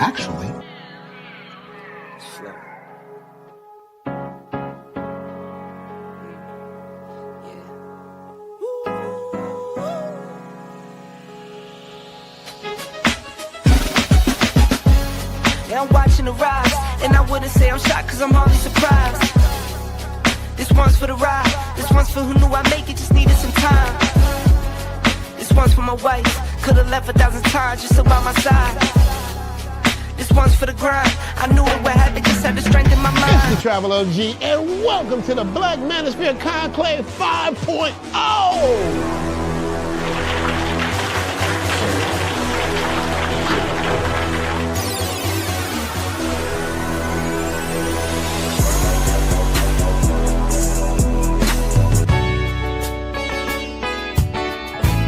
Actually, yeah, I'm watching the rise, and I wouldn't say I'm shocked, cause I'm hardly surprised. This one's for the ride, this one's for who knew I'd make it, just needed some time. This one's for my wife, could've left 1,000 times just so by my side. This one's for the grind, I knew it would happen, just had the strength in my mind. It's the Travel OG, and welcome to the Black Manosphere Conclave 5.0.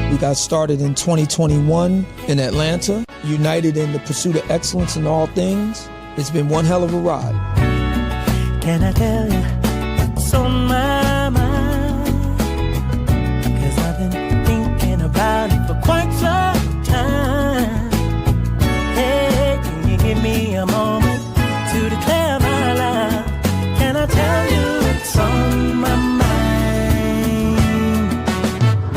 We got started in 2021 in Atlanta, united in the pursuit of excellence in all things. It's been one hell of a ride. Can I tell you what's on my mind? Cause I've been thinking about it for quite some time. Hey, can you give me a moment to declare my love? Can I tell you what's on my mind?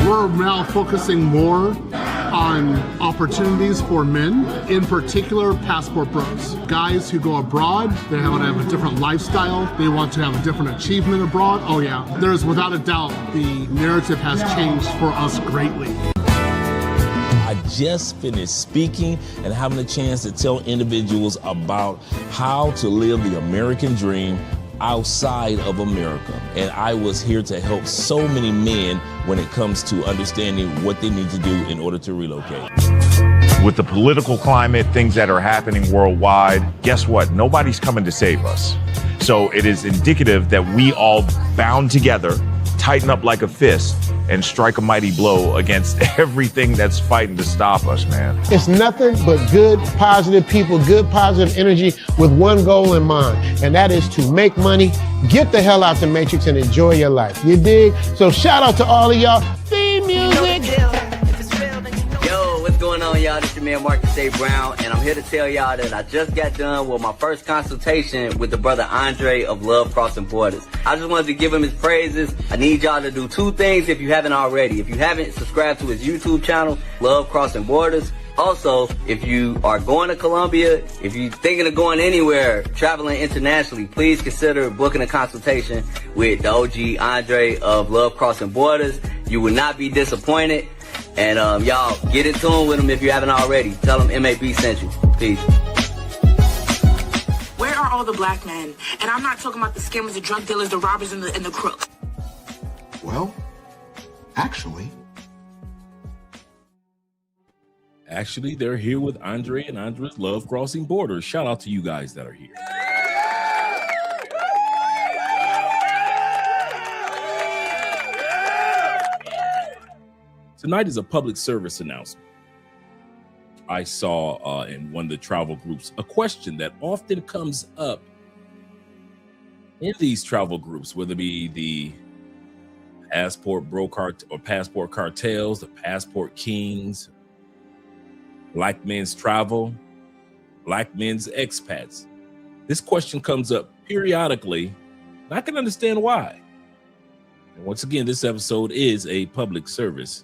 We're now focusing more on opportunities for men, in particular passport bros. Guys who go abroad, they want to have a different lifestyle, they want to have a different achievement abroad. Oh yeah, there's without a doubt the narrative has changed for us greatly. I just finished speaking and having a chance to tell individuals about how to live the American dream outside of America. And I was here to help so many men when it comes to understanding what they need to do in order to relocate. With the political climate, things that are happening worldwide, guess what? Nobody's coming to save us. So it is indicative that we all bound together, tighten up like a fist, and strike a mighty blow against everything that's fighting to stop us, man. It's nothing but good, positive people, good, positive energy with one goal in mind, and that is to make money, get the hell out the Matrix, and enjoy your life. You dig? So shout out to all of y'all. Theme music. Yo, what's going on, y'all? This is your man Marcus A. Brown, and I'm here to tell y'all that I just got done with my first consultation with the brother Andre of Love Crossing Borders. I just wanted to give him his praises. I need y'all to do two things if you haven't already. If you haven't, subscribe to his YouTube channel, Love Crossing Borders. Also, if you are going to Colombia, if you're thinking of going anywhere, traveling internationally, please consider booking a consultation with the OG Andre of Love Crossing Borders. You will not be disappointed. And y'all, get in tune with him if you haven't already. Tell him MAB sent you. Peace. Where are all the black men? And I'm not talking about the scammers, the drug dealers, the robbers, and the crooks. well, actually, they're here with Andre and Andre's Love Crossing Borders. Shout out to you guys that are here. Tonight is a public service announcement. I saw in one of the travel groups a question that often comes up in these travel groups, whether it be the passport broker or passport cartels, the passport kings, Black Men's Travel, Black Men's Expats. This question comes up periodically, and I can understand why. And once again, this episode is a public service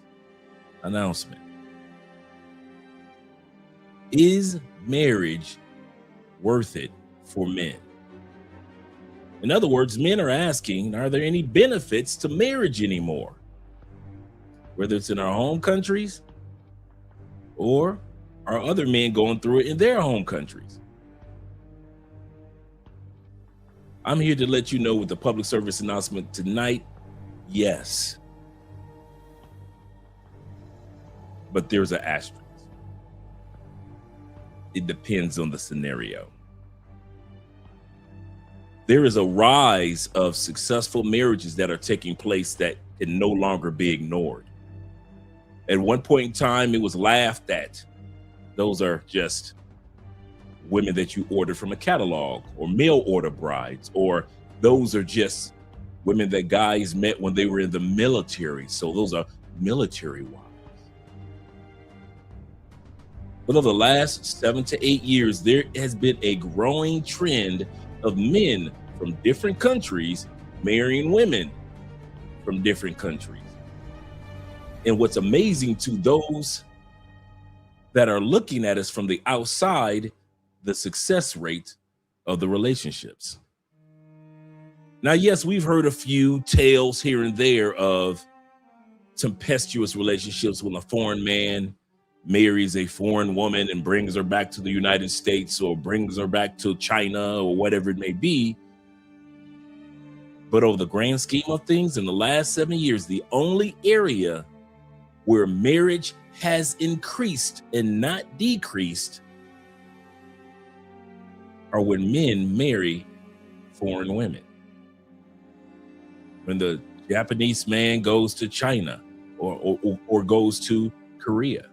announcement. Is marriage worth it for men? In other words, men are asking, are there any benefits to marriage anymore? Whether it's in our home countries or are other men going through it in their home countries? I'm here to let you know with the public service announcement tonight, yes. But there's an asterisk. It depends on the scenario. There is a rise of successful marriages that are taking place that can no longer be ignored. At one point in time, it was laughed at. Those are just women that you ordered from a catalog, or mail order brides, or those are just women that guys met when they were in the military. So those are military wives. But over the last 7 to 8 years, there has been a growing trend of men from different countries marrying women from different countries. And what's amazing to those that are looking at us from the outside, the success rate of the relationships. Now, yes, we've heard a few tales here and there of tempestuous relationships when a foreign man marries a foreign woman and brings her back to the United States or brings her back to China or whatever it may be. But over the grand scheme of things, in the last 7 years, the only area where marriage has increased and not decreased are when men marry foreign women. When the Japanese man goes to China or goes to Korea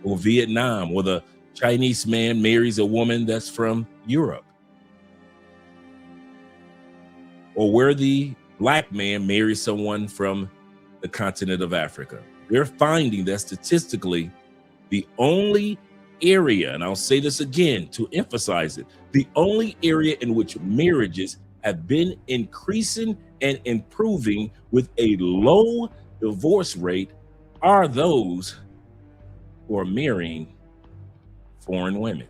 or Vietnam, or the Chinese man marries a woman that's from Europe, or where the black man marries someone from the continent of Africa. They're finding that statistically, the only area, and I'll say this again to emphasize it, the only area in which marriages have been increasing and improving with a low divorce rate are those who are marrying foreign women.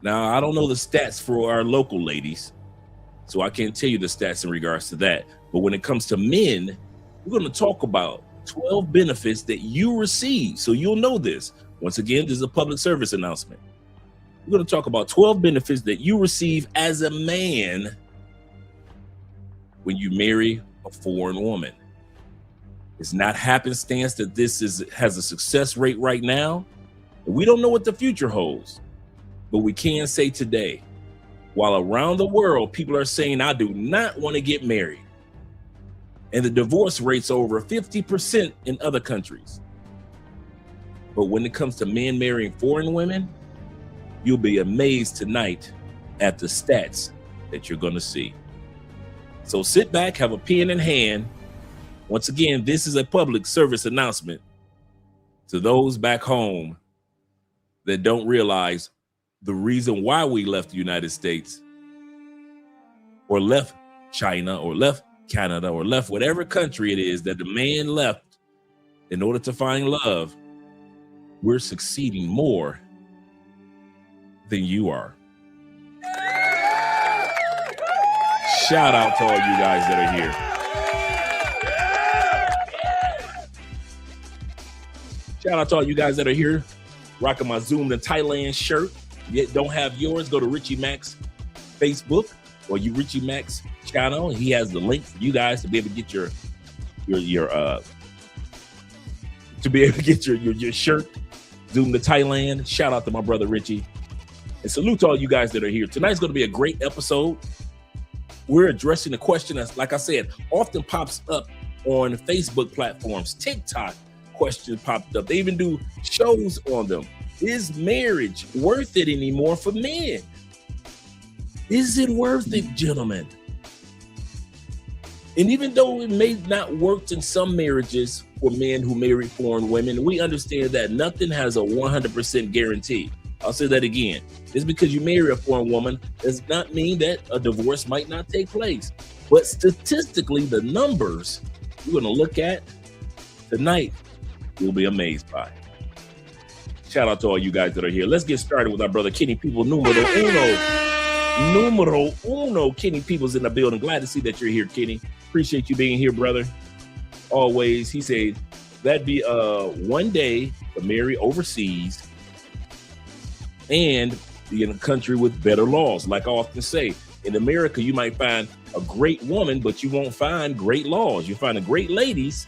Now, I don't know the stats for our local ladies, so I can't tell you the stats in regards to that. But when it comes to men, we're going to talk about 12 benefits that you receive. So you'll know this. Once again, this is a public service announcement. We're going to talk about 12 benefits that you receive as a man when you marry a foreign woman. It's not happenstance that this has a success rate right now. We don't know what the future holds, but we can say today, while around the world, people are saying, I do not want to get married, and the divorce rates are over 50% in other countries. But when it comes to men marrying foreign women, you'll be amazed tonight at the stats that you're going to see. So sit back, have a pen in hand. Once again, this is a public service announcement to those back home that don't realize the reason why we left the United States or left China or left Canada or left whatever country it is that the man left in order to find love. We're succeeding more than you are. Shout out to all you guys that are here. Shout out to all you guys that are here, rocking my Zoom to Thailand shirt. Yet don't have yours, go to Richie Max Facebook or Richie Max channel. He has the link for you guys to be able to get your shirt. Zoom to Thailand. Shout out to my brother Richie. And salute to all you guys that are here. Tonight's going to be a great episode. We're addressing a question that's, like I said, often pops up on Facebook platforms. TikTok question popped up. They even do shows on them. Is marriage worth it anymore for men? Is it worth it, gentlemen? And even though it may not work in some marriages for men who marry foreign women, we understand that nothing has a 100% guarantee. I'll say that again. Just because you marry a foreign woman does not mean that a divorce might not take place. But statistically, the numbers we're going to look at tonight, you'll be amazed by. Shout out to all you guys that are here. Let's get started with our brother Kenny People, numero uno. Kenny People's in the building. Glad to see that you're here, Kenny. Appreciate you being here, brother. Always. He said that'd be one day to marry overseas and be in a country with better laws. Like I often say, in America, you might find a great woman, but you won't find great laws. You find great ladies,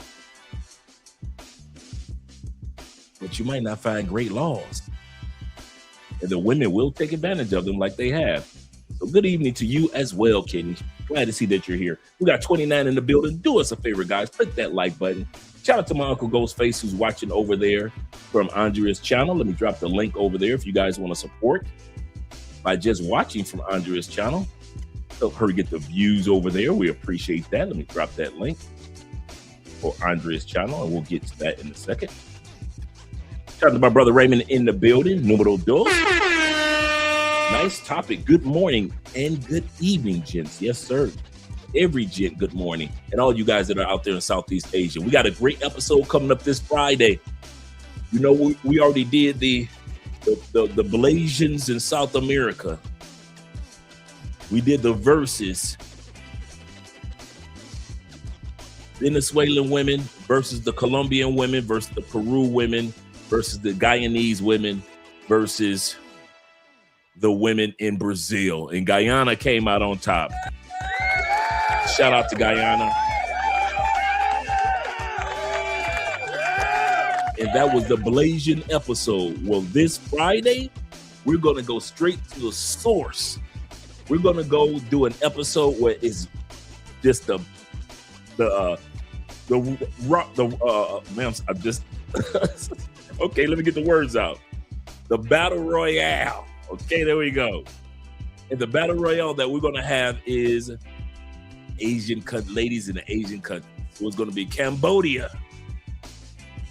but you might not find great laws. And the women will take advantage of them like they have. So good evening to you as well, Kenny. Glad to see that you're here. We got 29 in the building. Do us a favor, guys. Click that like button. Shout out to my Uncle Ghostface who's watching over there from Andrea's channel. Let me drop the link over there if you guys want to support by just watching from Andrea's channel. Help her get the views over there. We appreciate that. Let me drop that link for Andrea's channel, and we'll get to that in a second. Shout out to my brother Raymond in the building. Numero dos. Nice topic. Good morning and good evening, gents. Yes, sir. Every gent, good morning. And all you guys that are out there in Southeast Asia. We got a great episode coming up this Friday. You know, we already did the Blasians in South America. We did the versus Venezuelan women versus the Colombian women versus the Peru women versus the Guyanese women versus the women in Brazil. And Guyana came out on top. Shout out to Guyana. And that was the Blasian episode. Well, this Friday, we're going to go straight to the source. We're going to go do an episode where it's just man, I'm just okay, let me get the words out. The Battle Royale. Okay, there we go. And the Battle Royale that we're going to have is Asian ladies in the Asian countries. So it's going to be Cambodia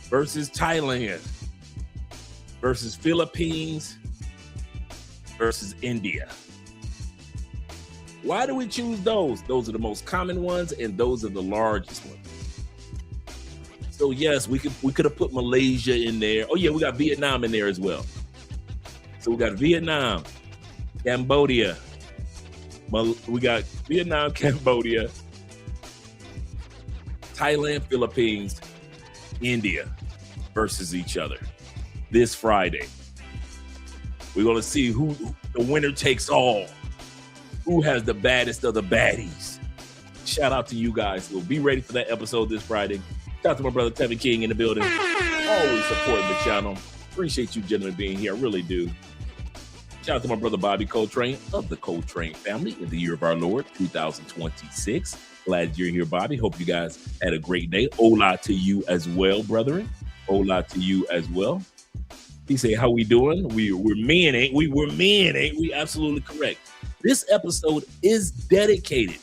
versus Thailand versus Philippines versus India. Why do we choose those? Those are the most common ones, and those are the largest ones. So yes, we could have put Malaysia in there. Oh yeah, we got Vietnam in there as well. So we got Vietnam, Cambodia. We got Vietnam, Cambodia, Thailand, Philippines, India versus each other this Friday. We're going to see who the winner takes all. Who has the baddest of the baddies? Shout out to you guys. We'll be ready for that episode this Friday. Shout out to my brother Tevin King in the building. Always supporting the channel. Appreciate you gentlemen being here. I really do. Shout out to my brother Bobby Coltrane of the Coltrane family in the year of our Lord, 2026. Glad you're here, Bobby. Hope you guys had a great day. Hola to you as well, brethren. Hola to you as well. He say, how we doing? We're men, ain't we? We're men, ain't we? Absolutely correct. This episode is dedicated.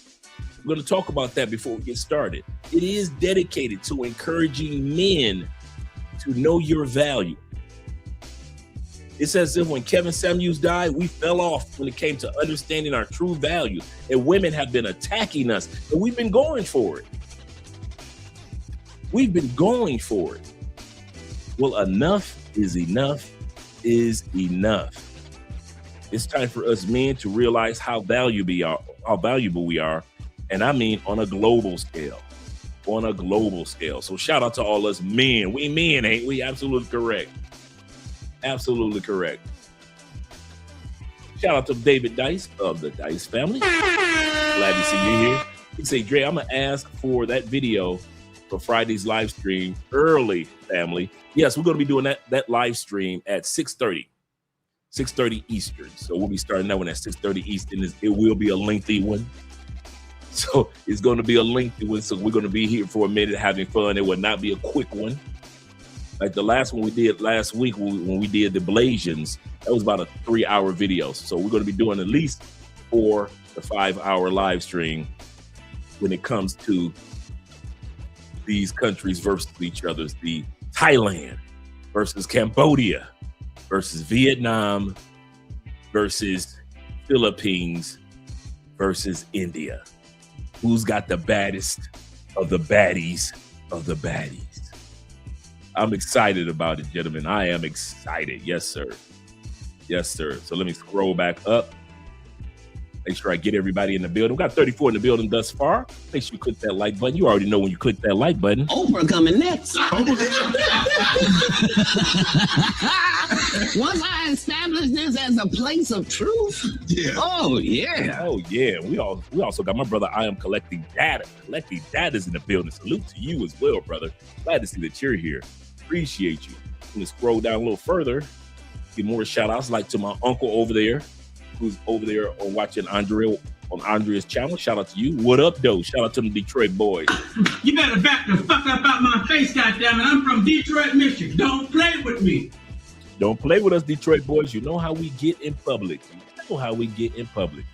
We're going to talk about that before we get started. It is dedicated to encouraging men to know your value. It's as if when Kevin Samuels died, we fell off when it came to understanding our true value. And women have been attacking us, and we've been going for it. We've been going for it. Well, enough is enough is enough. It's time for us men to realize how valuable we are. And I mean on a global scale. On a global scale. So shout out to all us men. We men, ain't we? Absolutely correct. Absolutely correct. Shout out to David Dice of the Dice family. Glad to see you here. He say, Dre, I'm going to ask for that video for Friday's live stream early, family. Yes, we're going to be doing that live stream at 6:30 Eastern. So we'll be starting that one at 6:30 Eastern. It will be a lengthy one. So it's going to be a lengthy one. So we're going to be here for a minute having fun. It will not be a quick one. Like the last one we did last week when we did the Blasians, that was about a 3-hour video. So we're going to be doing at least 4 to 5 hour live stream when it comes to these countries versus each other. The Thailand versus Cambodia versus Vietnam versus Philippines versus India. Who's got the baddest of the baddies of the baddies? I'm excited about it, gentlemen. I am excited. Yes, sir. Yes, sir. So let me scroll back up. Make sure I get everybody in the building. We got 34 in the building thus far. Make sure you click that like button. You already know when you click that like button. Oprah coming next. Once I establish this as a place of truth. Yeah. Oh, yeah. Oh, yeah. We also got my brother, I Am Collecting Data. Collecting Data's in the building. Salute to you as well, brother. Glad to see that you're here. Appreciate you. I'm going to scroll down a little further. Give more shout outs like to my uncle over there, who's over there on watching Andrea's channel. Shout out to you. What up, though? Shout out to the Detroit boys. You better back the fuck up out my face, goddammit. I'm from Detroit, Michigan. Don't play with me. Don't play with us, Detroit boys. You know how we get in public. You know how we get in public.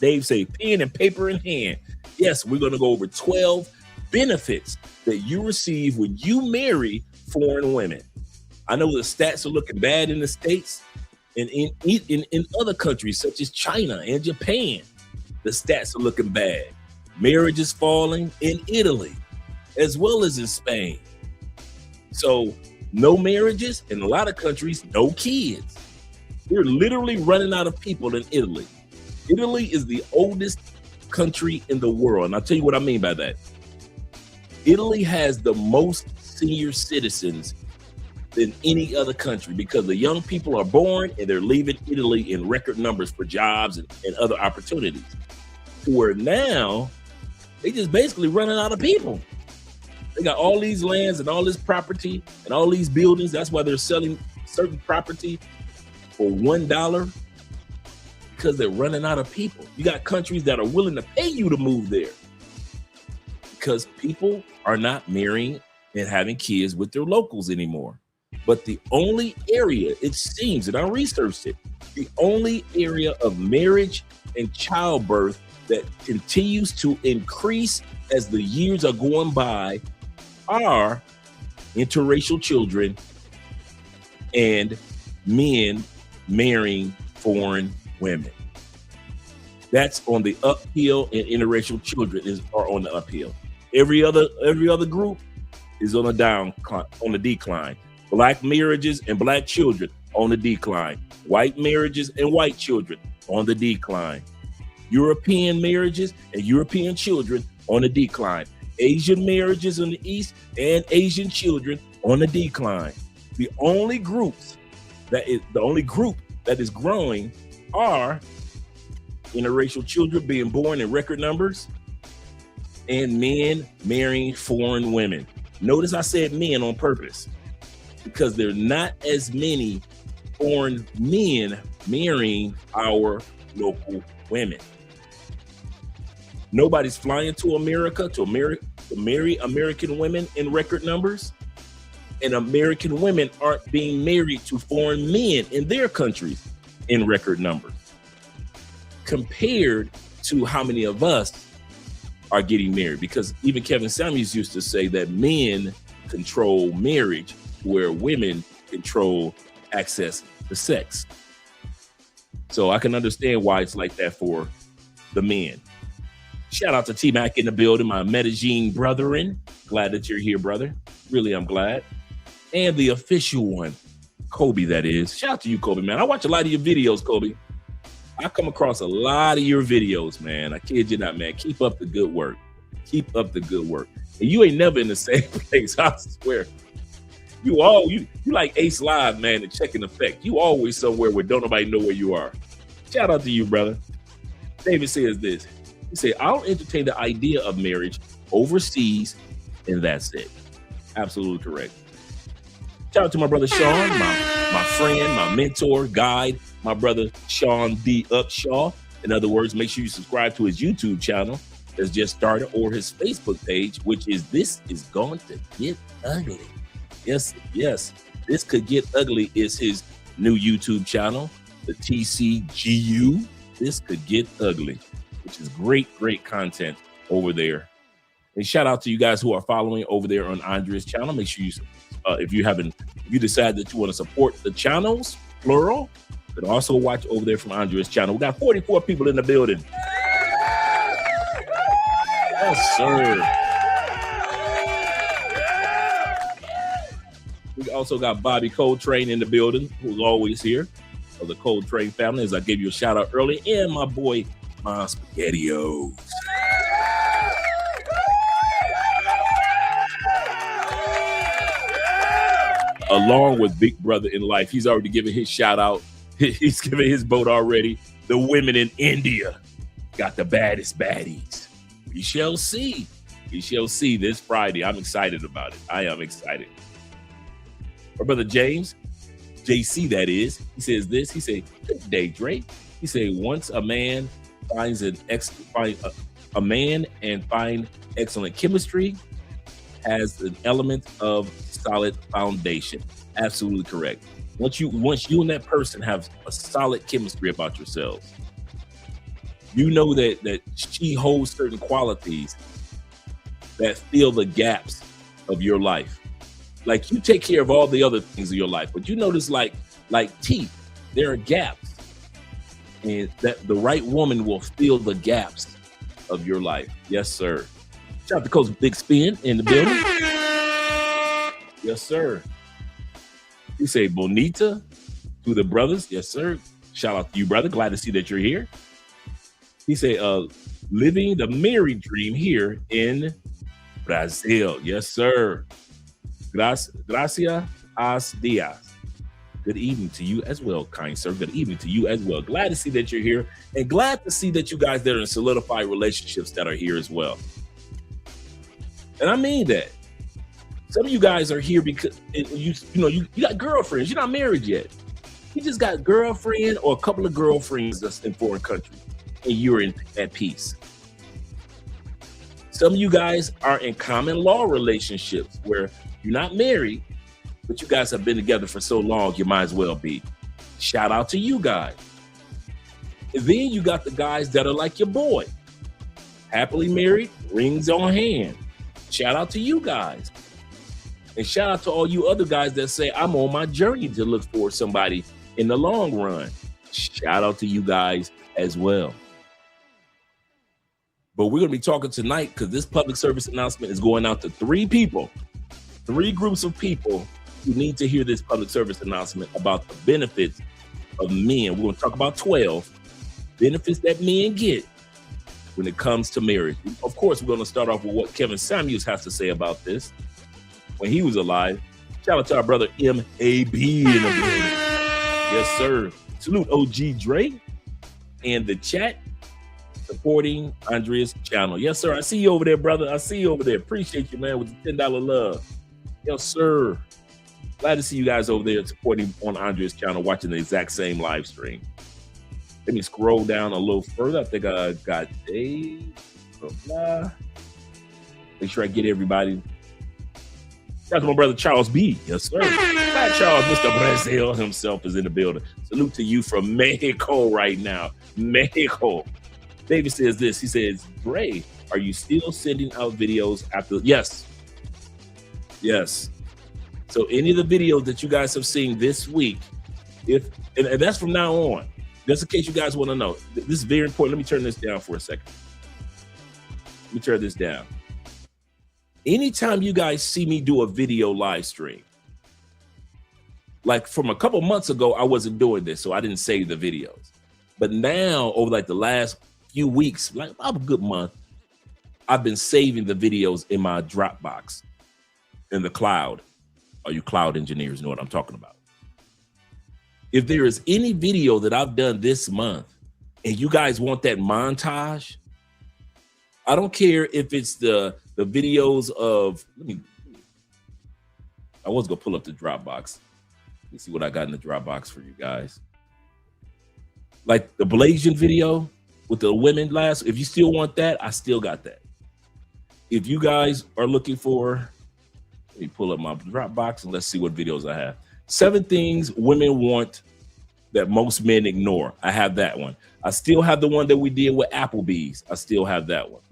Dave say pen and paper in hand. Yes, we're going to go over 12 benefits that you receive when you marry foreign women. I know the stats are looking bad in the States and in other countries such as China and Japan. The stats are looking bad. Marriage is falling in Italy as well as in Spain. So no marriages in a lot of countries, no kids. We're literally running out of people in Italy. Italy is the oldest country in the world. And I'll tell you what I mean by that. Italy has the most senior citizens than any other country because the young people are born and they're leaving Italy in record numbers for jobs and other opportunities. Where now they just basically running out of people. They got all these lands and all this property and all these buildings. That's why they're selling certain property for $1 because they're running out of people. You got countries that are willing to pay you to move there because people are not marrying and having kids with their locals anymore. But the only area, it seems, and I researched it, the only area of marriage and childbirth that continues to increase as the years are going by are interracial children and men marrying foreign women. That's on the uphill, and interracial children are on the uphill. Every other group is on the decline. Black marriages and black children on the decline. White marriages and white children on the decline. European marriages and European children on the decline. Asian marriages in the East and Asian children on the decline. The only group that is growing are interracial children being born in record numbers and men marrying foreign women. Notice I said men on purpose because there are not as many foreign men marrying our local women. Nobody's flying to America to marry American women in record numbers, and American women aren't being married to foreign men in their countries in record numbers compared to how many of us are getting married. Because even Kevin Samuels used to say that men control marriage where women control access to sex. So I can understand why it's like that for the men. Shout out to T-Mac in the building, my Medellin brethren. Glad that you're here, brother. Really, I'm glad. And the official one, Kobe, that is. Shout out to you, Kobe, man. I watch a lot of your videos, Kobe. I come across a lot of your videos, man. I kid you not, man. Keep up the good work. Keep up the good work. And you ain't never in the same place, I swear. You like Ace Live, man, and Check in Effect. You always somewhere where don't nobody know where you are. Shout out to you, brother. David says this. He said, I'll entertain the idea of marriage overseas, and that's it. Absolutely correct. Shout out to my brother Sean, my friend, my mentor, guide, my brother Sean D. Upshaw. In other words, make sure you subscribe to his YouTube channel that's just started, or his Facebook page, which is This Is Going to Get Ugly. Yes, This Could Get Ugly is his new YouTube channel, the TCGU. This Could Get Ugly, which is great content over there. And shout out to you guys who are following over there on Andrea's channel. Make sure you, if you decide that you want to support the channels, plural, but also watch over there from Andrea's channel. We got 44 people in the building. Yes, sir. We also got Bobby Coltrane in the building, who's always here, of the Coltrane family, as I gave you a shout out earlier, and my boy, my SpaghettiOs. Along with Big Brother in Life, he's already given his shout out. He's given his vote already. The women in India got the baddest baddies. We shall see. We shall see this Friday. I'm excited about it. I am excited. Our brother James, JC that is, he says this. He said, good day, Drake. He said, once a man finds a man and find excellent chemistry, has an element of solid foundation. Absolutely correct. Once you and that person have a solid chemistry about yourselves, you know that she holds certain qualities that fill the gaps of your life. Like you take care of all the other things in your life, but you notice like teeth, there are gaps, and that the right woman will fill the gaps of your life. Yes, sir. Shout out to Coach Big Spin in the building. Yes, sir. You say bonita to the brothers. Yes, sir. Shout out to you, brother. Glad to see that you're here. He say, living the married dream here in Brazil. Yes, sir. Gracias dias. Good evening to you as well, kind sir. Good evening to you as well. Glad to see that you're here, and glad to see that you guys that are in solidified relationships that are here as well. And I mean that. Some of you guys are here because you got girlfriends. You're not married yet. You just got girlfriend or a couple of girlfriends that's in foreign countries, and you're at peace. Some of you guys are in common law relationships where you're not married, but you guys have been together for so long, you might as well be. Shout out to you guys. And then you got the guys that are like your boy. Happily married, rings on hand. Shout out to you guys. And shout out to all you other guys that say, I'm on my journey to look for somebody in the long run. Shout out to you guys as well. But we're going to be talking tonight because this public service announcement is going out to 3 people, 3 groups of people who need to hear this public service announcement about the benefits of men. We're going to talk about 12 benefits that men get when it comes to marriage. Of course, we're going to start off with what Kevin Samuels has to say about this when he was alive. Shout out to our brother M.A.B. in the building. Yes, sir. Salute OG Dre and the chat supporting Andrea's channel. Yes, sir. I see you over there, brother. I see you over there. Appreciate you, man, with the $10 love. Yes, sir. Glad to see you guys over there supporting on Andrea's channel, watching the exact same live stream. Let me scroll down a little further. I think I got Dave. Blah. Make sure I get everybody. Shout out to my brother Charles B. Yes, sir. Hi, Charles. Mr. Brazil himself is in the building. Salute to you from Mexico right now. Mexico. David says this. He says, Dre, are you still sending out videos after? Yes. Yes. So any of the videos that you guys have seen this week, and that's from now on, just in case you guys want to know, this is very important. Let me turn this down for a second. Let me turn this down. Anytime you guys see me do a video live stream, like from a couple months ago, I wasn't doing this, so I didn't save the videos. But now, over like the last few weeks, like about a good month, I've been saving the videos in my Dropbox in the cloud. All you cloud engineers know what I'm talking about. If there is any video that I've done this month and you guys want that montage, I don't care if it's the videos of, I was gonna pull up the Dropbox. Let me see what I got in the Dropbox for you guys. Like the Blasian video with the women last, if you still want that, I still got that. If you guys are looking for, let me pull up my Dropbox and let's see what videos I have. 7 things women want that most men ignore. I have that one. I still have the one that we did with Applebee's. I still have that one.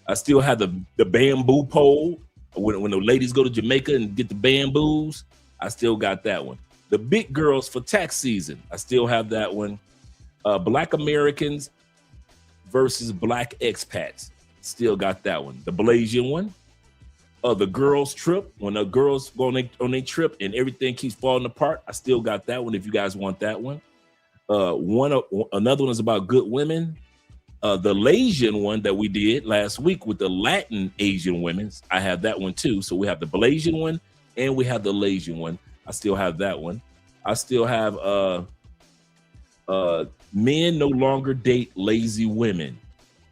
I still have the bamboo pole. When the ladies go to Jamaica and get the bamboos, I still got that one. The big girls for tax season. I still have that one. Black Americans versus black expats. Still got that one. The Blasian one. The girls trip, when the girls go on their trip and everything keeps falling apart, I still got that one if you guys want that one. Another one is about good women. The Blasian one that we did last week with the Latin Asian women, I have that one too. So we have the Blasian one and we have the Blasian one. I still have that one. I still have men no longer date lazy women.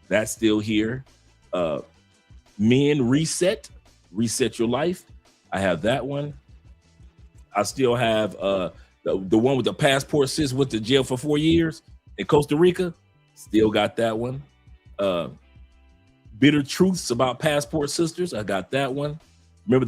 That's still here. Men reset your life. I have that one. I still have the one with the passport sis went to jail for 4 years in Costa Rica. Still got that one. Bitter truths about passport sisters. I got that one. Remember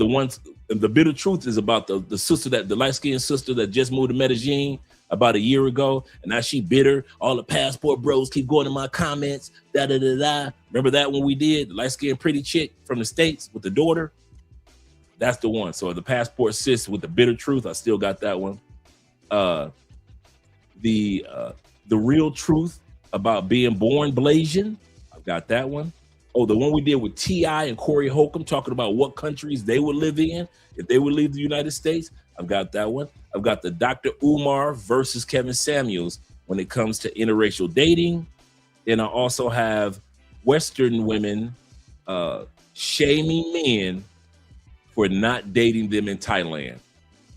the bitter truth is about the sister, the light-skinned sister that just moved to Medellin about a year ago, and now she bitter. All the passport bros keep going in my comments. Da-da-da-da. Remember that one we did? The light-skinned pretty chick from the States with the daughter? That's the one. So the Passport Sis with the Bitter Truth, I still got that one. The Real Truth about being born Blasian, I've got that one. Oh, the one we did with T.I. and Corey Holcomb talking about what countries they would live in if they would leave the United States. I've got that one. I've got the Dr. Umar versus Kevin Samuels when it comes to interracial dating. And I also have Western women shaming men for not dating them in Thailand.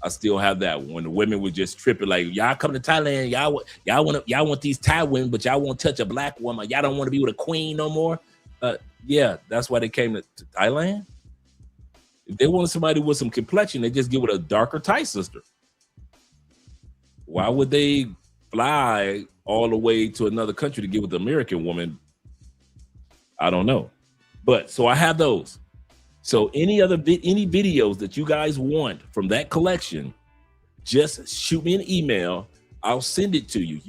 I still have that one. When the women were just tripping, like, y'all come to Thailand, y'all want these Thai women, but y'all won't touch a black woman. Y'all don't want to be with a queen no more. Yeah, that's why they came to Thailand. If they wanted somebody with some complexion, they just get with a darker Thai sister. Why would they fly all the way to another country to get with the American woman? I don't know. But so I have those. So any videos that you guys want from that collection, just shoot me an email. I'll send it to you.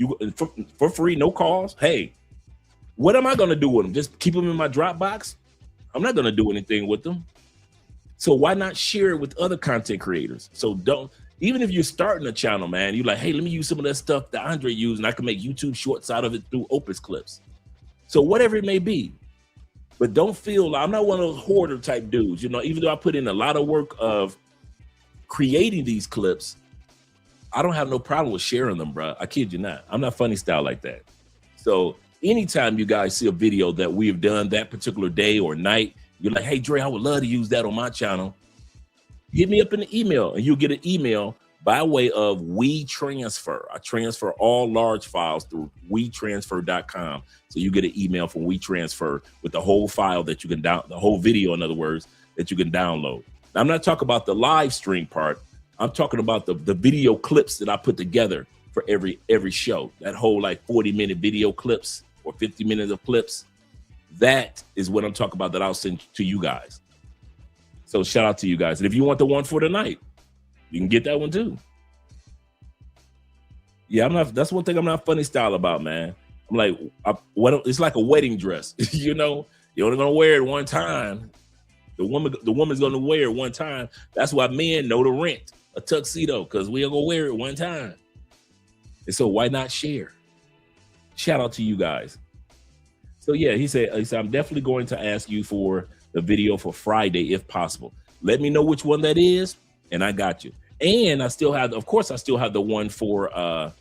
For free, no calls. Hey, what am I going to do with them? Just keep them in my Dropbox? I'm not going to do anything with them. So why not share it with other content creators? So even if you're starting a channel, man, you're like, hey, let me use some of that stuff that Andre used and I can make YouTube shorts out of it through Opus Clips. So whatever it may be. But don't feel, I'm not one of those hoarder type dudes. You know, even though I put in a lot of work of creating these clips, I don't have no problem with sharing them, bro. I kid you not. I'm not funny style like that. So anytime you guys see a video that we have done that particular day or night, you're like, hey, Dre, I would love to use that on my channel. Hit me up in the email and you'll get an email by way of WeTransfer. I transfer all large files through WeTransfer.com. So you get an email from WeTransfer with the whole file that you can the whole video, in other words, that you can download. Now, I'm not talking about the live stream part. I'm talking about the video clips that I put together for every show. That whole like 40-minute video clips or 50 minutes of clips. That is what I'm talking about that I'll send to you guys. So shout out to you guys. And if you want the one for tonight, you can get that one too. Yeah, that's one thing I'm not funny style about, man. I'm like, it's like a wedding dress. You know, you're only gonna wear it one time. The woman's gonna wear it one time. That's why men know to rent a tuxedo, because we are gonna wear it one time. And so why not share? Shout out to you guys. So yeah, he said, I'm definitely going to ask you for the video for Friday if possible. Let me know which one that is, and I got you. And I still have the one for the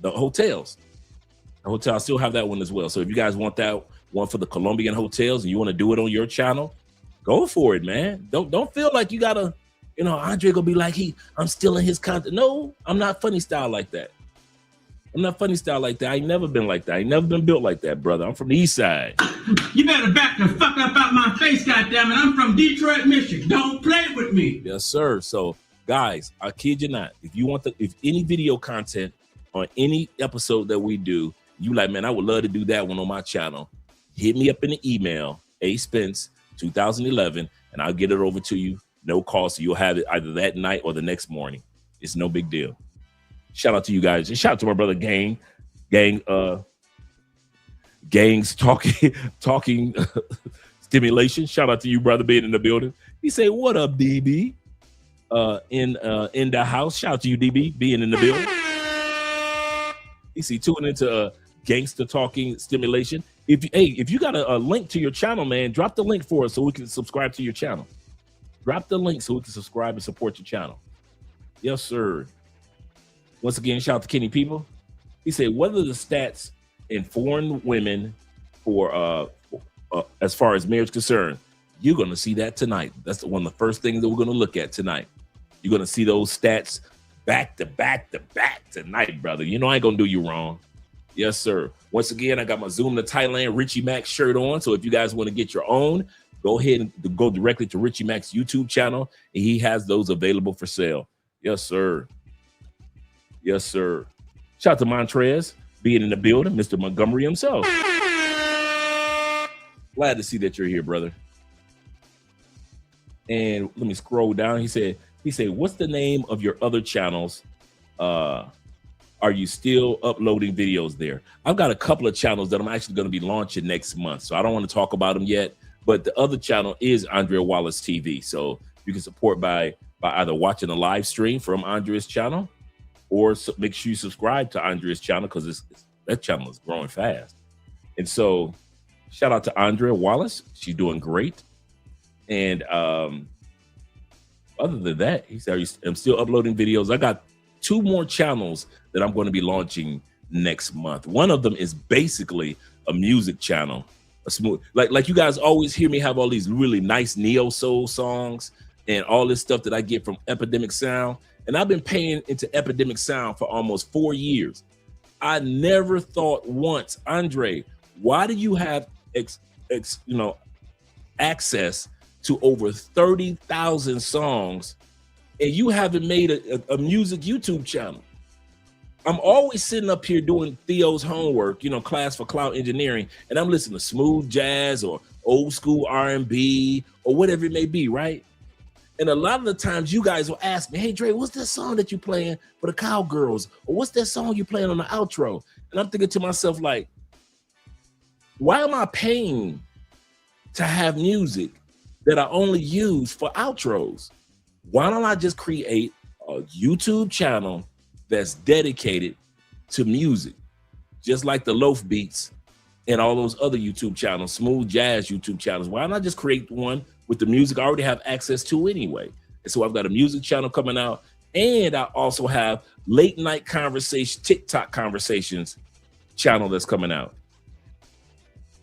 hotels. The hotel, I still have that one as well. So if you guys want that one for the Colombian hotels and you want to do it on your channel, go for it, man. Don't feel like you gotta, Andre gonna be like, I'm stealing his content. No, I'm not funny style like that. I'm not funny style like that. I ain't never been like that. I ain't never been built like that, brother. I'm from the east side. You better back the fuck up out my face, goddammit. I'm from Detroit, Michigan. Don't play with me. Yes, sir. So, guys, I kid you not. If any video content on any episode that we do, you like, man, I would love to do that one on my channel. Hit me up in the email, aspence2011, and I'll get it over to you. No cost. So you'll have it either that night or the next morning. It's no big deal. Shout out to you guys. And shout out to my brother Gang's talking stimulation. Shout out to you, brother, being in the building. He say, what up, DB? In the house. Shout out to you, DB, being in the building. You see, tuning into gangster talking stimulation. If you got a link to your channel, man, drop the link for us so we can subscribe to your channel. Drop the link so we can subscribe and support your channel. Yes, sir. Once again, shout out to Kenny People. He said, whether the stats in foreign women for as far as marriage concerned, you're going to see that tonight. That's one of the first things that we're going to look at tonight. You're going to see those stats back to back to back tonight, brother. You know I ain't going to do you wrong. Yes, sir. Once again, I got my Zoom to Thailand Richie Max shirt on. So if you guys want to get your own, go ahead and go directly to Richie Max YouTube channel. And he has those available for sale. Yes, sir. Yes, sir. Shout out to Montrez being in the building, Mr. Montgomery himself. Glad to see that you're here, brother. And let me scroll down. He said, what's the name of your other channels? Are you still uploading videos there? I've got a couple of channels that I'm actually going to be launching next month. So I don't want to talk about them yet. But the other channel is Andre Wallace TV. So You can support by either watching the live stream from Andrea's channel, or make sure you subscribe to Andrea's channel, because that channel is growing fast. And so shout out to Andrea Wallace. She's doing great. And other than that, he said, I'm still uploading videos. I got 2 more channels that I'm going to be launching next month. One of them is basically a music channel, a smooth, like you guys always hear me have all these really nice neo soul songs and all this stuff that I get from Epidemic Sound. And I've been paying into Epidemic Sound for almost 4 years. I never thought once, Andre, why do you have access to over 30,000 songs and you haven't made a music YouTube channel? I'm always sitting up here doing Theo's homework, class for cloud engineering, and I'm listening to smooth jazz or old school R&B or whatever it may be, right? And a lot of the times you guys will ask me, hey, Dre, what's that song that you playing for the Cowgirls? Or what's that song you playing on the outro? And I'm thinking to myself, like, why am I paying to have music that I only use for outros? Why don't I just create a YouTube channel that's dedicated to music, just like the Loaf Beats and all those other YouTube channels, smooth jazz YouTube channels? Why not just create one with the music I already have access to anyway? And so I've got a music channel coming out, and I also have late night conversation, TikTok conversations channel that's coming out.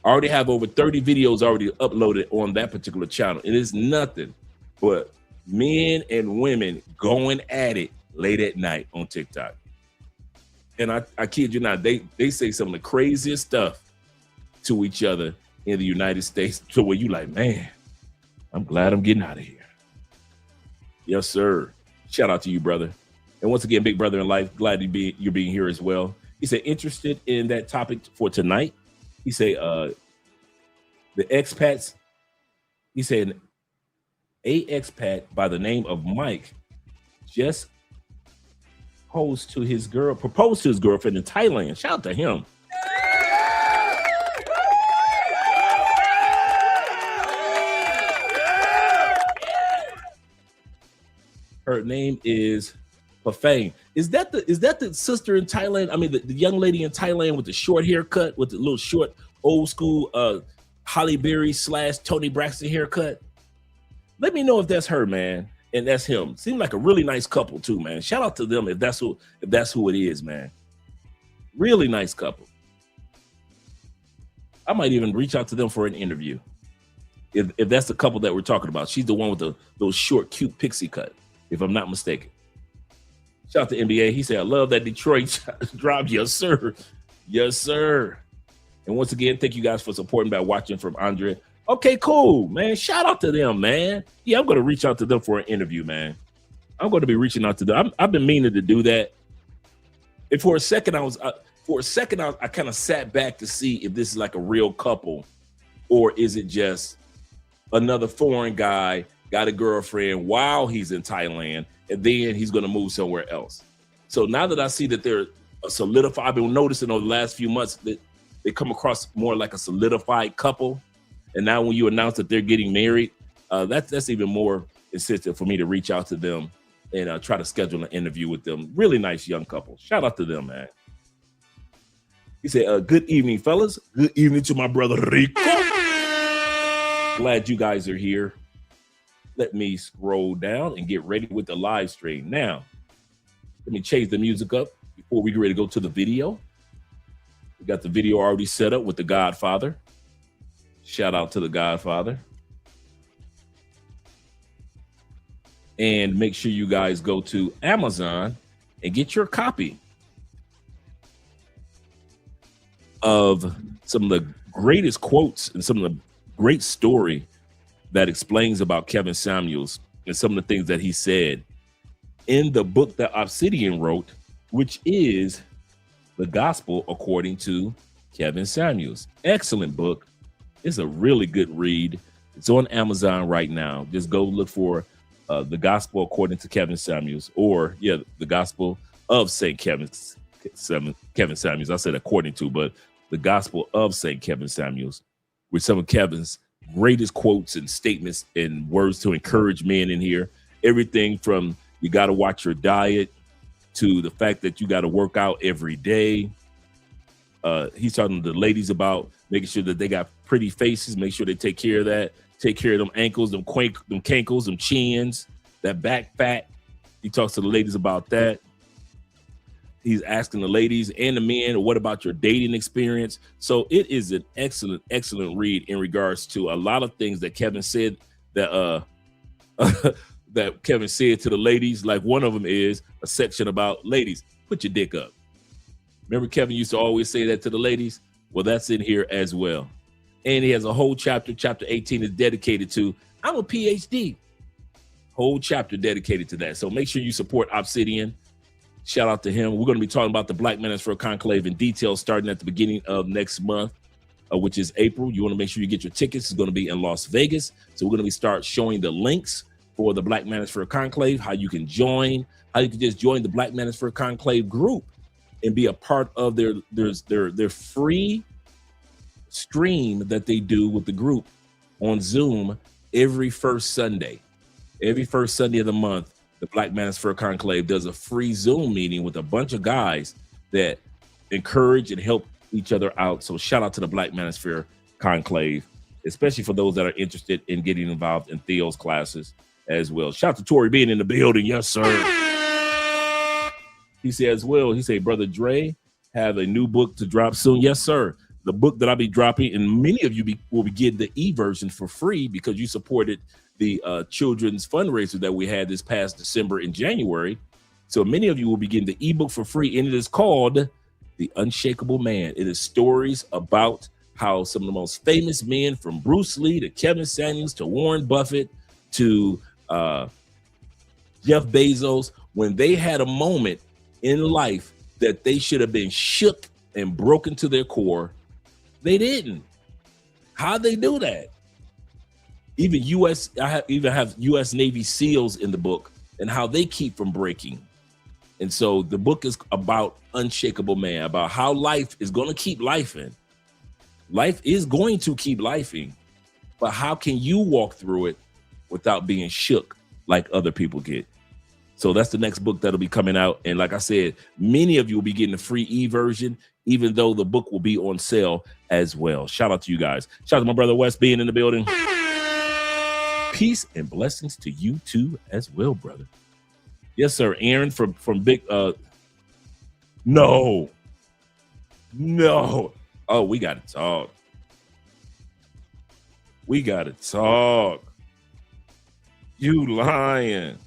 I already have over 30 videos already uploaded on that particular channel. It is nothing but men and women going at it late at night on TikTok. And I kid you not, they say some of the craziest stuff to each other in the United States, to where you like, man, I'm glad I'm getting out of here. Yes, sir. Shout out to you, brother. And once again, big brother in life, glad you're being here as well. He said, interested in that topic for tonight. He said, the expats, he said, a expat by the name of Mike just proposed to his girlfriend in Thailand. Shout out to him. Her name is Pafang. Is that the sister in Thailand? I mean, the young lady in Thailand with the short haircut, with the little short old school Halle Berry / Tony Braxton haircut? Let me know if that's her, man, and that's him. Seems like a really nice couple too, man. Shout out to them if that's who it is, man. Really nice couple. I might even reach out to them for an interview. If that's the couple that we're talking about. She's the one with those short, cute pixie cut, if I'm not mistaken. Shout out to NBA. He said, I love that Detroit drop. Yes, sir. Yes, sir. And once again, thank you guys for supporting by watching from Andre. Okay, cool, man. Shout out to them, man. Yeah, I'm going to reach out to them for an interview, man. I'm going to be reaching out to them. I've been meaning to do that. And for a second, I kind of sat back to see if this is like a real couple, or is it just another foreign guy got a girlfriend while he's in Thailand, and then he's going to move somewhere else. So now that I see that they're solidified, I've been noticing over the last few months that they come across more like a solidified couple. And now when you announce that they're getting married, that's even more incentive for me to reach out to them and try to schedule an interview with them. Really nice young couple. Shout out to them, man. He said, good evening, fellas. Good evening to my brother Rico. Glad you guys are here. Let me scroll down and get ready with the live stream. Now, let me change the music up before we get ready to go to the video. We got the video already set up with the Godfather. Shout out to the Godfather. And make sure you guys go to Amazon and get your copy of some of the greatest quotes and some of the great story that explains about Kevin Samuels and some of the things that he said in the book that Obsidian wrote, which is The Gospel According to Kevin Samuels. Excellent book. It's a really good read. It's on Amazon right now. Just go look for The Gospel According to Kevin Samuels, or The Gospel of St. Kevin Samuels. I said according to, but The Gospel of St. Kevin Samuels, with some of Kevin's greatest quotes and statements and words to encourage men in here. Everything from you got to watch your diet to the fact that you got to work out every day. He's talking to the ladies about making sure that they got pretty faces, make sure they take care of that, take care of them ankles, them cankles, them chins, that back fat. He talks to the ladies about that. He's asking the ladies and the men, what about your dating experience? So it is an excellent, excellent read in regards to a lot of things that Kevin said that that Kevin said to the ladies. Like one of them is a section about ladies, put your dick up. Remember Kevin used to always say that to the ladies? Well, that's in here as well. And he has a whole chapter 18 is dedicated to, I'm a PhD. Whole chapter dedicated to that. So make sure you support Obsidian. Shout out to him. We're going to be talking about the Black Manosphere Conclave in detail starting at the beginning of next month, which is April. You want to make sure you get your tickets. It's going to be in Las Vegas. So we're going to start showing the links for the Black Manosphere Conclave, how you can join, how you can just join the Black Manosphere Conclave group and be a part of their free stream that they do with the group on Zoom every first Sunday. Every first Sunday of the month, the Black Manosphere Conclave does a free Zoom meeting with a bunch of guys that encourage and help each other out. So shout out to the Black Manosphere Conclave, especially for those that are interested in getting involved in Theo's classes as well. Shout out to Tori being in the building. Yes, sir. He says, well, he said, Brother Dre have a new book to drop soon. Yes, sir. The book that I'll be dropping, and many of you will be getting the e-version for free because you supported the children's fundraiser that we had this past December and January. So many of you will be getting the ebook for free, and it is called The Unshakable Man. It is stories about how some of the most famous men, from Bruce Lee to Kevin Samuels to Warren Buffett to Jeff Bezos, when they had a moment in life that they should have been shook and broken to their core, they didn't. How'd they do that? Even I have U.S. Navy SEALs in the book and how they keep from breaking. And so the book is about Unshakable Man, about how life is going to keep lifing. Life is going to keep lifing, but how can you walk through it without being shook like other people get? So that's the next book that'll be coming out. And like I said, many of you will be getting the free e-version, even though the book will be on sale as well. Shout out to you guys. Shout out to my brother Wes being in the building. Peace and blessings to you too as well, brother. Yes, sir. Aaron from Big No. Oh, we gotta talk. You lying.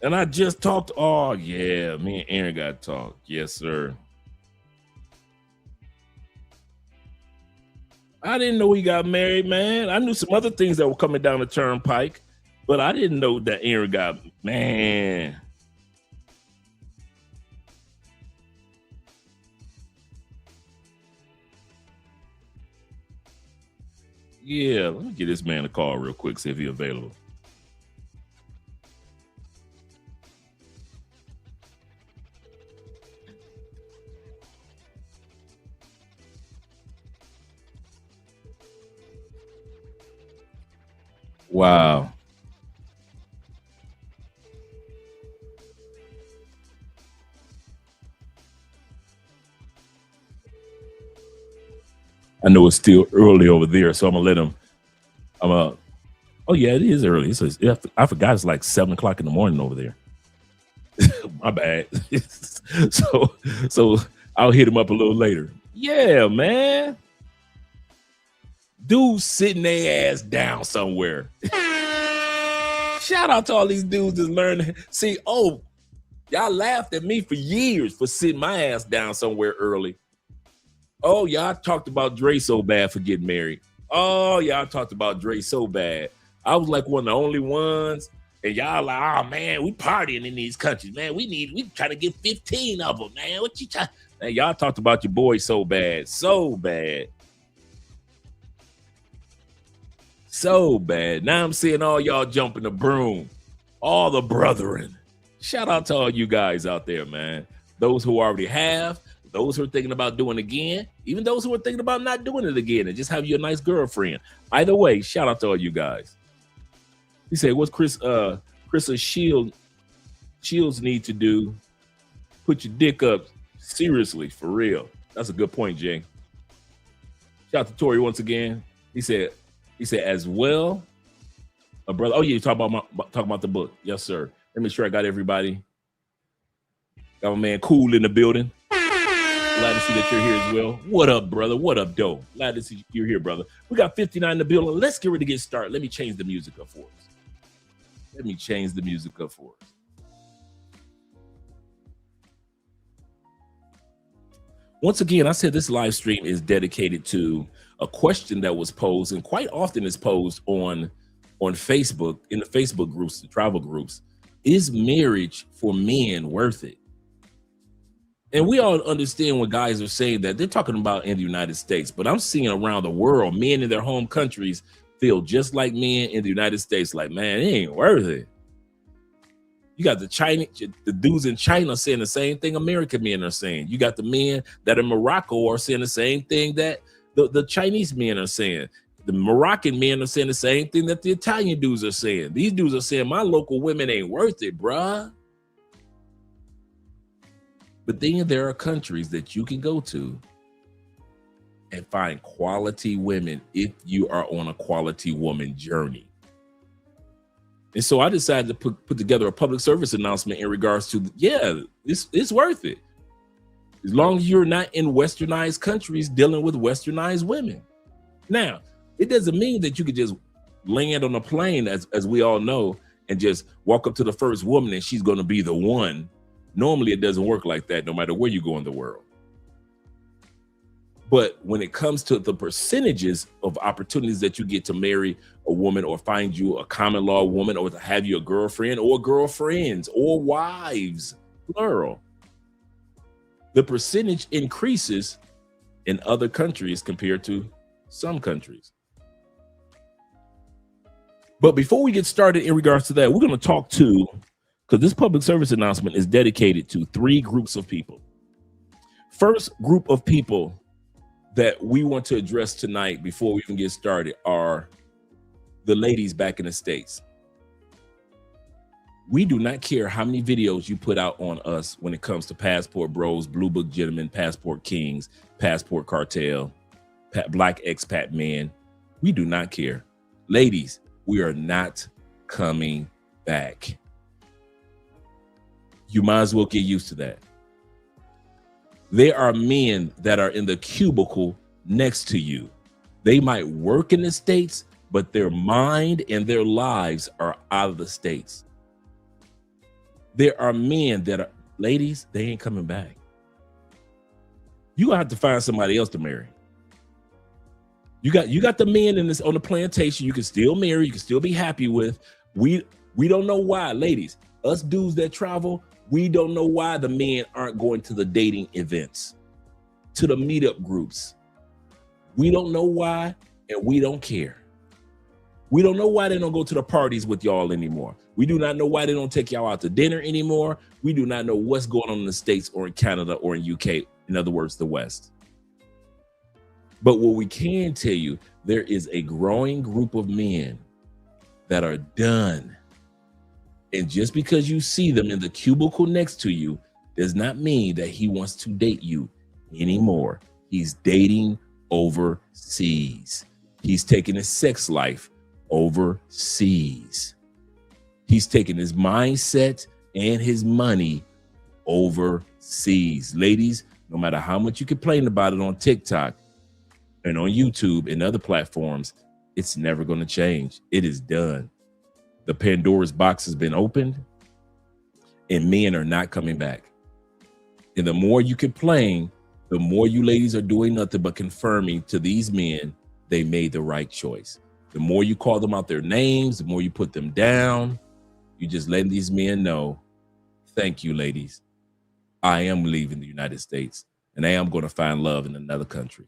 And I just talked. Oh, yeah. Me and Aaron got to talk. Yes, sir. I didn't know he got married, man. I knew some other things that were coming down the turnpike, but I didn't know that Aaron got, man. Yeah, let me get this man a call real quick, see if he's available. Wow. I know it's still early over there, so I'm gonna let him. Oh yeah, it is early. I forgot it's like 7 o'clock in the morning over there. My bad. so I'll hit him up a little later. Yeah, man. Dudes sitting their ass down somewhere. Shout out to all these dudes that learn. See, y'all laughed at me for years for sitting my ass down somewhere early. Oh, y'all talked about Dre so bad for getting married. Oh, y'all talked about Dre so bad. I was like one of the only ones. And y'all like, oh man, we partying in these countries, man. We trying to get 15 of them, man. What you trying? Man, y'all talked about your boy so bad. So bad. Now I'm seeing all y'all jumping the broom. All the brethren. Shout out to all you guys out there, man. Those who already have, those who are thinking about doing it again, even those who are thinking about not doing it again and just have you a nice girlfriend. Either way, shout out to all you guys. He said, what's Chris's Shields need to do? Put your dick up. Seriously, for real. That's a good point, Jay. Shout out to Tori once again. He said as well, a brother. Oh yeah, you talking about the book. Yes, sir. Let me make sure I got everybody. Got my man Cool in the building. Glad to see that you're here as well. What up, brother? What up, Doe? Glad to see you're here, brother. We got 59 in the building. Let's get ready to get started. Let me change the music up for us. Once again, I said this live stream is dedicated to a question that was posed, and quite often is posed on Facebook, in the Facebook groups, the travel groups. Is marriage for men worth it? And we all understand when guys are saying that, they're talking about in the United States, but I'm seeing around the world, men in their home countries feel just like men in the United States, like, man, it ain't worth it. You got the dudes in China saying the same thing American men are saying. You got the men that in Morocco are saying the same thing that the Chinese men are saying. The Moroccan men are saying the same thing that the Italian dudes are saying. These dudes are saying, my local women ain't worth it, bruh. But then there are countries that you can go to and find quality women if you are on a quality woman journey. And so I decided to put together a public service announcement in regards to, it's worth it. As long as you're not in westernized countries dealing with westernized women. Now, it doesn't mean that you could just land on a plane, as we all know, and just walk up to the first woman and she's going to be the one. Normally, it doesn't work like that, no matter where you go in the world. But when it comes to the percentages of opportunities that you get to marry a woman or find you a common law woman or to have you a girlfriend or girlfriends or wives, plural, the percentage increases in other countries compared to some countries. But before we get started in regards to that, we're going to talk to, because this public service announcement is dedicated to 3 groups of people. First group of people that we want to address tonight before we even get started are the ladies back in the States. We do not care how many videos you put out on us when it comes to Passport Bros, Blue Book Gentlemen, Passport Kings, Passport Cartel, Black Expat Men. We do not care. Ladies, we are not coming back. You might as well get used to that. There are men that are in the cubicle next to you. They might work in the States, but their mind and their lives are out of the States. There are men that are, ladies, they ain't coming back. You gonna have to find somebody else to marry. You got the men in this on the plantation you can still marry, you can still be happy with. We don't know why, ladies, us dudes that travel, we don't know why the men aren't going to the dating events, to the meetup groups. We don't know why, and we don't care. We don't know why they don't go to the parties with y'all anymore. We do not know why they don't take y'all out to dinner anymore. We do not know what's going on in the States or in Canada or in UK, in other words, the West. But what we can tell you, there is a growing group of men that are done. And just because you see them in the cubicle next to you does not mean that he wants to date you anymore. He's dating overseas. He's taking his sex life overseas. He's taking his mindset and his money overseas. Ladies, no matter how much you complain about it on TikTok and on YouTube and other platforms, it's never going to change. It is done. The Pandora's box has been opened and men are not coming back. And the more you complain, the more you ladies are doing nothing but confirming to these men they made the right choice. The more you call them out their names, the more you put them down, you just let these men know, thank you, ladies. I am leaving the United States and I am going to find love in another country.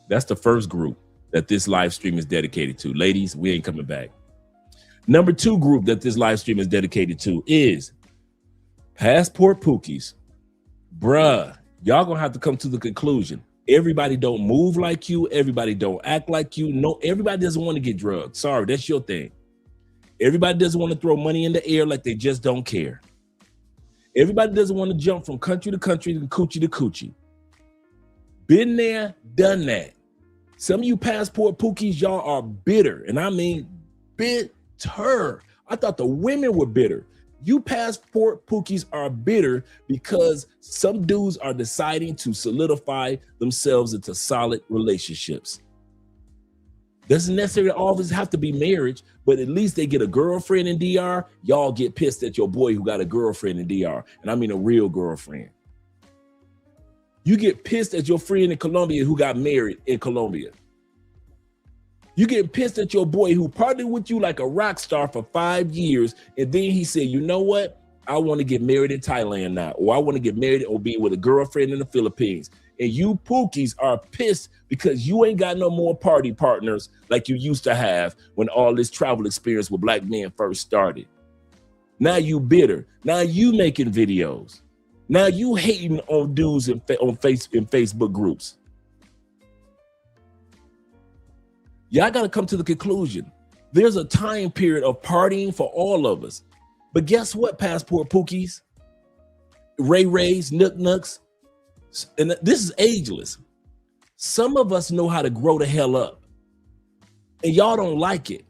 That's the first group that this live stream is dedicated to. Ladies, we ain't coming back. Number 2 group that this live stream is dedicated to is Passport Pookies. Bruh, Y'all gonna have to come to the conclusion. Everybody don't move like you. Everybody don't act like you. No, everybody doesn't want to get drugged. Sorry, that's your thing. Everybody doesn't want to throw money in the air like they just don't care. Everybody doesn't want to jump from country to country and coochie to coochie. Been there, done that. Some of you passport pookies, y'all are bitter. And I mean bitter. I thought the women were bitter. You passport pookies are bitter because some dudes are deciding to solidify themselves into solid relationships. Doesn't necessarily always have to be marriage, but at least they get a girlfriend in DR. Y'all get pissed at your boy who got a girlfriend in DR. And I mean a real girlfriend. You get pissed at your friend in Colombia who got married in Colombia. You get pissed at your boy who partied with you like a rock star for 5 years. And then he said, you know what? I want to get married in Thailand now. Or I want to get married or be with a girlfriend in the Philippines. And you pookies are pissed because you ain't got no more party partners like you used to have when all this travel experience with black men first started. Now you bitter. Now you making videos. Now you hating on dudes in Facebook groups. Y'all got to come to the conclusion. There's a time period of partying for all of us. But guess what, passport pookies? Ray Rays, Nook Nooks, and this is ageless. Some of us know how to grow the hell up. And y'all don't like it.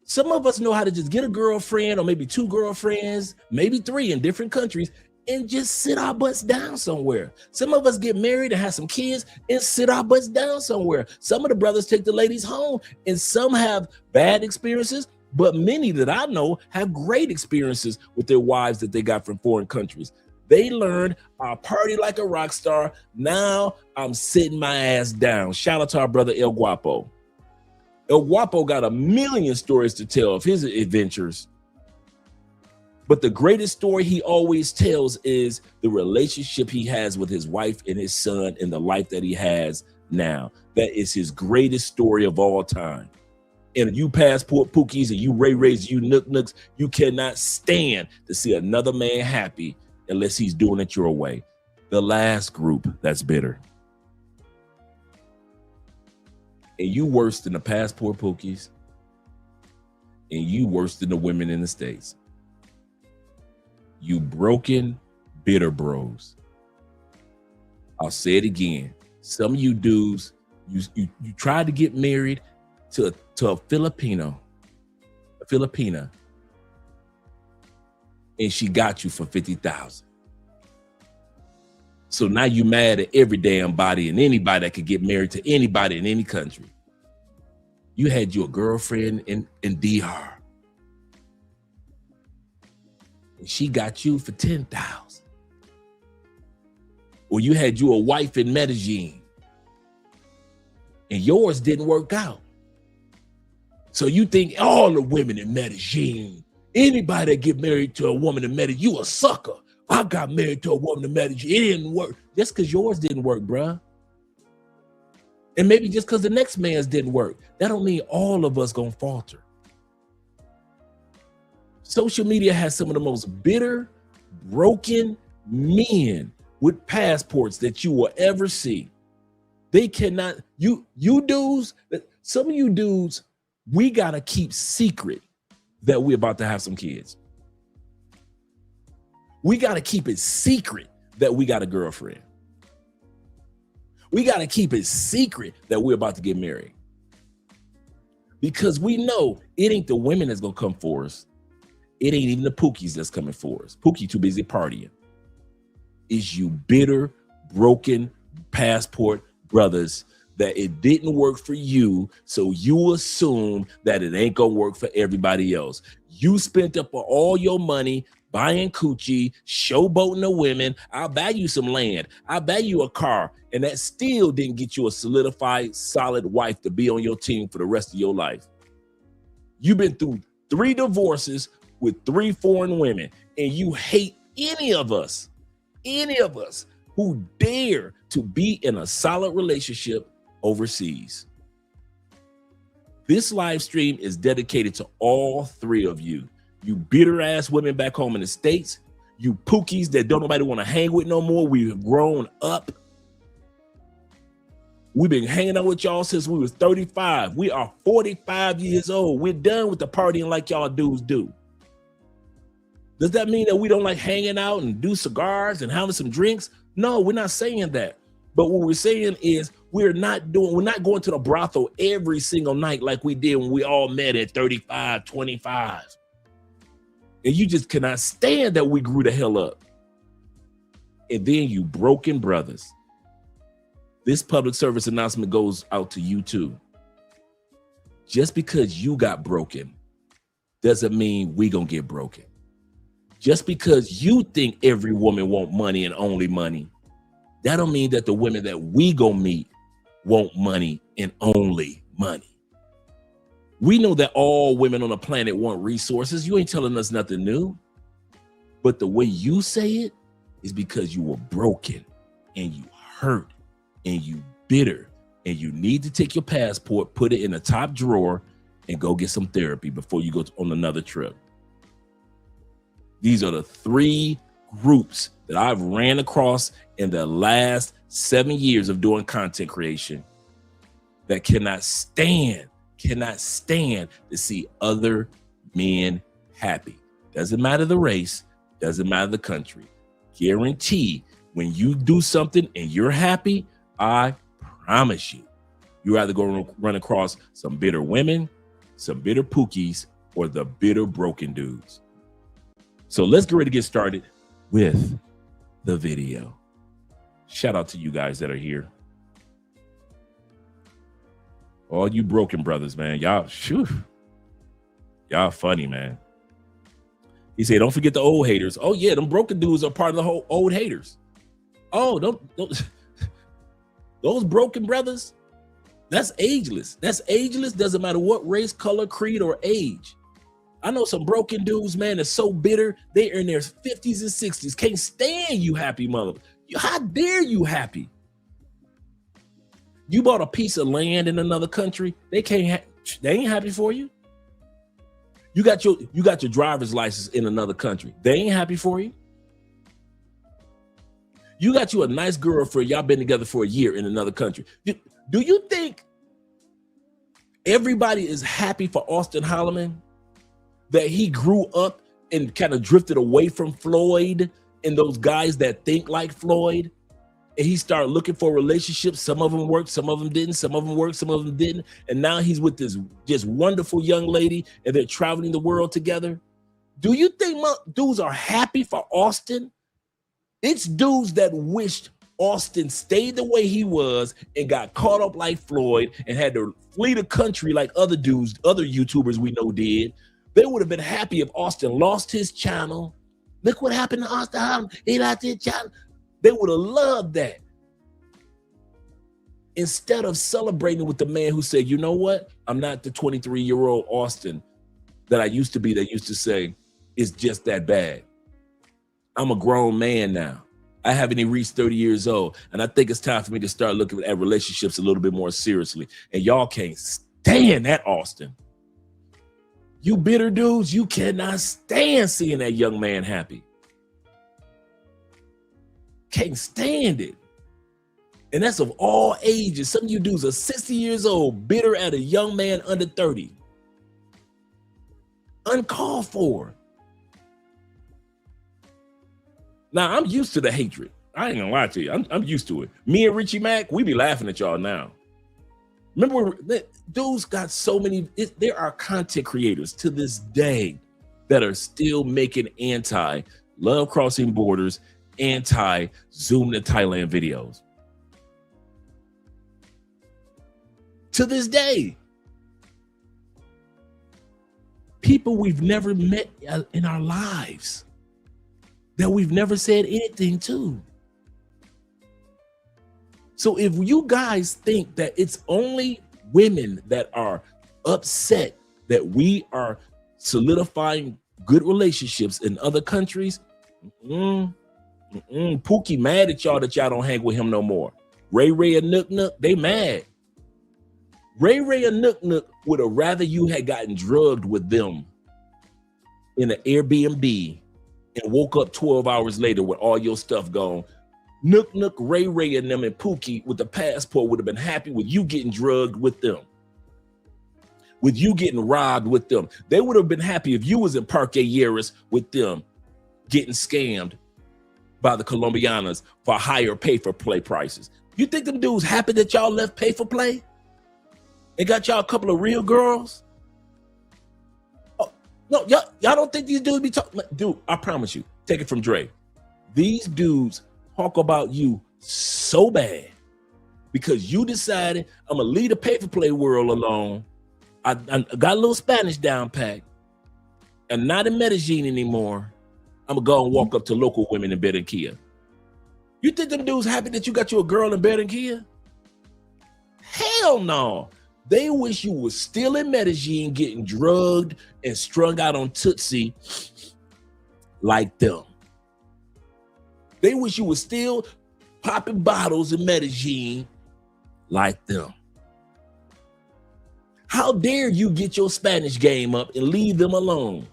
Some of us know how to just get a girlfriend or maybe 2 girlfriends, maybe 3 in different countries, and just sit our butts down somewhere. Some of us get married and have some kids and sit our butts down somewhere. Some of the brothers take the ladies home, and some have bad experiences, but many that I know have great experiences with their wives that they got from foreign countries. They learned, I party like a rock star. Now I'm sitting my ass down. Shout out to our brother El Guapo. El Guapo got a million stories to tell of his adventures. But the greatest story he always tells is the relationship he has with his wife and his son and the life that he has now. That is his greatest story of all time. And you passport pookies and you Ray Rays, you Nook Nooks, you cannot stand to see another man happy unless he's doing it your way. The last group that's bitter. And you worse than the passport pookies. And you worse than the women in the States. You broken, bitter bros. I'll say it again. Some of you dudes, you tried to get married to a Filipina, and she got you for $50,000. So now you mad at every damn body and anybody that could get married to anybody in any country. You had your girlfriend in DR. And she got you for $10,000. Or you had you a wife in Medellin and yours didn't work out. So you think all the women in Medellin, anybody that get married to a woman in Medellin, you a sucker. I got married to a woman in Medellin, it didn't work. Just because yours didn't work, bruh. And maybe just because the next man's didn't work. That don't mean all of us gonna falter. Social media has some of the most bitter, broken men with passports that you will ever see. They cannot, you dudes, some of you dudes, we gotta keep secret that we're about to have some kids. We gotta keep it secret that we got a girlfriend. We gotta keep it secret that we're about to get married. Because we know it ain't the women that's gonna come for us. It ain't even the pookies that's coming for us. Pookie too busy partying. Is you bitter, broken passport brothers that it didn't work for you, so you assume that it ain't gonna work for everybody else. You spent up all your money buying coochie, showboating the women. I'll buy you some land. I'll buy you a car. And that still didn't get you a solidified, solid wife to be on your team for the rest of your life. You've been through 3 divorces with 3 foreign women, and you hate any of us who dare to be in a solid relationship overseas. This live stream is dedicated to all 3 of you. You bitter ass women back home in the States, You pookies that don't nobody want to hang with no more. We've grown up. We've been hanging out with y'all since we was 35. We are 45 years old. We're done with the partying like y'all dudes do. Does that mean that we don't like hanging out and do cigars and having some drinks? No, we're not saying that. But what we're saying is we're not going to the brothel every single night like we did when we all met at 35, 25. And you just cannot stand that we grew the hell up. And then you broken brothers. This public service announcement goes out to you too. Just because you got broken doesn't mean we gonna get broken. Just because you think every woman want money and only money, that don't mean that the women that we gonna meet want money and only money. We know that all women on the planet want resources. You ain't telling us nothing new. But the way you say it is because you were broken and you hurt and you bitter and you need to take your passport, put it in the top drawer and go get some therapy before you go on another trip. These are the 3 groups that I've ran across in the last 7 years of doing content creation that cannot stand to see other men happy. Doesn't matter the race, doesn't matter the country. Guarantee when you do something and you're happy, I promise you're either going to run across some bitter women, some bitter pookies, or the bitter broken dudes. So let's get ready to get started with the video. Shout out to you guys that are here. All you broken brothers, man. Y'all funny, man. He said, don't forget the old haters. Oh yeah, them broken dudes are part of the whole old haters. Oh, those broken brothers, that's ageless. That's ageless. Doesn't matter what race, color, creed, or age. I know some broken dudes, man, that's so bitter. They're in their 50s and 60s. Can't stand you happy, mother. How dare you happy? You bought a piece of land in another country. They ain't happy for you. You got your driver's license in another country. They ain't happy for you. You got you a nice girlfriend. Y'all been together for a year in another country. Do you think everybody is happy for Austin Holloman? That he grew up and kind of drifted away from Floyd and those guys that think like Floyd. And he started looking for relationships. Some of them worked, some of them didn't. Some of them worked, some of them didn't. And now he's with this just wonderful young lady and they're traveling the world together. Do you think dudes are happy for Austin? It's dudes that wished Austin stayed the way he was and got caught up like Floyd and had to flee the country like other dudes, other YouTubers we know did. They would have been happy if Austin lost his channel. Look what happened to Austin Holloman. He lost his channel. They would have loved that. Instead of celebrating with the man who said, you know what? I'm not the 23-year-old Austin that I used to be that used to say, it's just that bad. I'm a grown man now. I haven't even reached 30 years old. And I think it's time for me to start looking at relationships a little bit more seriously. And y'all can't stand that, Austin. You bitter dudes, you cannot stand seeing that young man happy. Can't stand it. And that's of all ages. Some of you dudes are 60 years old, bitter at a young man under 30. Uncalled for. Now, I'm used to the hatred. I ain't gonna lie to you. I'm used to it. Me and Richie Mack, we be laughing at y'all now. Remember, dudes got so many, there are content creators to this day that are still making anti-Love Crossing Borders, anti-Zoom to Thailand videos. To this day. People we've never met in our lives that we've never said anything to. So if you guys think that it's only women that are upset that we are solidifying good relationships in other countries, Pookie mad at y'all that y'all don't hang with him no more. Ray Ray and Nook Nook, they mad. Ray and Nook Nook would have rather you had gotten drugged with them in an Airbnb and woke up 12 hours later with all your stuff gone, Nook, Ray Ray, and them and Pookie with the passport would have been happy with you getting drugged with them, with you getting robbed with them. They would have been happy if you was in Parque Yeris with them getting scammed by the Colombianas for higher pay-for-play prices. You think them dudes happy that y'all left pay-for-play and got y'all a couple of real girls? Oh, no, y'all don't think these dudes be talking? Dude, I promise you, take it from Dre. These dudes talk about you so bad because you decided I'm gonna leave the pay-for-play world alone. I got a little Spanish down pat and not in Medellin anymore. I'm gonna go and walk up to local women in Barranquilla. You think them dudes happy that you got you a girl in Barranquilla? Hell no. They wish you was still in Medellin getting drugged and strung out on Tootsie like them. They wish you was still popping bottles in Medellin like them. How dare you get your Spanish game up and leave them alone?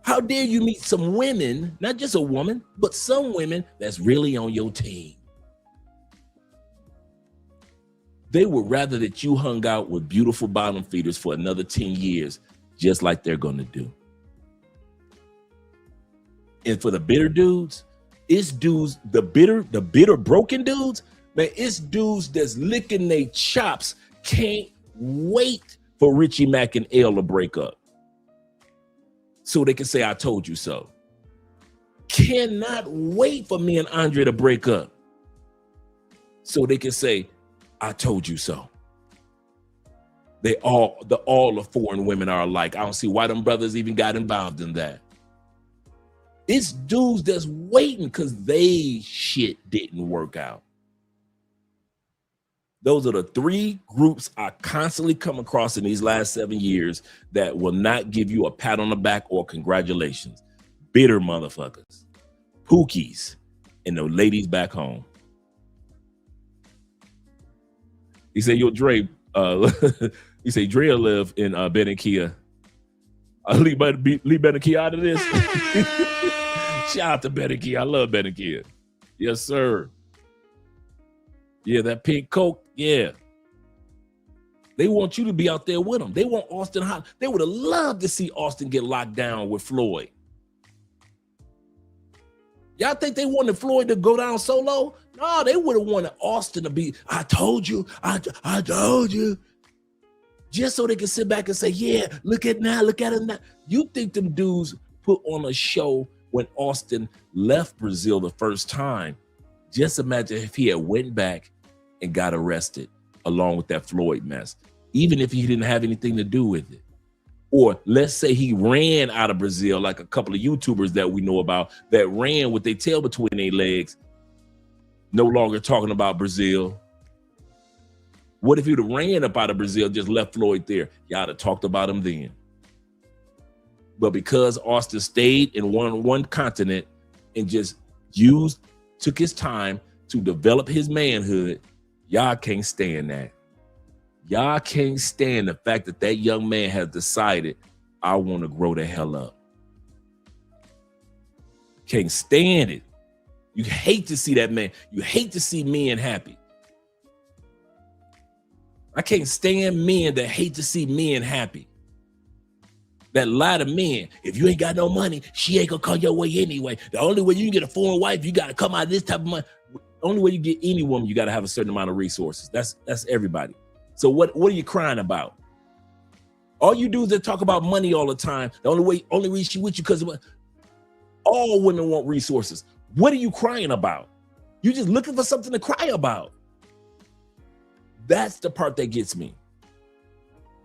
How dare you meet some women, not just a woman, but some women that's really on your team? They would rather that you hung out with beautiful bottom feeders for another 10 years, just like they're gonna do. And for the bitter dudes, it's dudes, the bitter broken dudes, man, it's dudes that's licking their chops, can't wait for Richie Mack and Elle to break up so they can say, I told you so. Cannot wait for me and Andre to break up so they can say, I told you so. All the foreign women are alike. I don't see why them brothers even got involved in that. It's dudes that's waiting because they shit didn't work out. Those are the three groups I constantly come across in these last 7 years that will not give you a pat on the back or congratulations. Bitter motherfuckers, Pookies, and the ladies back home. He said, yo, Dre, he said, Dre will live in Barranquilla. Leave Barranquilla out of this. Shout out to Barranquilla. I love Barranquilla. Yes, sir. Yeah, that pink Coke. Yeah. They want you to be out there with them. They want Austin hot. They would have loved to see Austin get locked down with Floyd. Y'all think they wanted Floyd to go down solo? No, they would have wanted Austin to be, I told you, I told you. Just so they can sit back and say, yeah, look at him now. You think them dudes put on a show when Austin left Brazil the first time? Just imagine if he had went back and got arrested along with that Floyd mess, even if he didn't have anything to do with it. Or let's say he ran out of Brazil, like a couple of YouTubers that we know about that ran with their tail between their legs, no longer talking about Brazil. What if he'd have ran up out of Brazil, just left Floyd there? Y'all have talked about him then. But because Austin stayed in one continent and just took his time to develop his manhood, y'all can't stand that. Y'all can't stand the fact that that young man has decided, I want to grow the hell up. Can't stand it. You hate to see that man. You hate to see men happy. I can't stand men that hate to see men happy. That lie to men. If you ain't got no money, she ain't gonna come your way anyway. The only way you can get a foreign wife, you gotta come out of this type of money. The only way you get any woman, you gotta have a certain amount of resources. That's everybody. So what are you crying about? All you dudes that talk about money all the time, the only reason she with you because of money. All women want resources. What are you crying about? You just looking for something to cry about. That's the part that gets me.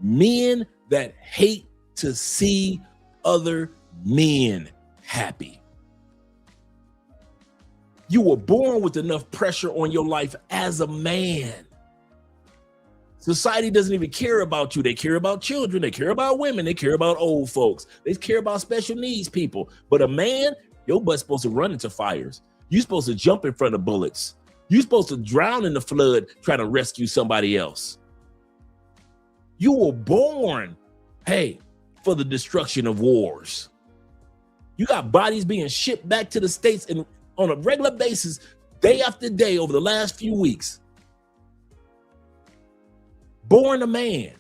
Men that hate to see other men happy. You were born with enough pressure on your life as a man. Society doesn't even care about you. They care about children. They care about women. They care about old folks. They care about special needs people. But a man, your butt's supposed to run into fires. You're supposed to jump in front of bullets. You're supposed to drown in the flood trying to rescue somebody else. You were born, hey, for the destruction of wars. You got bodies being shipped back to the States and on a regular basis, day after day over the last few weeks. Born a man.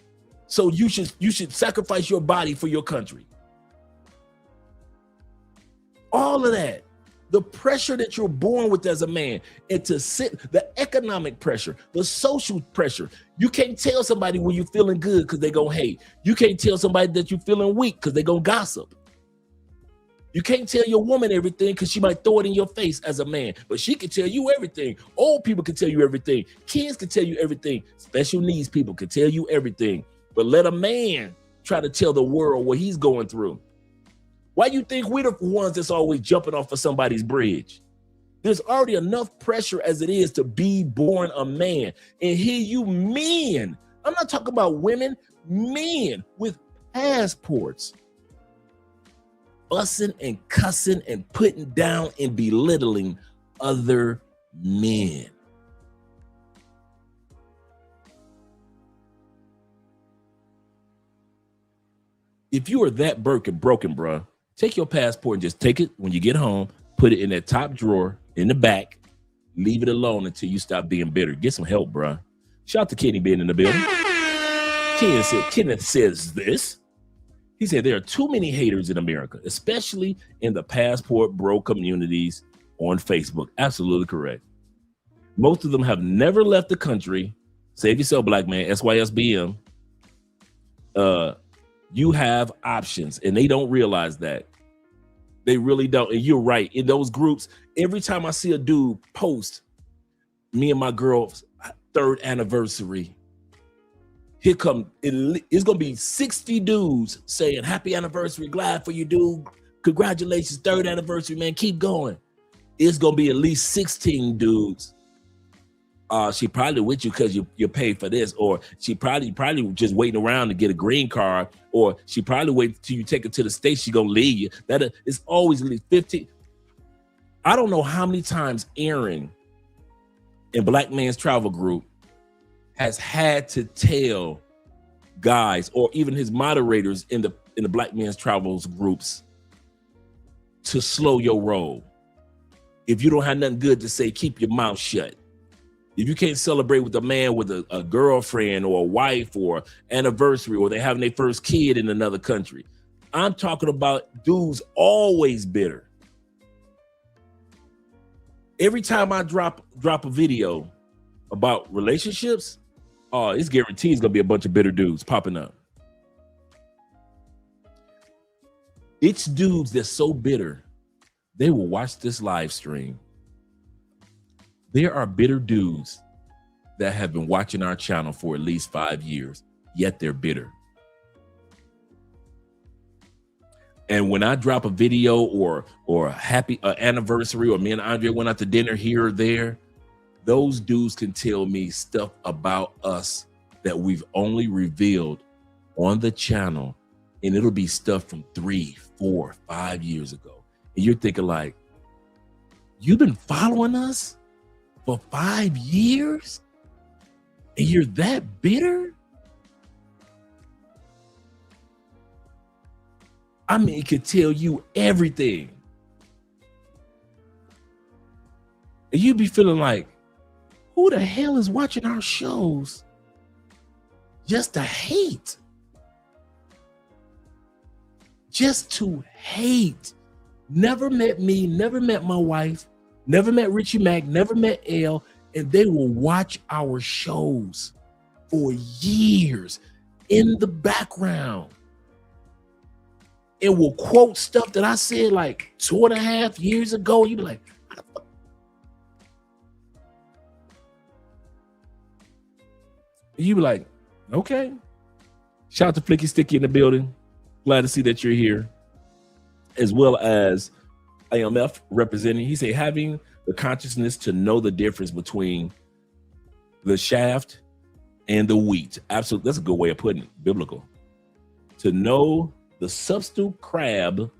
So you should sacrifice your body for your country. All of that. The pressure that you're born with as a man, and to sit, the economic pressure, the social pressure. You can't tell somebody when you're feeling good because they're going to hate. You can't tell somebody that you're feeling weak because they're going to gossip. You can't tell your woman everything because she might throw it in your face as a man, but she can tell you everything. Old people can tell you everything. Kids can tell you everything. Special needs people can tell you everything. But let a man try to tell the world what he's going through. Why do you think we're the ones that's always jumping off of somebody's bridge? There's already enough pressure as it is to be born a man. And here you men, I'm not talking about women, men with passports, fussing and cussing and putting down and belittling other men. If you are that broken, bruh, take your passport and just take it when you get home, put it in that top drawer in the back, leave it alone until you stop being bitter. Get some help, bruh. Shout out to Kenny being in the building. Kenneth says this. He said, there are too many haters in America, especially in the passport bro communities on Facebook. Absolutely correct. Most of them have never left the country. Save yourself, black man, SYSBM. You have options, and they don't realize that. They really don't. And you're right. In those groups, every time I see a dude post, me and my girl's 3rd anniversary, here come, it's going to be 60 dudes saying, happy anniversary, glad for you, dude. Congratulations, 3rd anniversary, man, keep going. It's going to be at least 16 dudes. She probably with you because you paid for this, or she probably just waiting around to get a green card, or she probably wait till you take her to the state. She gonna leave you. That is always at least 15. I don't know how many times Aaron in Black Man's Travel Group has had to tell guys, or even his moderators in the Black Man's Travels groups, to slow your roll. If you don't have nothing good to say, keep your mouth shut. If you can't celebrate with a man with a girlfriend or a wife or anniversary, or they having their first kid in another country. I'm talking about dudes always bitter. Every time I drop a video about relationships, it's guaranteed it's gonna be a bunch of bitter dudes popping up. It's dudes that's so bitter, they will watch this live stream. There are bitter dudes that have been watching our channel for at least 5 years, yet they're bitter. And when I drop a video or a happy anniversary, or me and Andre went out to dinner here or there, those dudes can tell me stuff about us that we've only revealed on the channel, and it'll be stuff from 3, 4, 5 years ago. And you're thinking like, you've been following us for 5 years and you're that bitter? I mean, it could tell you everything. And you'd be feeling like, who the hell is watching our shows just to hate? Just to hate. Never met me, never met my wife, never met Richie Mack, never met Elle, and they will watch our shows for years in the background and will quote stuff that I said like 2.5 years ago. You be like, how the fuck? You be like, okay. Shout out to Flicky Sticky in the building. Glad to see that you're here. As well as AMF representing. He said, having the consciousness to know the difference between the shaft and the wheat. Absolutely. That's a good way of putting it. Biblical. To know the substitute crab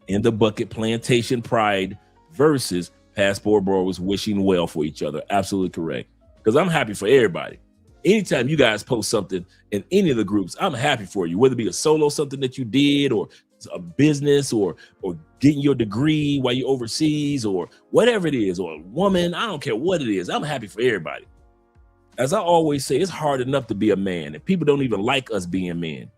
in the bucket, plantation pride versus passport bros wishing well for each other. Absolutely correct. Because I'm happy for everybody. Anytime you guys post something in any of the groups, I'm happy for you, whether it be a solo something that you did or a business or getting your degree while you're overseas or whatever it is, or a woman, I don't care what it is. I'm happy for everybody. As I always say, it's hard enough to be a man, and people don't even like us being men.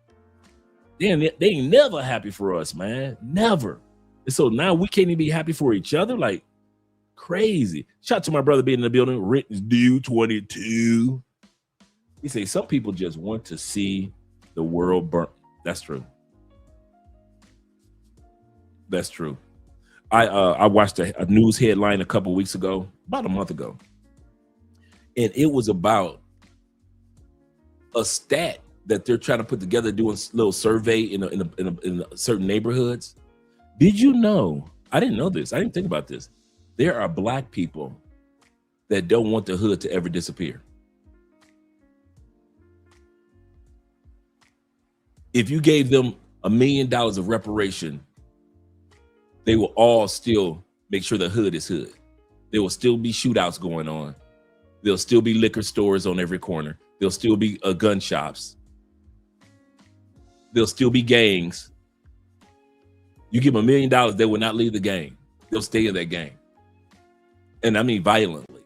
Then they ain't never happy for us, man. Never. And so now we can't even be happy for each other. Like, crazy. Shout out to my brother being in the building. Written due 22. He say some people just want to see the world burn. That's true. That's true. I watched a news headline a couple weeks ago, about a month ago, and it was about a stat that they're trying to put together, doing a little survey in certain neighborhoods. Did you know? I didn't know this. I didn't think about this. There are Black people that don't want the hood to ever disappear. If you gave them $1 million of reparation, they will all still make sure the hood is hood. There will still be shootouts going on. There'll still be liquor stores on every corner. There'll still be gun shops. There'll still be gangs. You give them $1 million, they will not leave the gang. They'll stay in that gang. And I mean violently.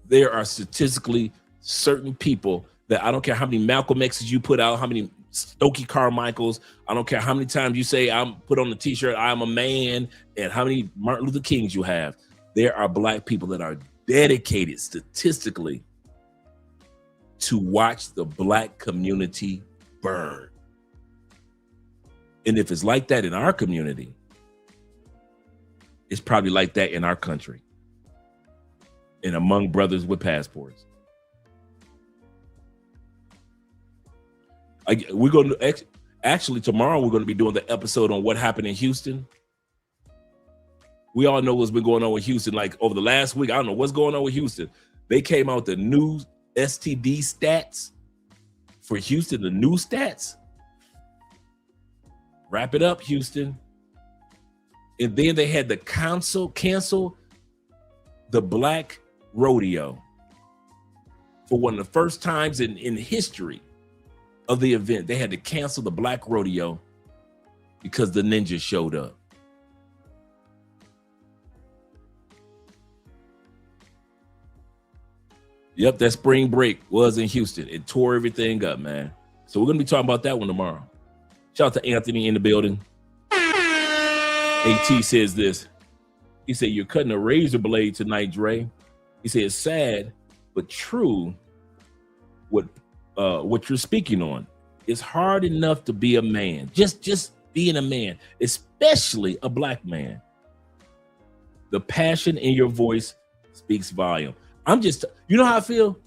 There are statistically certain people that I don't care how many Malcolm X's you put out, how many Stokely Carmichaels, I don't care how many times you say I'm put on the t-shirt, I'm a man, and how many Martin Luther Kings you have. There are Black people that are dedicated statistically to watch the Black community burn. And if it's like that in our community, it's probably like that in our country and among brothers with passports. We're going to actually tomorrow we're going to be doing the episode on what happened in Houston. We all know what's been going on with Houston. Like over the last week, I don't know what's going on with Houston. They came out with the new STD stats for Houston, the new stats. Wrap it up, Houston. And then they had to cancel the Black rodeo for one of the first times in history of the event. They had to cancel the Black rodeo because the ninjas showed up. Yep, that spring break was in Houston. It tore everything up, man. So we're going to be talking about that one tomorrow. Shout out to Anthony in the building. AT says this. He said, you're cutting a razor blade tonight, Dre. He said, it's sad, but true what you're speaking on. It's hard enough to be a man. Just being a man, especially a Black man. The passion in your voice speaks volume. You know how I feel?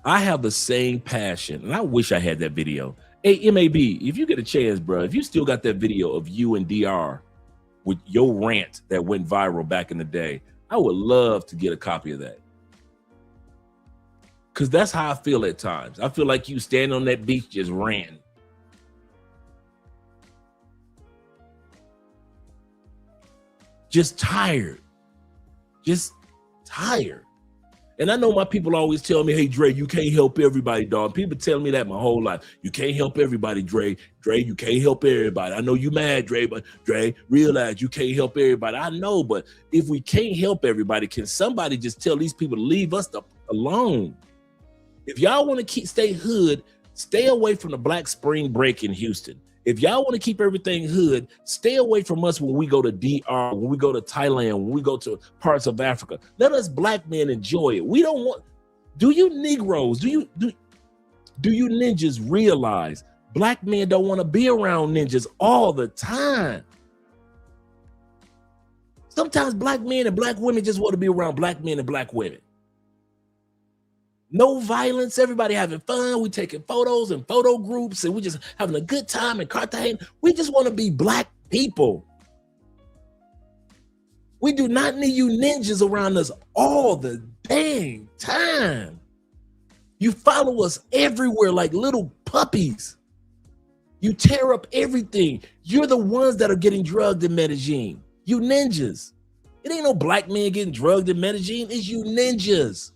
I have the same passion, and I wish I had that video. Hey, MAB, if you get a chance, bro, if you still got that video of you and DR with your rant that went viral back in the day, I would love to get a copy of that. Because that's how I feel at times. I feel like you standing on that beach just ranting. Just tired. Just tired. And I know my people always tell me, hey, Dre, you can't help everybody, dog. People tell me that my whole life. You can't help everybody, Dre. Dre, you can't help everybody. I know you mad, Dre, but Dre, realize you can't help everybody. I know, but if we can't help everybody, can somebody just tell these people to leave us alone? If y'all want to stay hood, stay away from the Black spring break in Houston. If y'all want to keep everything hood, stay away from us when we go to DR, when we go to Thailand, when we go to parts of Africa. Let us Black men enjoy it. We don't want. Do you Negroes? Do you ninjas realize Black men don't want to be around ninjas all the time? Sometimes Black men and Black women just want to be around Black men and Black women. No violence, everybody having fun. We taking photos and photo groups and we just having a good time in Cartagena. We just want to be Black people. We do not need you ninjas around us all the dang time. You follow us everywhere like little puppies. You tear up everything. You're the ones that are getting drugged in Medellin. You ninjas. It ain't no Black men getting drugged in Medellin. It's you ninjas.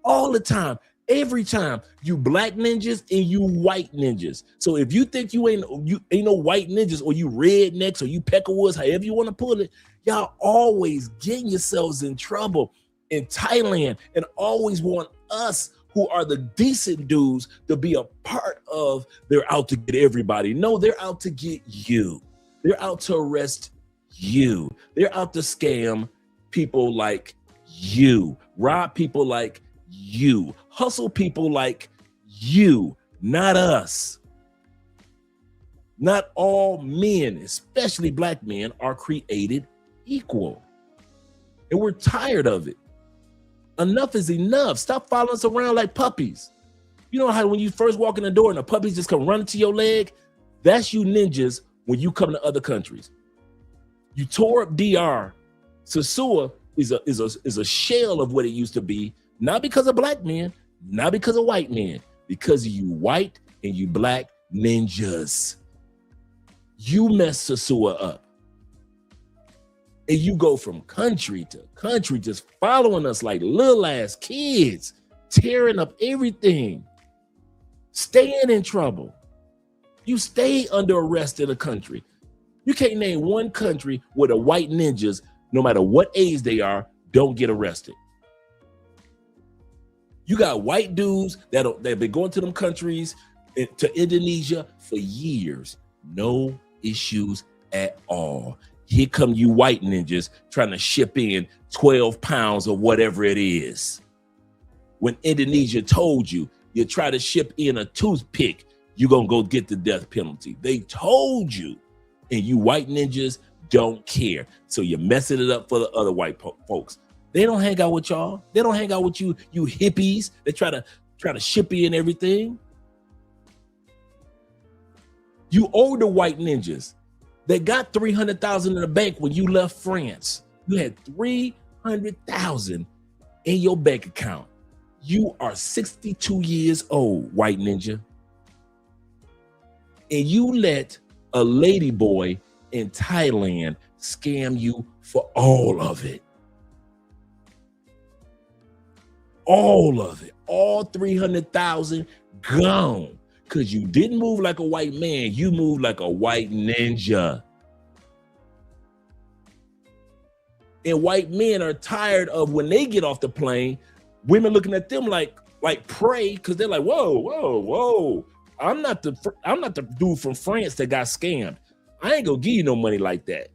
All the time. Every time, you black ninjas and you white ninjas. So if you think you ain't no white ninjas, or you rednecks, or you peckerwoods, however you want to pull it, y'all always getting yourselves in trouble in Thailand, and always want us who are the decent dudes to be a part of. They're out to get everybody. No, they're out to get you. They're out to arrest you. They're out to scam people like you, rob people like you, hustle people like you, not us. Not all men, especially black men, are created equal. And we're tired of it. Enough is enough. Stop following us around like puppies. You know how when you first walk in the door and the puppies just come running to your leg? That's you ninjas when you come to other countries. You tore up DR. Sosua is a shell of what it used to be, not because of black men, not because of white men, because of you white and you black ninjas. You mess Sosua up. And you go from country to country, just following us like little ass kids, tearing up everything, staying in trouble. You stay under arrest in a country. You can't name one country where the white ninjas, no matter what age they are, don't get arrested. You got white dudes that been going to them countries, to Indonesia for years. No issues at all. Here come you white ninjas trying to ship in 12 pounds or whatever it is. When Indonesia told you, you try to ship in a toothpick, you're going to go get the death penalty. They told you, and you white ninjas don't care. So you're messing it up for the other white folks. They don't hang out with y'all. They don't hang out with you hippies. They try to ship in everything. You older white ninjas, they got 300,000 in the bank when you left France. You had 300,000 in your bank account. You are 62 years old, white ninja. And you let a lady boy in Thailand scam you for all of it. All of it. All 300,000 gone. Because you didn't move like a white man, you moved like a white ninja. And white men are tired of when they get off the plane, women looking at them like prey, because they're like, whoa. I'm not the dude from France that got scammed. I ain't gonna give you no money like that.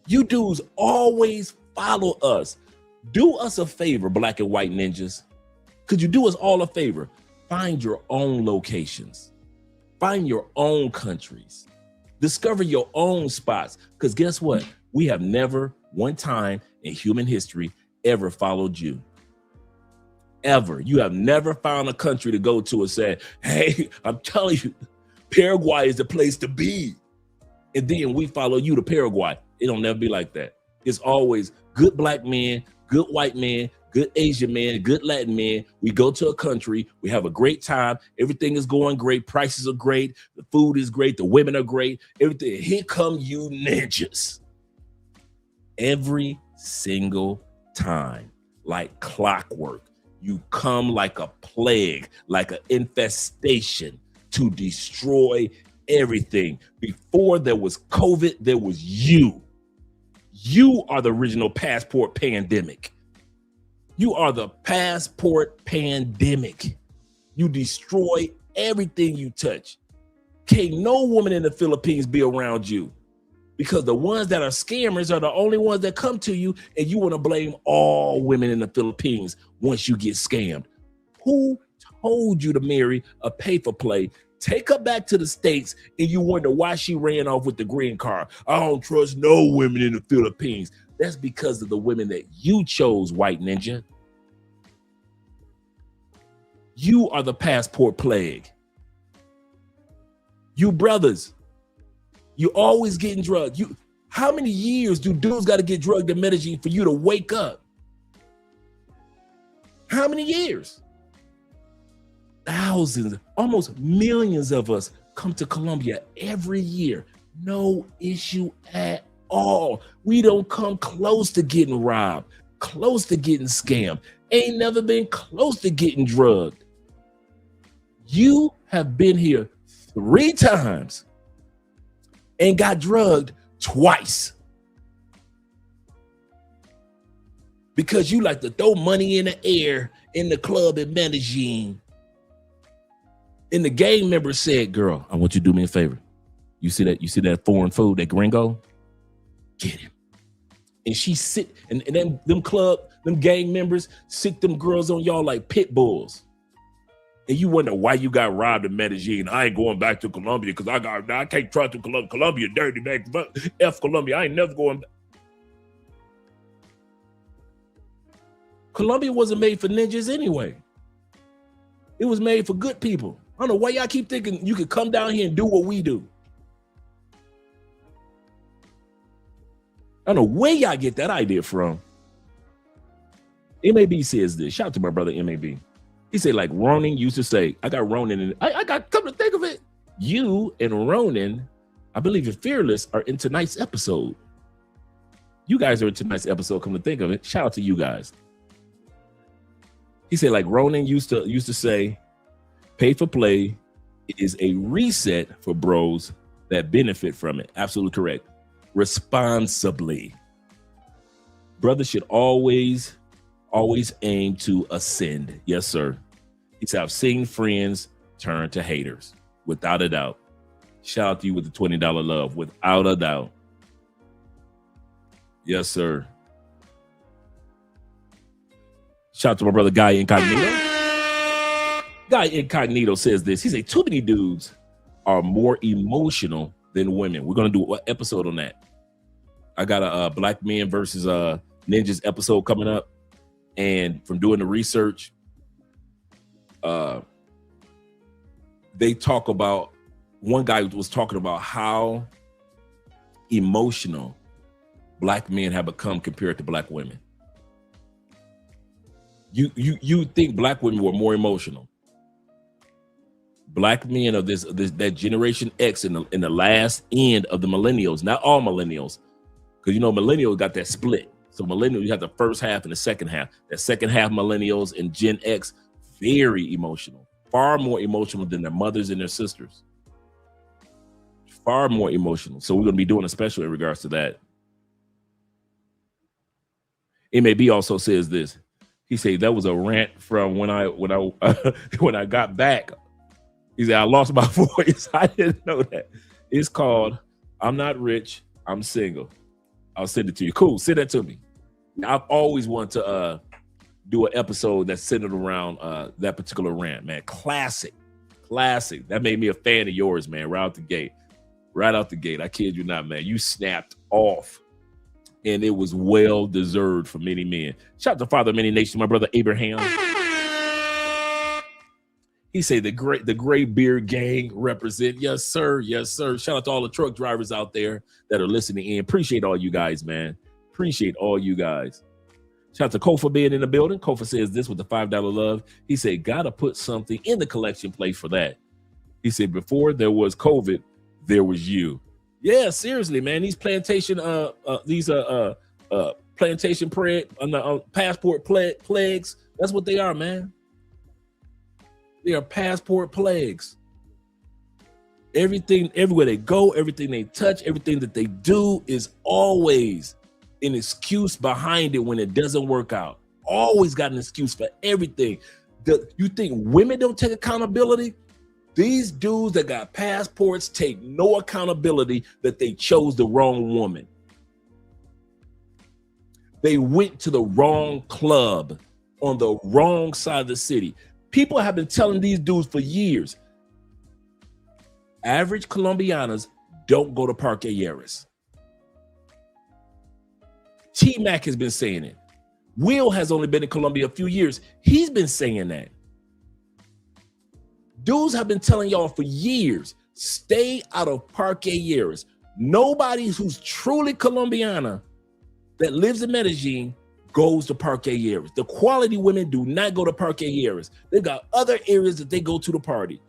You dudes always follow us. Do us a favor, black and white ninjas. Could you do us all a favor? Find your own locations. Find your own countries. Discover your own spots. Because guess what? We have never one time in human history ever followed you. Ever. You have never found a country to go to and said, hey, I'm telling you, Paraguay is the place to be. And then we follow you to Paraguay. It'll never be like that. It's always good black men, good white men, good Asian man, good Latin man. We go to a country, we have a great time. Everything is going great. Prices are great. The food is great. The women are great. Everything. Here come you ninjas. Every single time, like clockwork, you come like a plague, like an infestation to destroy everything. Before there was COVID, there was you. You are the original passport pandemic. You are the passport pandemic. You destroy everything you touch. Can't no woman in the Philippines be around you, because the ones that are scammers are the only ones that come to you, and you want to blame all women in the Philippines once you get scammed. Who told you to marry a pay-for-play? Take her back to the States and you wonder why she ran off with the green card. I don't trust no women in the Philippines. That's because of the women that you chose, white ninja. You are the passport plague. You brothers, you always getting drugged. How many years do dudes got to get drugged in Medellin for you to wake up? How many years? Thousands, almost millions of us come to Colombia every year. No issue at all. We don't come close to getting robbed. close to getting scammed, ain't never been close to getting drugged. You have been here 3 times and got drugged twice because you like to throw money in the air in the club in Medellin. And the gang member said, girl, I want you to do me a favor. You see that foreign food, that gringo? Get him. And she sit, and then them gang members sick them girls on y'all like pit bulls. And you wonder why you got robbed in Medellin. I ain't going back to Colombia because I can't trust to Colombia. Colombia dirty, man. F Colombia. I ain't never going back. Colombia wasn't made for ninjas anyway. It was made for good people. I don't know why y'all keep thinking you could come down here and do what we do. I don't know where y'all get that idea from. MAB says this. Shout out to my brother MAB. He said, like Ronan used to say, I got Ronan, and I got, come to think of it, you and Ronan, I believe in Fearless, are in tonight's episode. You guys are in tonight's episode, come to think of it. Shout out to you guys. He said, like Ronan used to say, pay for play is a reset for bros that benefit from it. Absolutely correct. Responsibly. Brothers should always aim to ascend. Yes, sir. He said, I've seen friends turn to haters, without a doubt. Shout out to you with the $20 love, without a doubt. Yes, sir. Shout out to my brother Guy Incognito. Guy Incognito says this. He said, too many dudes are more emotional than women. We're going to do an episode on that. I got a Black Men versus Ninjas episode coming up. And from doing the research, they talk about, one guy was talking about how emotional Black men have become compared to Black women. You think Black women were more emotional? Black men of that Generation X in the last end of the millennials, not all millennials, because millennials got that split. So millennials, you have the first half and the second half. That second half millennials and Gen X, very emotional, far more emotional than their mothers and their sisters. Far more emotional. So we're going to be doing a special in regards to that. MAB also says this. He said that was a rant from when I got back. He said I lost my voice. I didn't know that. It's called I'm Not Rich, I'm Single. I'll send it to you. Cool. Send that to me. I've always wanted to do an episode that's centered around that particular rant, man. Classic. That made me a fan of yours, man. Right out the gate. I kid you not, man. You snapped off. And it was well deserved for many men. Shout out to Father of Many Nations, my brother Abraham. He said the gray beard gang represent. Yes, sir. Yes, sir. Shout out to all the truck drivers out there that are listening in. Appreciate all you guys, man. Appreciate all you guys. Shout out to Kofa being in the building. Kofa says this with the $5 love. He said, gotta put something in the collection plate for that. He said, before there was COVID, there was you. Yeah, seriously, man. These plantation, plantation passport plagues. That's what they are, man. They are passport plagues. Everything, everywhere they go, everything they touch, everything that they do is always an excuse behind it when it doesn't work out. Always got an excuse for everything. You think women don't take accountability? These dudes that got passports take no accountability that they chose the wrong woman. They went to the wrong club on the wrong side of the city. People have been telling these dudes for years, average Colombianas don't go to Parque Aries. T-Mac has been saying it. Will has only been in Colombia a few years. He's been saying that. Dudes have been telling y'all for years, stay out of Parque Aries. Nobody who's truly Colombiana that lives in Medellin goes to Parque Aries. The quality women do not go to Parque Aries. They've got other areas that they go to party.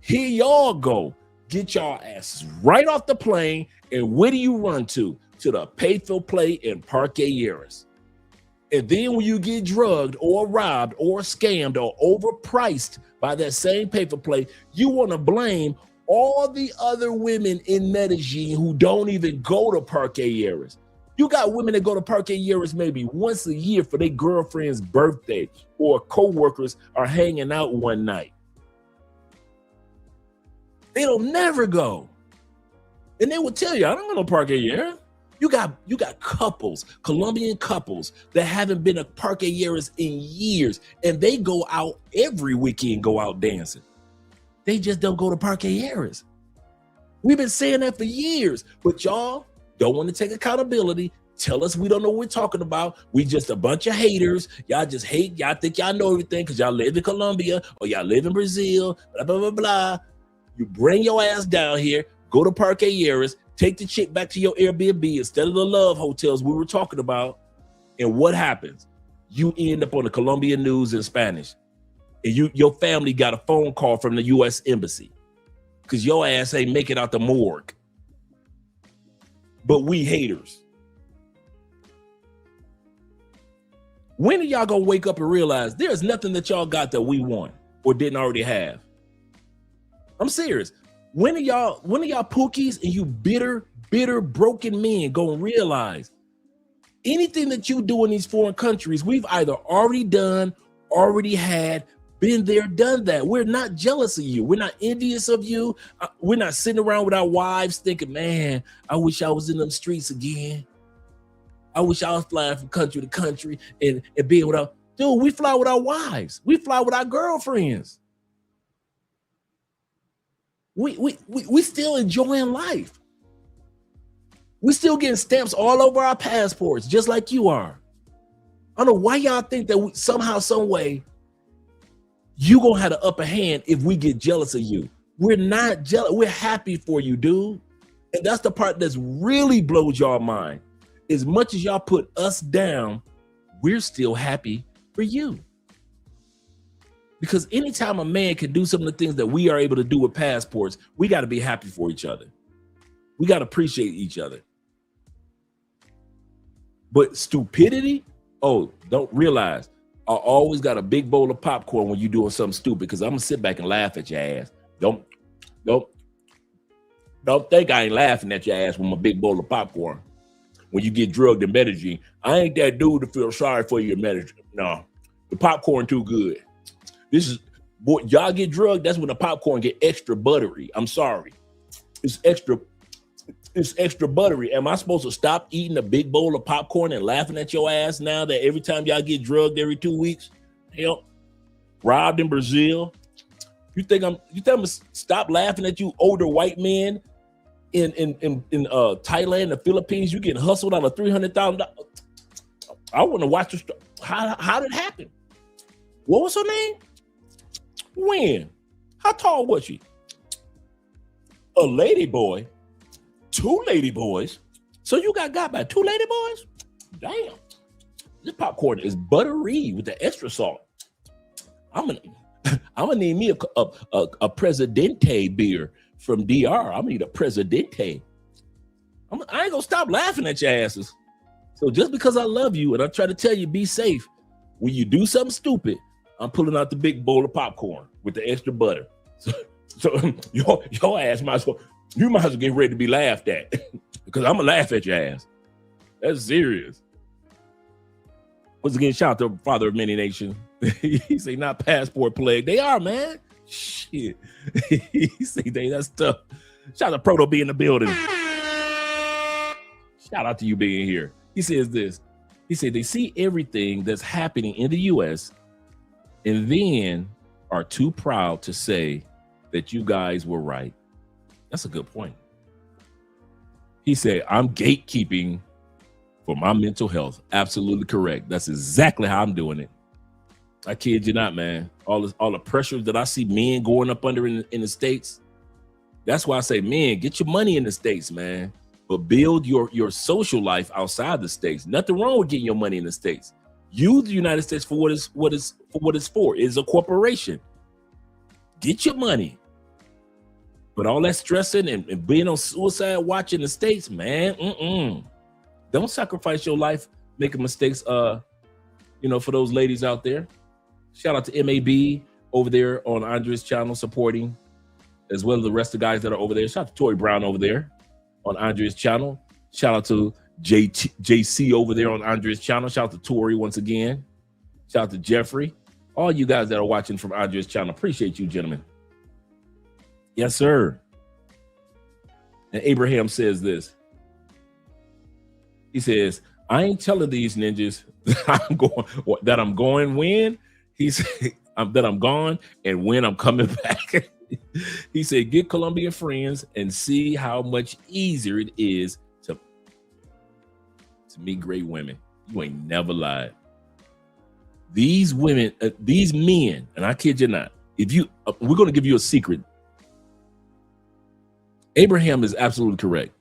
Here y'all go. Get y'all asses right off the plane, and where do you run to? To the Pay for Play in Parque Aries. And then when you get drugged or robbed or scammed or overpriced by that same paper plate, you want to blame all the other women in Medellin who don't even go to Parque Aries. You got women that go to Parque Aries maybe once a year for their girlfriend's birthday, or co-workers are hanging out one night. They don't never go. And they will tell you, I don't go to Parque Aries. You got couples, Colombian couples that haven't been to Parque Aries in years, and they go out every weekend, go out dancing. They just don't go to Parque Aries. We've been saying that for years, but y'all don't want to take accountability. Tell us we don't know what we're talking about. We just a bunch of haters. Y'all just hate. Y'all think y'all know everything because y'all live in Colombia or y'all live in Brazil, blah, blah, blah, blah. You bring your ass down here, go to Parque Aries, take the chick back to your Airbnb instead of the love hotels we were talking about. And what happens? You end up on the Colombian news in Spanish. And your family got a phone call from the U.S. Embassy because your ass ain't make it out the morgue. But we haters. When are y'all gonna wake up and realize there's nothing that y'all got that we want or didn't already have? I'm serious. When are y'all pookies and you bitter, broken men gonna realize anything that you do in these foreign countries, we've either already done, already had, been there, done that. We're not jealous of you. We're not envious of you. We're not sitting around with our wives thinking, man, I wish I was in them streets again. I wish I was flying from country to country and being with our, dude, we fly with our wives. We fly with our girlfriends. We still enjoying life. We still getting stamps all over our passports, just like you are. I don't know why y'all think that somehow, some way, you gonna have the upper hand if we get jealous of you. We're not jealous. We're happy for you, dude. And that's the part that's really blows y'all mind. As much as y'all put us down, we're still happy for you. Because anytime a man can do some of the things that we are able to do with passports, we got to be happy for each other. We got to appreciate each other. But stupidity, oh, don't realize, I always got a big bowl of popcorn when you're doing something stupid because I'm going to sit back and laugh at your ass. Don't think I ain't laughing at your ass with my big bowl of popcorn. When you get drugged in Medellin, I ain't that dude to feel sorry for you in Medellin. No, the popcorn too good. This is, boy, y'all get drugged, that's when the popcorn get extra buttery. I'm sorry. It's extra buttery. Am I supposed to stop eating a big bowl of popcorn and laughing at your ass now that every time y'all get drugged every 2 weeks? Hell, robbed in Brazil. You think I'm gonna stop laughing at you older white men in Thailand, the Philippines? You getting hustled out of $300,000. I want to watch this. How did it happen? What was her name? When? How tall was she? A lady boy. 2 lady boys. So you got by 2 lady boys? Damn. This popcorn is buttery with the extra salt. I'm gonna need me a Presidente beer from DR. I'm gonna need a Presidente. I ain't gonna stop laughing at your asses. So just because I love you and I try to tell you be safe, when you do something stupid, I'm pulling out the big bowl of popcorn with the extra butter. So your ass might as well get ready to be laughed at because I'm gonna laugh at your ass. That's serious. Once again, shout out to Father of Many Nations. He say not passport plague. They are, man. Shit. He say that's tough. Shout out to Proto be in the building. Shout out to you being here. He says this. He said they see everything that's happening in the U.S. and then are too proud to say that you guys were right. That's a good point. He said, I'm gatekeeping for my mental health. Absolutely correct. That's exactly how I'm doing it. I kid you not, man. All the pressures that I see men going up under in the States. That's why I say, men, get your money in the States, man. But build your social life outside the States. Nothing wrong with getting your money in the States. Use the United States for what it's for. It's a corporation. Get your money. But all that stressing and being on suicide watch in the States, man, don't sacrifice your life making mistakes you know, for those ladies out there. Shout out to MAB over there on Andre's channel supporting, as well as the rest of the guys that are over there. Shout out to Tori Brown over there on Andre's channel. Shout out to JC over there on Andre's channel. Shout out to Tori once again. Shout out to Jeffrey. All you guys that are watching from Andre's channel. Appreciate you, gentlemen. Yes, sir. And Abraham says this. He says, I ain't telling these ninjas that I'm going when. He said that I'm gone and when I'm coming back. He said, get Colombian friends and see how much easier it is to meet great women. You ain't never lied. These women, these men, and I kid you not, if you, we're going to give you a secret. Abraham is absolutely correct.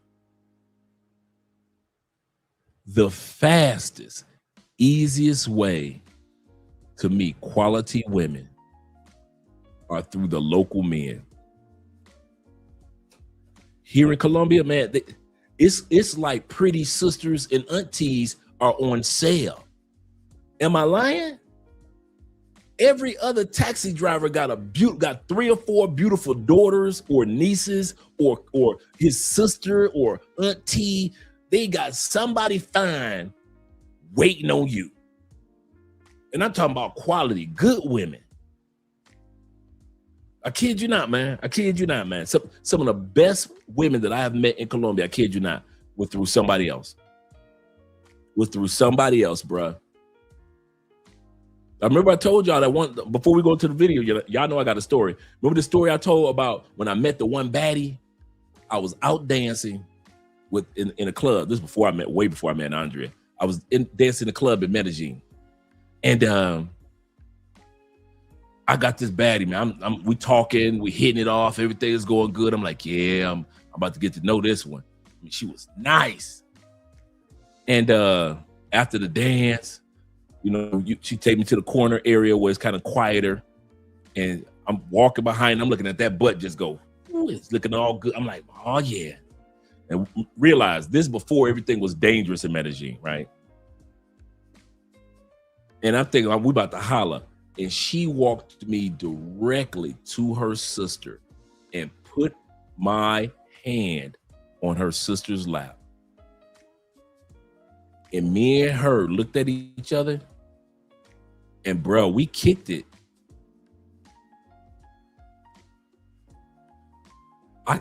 The fastest, easiest way to meet quality women are through the local men. Here in Colombia, man, it's like pretty sisters and aunties are on sale. Am I lying? Every other taxi driver got got 3 or 4 beautiful daughters or nieces or his sister or auntie. They got somebody fine waiting on you. And I'm talking about quality, good women. I kid you not, man. I kid you not, man. Some of the best women that I have met in Colombia, I kid you not, were through somebody else. Bruh. I remember I told y'all that one, before we go to the video, y'all know I got a story. Remember the story I told about when I met the one baddie? I was out dancing in a club. This is way before I met Andrea. I was dancing in a club in Medellin. And I got this baddie, man. We talking, we hitting it off, everything is going good. I'm like, yeah, I'm about to get to know this one. I mean, she was nice. And after the dance, you know, she take me to the corner area where it's kind of quieter. And I'm walking behind, I'm looking at that butt just go, ooh, it's looking all good. I'm like, oh yeah. And realize this before everything was dangerous in Medellin, right? And I'm thinking, we about to holler. And she walked me directly to her sister and put my hand on her sister's lap. And me and her looked at each other. And bro, we kicked it.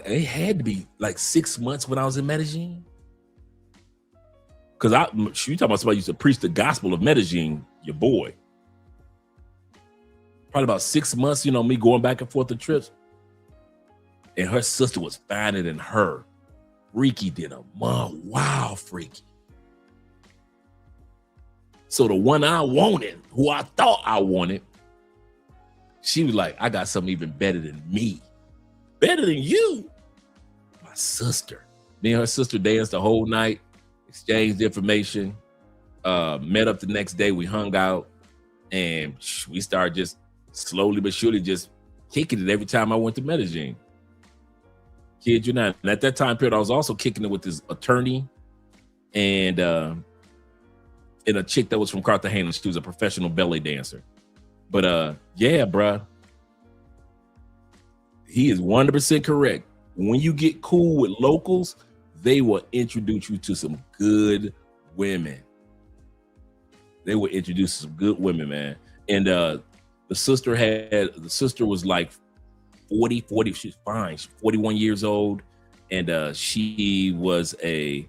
It had to be like 6 months when I was in Medellin. Because you talking about somebody used to preach the gospel of Medellin, your boy. Probably about 6 months, you know, me going back and forth to trips. And her sister was finer than her. Freaky than a mom. Wow, freaky. So the one I wanted, who I thought I wanted, she was like, I got something even better than me. Better than you? My sister. Me and her sister danced the whole night, exchanged information, met up the next day, we hung out, and we started just slowly but surely just kicking it every time I went to Medellin. Kid you not. And at that time period, I was also kicking it with this attorney and a chick that was from Cartagena. She was a professional ballet dancer. But yeah, bruh. He is 100% correct. When you get cool with locals, they will introduce you to some good women. They will introduce you to some good women, man. And the sister was like 40, she's fine. She's 41 years old. And she was a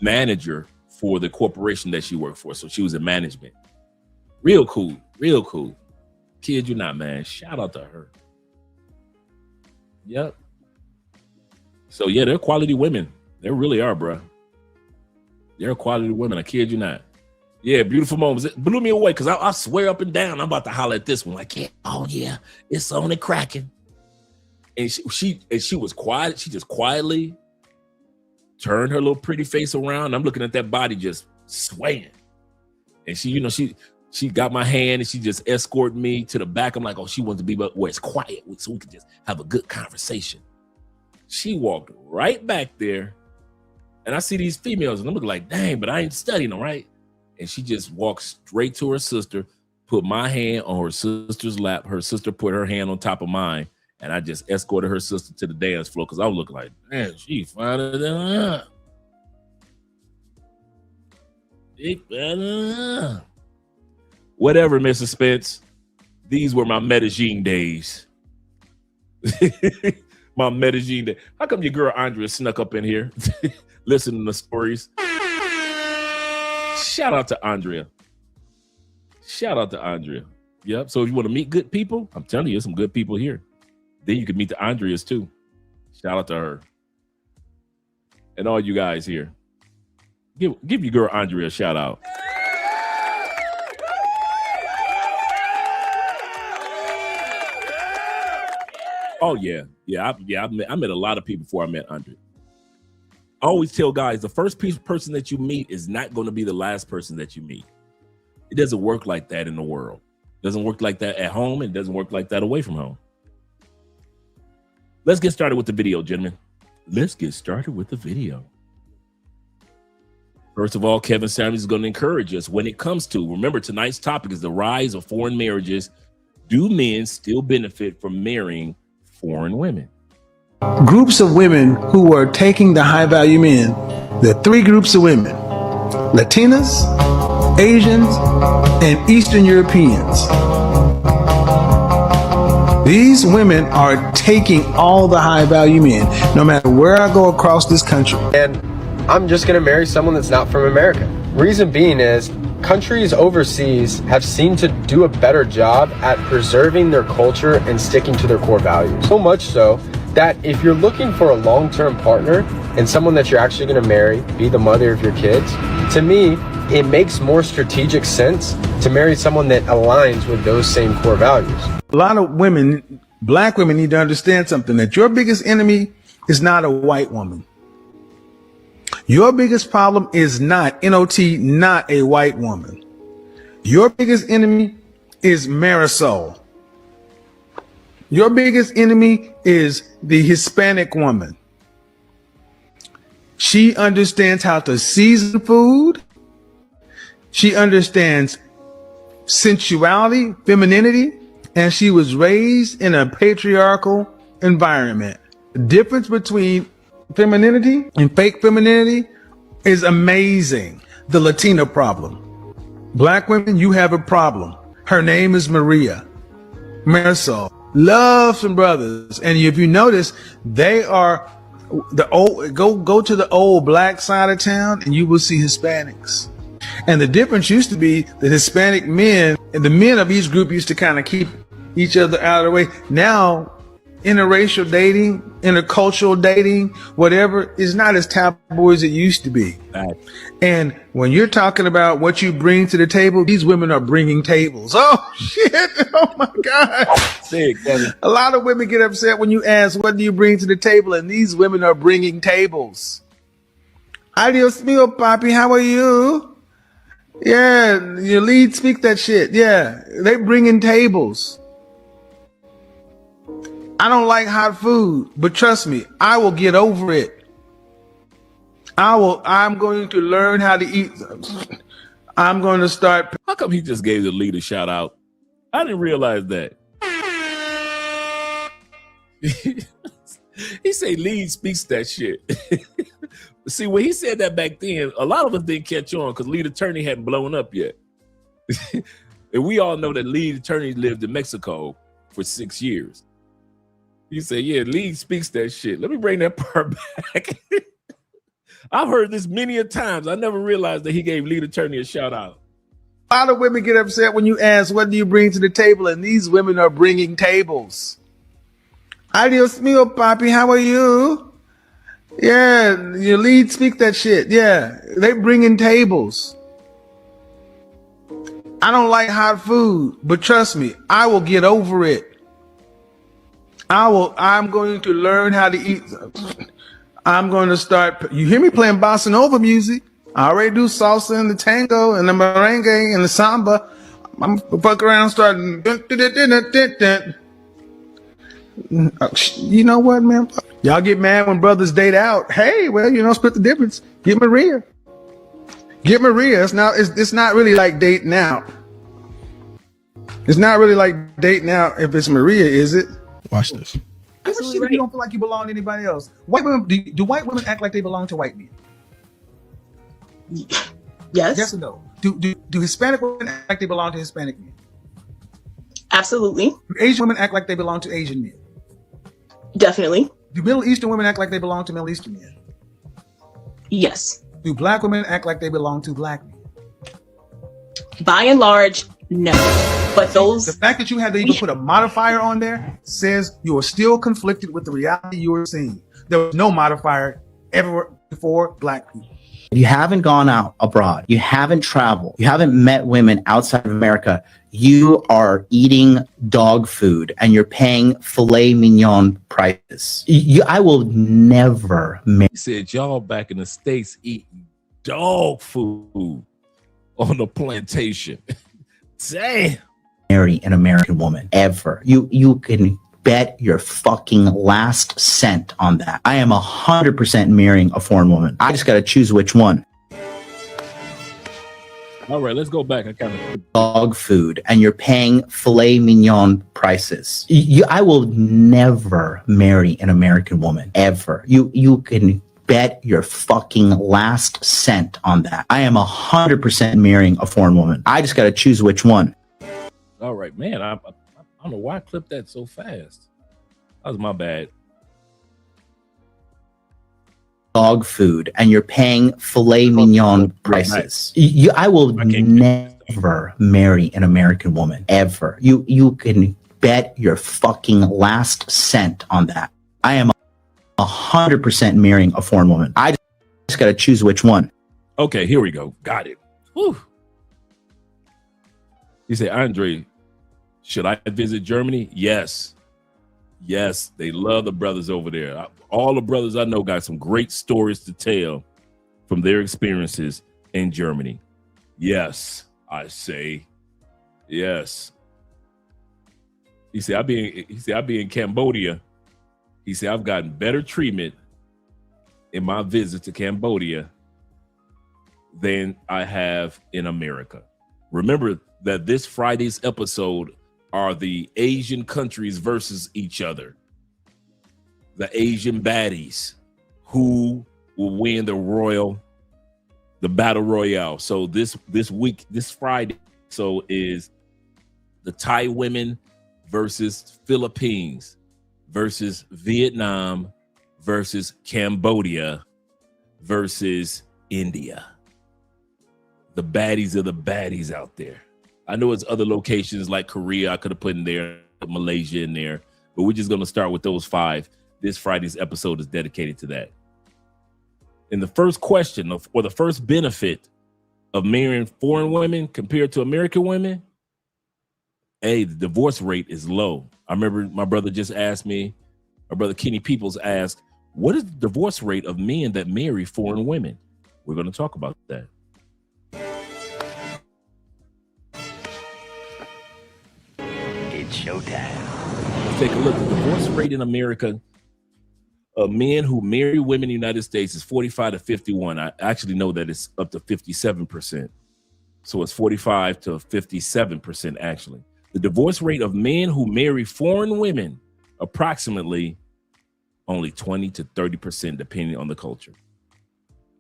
manager for the corporation that she worked for. So she was in management. Real cool, real cool. Kid you not, man. Shout out to her. Yep. So yeah, they're quality women. They really are, bro. They're quality women. I kid you not. Yeah, beautiful moments. It blew me away because I swear up and down I'm about to holler at this one. Like, yeah, oh yeah, it's on and cracking. And she was quiet. She just quietly turned her little pretty face around. I'm looking at that body just swaying. And she, you know, she got my hand and she just escorted me to the back. I'm like, oh, she wants to be where it's quiet so we can just have a good conversation. She walked right back there. And I see these females and I'm looking like, dang, but I ain't studying them, right? and she just walked straight to her sister, put my hand on her sister's lap. Her sister put her hand on top of mine, and I just escorted her sister to the dance floor because I was looking like, man, she finer than her. Whatever, Mrs. Spence. These were my Medellin days. My Medellin days. How come your girl Andrea snuck up in here listening to stories? Shout out to Andrea. Shout out to Andrea. Yep. So if you want to meet good people, I'm telling you, there's some good people here. Then you can meet the Andreas too. Shout out to her. And all you guys here. Give your girl Andrea a shout out. Oh yeah. I met a lot of people before I met Andrea. I always tell guys the first person that you meet is not going to be the last person that you meet. It doesn't work like that in the world. It doesn't work like that at home, and it doesn't work like that away from home. Let's get started with the video, gentlemen. Let's get started with the video. First of all, Kevin Samuels is going to encourage us when it comes to, remember, tonight's topic is the rise of foreign marriages. Do men still benefit from marrying foreign women? Groups of women who are taking the high value men. There are three groups of women: Latinas, Asians, and Eastern Europeans. These women are taking all the high value men, no matter where I go across this country. And I'm just gonna marry someone that's not from America. Reason being is, countries overseas have seemed to do a better job at preserving their culture and sticking to their core values. So much so that if you're looking for a long-term partner and someone that you're actually gonna marry, be the mother of your kids, to me, it makes more strategic sense to marry someone that aligns with those same core values. A lot of women, black women, need to understand something, that your biggest enemy is not a white woman. Your biggest problem is not, N-O-T, not a white woman. Your biggest enemy is Marisol. Your biggest enemy is the Hispanic woman. She understands how to season food. She understands sensuality, femininity, and she was raised in a patriarchal environment. The difference between femininity and fake femininity is amazing. The Latina problem. Black women, you have a problem. Her name is Maria. Marisol. Love some brothers. And if you notice, they are the old, go to the old black side of town and you will see Hispanics. And the difference used to be that Hispanic men and the men of each group used to kind of keep each other out of the way. Now, interracial dating, intercultural dating, whatever, is not as taboo as it used to be. And when you're talking about what you bring to the table, these women are bringing tables. Oh, shit. Oh, my God. Say it, Kevin. A lot of women get upset when you ask, what do you bring to the table? And these women are bringing tables. Adios mio, papi. How are you? Yeah, your lead speak that shit. Yeah, they bringing tables. I don't like hot food, but trust me, I will get over it. I'm going to learn how to eat. I'm going to start. How come he just gave the lead a shout out? I didn't realize that. He said lead speaks that shit. See, when he said that back then, a lot of us didn't catch on because lead attorney hadn't blown up yet. And we all know that lead attorney lived in Mexico for 6 years. He said, yeah, lead speaks that shit. Let me bring that part back. I've heard this many a times. I never realized that he gave lead attorney a shout out. A lot of women get upset when you ask, what do you bring to the table? And these women are bringing tables. Adios mio, papi. How are you? Yeah, your lead speak that shit. Yeah, they bringing tables. I don't like hot food, but trust me, I will get over it. I'm going to learn how to eat. I'm going to start. You hear me playing bossa nova music? I already do salsa and the tango and the merengue and the samba. I'm gonna fuck around starting. You know what, man? Y'all get mad when brothers date out. Hey, well, split the difference. Get Maria. Get Maria. It's not really like dating out. It's not really like dating out if it's Maria, is it? Watch this. Absolutely right. You don't feel like you belong to anybody else. White women do white women act like they belong to white men? Yes. Yes or no? Do Hispanic women act like they belong to Hispanic men? Absolutely. Do Asian women act like they belong to Asian men? Definitely. Do Middle Eastern women act like they belong to Middle Eastern men? Yes. Do black women act like they belong to black men? By and large, no. But those... The fact that you had to even put a modifier on there says you are still conflicted with the reality you are seeing. There was no modifier ever before black people. You haven't gone out abroad. You haven't traveled. You haven't met women outside of America. You are eating dog food and you're paying filet mignon prices. I will never marry. He said y'all back in the States eating dog food on the plantation. Damn. Marry an American woman ever. You can bet your fucking last cent on that. I am 100% marrying a foreign woman. I just got to choose which one. All right, let's go back. I kind of dog food and you're paying filet mignon prices. I will never marry an American woman ever. You can bet your fucking last cent on that. I am 100% marrying a foreign woman. I just got to choose which one. All right, man. I don't know why I clipped that so fast. That was my bad. Dog food and you're paying filet mignon prices. I will never marry an American woman ever. You can bet your fucking last cent on that. I am 100% marrying a foreign woman. I just got to choose which one. Okay, here we go. Got it. Whew. He said, Andre, should I visit Germany? Yes. Yes, they love the brothers over there. All the brothers I know got some great stories to tell from their experiences in Germany. Yes, I say yes. He said, I'll be in Cambodia. He said, I've gotten better treatment in my visit to Cambodia than I have in America. Remember that this Friday's episode are the Asian countries versus each other. The Asian baddies who will win the battle royale. So this week, this Friday, so is the Thai women versus Philippines versus Vietnam versus Cambodia versus India. The baddies are the baddies out there. I know it's other locations like Korea I could have put in there, Malaysia in there, but we're just going to start with those 5. This Friday's episode is dedicated to that. And the first question or the first benefit of marrying foreign women compared to American women, the divorce rate is low. I remember my brother just asked me, my brother Kenny Peoples asked, what is the divorce rate of men that marry foreign women? We're going to talk about that. It's showtime. Let's take a look. The divorce rate in America of men who marry women in the United States is 45 to 51. I actually know that it's up to 57%. So it's 45 to 57% actually. The divorce rate of men who marry foreign women, approximately only 20 to 30%, depending on the culture.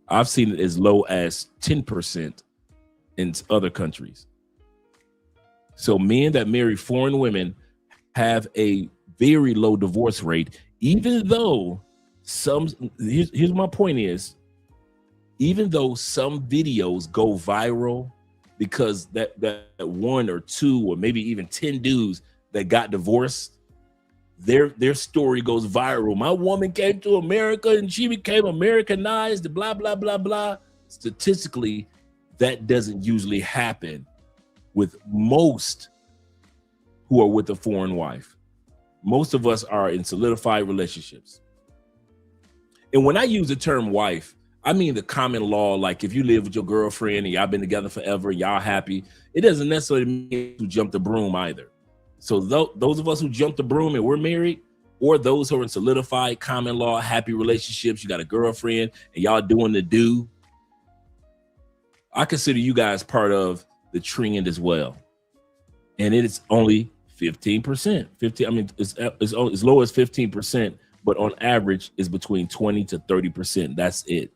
I've seen it as low as 10% in other countries. So men that marry foreign women have a very low divorce rate, even though here's my point is, even though some videos go viral because that 1 or 2 or maybe even 10 dudes that got divorced, their story goes viral. My woman came to America and she became Americanized, blah, blah, blah, blah. Statistically, that doesn't usually happen with most who are with a foreign wife. Most of us are in solidified relationships. And when I use the term wife, I mean the common law, like if you live with your girlfriend and y'all been together forever, y'all happy, it doesn't necessarily mean to jump the broom either. So those of us who jump the broom and we're married, or those who are in solidified common law, happy relationships, you got a girlfriend and y'all doing the do, I consider you guys part of the trend as well. And it is only 15%. It's as low as 15%, but on average is between 20 to 30%. That's it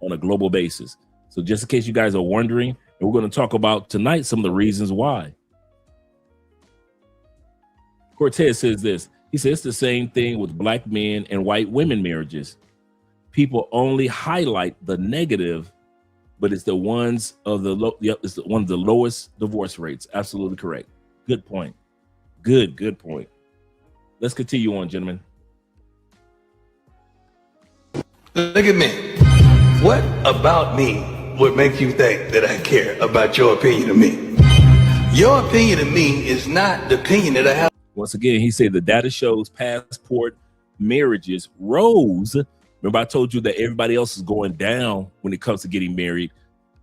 on a global basis. So just in case you guys are wondering, and we're going to talk about tonight some of the reasons why. Cortez says this. He says it's the same thing with black men and white women marriages. People only highlight the negative, but it's the ones of the low. Yep, it's one of the lowest divorce rates. Absolutely correct. Good point. Good point. Let's continue on, gentlemen. Look at me. What about me would make you think that I care about your opinion of me? Your opinion of me is not the opinion that I have. Once again, he said the data shows passport marriages rose. Remember, I told you that everybody else is going down when it comes to getting married.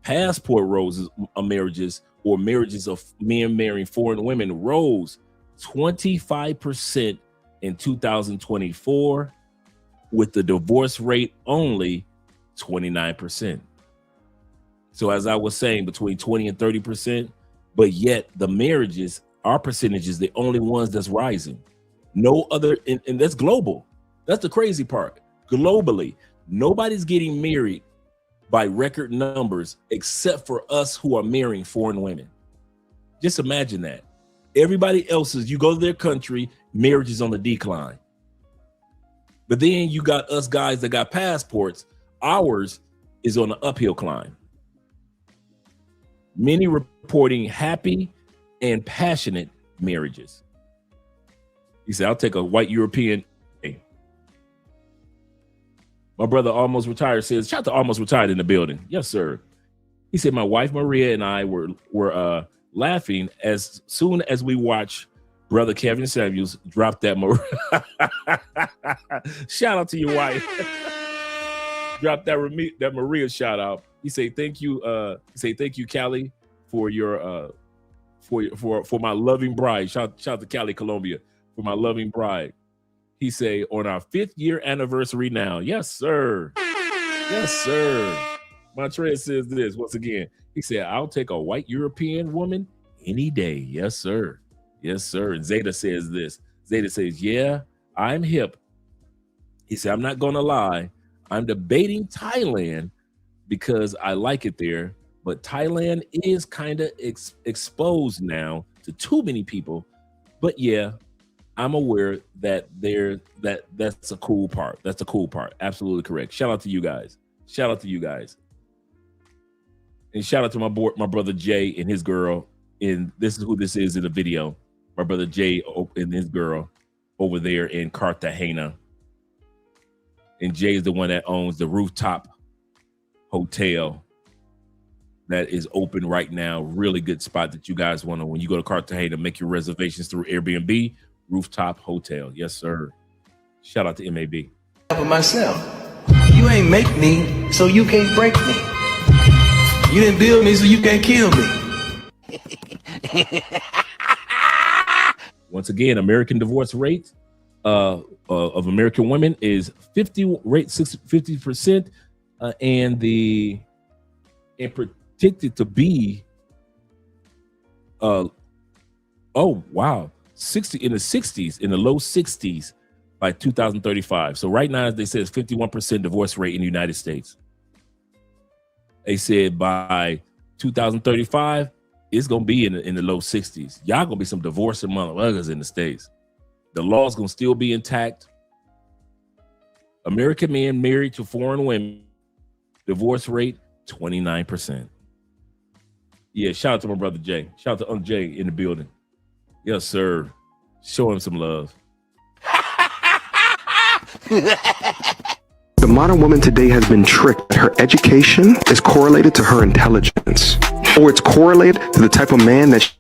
Passport roses marriages, or marriages of men marrying foreign women, rose 25% in 2024, with the divorce rate only 29%. So as I was saying, between 20 and 30%, but yet the marriages, our percentage is the only ones that's rising. No other, and that's global. That's the crazy part. Globally, nobody's getting married by record numbers except for us who are marrying foreign women. Just imagine that. Everybody else's, you go to their country, marriage is on the decline. But then you got us guys that got passports, ours is on the uphill climb. Many reporting happy and passionate marriages. He said, I'll take a white European. My brother Almost Retired says, shout out to Almost Retired in the building. Yes, sir. He said, my wife Maria and I were laughing as soon as we watched brother Kevin Samuels drop that shout out to your wife. Drop that Maria shout out. He say thank you. Thank you, Cali, for your for my loving bride. Shout out to Cali, Colombia, for my loving bride. He say on our 5th year anniversary now. Yes, sir. Yes, sir. Montrez says this once again. He said, I'll take a white European woman any day. Yes, sir. Yes, sir. And Zeta says this. Zeta says, yeah, I'm hip. He said, I'm not going to lie. I'm debating Thailand because I like it there. But Thailand is kind of exposed now to too many people. But yeah, I'm aware that that's a cool part. That's a cool part. Absolutely correct. Shout out to you guys. Shout out to you guys. And shout out to my brother Jay and his girl. And this is who this is in the video. My brother Jay and his girl over there in Cartagena. And Jay is the one that owns the rooftop hotel that is open right now. Really good spot that you guys want to, when you go to Cartagena, make your reservations through Airbnb. Rooftop hotel. Yes, sir. Shout out to MAB. For myself. You ain't make me, so you can't break me. You didn't build me, so you can't kill me. Once again, American divorce rate of American women is 50%, and predicted to be 60 in the 60s, in the low 60s by 2035. So right now, they say it's 51% divorce rate in the United States. They said by 2035, it's gonna be in the low 60s. Y'all gonna be some divorcing motherfuckers in the States. The law's gonna still be intact. American men married to foreign women, divorce rate 29%. Yeah, shout out to my brother Jay. Shout out to Uncle Jay in the building. Yes, sir. Show him some love. The modern woman today has been tricked. Her education is correlated to her intelligence, or it's correlated to the type of man that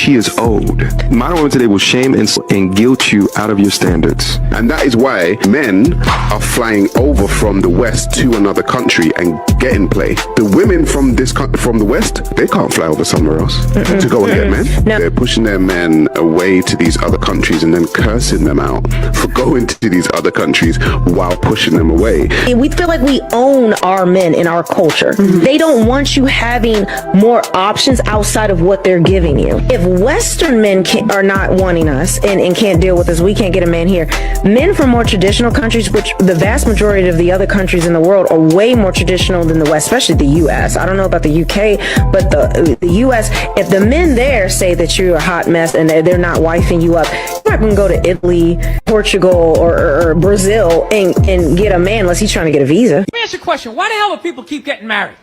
She is old. Modern women today will shame and guilt you out of your standards. And that is why men are flying over from the West to another country and getting play. The women from the West, they can't fly over somewhere else to go and get men. No. They're pushing their men away to these other countries and then cursing them out for going to these other countries while pushing them away. We feel like we own our men in our culture. They don't want you having more options outside of what they're giving you. If Western men are not wanting us and can't deal with us, we can't get a man here. Men from more traditional countries, which the vast majority of the other countries in the world are way more traditional than the West, especially the U.S. I don't know about the UK, but the U.S., if the men there say that you're a hot mess and they're not wifing you up, you're not going to go to Italy, Portugal, or Brazil and get a man unless he's trying to get a visa. Let me ask you a question. Why the hell do people keep getting married?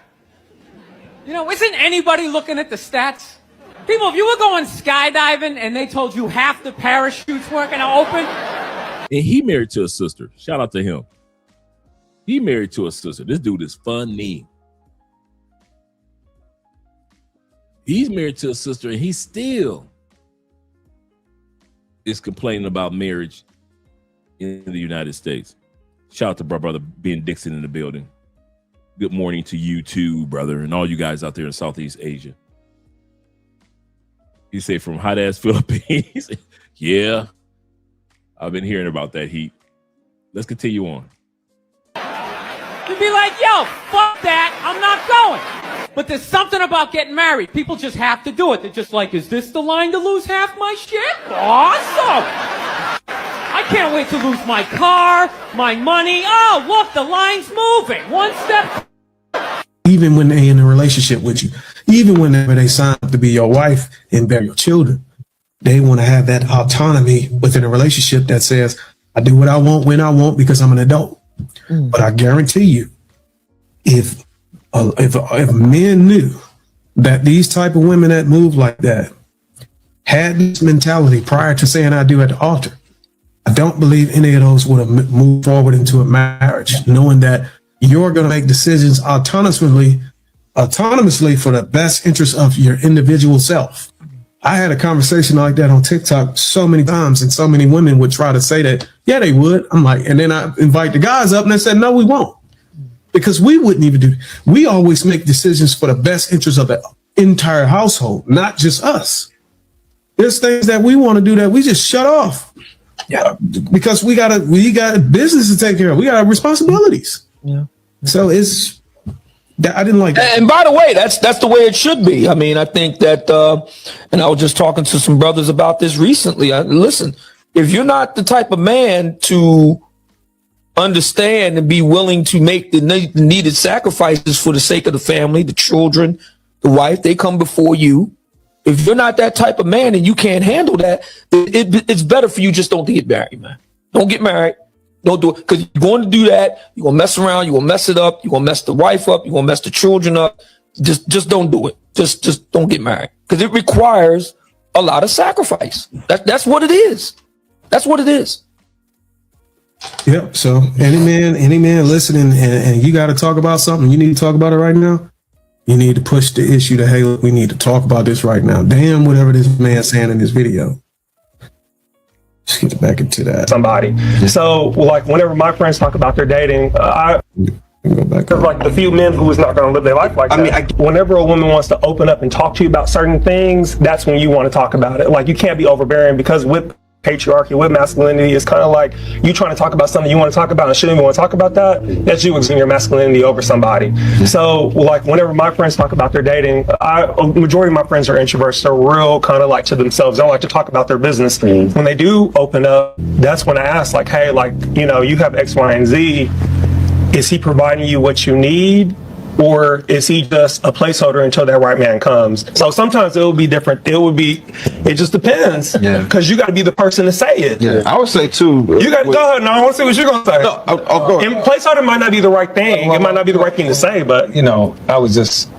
You know, isn't anybody looking at the stats? People, if you were going skydiving and they told you half the parachutes weren't going to open. And he married to a sister. Shout out to him. He married to a sister. This dude is funny. He's married to a sister and he still is complaining about marriage in the United States. Shout out to my brother Ben Dixon in the building. Good morning to you too, brother, and all you guys out there in Southeast Asia. You say from hot ass Philippines. Yeah, I've been hearing about that heat. Let's continue on. You'd be like, yo, fuck that, I'm not going. But there's something about getting married. People just have to do it. They're just like, is this the line to lose half my shit? Awesome. I can't wait to lose my car, my money. Oh, look, the line's moving. One step. Even when they're in a relationship with you, even when they sign up to be your wife and bear your children, they want to have that autonomy within a relationship that says, I do what I want when I want because I'm an adult. But I guarantee you, if men knew that these type of women that move like that had this mentality prior to saying I do at the altar, I don't believe any of those would have moved forward into a marriage, knowing that you're going to make decisions autonomously for the best interest of your individual self. I had a conversation like that on TikTok so many times, and so many women would try to say that, yeah, they would. I'm like, and then I invite the guys up and they said, no, we won't. Because we wouldn't even do it. We always make decisions for the best interest of the entire household, not just us. There's things that we want to do that we just shut off. Yeah, because we got business to take care of. We got responsibilities. Yeah. So I didn't like that. And by the way, that's the way it should be. I mean, I think that, and I was just talking to some brothers about this recently. Listen, if you're not the type of man to understand and be willing to make the needed sacrifices for the sake of the family, the children, the wife, they come before you. If you're not that type of man and you can't handle that, it's better for you just don't get married, man. Don't get married. Don't do it, because you're going to do that. You're going to mess around. You're going to mess it up. You're going to mess the wife up. You're going to mess the children up. Just don't do it. Just don't get married, because it requires a lot of sacrifice. That's what it is. That's what it is. Yep. So any man listening, and you got to talk about something, you need to talk about it right now. You need to push the issue to, hey, look, we need to talk about this right now. Damn, whatever this man's saying in this video. Let's get back into that. Somebody. So, like, whenever my friends talk about their dating, like the few men who is not going to live their life like that. Whenever a woman wants to open up and talk to you about certain things, that's when you want to talk about it. Like, you can't be overbearing, because with patriarchy, with masculinity, it's kind of like you trying to talk about something you want to talk about and shouldn't even want to talk about that. That's you exerting your masculinity over somebody. So, like, whenever my friends talk about their dating, majority of my friends are introverts. They're real kind of like to themselves. They don't like to talk about their business. When they do open up, that's when I ask, like, hey, like, you know, you have X, Y, and Z. Is he providing you what you need? Or is he just a placeholder until that right man comes? So sometimes it will be different. It just depends. Yeah. Because you got to be the person to say it. Yeah. I would say too. You got to go ahead. No, I want to see what you're going to say. No, I'll go ahead. And placeholder might not be the right thing. It might not be the right thing to say, but. You know, I was just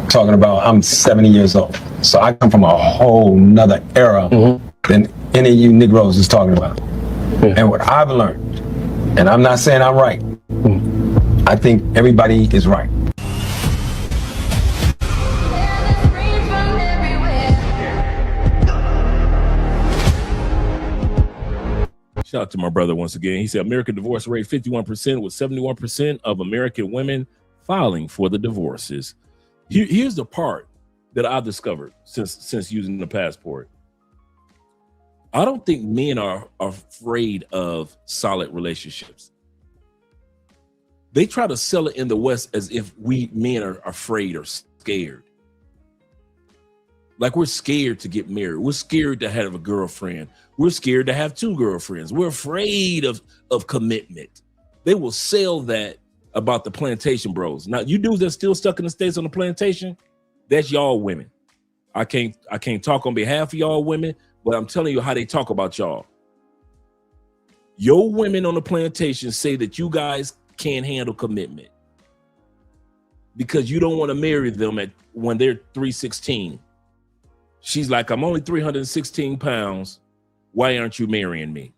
talking about, I'm 70 years old. So I come from a whole nother era than any of you Negroes is talking about. And what I've learned, and I'm not saying I'm right, I think everybody is right. Shout out to my brother once again. He said American divorce rate 51% with 71% of American women filing for the divorces. Here's the part that I've discovered since using the passport. I don't think men are afraid of solid relationships. They try to sell it in the West as if we men are afraid or scared. Like we're scared to get married. We're scared to have a girlfriend. We're scared to have 2 girlfriends. We're afraid of commitment. They will sell that about the plantation bros. Now, you dudes that still stuck in the States on the plantation, that's y'all women. I can't talk on behalf of y'all women, but I'm telling you how they talk about y'all. Your women on the plantation say that you guys can't handle commitment because you don't want to marry them when they're 316. She's like, I'm only 316 pounds. Why aren't you marrying me?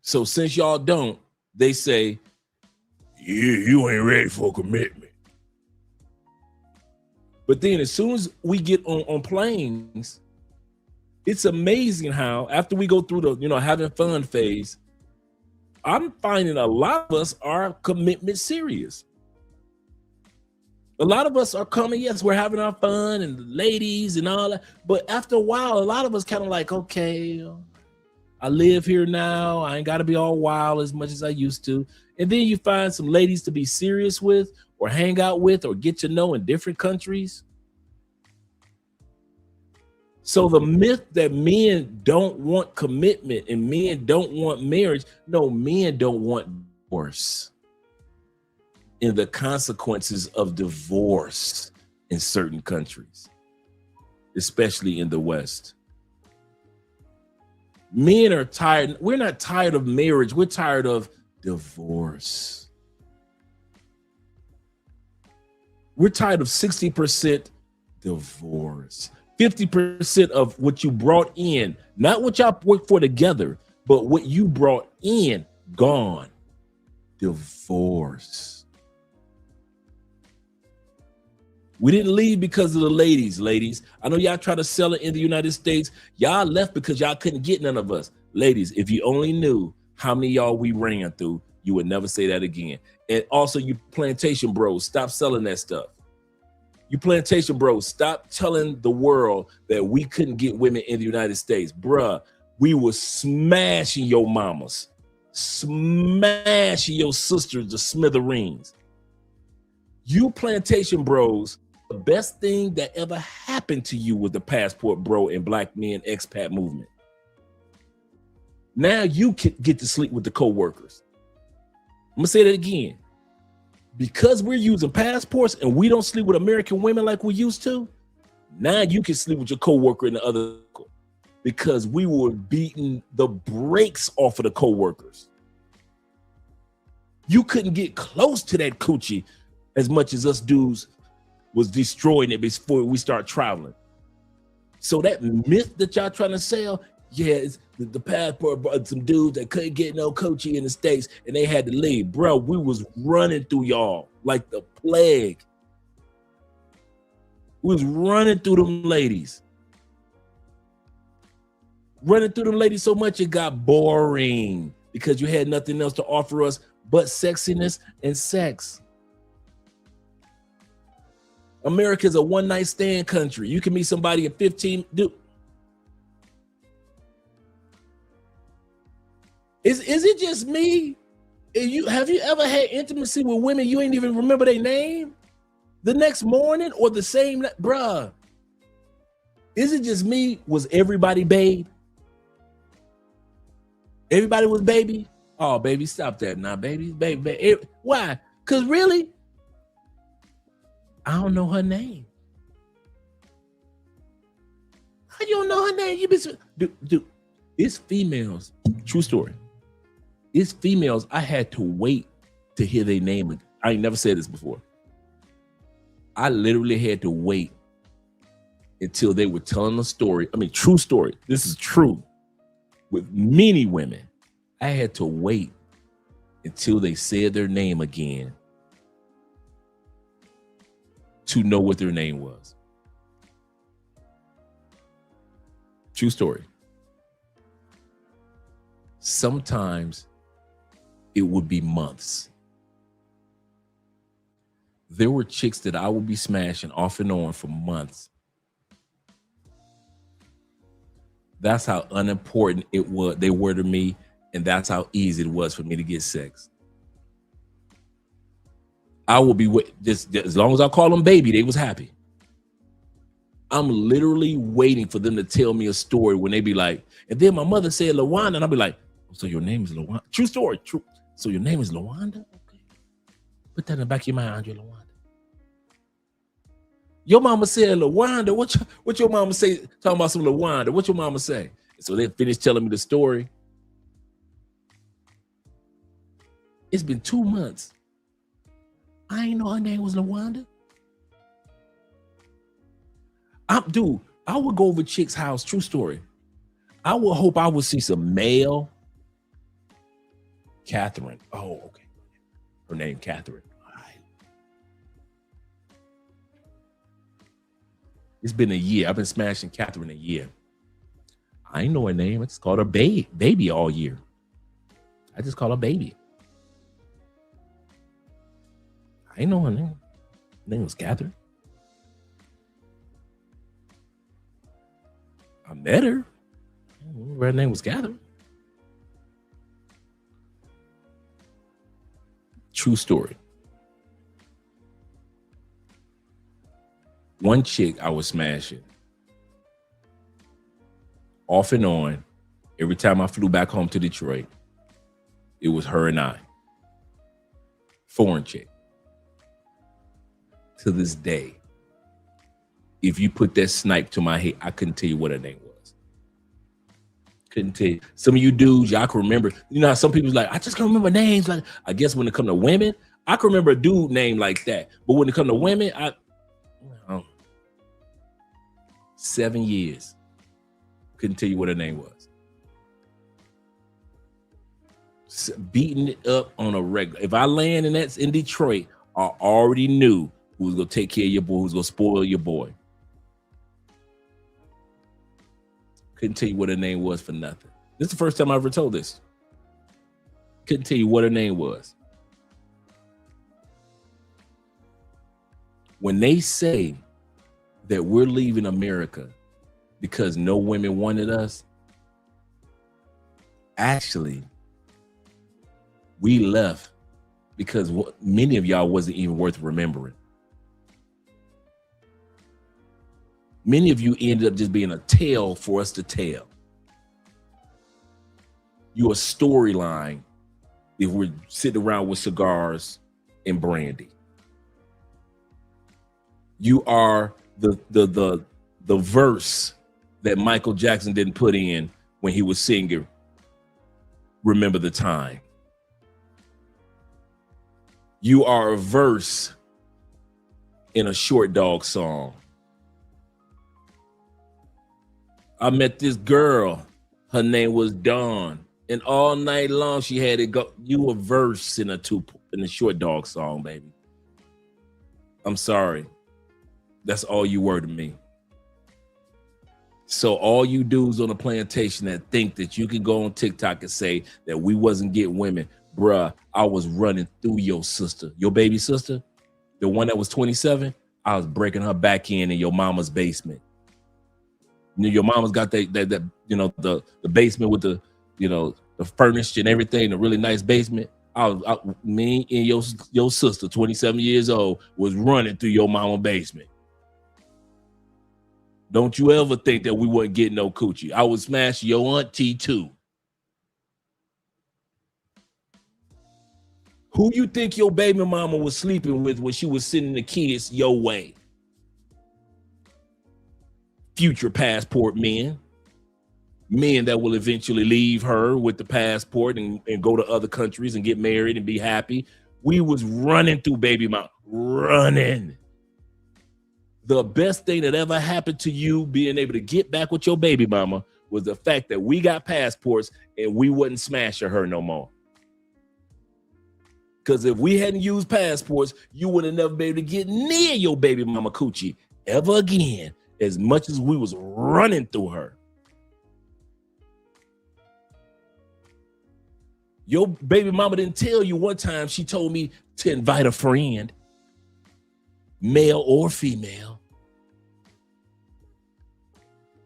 So since y'all don't, they say, you ain't ready for commitment. But then as soon as we get on planes, it's amazing how after we go through the, having fun phase, I'm finding a lot of us are commitment serious. A lot of us are coming, yes, we're having our fun and the ladies and all that. But after a while, a lot of us kind of like, okay, I live here now. I ain't got to be all wild as much as I used to. And then you find some ladies to be serious with or hang out with or get to know in different countries. So the myth that men don't want commitment and men don't want marriage, no, men don't want divorce. And the consequences of divorce in certain countries, especially in the West. Men are tired. We're not tired of marriage. We're tired of divorce. We're tired of 60% divorce. 50% of what you brought in, not what y'all worked for together, but what you brought in, gone. Divorce. We didn't leave because of the ladies. I know y'all try to sell it in the United States. Y'all left because y'all couldn't get none of us. Ladies, if you only knew how many y'all we ran through, you would never say that again. And also, you plantation bros, stop selling that stuff. You plantation bros, stop telling the world that we couldn't get women in the United States. Bruh, we were smashing your mamas, smashing your sisters to smithereens. You plantation bros, the best thing that ever happened to you was the passport bro and black men expat movement. Now you can get to sleep with the co-workers. I'm gonna say that again. Because we're using passports and we don't sleep with American women like we used to, now you can sleep with your co-worker and the other, because we were beating the brakes off of the co-workers. You couldn't get close to that coochie as much as us dudes was destroying it before we start traveling. So that myth that y'all trying to sell, yeah, it's the passport brought some dudes that couldn't get no coochie in the States and they had to leave. Bro, we was running through y'all like the plague. We was running through them ladies. Running through them ladies so much it got boring because you had nothing else to offer us but sexiness and sex. America's a one-night stand country. You can meet somebody at 15. Dude, is it just me? Have you ever had intimacy with women you ain't even remember their name the next morning or the same night? Bruh, is it just me? Was everybody babe? Everybody was baby? Oh, baby, stop that now, baby. Baby. Why? Because really, I don't know her name. How you don't know her name? You been dude, it's females. True story. It's females. I had to wait to hear their name. I ain't never said this before. I literally had to wait until they were telling a story. I mean, true story. This is true. With many women, I had to wait until they said their name again to know what their name was. True story. sometimes it would be months. There were chicks that I would be smashing off and on for months. That's how unimportant they were to me, and that's how easy it was for me to get sex. I will be just as long as I call them baby, they was happy. I'm literally waiting for them to tell me a story when they be like, and then my mother said LaWanda, and I'll be like, so your name is LaWanda? True story, true. So your name is LaWanda? Okay. Put that in the back of your mind, Andre LaWanda. Your mama said LaWanda. What your mama say talking about some LaWanda? What your mama say? So they finished telling me the story. It's been 2 months. I ain't know her name was LaWanda. Dude, I would go over chick's house, true story. I would hope I would see some male. Catherine. Oh, okay. Her name, Catherine. All right. It's been a year. I've been smashing Catherine a year. I ain't know her name. I just called her baby all year. I just call her baby. I ain't know her name. Her name was Catherine. I met her. I don't remember her name was Catherine. True story. One chick I was smashing off and on. Every time I flew back home to Detroit, it was her and I. Foreign chick. To this day, if you put that snipe to my head, I couldn't tell you what her name was. Couldn't tell you. Some of you dudes, y'all can remember. You know how some people's like, I just can't remember names. Like, I guess when it comes to women, I can remember a dude name like that. But when it comes to women, 7 years. Couldn't tell you what her name was. Beating it up on a regular. If I land and that's in Detroit, I already knew who was gonna take care of your boy, who's gonna spoil your boy. Couldn't tell you what her name was for nothing. This is the first time I ever told this. Couldn't tell you what her name was. When they say that we're leaving America because no women wanted us, actually, we left because many of y'all wasn't even worth remembering. Many of you ended up just being a tale for us to tell. You're a storyline if we're sitting around with cigars and brandy. You are the verse that Michael Jackson didn't put in when he was singing Remember the Time. You are a verse in a Short Dog song. I met this girl, her name was Dawn, and all night long she had it go. You a verse in a Short Dog song, baby. I'm sorry. That's all you were to me. So all you dudes on the plantation that think that you can go on TikTok and say that we wasn't getting women, bruh, I was running through your sister, your baby sister, the one that was 27. I was breaking her back in your mama's basement. You know, your mama's got that you know, the basement with the, you know, the furnished and everything, the really nice basement. Me and your sister, 27 years old, was running through your mama's basement. Don't you ever think that we wasn't getting no coochie. I would smash your auntie too. Who you think your baby mama was sleeping with when she was sending the kids your way? Future passport men. Men that will eventually leave her with the passport and go to other countries and get married and be happy. We was running through baby mama. Running. The best thing that ever happened to you being able to get back with your baby mama was the fact that we got passports and we wouldn't smash her no more. Because if we hadn't used passports, you would have never been able to get near your baby mama coochie ever again, as much as we was running through her. Your baby mama didn't tell you one time she told me to invite a friend, male or female.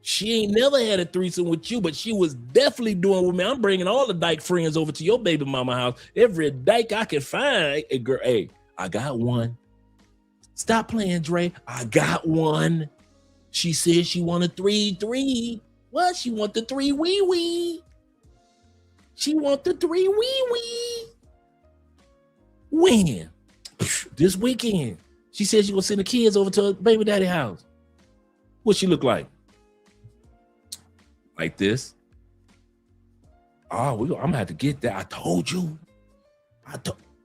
She ain't never had a threesome with you, but she was definitely doing with me. I'm bringing all the dyke friends over to your baby mama house. Every dyke I can find. Hey, girl, hey, I got one. Stop playing, Dre. I got one. She said she wanted 3-3. What? She want the 3 wee. She want the 3 wee. When? This weekend. She said she gonna send the kids over to her baby daddy house. What she look like? Like this. Oh, I'm gonna have to get that. I told you.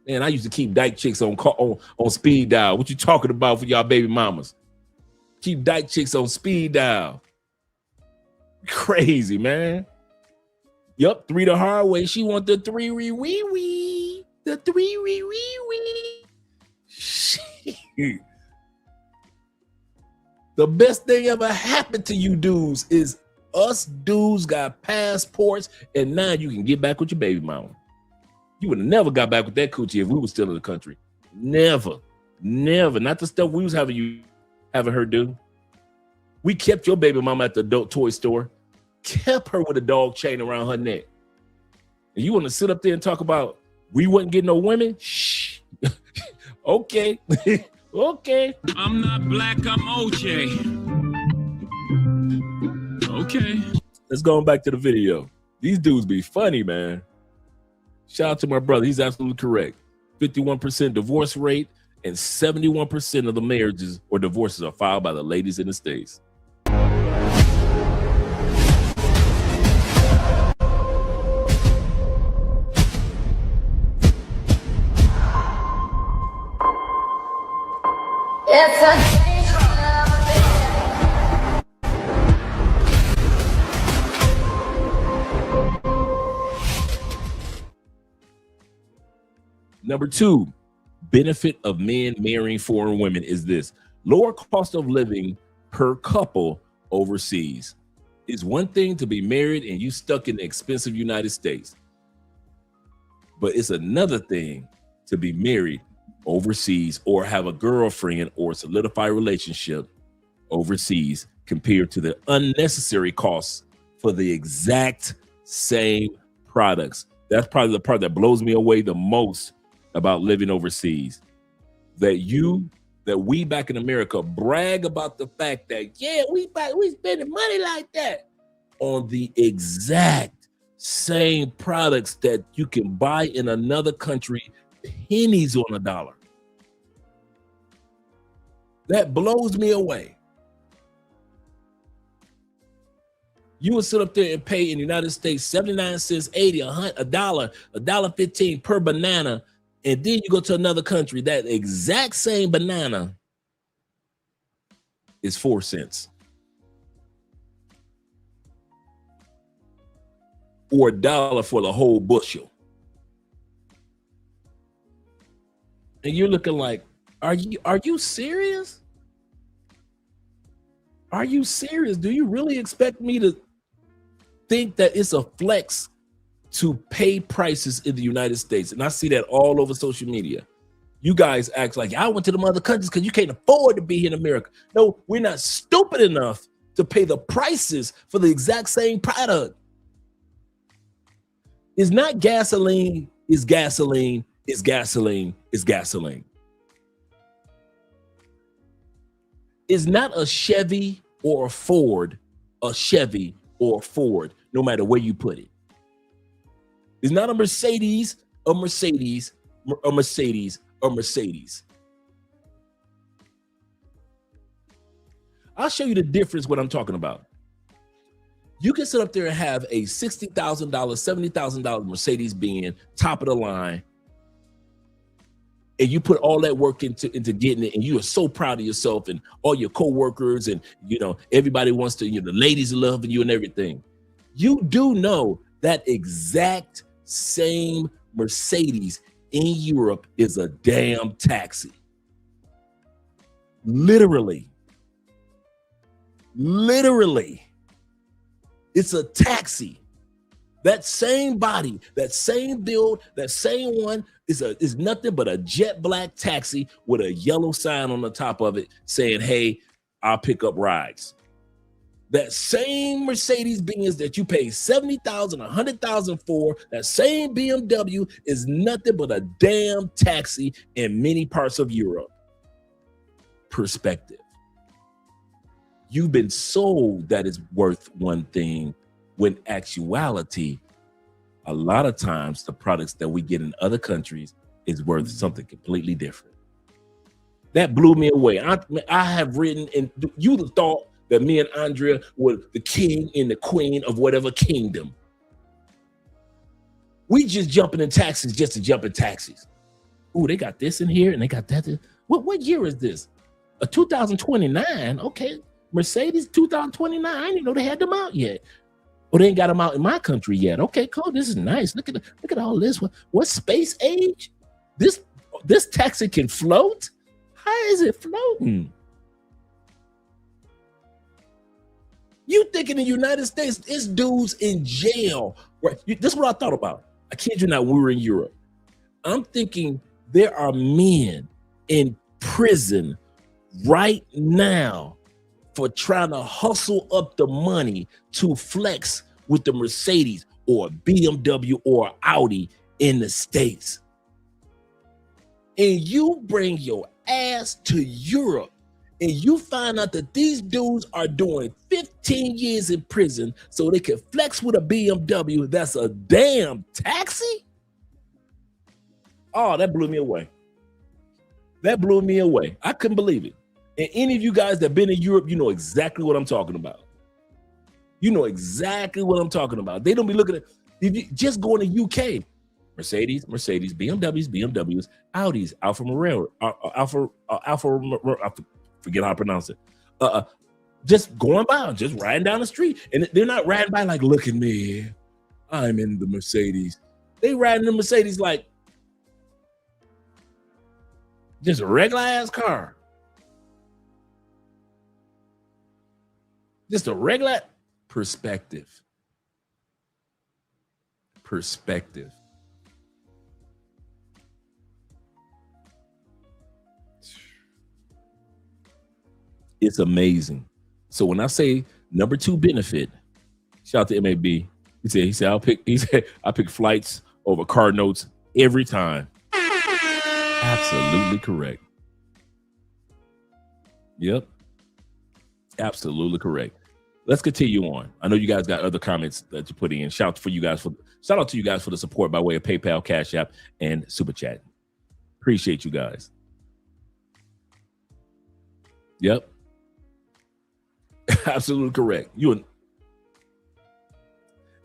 Man, I used to keep dyke chicks on speed dial. What you talking about for y'all baby mamas? Keep dyke chicks on speed dial. Crazy, man. Yup, 3 the hard way. She want the 3 wee. The 3 wee. The best thing ever happened to you dudes is us dudes got passports, and now you can get back with your baby mama. You would have never got back with that coochie if we were still in the country. Never. Not the stuff we was having her do. We kept your baby mama at the adult toy store, kept her with a dog chain around her neck. And you want to sit up there and talk about we wasn't getting no women? Shh. Okay. Okay. I'm not black, I'm OJ. Okay. Let's go back to the video. These dudes be funny, man. Shout out to my brother. He's absolutely correct. 51% divorce rate and 71% of the marriages or divorces are filed by the ladies in the States. Number 2, benefit of men marrying foreign women is this: lower cost of living per couple overseas. It's one thing to be married and you stuck in the expensive United States, but it's another thing to be married overseas or have a girlfriend or solidify a relationship overseas compared to the unnecessary costs for the exact same products. That's probably the part that blows me away the most about living overseas. That we back in America brag about the fact that, yeah, we spending money like that on the exact same products that you can buy in another country, pennies on a dollar. That blows me away. You would sit up there and pay in the United States 79 cents, 80, $1, $1.15 per banana, and then you go to another country, that exact same banana is 4 cents. Or $1 for the whole bushel. And you're looking like, are you serious? Are you serious? Do you really expect me to think that it's a flex to pay prices in the United States? And I see that all over social media. You guys act like, I went to them other countries because you can't afford to be here in America. No, we're not stupid enough to pay the prices for the exact same product. It's not gasoline, it's gasoline, it's gasoline, it's gasoline. It's not a Chevy or a Ford, a Chevy or a Ford, no matter where you put it. It's not a Mercedes, a Mercedes, a Mercedes, a Mercedes. I'll show you the difference what I'm talking about. You can sit up there and have a $60,000, $70,000 Mercedes Benz, top of the line, and you put all that work into getting it, and you are so proud of yourself and all your coworkers, and everybody wants to, the ladies are loving you and everything. You do know that exact same Mercedes in Europe is a damn taxi. Literally. It's a taxi. That same body, that same build, that same one is nothing but a jet black taxi with a yellow sign on the top of it saying, "Hey, I'll pick up rides." That same Mercedes-Benz that you paid $70,000, $100,000 for, that same BMW is nothing but a damn taxi in many parts of Europe. Perspective. You've been sold that it's worth one thing, when actuality, a lot of times the products that we get in other countries is worth something completely different. That blew me away. I have written, and you'd have thought that me and Andrea were the king and the queen of whatever kingdom. We just jumping in taxis just to jump in taxis. Ooh, they got this in here and they got that. What year is this? A 2029? Okay, Mercedes 2029. I didn't even know they had them out yet. Oh, they ain't got them out in my country yet. Okay, cool. This is nice. Look at all this. What space age? This taxi can float? How is it floating? You think in the United States, this dude's in jail. Right? This is what I thought about. I kid you not, when we were in Europe. I'm thinking there are men in prison right now for trying to hustle up the money to flex with the Mercedes or BMW or Audi in the States. And you bring your ass to Europe and you find out that these dudes are doing 15 years in prison so they can flex with a BMW that's a damn taxi? Oh, that blew me away. That blew me away. I couldn't believe it. And any of you guys that been in Europe, you know exactly what I'm talking about. You know exactly what I'm talking about. They don't be looking at, if you just going to UK, Mercedes, BMWs, Audis, Alfa Romeo, forget how to pronounce it. Just going by, just riding down the street. And they're not riding by like, look at me, I'm in the Mercedes. They riding the Mercedes like just a regular ass car. Just a regular perspective. Perspective. It's amazing. So when I say number 2 benefit, shout out to MAB. He said I pick flights over car notes every time. Absolutely correct. Yep. Absolutely correct. Let's continue on. I know you guys got other comments that you put in. Shout out to you guys for the support by way of PayPal, Cash App, and Super Chat. Appreciate you guys. Yep. Absolutely correct.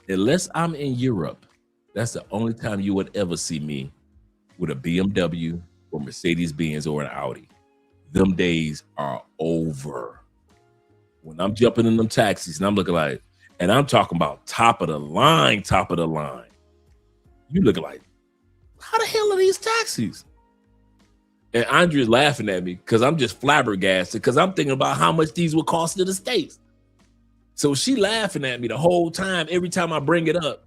Unless I'm in Europe, that's the only time you would ever see me with a BMW or Mercedes-Benz or an Audi. Them days are over. When I'm jumping in them taxis and I'm looking like, and I'm talking about top of the line. You looking like, how the hell are these taxis? And Andrea's laughing at me because I'm just flabbergasted because I'm thinking about how much these would cost to the States. So she laughing at me the whole time, every time I bring it up.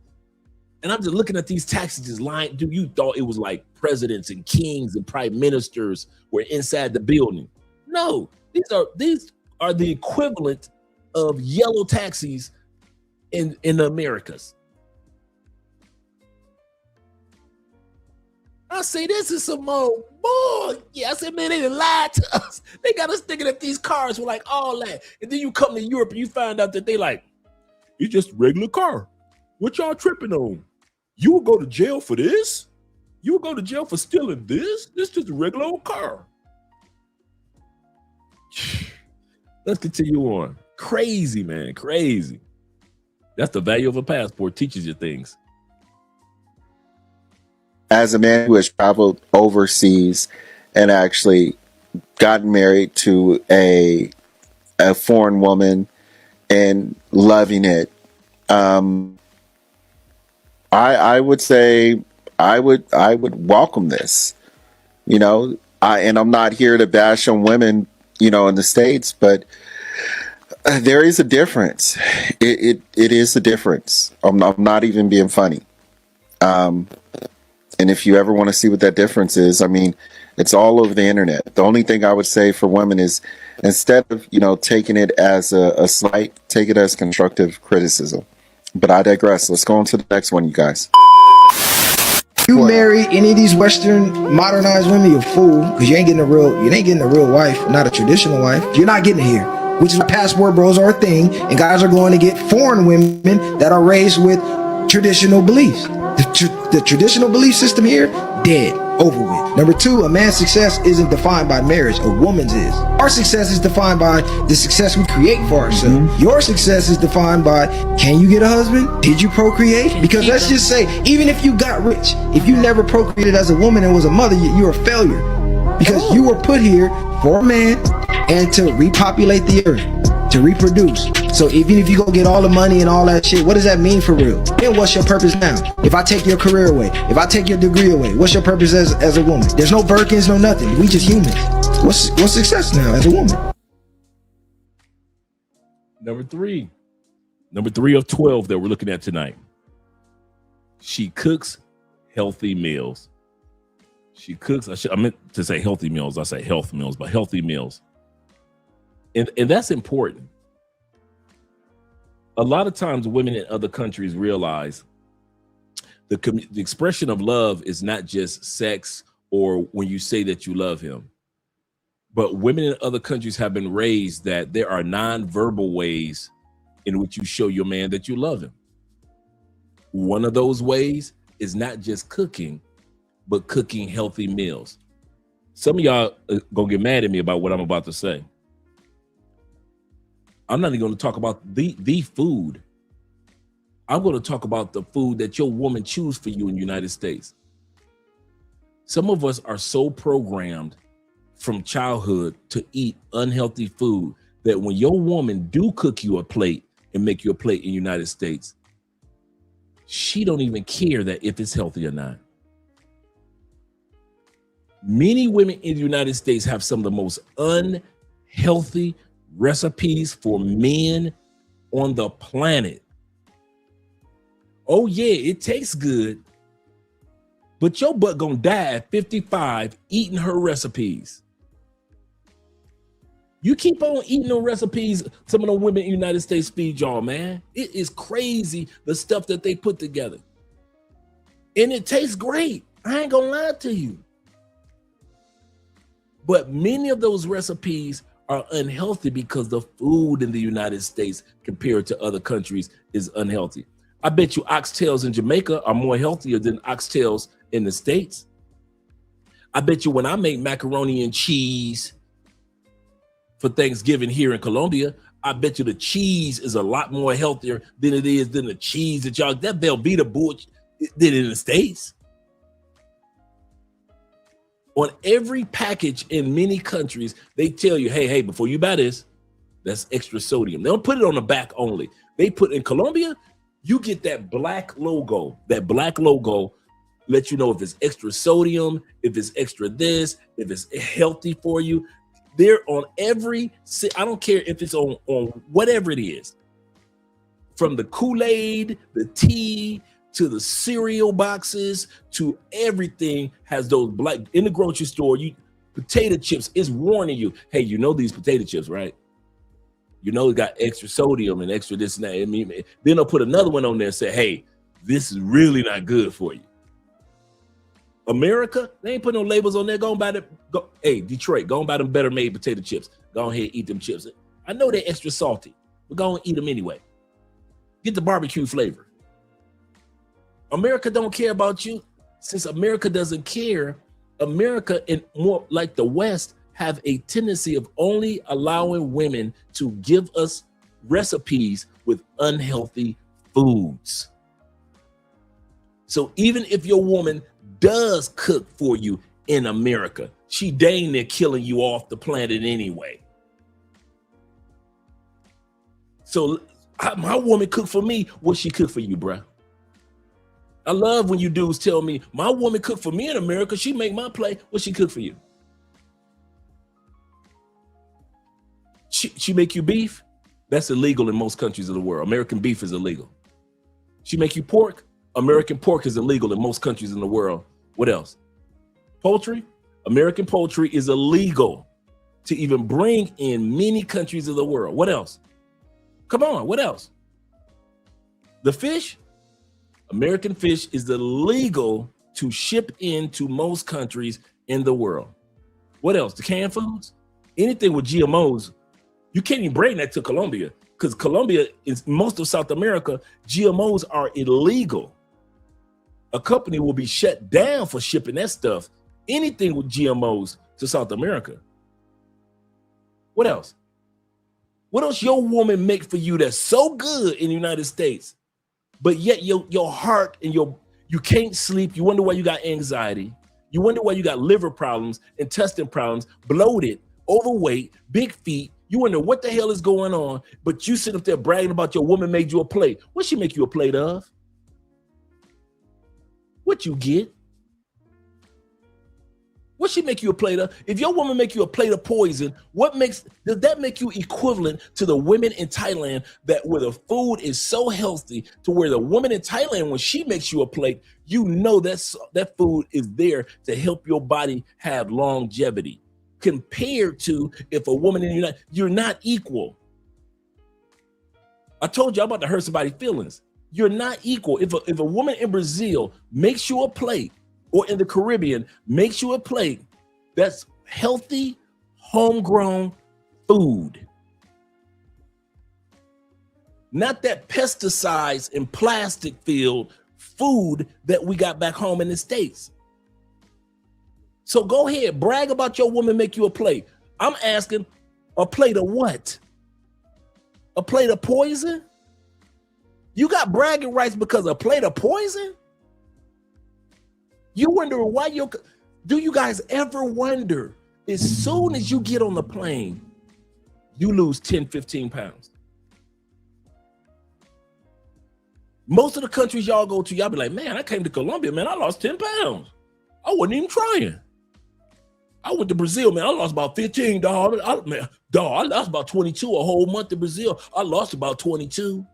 And I'm just looking at these taxis just lying. Dude, you thought it was like presidents and kings and prime ministers were inside the building. No, these are the equivalent of yellow taxis in the Americas. I say, this is some more bull. Yeah, I said, man, they done lied to us. They got us thinking that these cars were like all that. And then you come to Europe and you find out that they like, it's just a regular car. What y'all tripping on? You will go to jail for this? You will go to jail for stealing this? This is just a regular old car. Let's continue on. Crazy, man, crazy. That's the value of a passport, teaches you things. As a man who has traveled overseas and actually gotten married to a foreign woman and loving it, I would say I would welcome this. You know, and I'm not here to bash on women, you know, in the States, but There is a difference. It is a difference. I'm not even being funny. And if you ever want to see what that difference is, I mean, it's all over the internet. The only thing I would say for women is, instead of taking it as a slight, take it as constructive criticism. But I digress. Let's go on to the next one, you guys. You marry any of these Western modernized women, you're a fool, because you ain't getting a real wife, not a traditional wife. You're not getting it here, which is why passport bros are a thing, and guys are going to get foreign women that are raised with traditional beliefs. The traditional belief system here, dead, over with. Number two, a man's success isn't defined by marriage, a woman's is. Our success is defined by the success we create for ourselves. Your success is defined by, can you get a husband? Did you procreate? Because let's just say, even if you got rich, if you never procreated as a woman and was a mother, you're a failure. Because you were put here for a man and to repopulate the earth, to reproduce. So even if you go get all the money and all that shit, what does that mean for real? Then what's your purpose now? If I take your career away, if I take your degree away, what's your purpose as a woman? There's no Birkins, no nothing. We just humans. What's success now as a woman? Number three of 12 that we're looking at tonight. She cooks healthy meals. She cooks, I meant to say healthy meals. I say health meals, but healthy meals. And that's important. A lot of times women in other countries realize the expression of love is not just sex or when you say that you love him. But women in other countries have been raised that there are non-verbal ways in which you show your man that you love him. One of those ways is not just cooking, but cooking healthy meals. Some of y'all are gonna get mad at me about what I'm about to say. I'm not even going to talk about the food. I'm going to talk about the food that your woman chooses for you in the United States. Some of us are so programmed from childhood to eat unhealthy food that when your woman do cook you a plate and make you a plate in the United States, she don't even care that if it's healthy or not. Many women in the United States have some of the most unhealthy recipes for men on the planet. Oh yeah, it tastes good, but your butt gonna die at 55 eating her recipes. You keep on eating the recipes some of the women in the United States feed y'all, man. It is crazy the stuff that they put together. And it tastes great. I ain't gonna lie to you. But many of those recipes are unhealthy because the food in the United States compared to other countries is unhealthy. I bet you oxtails in Jamaica are more healthier than oxtails in the States. I bet you when I make macaroni and cheese for Thanksgiving here in Colombia, I bet you the cheese is a lot more healthier than it is than the cheese that y'all, that Velveeta bullshit did in the States. On every package in many countries, they tell you, hey, before you buy this, that's extra sodium. They don't put it on the back only. They put in Colombia, you get that black logo. That black logo lets you know if it's extra sodium, if it's extra this, if it's healthy for you. They're on every, I don't care if it's on whatever it is. From the Kool-Aid, the tea, to the cereal boxes, to everything has those black, in the grocery store, potato chips is warning you, hey, you know these potato chips, right? You know it got extra sodium and extra this and that. I mean, then they'll put another one on there and say, hey, this is really not good for you. America, they ain't put no labels on there. Go and buy them. Hey, Detroit, go and buy them Better Made potato chips. Go ahead, eat them chips. I know they're extra salty, but go and eat them anyway. Get the barbecue flavor. America don't care about you. Since America doesn't care, America, and more like the West, have a tendency of only allowing women to give us recipes with unhealthy foods. So even if your woman does cook for you in America, she dang near killing you off the planet anyway. So my woman cook for me, what she cook for you, bruh? I love when you dudes tell me, my woman cook for me in America, she make my plate, what she cook for you? She make you beef? That's illegal in most countries of the world. American beef is illegal. She make you pork. American pork is illegal in most countries in the world. What else? Poultry. American poultry is illegal to even bring in many countries of the world. What else? Come on, what else? The fish. American fish is illegal to ship into most countries in the world. What else? The canned foods. Anything with GMOs, you can't even bring that to Colombia because Colombia is most of South America. GMOs are illegal. A company will be shut down for shipping that stuff. Anything with GMOs to South America. What else? What else your woman make for you that's so good in the United States, but yet your heart and you can't sleep. You wonder why you got anxiety. You wonder why you got liver problems, intestine problems, bloated, overweight, big feet. You wonder what the hell is going on, but you sit up there bragging about your woman made you a plate. What she make you a plate of? What you get? What she make you a plate of? If your woman make you a plate of poison, does that make you equivalent to the women in Thailand that where the food is so healthy to where the woman in Thailand, when she makes you a plate, you know that food is there to help your body have longevity compared to if a woman in the United, you're not equal. I told you I'm about to hurt somebody's feelings. You're not equal. If a woman in Brazil makes you a plate, or in the Caribbean, makes you a plate that's healthy, homegrown food. Not that pesticides and plastic filled food that we got back home in the States. So go ahead, brag about your woman make you a plate. I'm asking, a plate of what? A plate of poison? You got bragging rights because a plate of poison? You wonder why do you guys ever wonder, as soon as you get on the plane, you lose 10, 15 pounds. Most of the countries y'all go to, y'all be like, man, I came to Colombia, man, I lost 10 pounds. I wasn't even trying. I went to Brazil, man, I lost about 15, dog. I lost about 22 a whole month in Brazil. I lost about 22.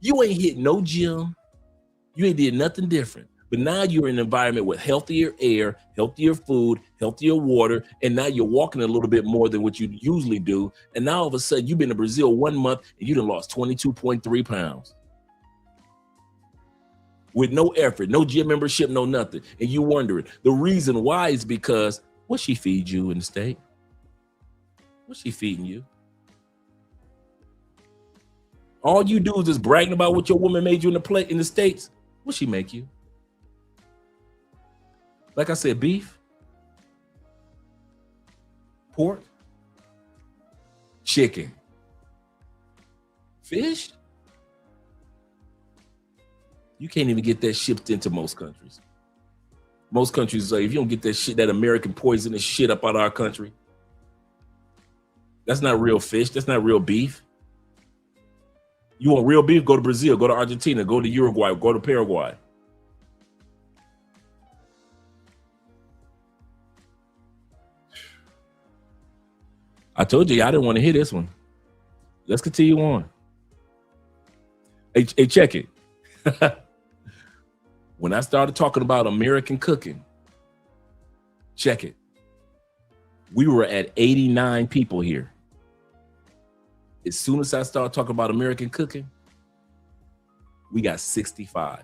You ain't hit no gym. You ain't did nothing different. But now you're in an environment with healthier air, healthier food, healthier water, and now you're walking a little bit more than what you usually do. And now all of a sudden you've been to Brazil 1 month and you done lost 22.3 pounds. With no effort, no gym membership, no nothing. And you wondering, the reason why is because what she feed you in the state? What's she feeding you? All you do is just bragging about what your woman made you in the plate in the States. What she make you? Like I said, beef, pork, chicken, fish. You can't even get that shipped into most countries. Most countries say, if you don't get that shit, that American poisonous shit up out of our country, that's not real fish. That's not real beef. You want real beef? Go to Brazil, go to Argentina, go to Uruguay, go to Paraguay. I told you I didn't want to hear this one. Let's continue on. Hey, check it. When I started talking about American cooking, check it. We were at 89 people here. As soon as I started talking about American cooking, we got 65.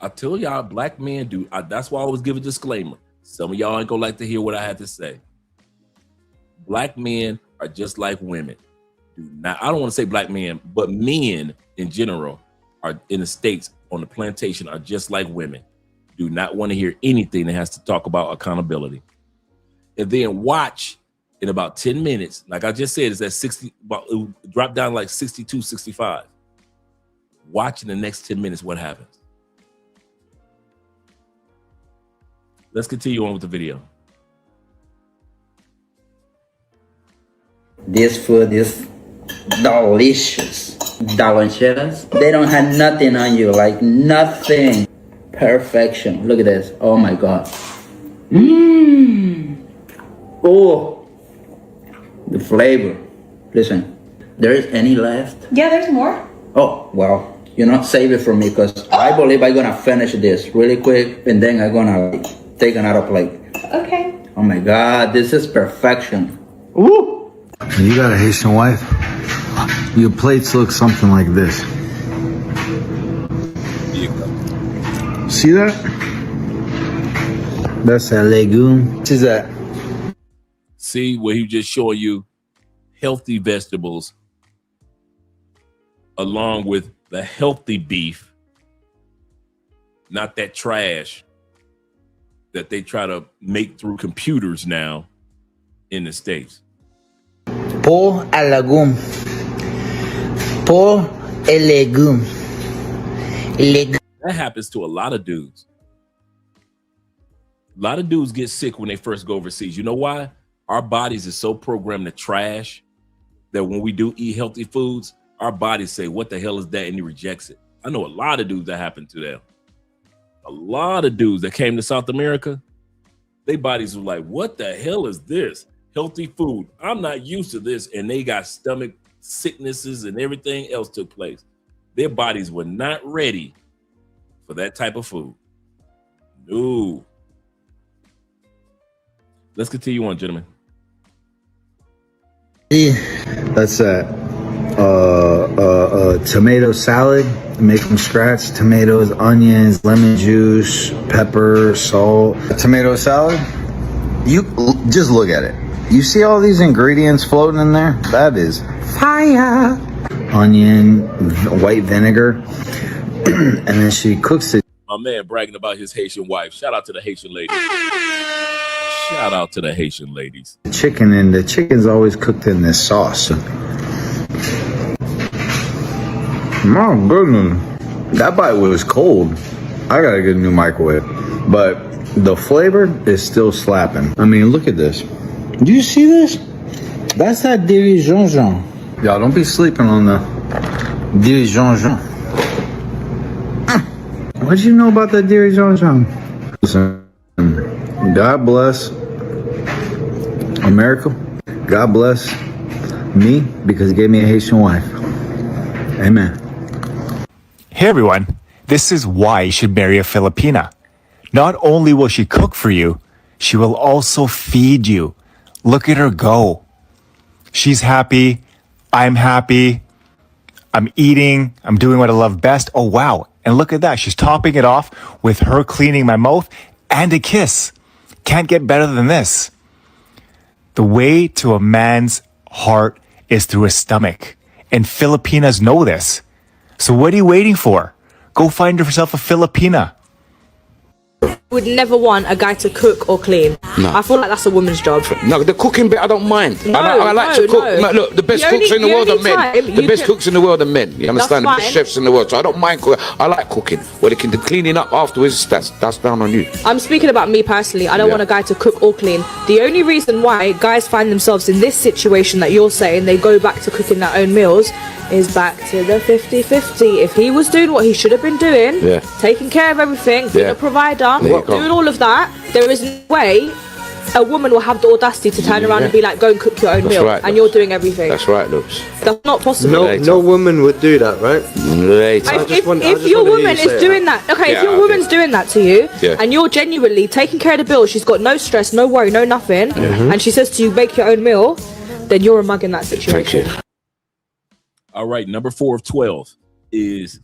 I tell y'all, black men do. That's why I always give a disclaimer. Some of y'all ain't gonna like to hear what I have to say. Black men are just like women. I don't want to say black men, but men in general are in the States on the plantation are just like women. Do not want to hear anything that has to talk about accountability. And then watch in about 10 minutes, like I just said, it's at 60, it dropped down like 62, 65. Watch in the next 10 minutes what happens. Let's continue on with the video. This food is delicious. Delicious. They don't have nothing on you, like nothing. Perfection. Look at this. Oh my God. Oh, the flavor. Listen, there is any left? Yeah, there's more. Oh, well, save it for me because I believe I'm gonna finish this really quick and then I'm gonna take another plate. Okay. Oh my God, this is perfection. Ooh. You got a Haitian wife? Your plates look something like this. See that? That's a legume. What is that? See where he just showing you healthy vegetables along with the healthy beef, not that trash that they try to make through computers now in the States. Por a legume. Por a legume. That happens to a lot of dudes. A lot of dudes get sick when they first go overseas. You know why? Our bodies are so programmed to trash that when we do eat healthy foods, our bodies say, what the hell is that? And he rejects it. I know a lot of dudes that happened to them. A lot of dudes that came to South America, their bodies were like, what the hell is this? Healthy food. I'm not used to this. And they got stomach sicknesses and everything else took place. Their bodies were not ready for that type of food. No. Let's continue on, gentlemen. That's tomato salad. Make from scratch. Tomatoes, onions, lemon juice, pepper, salt. Tomato salad. You just look at it. You see all these ingredients floating in there? That is fire. Onion, white vinegar, and then she cooks it. My man bragging about his Haitian wife. Shout out to the Haitian ladies. Shout out to the Haitian ladies. Chicken, and the chicken's always cooked in this sauce. My goodness, that bite was cold. I gotta get a new microwave, but the flavor is still slapping. I mean, look at this. Do you see this? That's that dirigeant. Y'all don't be sleeping on the dirigeant. What do you know about that dirigeant? Listen, God bless America. God bless me because he gave me a Haitian wife. Amen. Hey everyone, this is why you should marry a Filipina. Not only will she cook for you, she will also feed you. Look at her go. She's happy. I'm happy. I'm eating. I'm doing what I love best. Oh, wow. And look at that. She's topping it off with her cleaning my mouth and a kiss. Can't get better than this. The way to a man's heart is through his stomach. And Filipinas know this. So what are you waiting for? Go find yourself a Filipina. Would never want a guy to cook or clean. No. I feel like that's a woman's job. No, the cooking bit I don't mind. No, I like to cook. no. Look, the best The cooks only- in the the world are only men. time The you best can- cooks in the world are men. You understand? The That's best fine. chefs in the world. So I don't mind cooking. I like cooking. Well, they can do cleaning up afterwards. That's down on you. I'm speaking about me personally. I don't Yeah. want a guy to cook or clean. The only reason why guys find themselves in this situation that you're saying, they go back to cooking their own meals, is back to the 50-50. If he was doing what he should have been doing, Yeah. taking care of everything, being Yeah. a provider, There you go. doing all of that, there is no way a woman will have the audacity to turn around and be like, go and cook your own That's meal, right, and you're doing everything. That's right, Loops. That's not possible. No woman would do that, right? Later. If your woman is doing that, okay, if your woman's doing that to you, Yeah. and you're genuinely taking care of the bill, she's got no stress, no worry, no nothing, and she says to you, make your own meal, then you're a mug in that situation. All right, number 4 of 12 is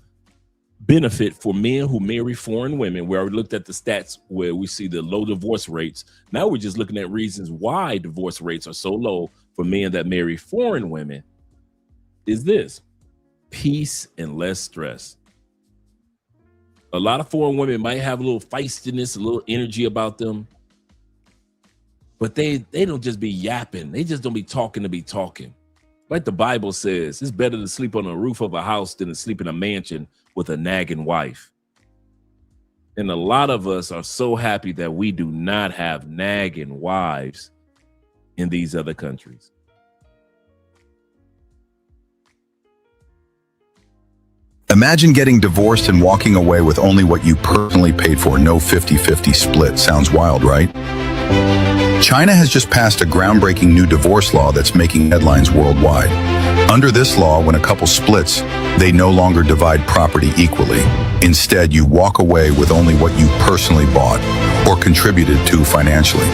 benefit for men who marry foreign women, where we looked at the stats where we see the low divorce rates. Now we're just looking at reasons why divorce rates are so low for men that marry foreign women. Is this peace and less stress? A lot of foreign women might have a little feistiness, a little energy about them, but they don't just be yapping. They just don't be talking to be talking. Like the Bible says, it's better to sleep on the roof of a house than to sleep in a mansion with a nagging wife. And a lot of us are so happy that we do not have nagging wives in these other countries. Imagine getting divorced and walking away with only what you personally paid for. No 50-50 split. Sounds wild, right? China has just passed a groundbreaking new divorce law that's making headlines worldwide. Under this law, when a couple splits, they no longer divide property equally. Instead, you walk away with only what you personally bought or contributed to financially.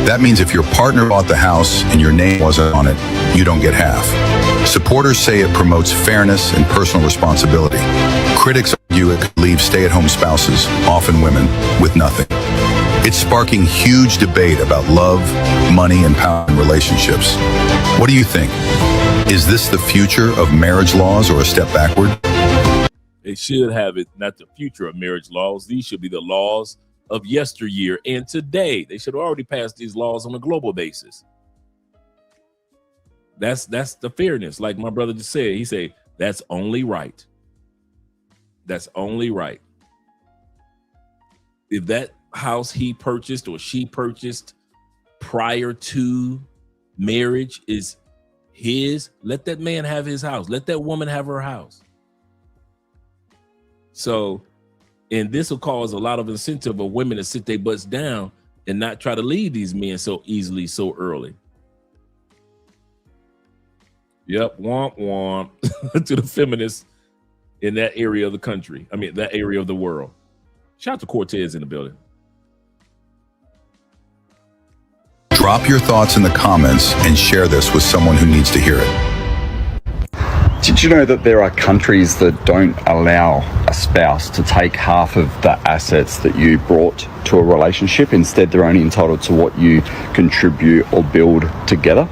That means if your partner bought the house and your name wasn't on it, you don't get half. Supporters say it promotes fairness and personal responsibility. Critics argue it could leave stay-at-home spouses, often women, with nothing. It's sparking huge debate about love, money, and power in relationships. What do you think? Is this the future of marriage laws or a step backward? They should have it, not the future of marriage laws. These should be the laws of yesteryear and today. They should have already passed these laws on a global basis. That's the fairness. Like my brother just said, he said, that's only right. That's only right. If that house he purchased or she purchased prior to marriage is his, let that man have his house. Let that woman have her house. So, and this will cause a lot of incentive of women to sit their butts down and not try to leave these men so easily, so early. Yep, womp womp to the feminists in that area of the country. I mean, that area of the world. Shout out to Cortez in the building. Drop your thoughts in the comments and share this with someone who needs to hear it. Did you know that there are countries that don't allow a spouse to take half of the assets that you brought to a relationship? Instead, they're only entitled to what you contribute or build together.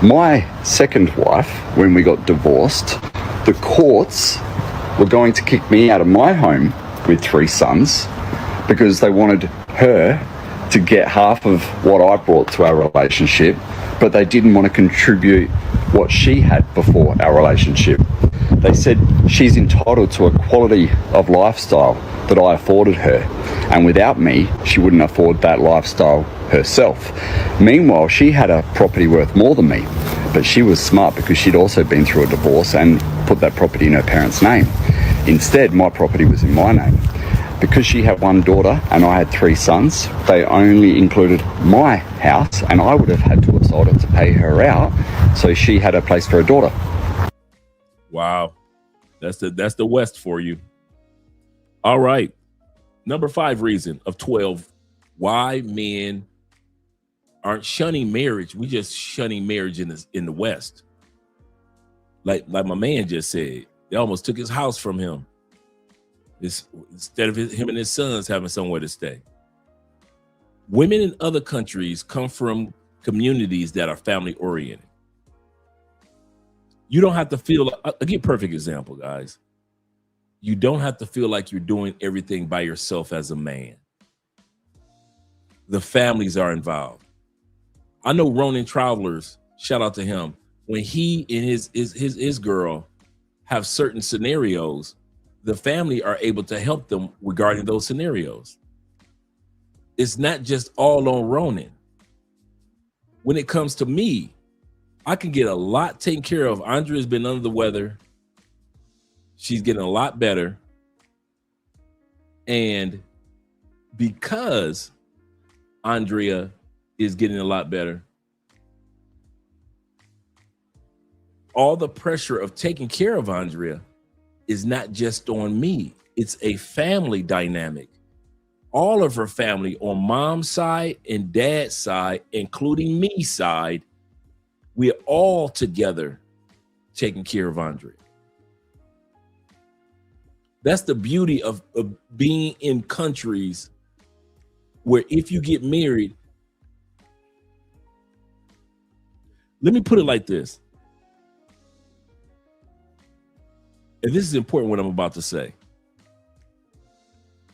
My second wife, when we got divorced, the courts were going to kick me out of my home with 3 sons because they wanted her to get half of what I brought to our relationship, but they didn't want to contribute what she had before our relationship. They said she's entitled to a quality of lifestyle that I afforded her, and without me, she wouldn't afford that lifestyle herself. Meanwhile, she had a property worth more than me, but she was smart because she'd also been through a divorce and put that property in her parents' name. Instead, my property was in my name. Because she had 1 daughter and I had 3 sons, they only included my house, and I would have had to have sold it to pay her out, so she had a place for her daughter. Wow. That's the West for you. All right. Number 5 reason of 12 why men aren't shunning marriage. We just shunning marriage in the West. Like my man just said, they almost took his house from him. Instead of him and his sons having somewhere to stay. Women in other countries come from communities that are family oriented. You don't have to feel, I'll give you a perfect example, guys. You don't have to feel like you're doing everything by yourself as a man. The families are involved. I know Ronin Travelers, shout out to him, when he and his girl have certain scenarios, the family are able to help them regarding those scenarios. It's not just all on Ronin. When it comes to me, I can get a lot taken care of. Andrea's been under the weather. She's getting a lot better. And because Andrea is getting a lot better, all the pressure of taking care of Andrea is not just on me. It's a family dynamic. All of her family on mom's side and dad's side, including me side, we're all together taking care of Andrea. That's the beauty of being in countries where if you get married, let me put it like this. And this is important what I'm about to say.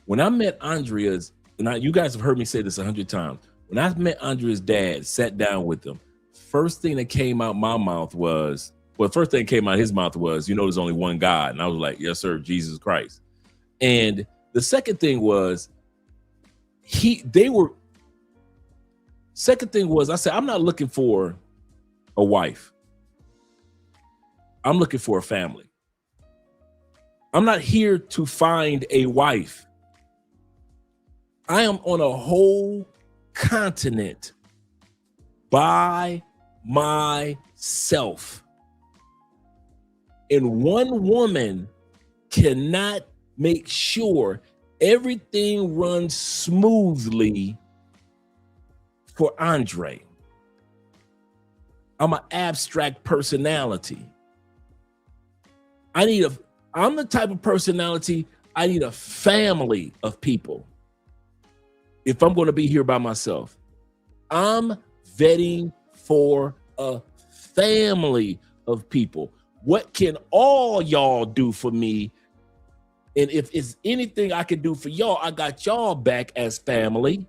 When I met Andrea's, and you guys have heard me say this 100 times. When I met Andrea's dad, sat down with him, first thing that came out my mouth was, first thing that came out his mouth was, there's only one God. And I was like, yes, sir, Jesus Christ. And the second thing was, I said, I'm not looking for a wife. I'm looking for a family. I'm not here to find a wife. I am on a whole continent by myself. And one woman cannot make sure everything runs smoothly for Andre. I'm an abstract personality. I'm the type of personality, I need a family of people. If I'm going to be here by myself, I'm vetting for a family of people. What can all y'all do for me? And if it's anything I can do for y'all, I got y'all back as family.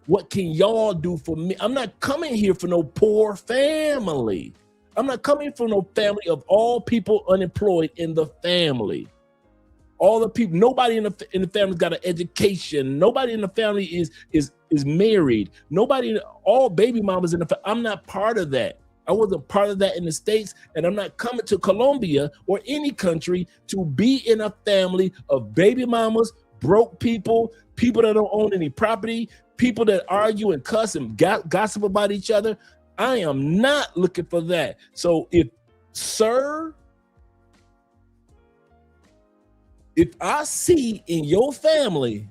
What can y'all do for me? I'm not coming here for no poor family. I'm not coming from no family of all people unemployed in the family. All the people, nobody in the family's got an education. Nobody in the family is married. Nobody, all baby mamas in the family. I'm not part of that. I wasn't part of that in the States, and I'm not coming to Colombia or any country to be in a family of baby mamas, broke people, people that don't own any property, people that argue and cuss and gossip about each other. I am not looking for that. So if I see in your family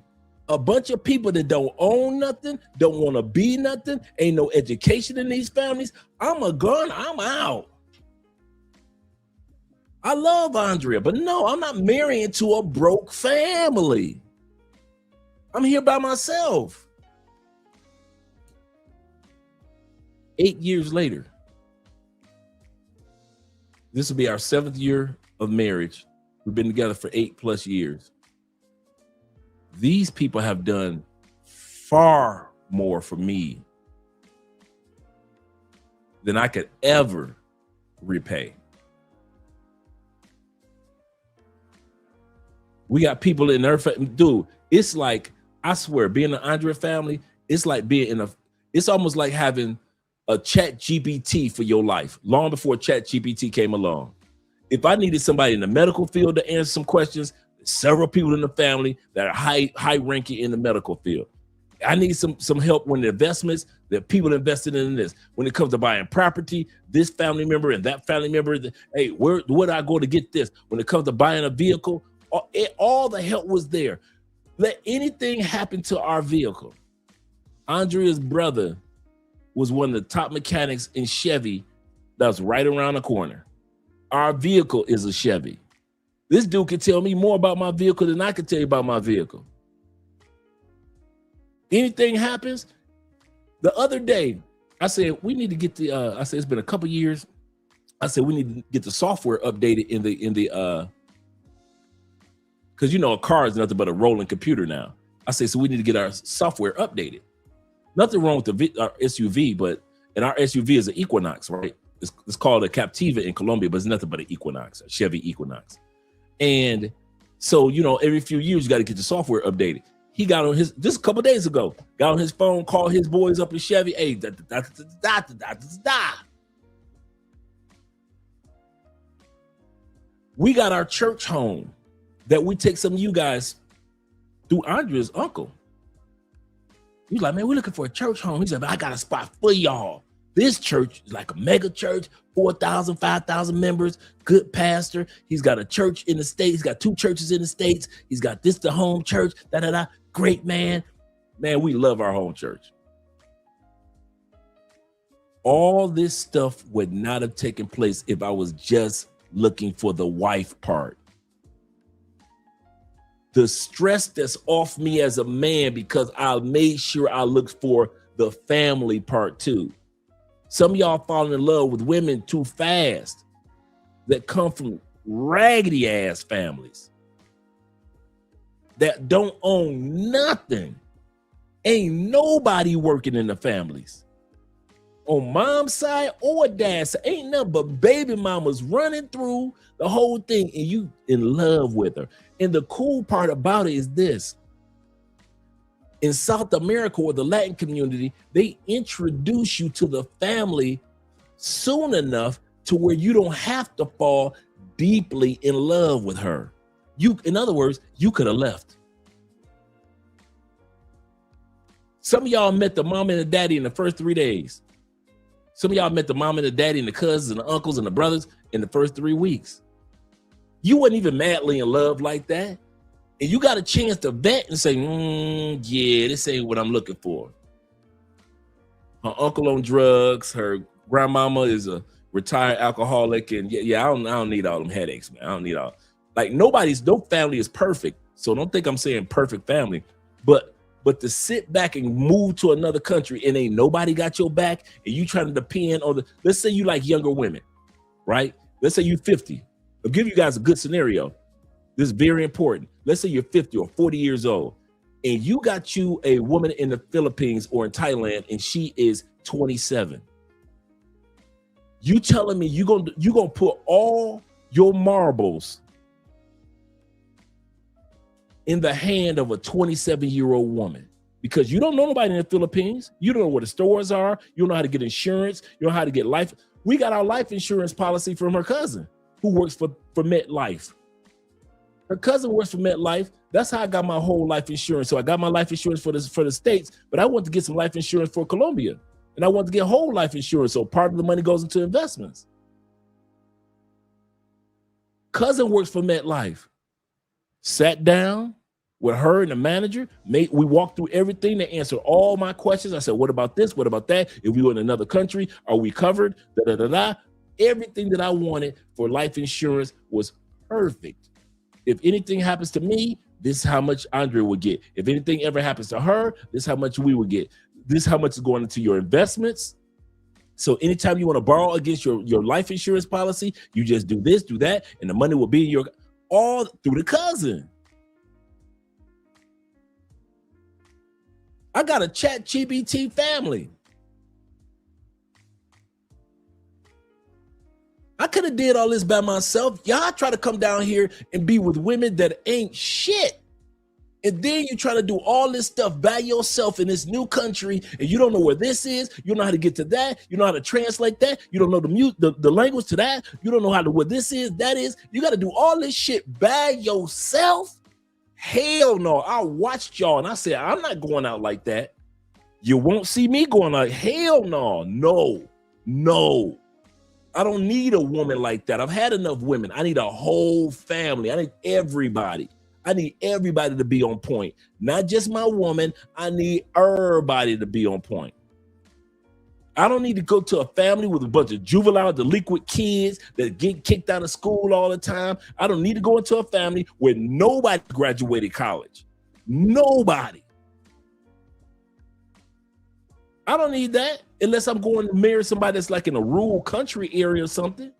a bunch of people that don't own nothing, don't want to be nothing, ain't no education in these families, I'm out. I love Andrea, but no, I'm not marrying to a broke family. I'm here by myself. 8 years later, this will be our 7th year of marriage. We've been together for 8+ years. These people have done far more for me than I could ever repay. We got people in their family. Dude, it's like, I swear, being an Andrea family, it's like being it's almost like having a ChatGPT for your life, long before ChatGPT came along. If I needed somebody in the medical field to answer some questions, several people in the family that are high ranking in the medical field. I need some help when the investments that people invested in this. When it comes to buying property, this family member and that family member, hey, where do I go to get this? When it comes to buying a vehicle, all the help was there. Let anything happen to our vehicle. Andrea's brother was one of the top mechanics in Chevy that's right around the corner. Our vehicle is a Chevy. This dude can tell me more about my vehicle than I can tell you about my vehicle. Anything happens, the other day, I said, we need to get I said, it's been a couple years. I said, we need to get the software updated in the because you know, a car is nothing but a rolling computer now. I say, so we need to get our software updated. Nothing wrong with our SUV, but and our SUV is an Equinox, right? It's called a Captiva in Colombia, but it's nothing but an Equinox, a Chevy Equinox. And so, you know, every few years you got to get the software updated. He got on his, just a couple days ago, got on his phone, called his boys up in Chevy. Hey, we got our church home that we take some of you guys through Andrea's uncle. He's like, man, we're looking for a church home. He said, I got a spot for y'all. This church is like a mega church, 4,000, 5,000 members, good pastor. He's got a church in the States. He's got 2 churches in the States. He's got this, the home church, Great man. Man, we love our home church. All this stuff would not have taken place if I was just looking for the wife part. The stress that's off me as a man because I made sure I looked for the family part too. Some of y'all fall in love with women too fast that come from raggedy ass families that don't own nothing. Ain't nobody working in the families. On mom's side or dad's side, ain't nothing but baby mamas running through the whole thing and you in love with her. And the cool part about it is this. In South America or the Latin community, they introduce you to the family soon enough to where you don't have to fall deeply in love with her. In other words, you could have left. Some of y'all met the mom and the daddy in the first 3 days. Some of y'all met the mom and the daddy and the cousins and the uncles and the brothers in the first 3 weeks. You wasn't even madly in love like that. And you got a chance to vet and say, yeah, this ain't what I'm looking for. Her uncle on drugs, her grandmama is a retired alcoholic, and I don't need all them headaches, man. I don't need all, like, no family is perfect. So don't think I'm saying perfect family, but to sit back and move to another country and ain't nobody got your back, and you trying to depend on let's say you like younger women, right? Let's say you're 50. I'll give you guys a good scenario. This is very important. Let's say you're 50 or 40 years old, and you got you a woman in the Philippines or in Thailand, and she is 27. You telling me you gonna put all your marbles in the hand of a 27-year-old woman, because you don't know nobody in the Philippines. You don't know where the stores are. You don't know how to get insurance. You don't know how to get life. We got our life insurance policy from her cousin who works for MetLife. Her cousin works for MetLife. That's how I got my whole life insurance. So I got my life insurance for the States, but I want to get some life insurance for Colombia. And I want to get whole life insurance. So part of the money goes into investments. Cousin works for MetLife. Sat down with her and the manager. We walked through everything. They answered all my questions. I said, what about this? What about that? If we were in another country, are we covered? Everything that I wanted for life insurance was perfect. If anything happens to me, this is how much Andrea would get. If anything ever happens to her, this is how much we would get. This is how much is going into your investments. So anytime you want to borrow against your life insurance policy, you just do this, do that, and the money will be in your, all through the cousin. I got a ChatGPT family. I could have did all this by myself. Y'all try to come down here and be with women that ain't shit. And then you try to do all this stuff by yourself in this new country, and you don't know where this is. You don't know how to get to that. You know how to translate that. You don't know the language to that. You don't know how to what this is, that is. You got to do all this shit by yourself. Hell no. I watched y'all and I said, I'm not going out like that. You won't see me going out. Hell no. No. I don't need a woman like that. I've had enough women. I need a whole family. I need everybody. I need everybody to be on point. Not just my woman. I need everybody to be on point. I don't need to go to a family with a bunch of juvenile delinquent kids that get kicked out of school all the time. I don't need to go into a family where nobody graduated college. Nobody. I don't need that unless I'm going to marry somebody that's like in a rural country area or something.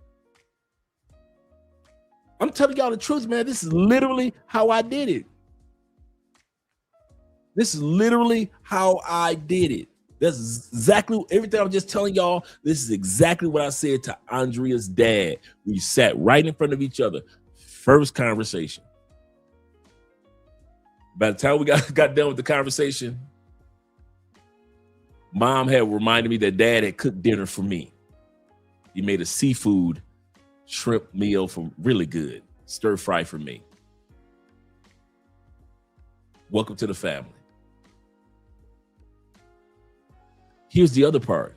I'm telling y'all the truth, man. This is literally how I did it. This is literally how I did it. That's exactly everything I'm just telling y'all. This is exactly what I said to Andrea's dad. We sat right in front of each other. First conversation. By the time we got done with the conversation, Mom had reminded me that Dad had cooked dinner for me. He made a seafood shrimp meal from really good, stir fry for me. Welcome to the family. Here's the other part.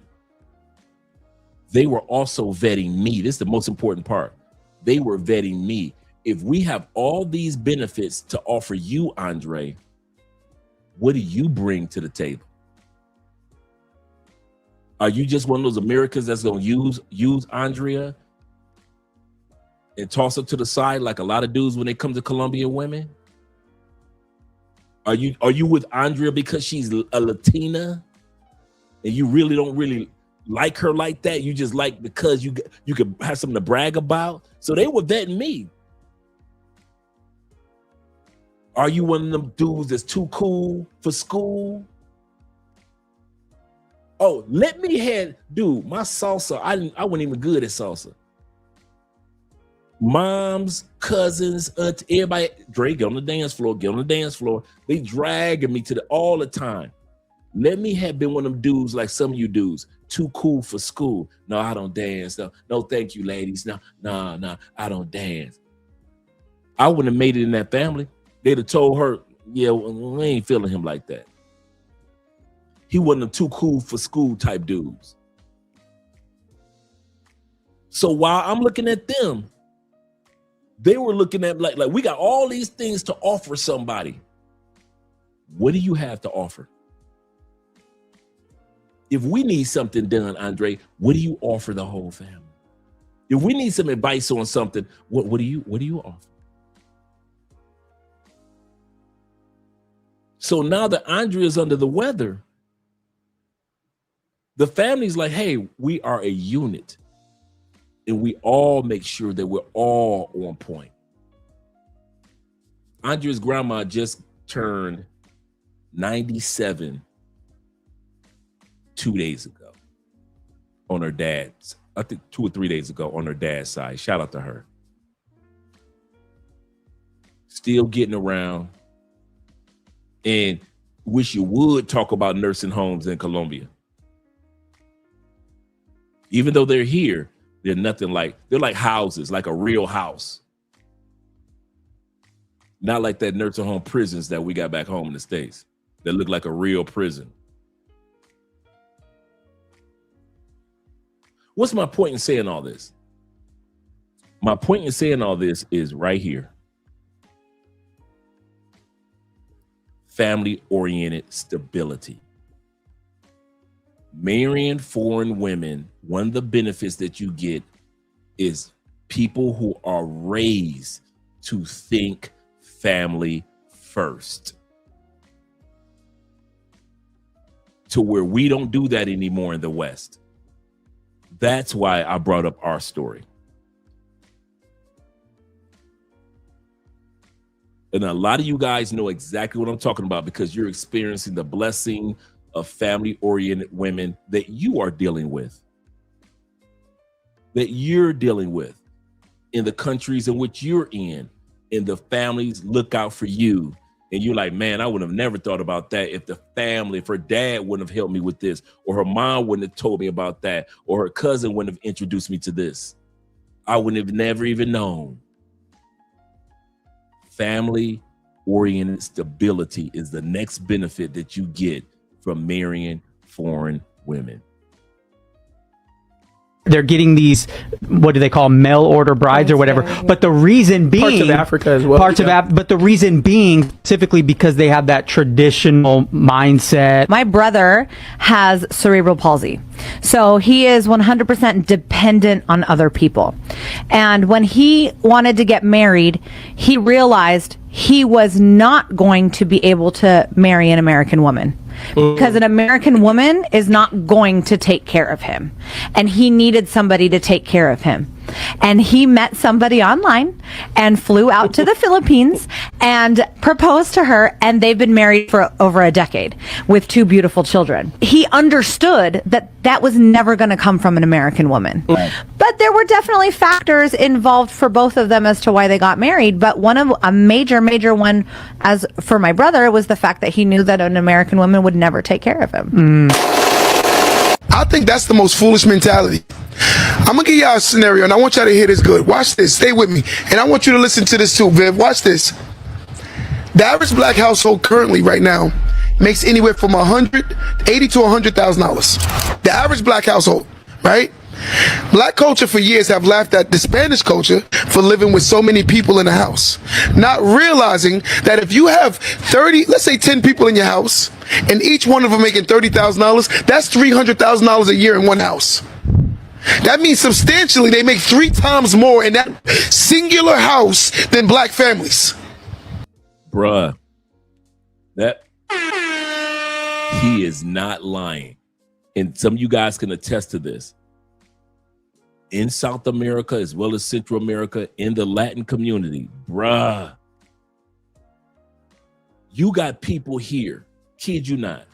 They were also vetting me. This is the most important part. They were vetting me. If we have all these benefits to offer you, Andre, what do you bring to the table? Are you just one of those Americans that's going to use Andrea and toss her to the side like a lot of dudes when they come to Colombian women? Are you with Andrea because she's a Latina and you really don't really like her like that? You just like because you could have something to brag about? So they were vetting me. Are you one of them dudes that's too cool for school? Oh, let me have, dude, my salsa, I wasn't even good at salsa. Moms, cousins, auntie, everybody, Dre, get on the dance floor. They dragging me all the time. Let me have been one of them dudes like some of you dudes, too cool for school. No, I don't dance. No, thank you, ladies. No, I don't dance. I wouldn't have made it in that family. They'd have told her, yeah, we ain't feeling him like that. He wasn't a too cool for school type dudes. So while I'm looking at them, they were looking at like we got all these things to offer somebody. What do you have to offer? If we need something done, Andre, what do you offer the whole family? If we need some advice on something, what do you offer? So now that Andre is under the weather, the family's like, hey, we are a unit. And we all make sure that we're all on point. Andrea's grandma just turned 97 2 days ago on her dad's, I think 2 or 3 days ago on her dad's side. Shout out to her. Still getting around. And wish you would talk about nursing homes in Colombia. Even though they're here, they're nothing like, they're like houses, like a real house. Not like that nursing home prisons that we got back home in the States that look like a real prison. What's my point in saying all this? My point in saying all this is right here. Family-oriented stability. Marrying foreign women, one of the benefits that you get is people who are raised to think family first. To where we don't do that anymore in the West. That's why I brought up our story. And a lot of you guys know exactly what I'm talking about because you're experiencing the blessing of family-oriented women that you are dealing with, that you're dealing with in the countries in which you're in, and the families look out for you. And you're like, man, I would have never thought about that if the family, if her dad wouldn't have helped me with this, or her mom wouldn't have told me about that, or her cousin wouldn't have introduced me to this. I wouldn't have never even known. Family-oriented stability is the next benefit that you get from marrying foreign women. They're getting these, what do they call mail order brides or whatever? But the reason being Parts of Africa as well. But the reason being specifically because they have that traditional mindset. My brother has cerebral palsy. So he is 100% dependent on other people. And when he wanted to get married, he realized he was not going to be able to marry an American woman. Because an American woman is not going to take care of him. And he needed somebody to take care of him. And he met somebody online and flew out to the Philippines and proposed to her. And they've been married for over a decade with 2 beautiful children. He understood that that was never going to come from an American woman. Right. But there were definitely factors involved for both of them as to why they got married. But a major one, as for my brother, was the fact that he knew that an American woman would never take care of him. I think that's the most foolish mentality. I'm gonna give y'all a scenario, and I want y'all to hear this good. Watch this. Stay with me. And I want you to listen to this too, Viv. Watch this. The average black household currently right now makes anywhere from $180,000 to $100,000. The average black household, right? Black culture for years have laughed at the Spanish culture for living with so many people in the house, not realizing that if you have 30, let's say 10 people in your house, and each one of them making $30,000, that's $300,000 a year in one house. That means substantially they make 3 times more in that singular house than black families. Bruh, that he is not lying. And some of you guys can attest to this. In South America, as well as Central America, in the Latin community, bruh, you got people here, kid you not.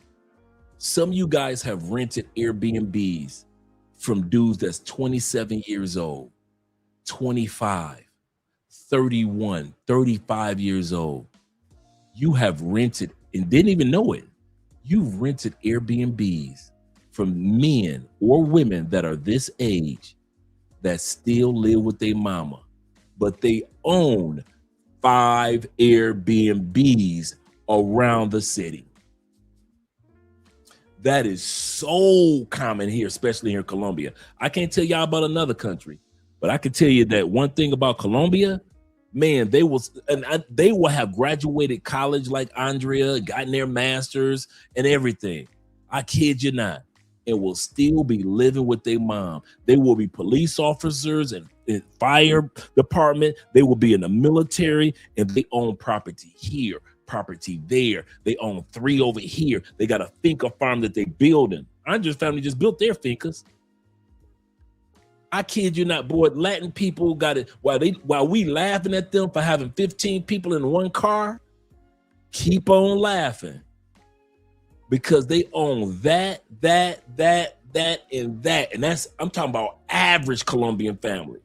Some of you guys have rented Airbnbs from dudes that's 27 years old, 25, 31, 35 years old. You have rented and didn't even know it. You've rented Airbnbs from men or women that are this age that still live with their mama, but they own 5 Airbnbs around the city. That is so common here, especially here in Colombia. I can't tell y'all about another country, But I can tell you that one thing about Colombia, man, they will have graduated college like Andrea, gotten their masters and everything. I kid you not. And will still be living with their mom. They will be police officers and fire department. They will be in the military, and they own property here, property there. They own 3 over here. They got a finca farm that they building. Andrea's family just built their fincas. I kid you not, boy. Latin people got it. While we laughing at them for having 15 people in one car, keep on laughing. Because they own that, and that. And that's, I'm talking about average Colombian family.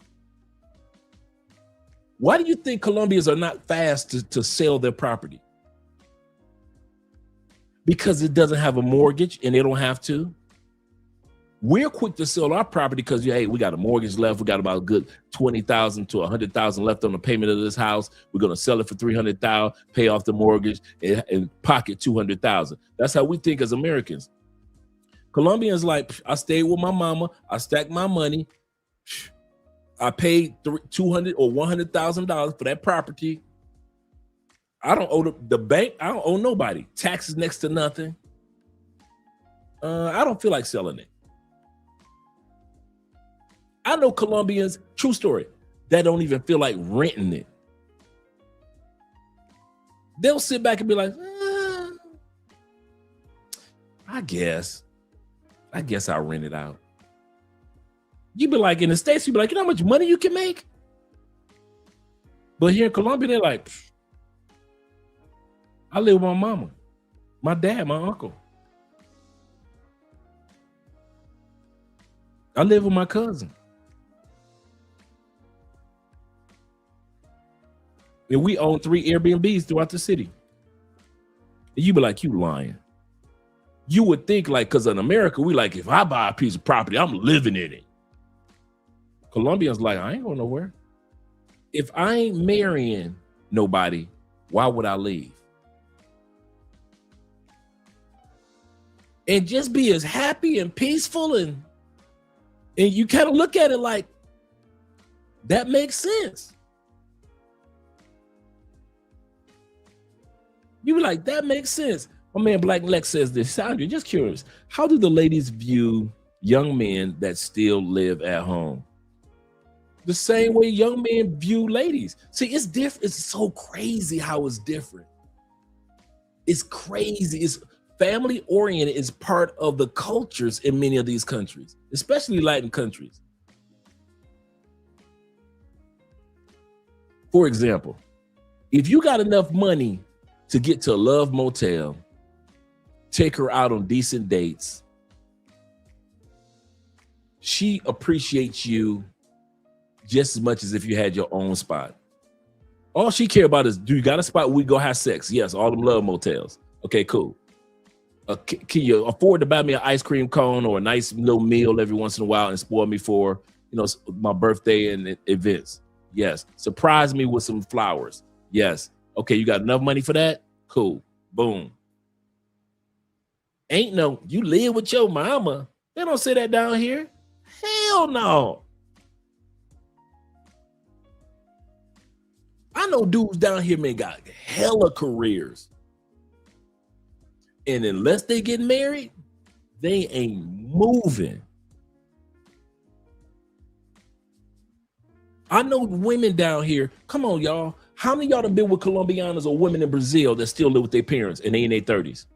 Why do you think Colombians are not fast to sell their property? Because it doesn't have a mortgage and they don't have to. We're quick to sell our property because, hey, we got a mortgage left. We got about a good 20,000 to 100,000 left on the payment of this house. We're going to sell it for 300,000, pay off the mortgage, and pocket 200,000. That's how we think as Americans. Colombians like, I stayed with my mama. I stacked my money. I paid $200,000 or $100,000 for that property. I don't owe the bank. I don't owe nobody. Taxes next to nothing. I don't feel like selling it. I know Colombians, true story, that don't even feel like renting it. They'll sit back and be like, I guess I'll rent it out. You be like, in the States, you be like, you know how much money you can make? But here in Colombia, they're like, I live with my mama, my dad, my uncle. I live with my cousin. And we own 3 Airbnbs throughout the city. And you be like, you lying. You would think like, because in America, we like, if I buy a piece of property, I'm living in it. Colombians like, I ain't going nowhere. If I ain't marrying nobody, why would I leave? And just be as happy and peaceful and you kind of look at it like, that makes sense. You be like, that makes sense. My man Black Lex says this. Sandra, just curious, how do the ladies view young men that still live at home? The same way young men view ladies. See, it's different. It's so crazy how it's different. It's crazy. It's family oriented is part of the cultures in many of these countries, especially Latin countries. For example, if you got enough money to get to a love motel, take her out on decent dates, she appreciates you just as much as if you had your own spot. All she care about is, do you got a spot where we go have sex? Yes, all them love motels. Okay, cool. Can you afford to buy me an ice cream cone or a nice little meal every once in a while and spoil me for, my birthday and events? Yes. Surprise me with some flowers. Yes. Okay, you got enough money for that? Cool. Boom. Ain't no, you live with your mama. They don't say that down here. Hell no. I know dudes down here, man, got hella careers. And unless they get married, they ain't moving. I know women down here. Come on, y'all. How many of y'all have been with Colombianas or women in Brazil that still live with their parents and they in their 30s?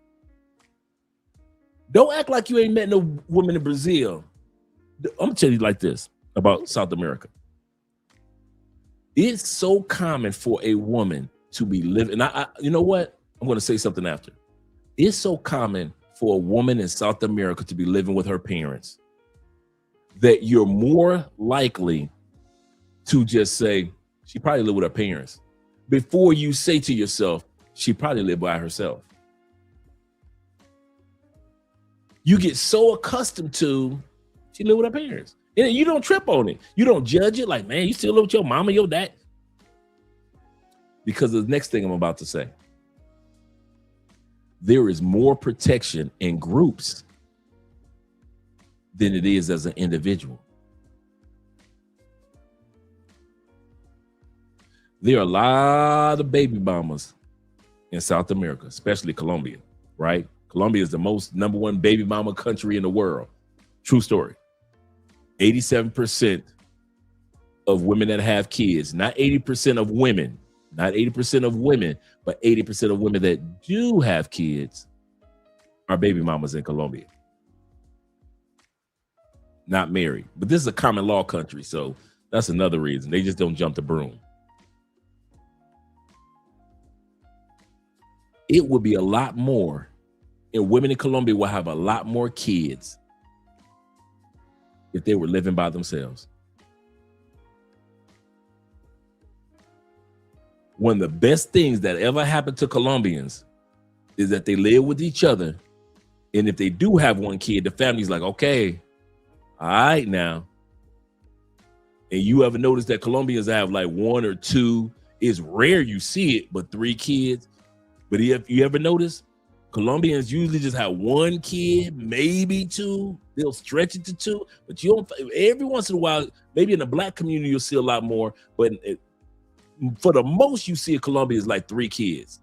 Don't act like you ain't met no woman in Brazil. I'm gonna tell you like this about South America. It's so common for a woman to be living. And you know what? I'm gonna say something after. It's so common for a woman in South America to be living with her parents that you're more likely to just say, she probably lived with her parents, before you say to yourself, she probably lived by herself. You get so accustomed to, she lived with her parents. And you don't trip on it. You don't judge it like, man, you still live with your mama, your dad. Because of the next thing I'm about to say. There is more protection in groups than it is as an individual. There are a lot of baby mamas in South America, especially Colombia, right? Colombia is the most #1 baby mama country in the world. True story. 87% of women that have kids, not 80% of women, not 80% of women, but 80% of women that do have kids are baby mamas in Colombia. Not married. But this is a common law country, so that's another reason. They just don't jump the broom. It would be a lot more, and women in Colombia will have a lot more kids if they were living by themselves. One of the best things that ever happened to Colombians is that they live with each other. And if they do have one kid, the family's like, okay, all right now. And you ever notice that Colombians have like 1 or 2? It's rare you see it, but 3 kids. But if you ever notice, Colombians usually just have 1 kid, maybe 2. They'll stretch it to 2, but you don't. Every once in a while, maybe in the black community, you'll see a lot more. But for the most, you see in Colombia is like 3 kids.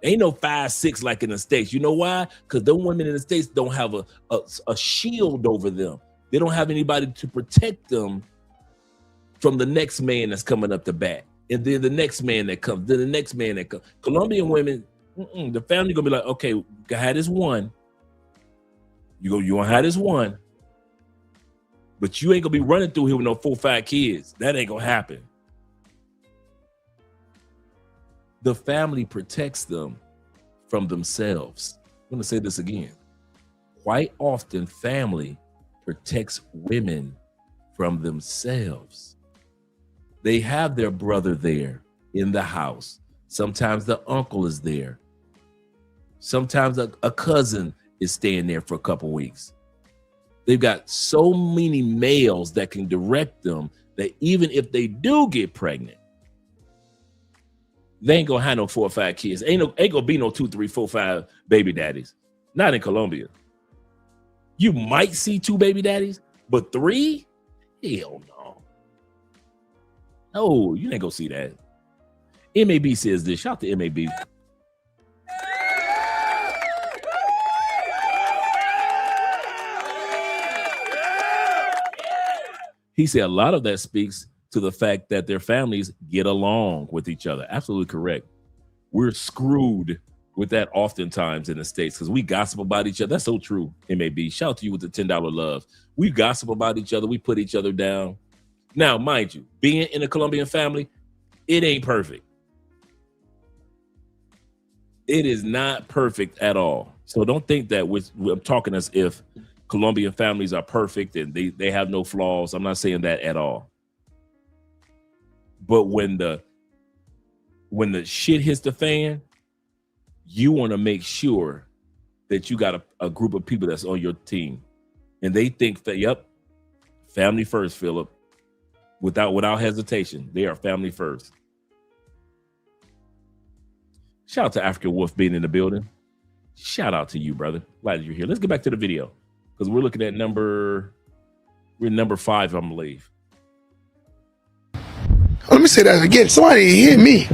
Ain't no 5, 6 like in the States. You know why? Because the women in the States don't have a shield over them. They don't have anybody to protect them from the next man that's coming up the bat. And then the next man that comes, then the next man that comes. Colombian women, the family gonna be like, okay, you can have this one. You gonna have this one. But you ain't gonna be running through here with no 4, 5 kids. That ain't gonna happen. The family protects them from themselves. I'm gonna say this again. Quite often, family protects women from themselves. They have their brother there in the house. Sometimes the uncle is there. Sometimes a cousin is staying there for a couple weeks. They've got so many males that can direct them that even if they do get pregnant, they ain't gonna have no 4 or 5 kids. Ain't gonna be no 2, 3, 4, 5 baby daddies. Not in Colombia. You might see 2 baby daddies, but 3? Hell no. No, you ain't gonna see that. MAB says this. Shout out to MAB. He said a lot of that speaks to the fact that their families get along with each other. Absolutely correct. We're screwed with that oftentimes in the States because we gossip about each other. That's so true, MAB. Shout out to you with the $10 love. We gossip about each other. We put each other down. Now, mind you, being in a Colombian family, it ain't perfect. It is not perfect at all. So don't think that I'm talking as if Colombian families are perfect and they have no flaws. I'm not saying that at all. But when the shit hits the fan, you want to make sure that you got a group of people that's on your team. And they think that, yep, family first, Philip. Without hesitation, they are family first. Shout out to African Wolf being in the building. Shout out to you, brother. Glad that you're here. Let's get back to the video because we're looking at number 5, I believe. Let me say that again. Somebody hear me.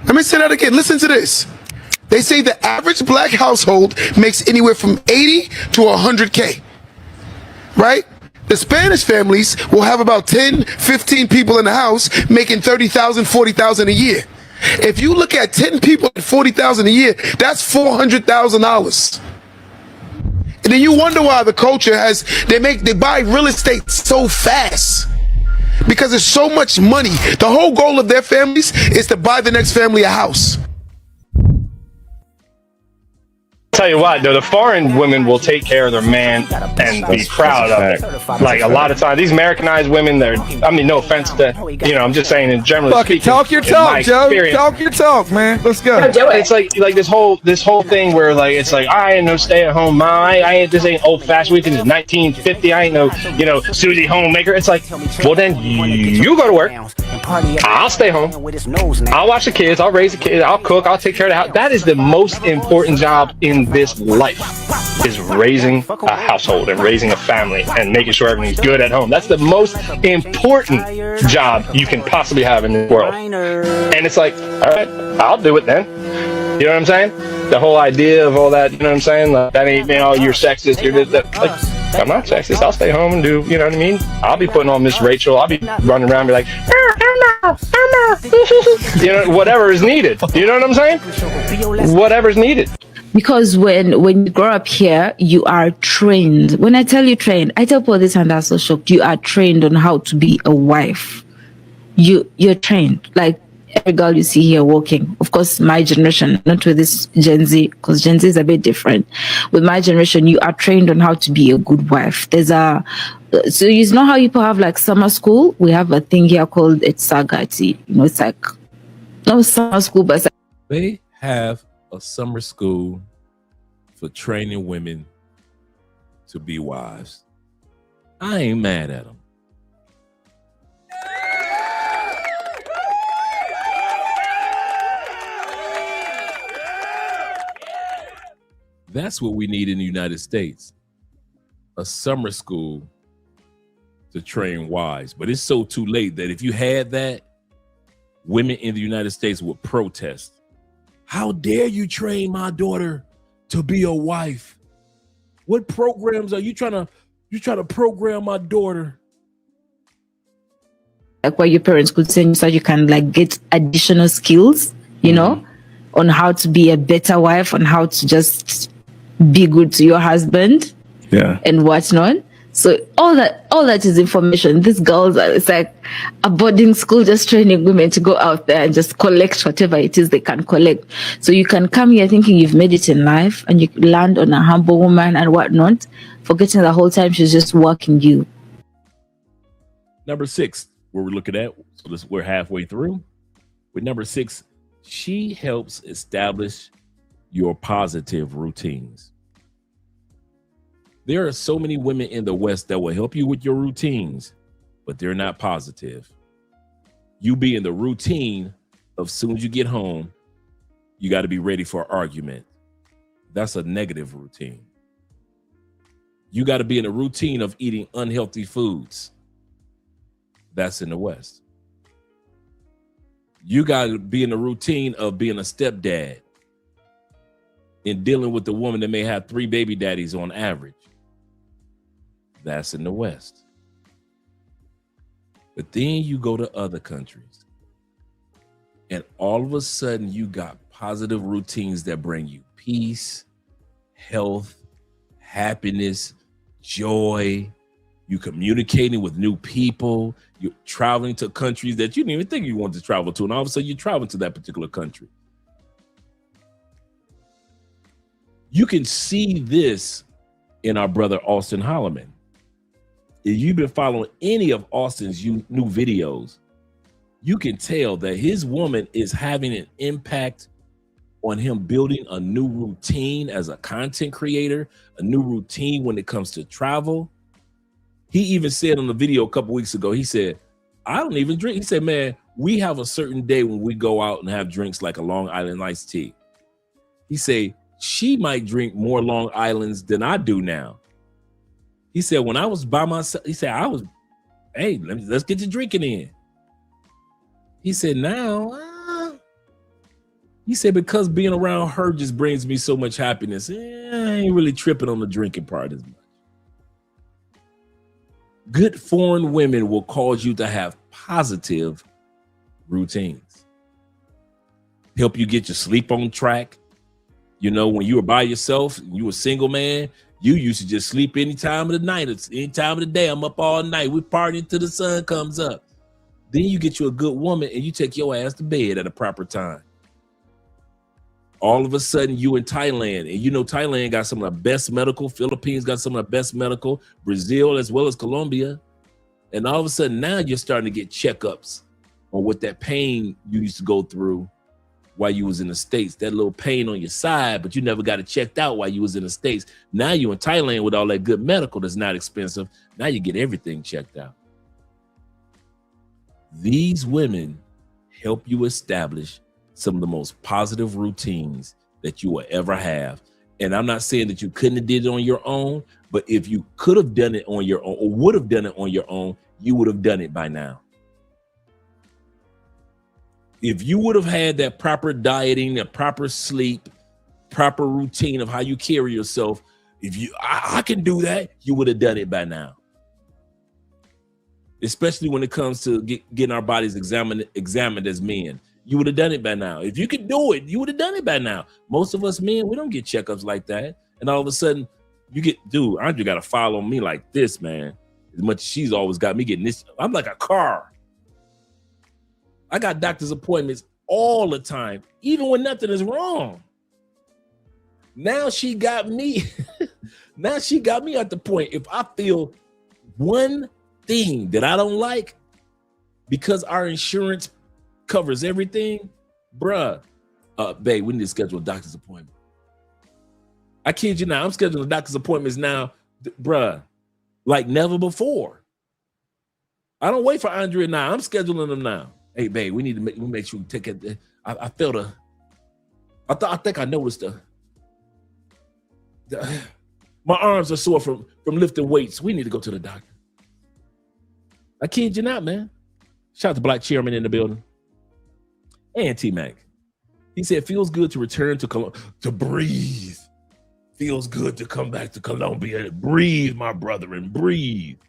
Let me say that again. Listen to this. They say the average black household makes anywhere from 80 to 100K, right? The Spanish families will have about 10, 15 people in the house making 30,000, 40,000 a year. If you look at 10 people at 40,000 a year, that's $400,000. And then you wonder why the culture they buy real estate so fast. Because there's so much money. The whole goal of their families is to buy the next family a house. Tell you what, though, the foreign women will take care of their man and be proud of it. Like a lot of times, these Americanized women, no offense to, I'm just saying in general. Speaking, talk your talk, Joe. Talk your talk, man. Let's go. It's like this whole thing where like it's like I ain't no stay-at-home mom. This ain't old-fashioned. We think it's 1950. I ain't no Susie homemaker. It's like, well then you go to work I'll stay home. I'll watch the kids. I'll raise the kids. I'll cook. I'll take care of the house. That is the most important job in this life, is raising a household and raising a family and making sure everything's good at home. That's the most important job you can possibly have in this world. And it's like, all right, I'll do it then. You know what I'm saying? The whole idea of all that, you know what I'm saying? Like, that ain't, you're sexist. You're this, that. Like, I'm not sexist. I'll stay home and do, you know what I mean? I'll be putting on Miss Rachel. I'll be running around and be like, you know, whatever is needed. You know what I'm saying? Whatever's needed. Because when you grow up here, you are trained. When I tell you trained, I tell people this and they're so shocked. You are trained on how to be a wife. You're trained. Like every girl you see here walking. Of course, my generation, not with this Gen Z, because Gen Z is a bit different. With my generation, you are trained on how to be a good wife. So you know how people have like summer school? We have a thing here called Sagati. You know, it's like no summer school, but it's like they have a summer school for training women to be wives. I ain't mad at them. That's what we need in the United States. A summer school to train wives. But it's so too late that if you had that, women in the United States would protest. How dare you train my daughter to be a wife? What programs are you trying to program my daughter? Like what your parents could send you so you can like get additional skills, you know, on how to be a better wife, on how to just be good to your husband, and whatnot. So all that is information. These girls it's like a boarding school just training women to go out there and just collect whatever it is they can collect. So you can come here thinking you've made it in life and you land on a humble woman and whatnot, forgetting the whole time she's just working you. Number 6, where we're looking at, so we're halfway through. With number 6, she helps establish your positive routines. There are so many women in the West that will help you with your routines, but they're not positive. You be in the routine of soon as you get home, you got to be ready for an argument. That's a negative routine. You got to be in a routine of eating unhealthy foods. That's in the West. You got to be in the routine of being a stepdad and dealing with the woman that may have 3 baby daddies on average. That's in the West. But then you go to other countries and all of a sudden you got positive routines that bring you peace, health, happiness, joy. You communicating with new people. You're traveling to countries that you didn't even think you wanted to travel to. And all of a sudden you're traveling to that particular country. You can see this in our brother, Austin Holloman. If you've been following any of Austin's new videos, you can tell that his woman is having an impact on him building a new routine as a content creator, a new routine when it comes to travel. He even said on the video a couple weeks ago, he said, I don't even drink. He said, man, we have a certain day when we go out and have drinks like a Long Island iced tea. He said, she might drink more Long Islands than I do now. He said, when I was by myself, he said, hey, let's get to drinking in. He said, now, he said, because being around her just brings me so much happiness. I ain't really tripping on the drinking part as much. Good foreign women will cause you to have positive routines. Help you get your sleep on track. You know, when you were by yourself, you were a single man, you used to just sleep any time of the night. It's any time of the day. I'm up all night. We partying till the sun comes up. Then you get you a good woman and you take your ass to bed at a proper time. All of a sudden you in Thailand, and you know Thailand got some of the best medical, Philippines got some of the best medical, Brazil as well as Colombia. And all of a sudden now you're starting to get checkups on what that pain you used to go through while you was in the States, that little pain on your side, but you never got it checked out while you was in the States. Now you in Thailand with all that good medical that's not expensive. Now you get everything checked out. These women help you establish some of the most positive routines that you will ever have. And I'm not saying that you couldn't have did it on your own, but if you could have done it on your own or would have done it on your own, you would have done it by now. If you would have had that proper dieting, that proper sleep, proper routine of how you carry yourself, if you, I can do that, you would have done it by now. Especially when it comes to getting our bodies examined as men. You would have done it by now. If you could do it, you would have done it by now. Most of us men, we don't get checkups like that. And all of a sudden, you get, dude, Andrea got to follow me like this, man. As much as she's always got me getting this. I'm like a car. I got doctor's appointments all the time, even when nothing is wrong. Now she got me. Now she got me at the point. If I feel one thing that I don't like, because our insurance covers everything, bruh, babe, we need to schedule a doctor's appointment. I kid you not, I'm scheduling doctor's appointments now, bruh, like never before. I don't wait for Andrea now. I'm scheduling them now. Hey, babe, we need to make sure we take it. I felt I think I noticed my arms are sore from lifting weights. We need to go to the doctor. I kid you not, man. Shout out to Black Chairman in the building. And T-Mac. He said, feels good to return to breathe. Feels good to come back to Colombia. Breathe, my brother, and breathe.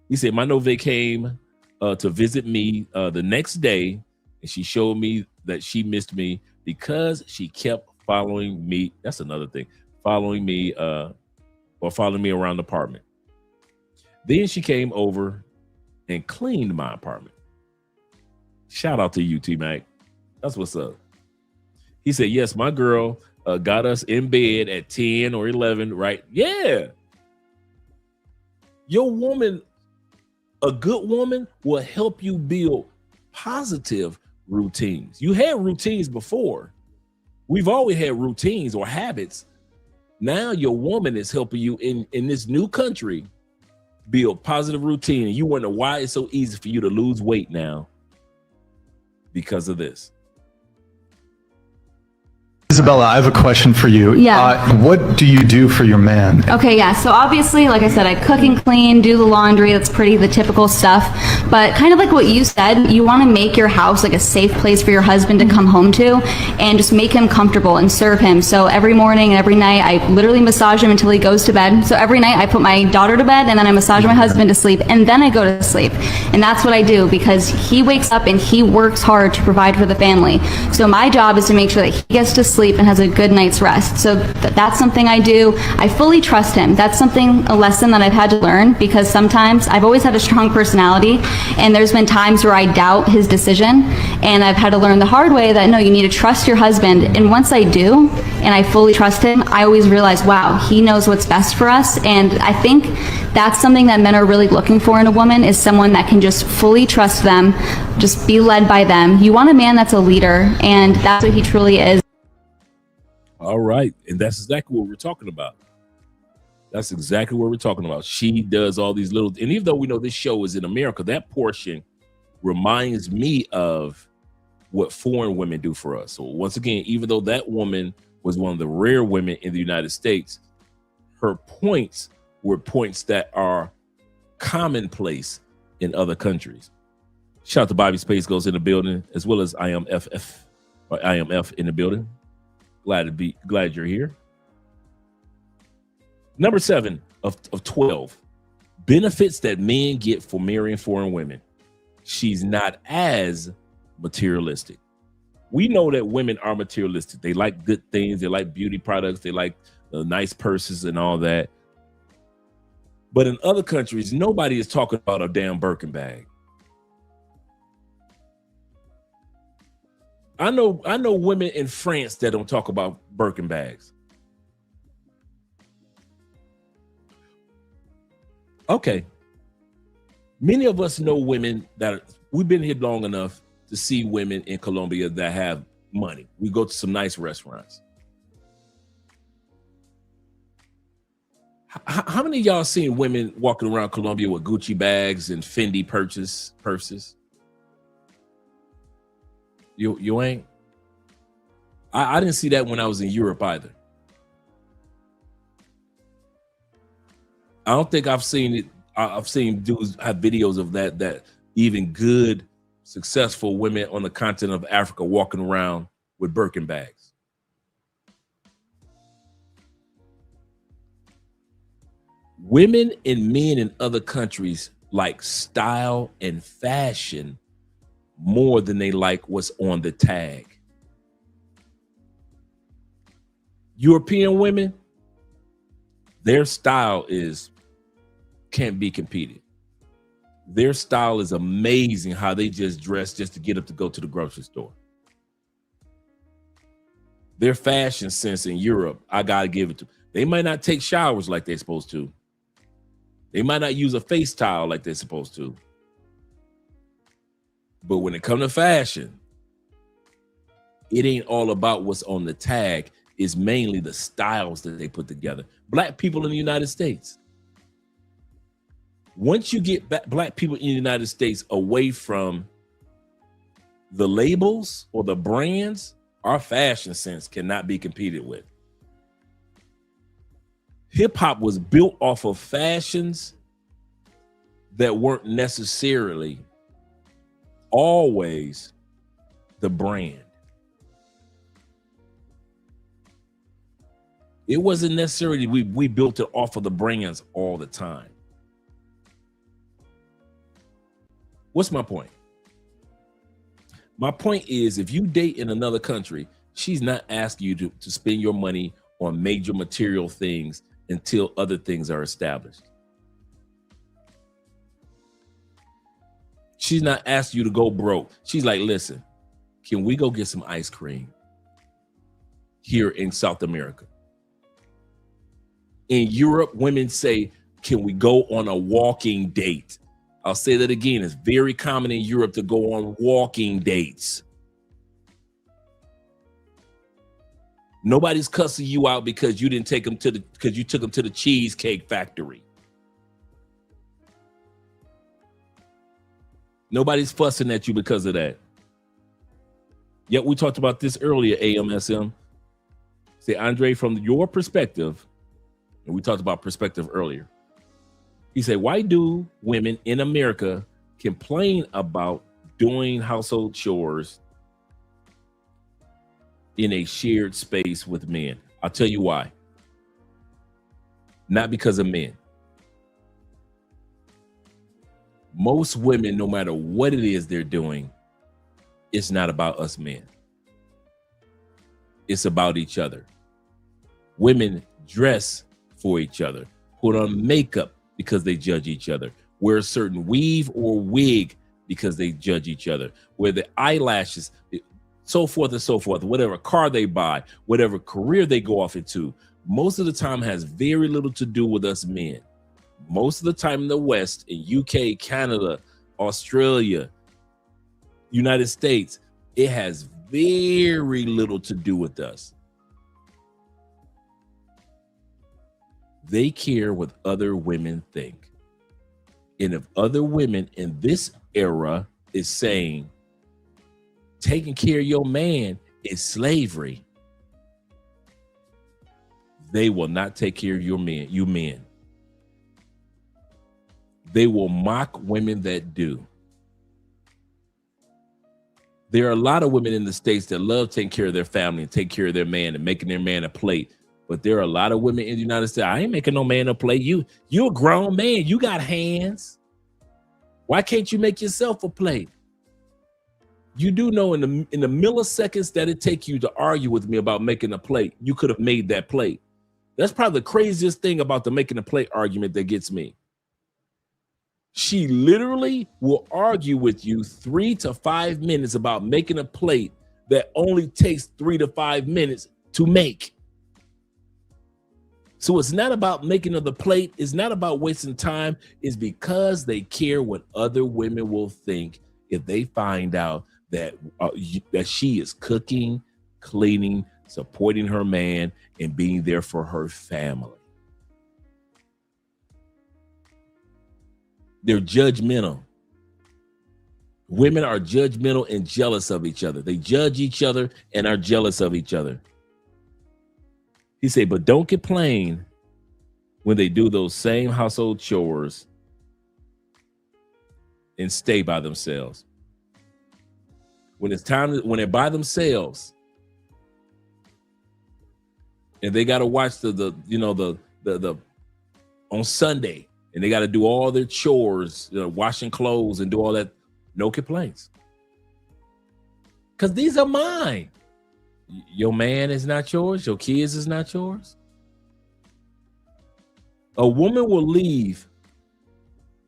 He said, my Nove came to visit me the next day, and she showed me that she missed me because she kept following me. That's another thing. Following me around the apartment. Then she came over and cleaned my apartment. Shout out to you, T-Mac. That's what's up. He said, yes, my girl got us in bed at 10 or 11, right? Yeah. Your woman, a good woman, will help you build positive routines. You had routines before. We've always had routines or habits. Now your woman is helping you in this new country build positive routine. And you wonder why it's so easy for you to lose weight now because of this. Isabella, I have a question for you. Yeah. What do you do for your man? Okay, yeah. So obviously, like I said, I cook and clean, do the laundry. That's the typical stuff. But kind of like what you said, you want to make your house like a safe place for your husband to come home to and just make him comfortable and serve him. So every morning and every night, I literally massage him until he goes to bed. So every night I put my daughter to bed and then I massage my husband to sleep and then I go to sleep. And that's what I do because he wakes up and he works hard to provide for the family. So my job is to make sure that he gets to sleep and has a good night's rest. So that's something I do. I fully trust him. That's a lesson that I've had to learn because sometimes I've always had a strong personality and there's been times where I doubt his decision and I've had to learn the hard way that no, you need to trust your husband. And once I do and I fully trust him, I always realize, wow, he knows what's best for us. And I think that's something that men are really looking for in a woman is someone that can just fully trust them, just be led by them. You want a man that's a leader and that's what he truly is. All right. And that's exactly what we're talking about. That's exactly what we're talking about. She does all these little, and even though we know this show is in America, that portion reminds me of what foreign women do for us. So once again, even though that woman was one of the rare women in the United States, her points were points that are commonplace in other countries. Shout out to Bobby Space Goes in the building, as well as IMF in the building. Glad you're here. Number 7 of 12 benefits that men get for marrying foreign women. She's not as materialistic. We know that women are materialistic. They like good things. They like beauty products. They like nice purses and all that. But in other countries, nobody is talking about a damn Birkin bag. I know women in France that don't talk about Birkin bags. Okay. Many of us know women we've been here long enough to see women in Colombia that have money. We go to some nice restaurants. How many of y'all seen women walking around Colombia with Gucci bags and Fendi purses? You ain't? I didn't see that when I was in Europe either. I don't think I've seen it. I've seen dudes have videos of that even good, successful women on the continent of Africa walking around with Birkin bags. Women and men in other countries like style and fashion more than they like what's on the tag. European women, their style can't be competed. Their style is amazing, how they just dress just to get up to go to the grocery store. Their fashion sense in Europe, I gotta give it to them. They might not take showers like they're supposed to. They might not use a face towel like they're supposed to. But when it comes to fashion, it ain't all about what's on the tag. It's mainly the styles that they put together. Black people in the United States. Once you get black people in the United States away from the labels or the brands, our fashion sense cannot be competed with. Hip hop was built off of fashions that weren't necessarily always the brand. It wasn't necessarily we built it off of the brands all the time. What's my point? My point is, if you date in another country, she's not asking you to spend your money on major material things until other things are established. She's not asking you to go broke. She's like, listen, can we go get some ice cream here in South America? In Europe, women say, can we go on a walking date? I'll say that again. It's very common in Europe to go on walking dates. Nobody's cussing you out because you didn't take them because you took them to the Cheesecake Factory. Nobody's fussing at you because of that. Yet we talked about this earlier, AMSM. Say, Andre, from your perspective, and we talked about perspective earlier. He said, why do women in America complain about doing household chores in a shared space with men? I'll tell you why. Not because of men. Most women, no matter what it is they're doing, it's not about us men. It's about each other. Women dress for each other, put on makeup because they judge each other, wear a certain weave or wig because they judge each other, wear the eyelashes, so forth and so forth, whatever car they buy, whatever career they go off into, most of the time has very little to do with us men. Most of the time in the West, in UK, Canada, Australia, United States, it has very little to do with us. They care what other women think. And if other women in this era is saying taking care of your man is slavery, they will not take care of you men. They will mock women that do. There are a lot of women in the States that love taking care of their family and take care of their man and making their man a plate. But there are a lot of women in the United States. I ain't making no man a plate. You're a grown man. You got hands. Why can't you make yourself a plate? You do know in the milliseconds that it takes you to argue with me about making a plate, you could have made that plate. That's probably the craziest thing about the making a plate argument that gets me. She literally will argue with you 3 to 5 minutes about making a plate that only takes 3 to 5 minutes to make. So it's not about making of the plate. It's not about wasting time. It's because they care what other women will think if they find out that she is cooking, cleaning, supporting her man, and being there for her family. They're judgmental. Women are judgmental and jealous of each other. They judge each other and are jealous of each other. He said, but don't complain when they do those same household chores and stay by themselves. When it's time, when they're by themselves and they got to watch the on Sunday and they got to do all their chores, washing clothes and do all that, no complaints. Because these are mine. Your man is not yours. Your kids is not yours. A woman will leave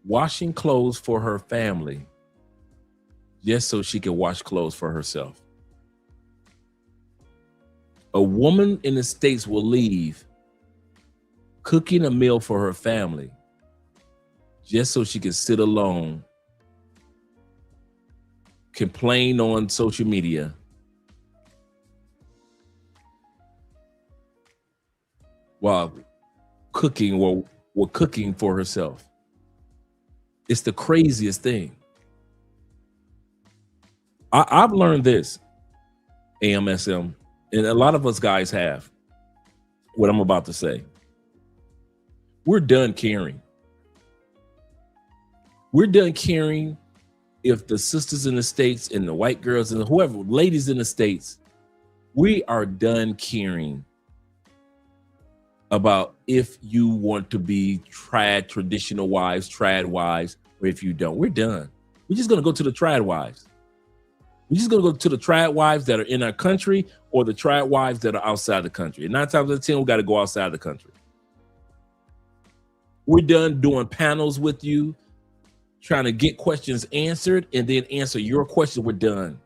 washing clothes for her family just so she can wash clothes for herself. A woman in the States will leave cooking a meal for her family just so she can sit alone, complain on social media, while cooking or cooking for herself. It's the craziest thing. I've learned this, AMSM, and a lot of us guys have, what I'm about to say. We're done caring. We're done caring if the sisters in the States and the white girls and whoever, ladies in the States, we are done caring about if you want to be traditional wives, trad wives, or if you don't. We're done. We're just going to go to the trad wives. We're just going to go to the trad wives that are in our country or the trad wives that are outside the country. And 9 times out of 10, we got to go outside the country. We're done doing panels with you, trying to get questions answered and then answer your question. We're done.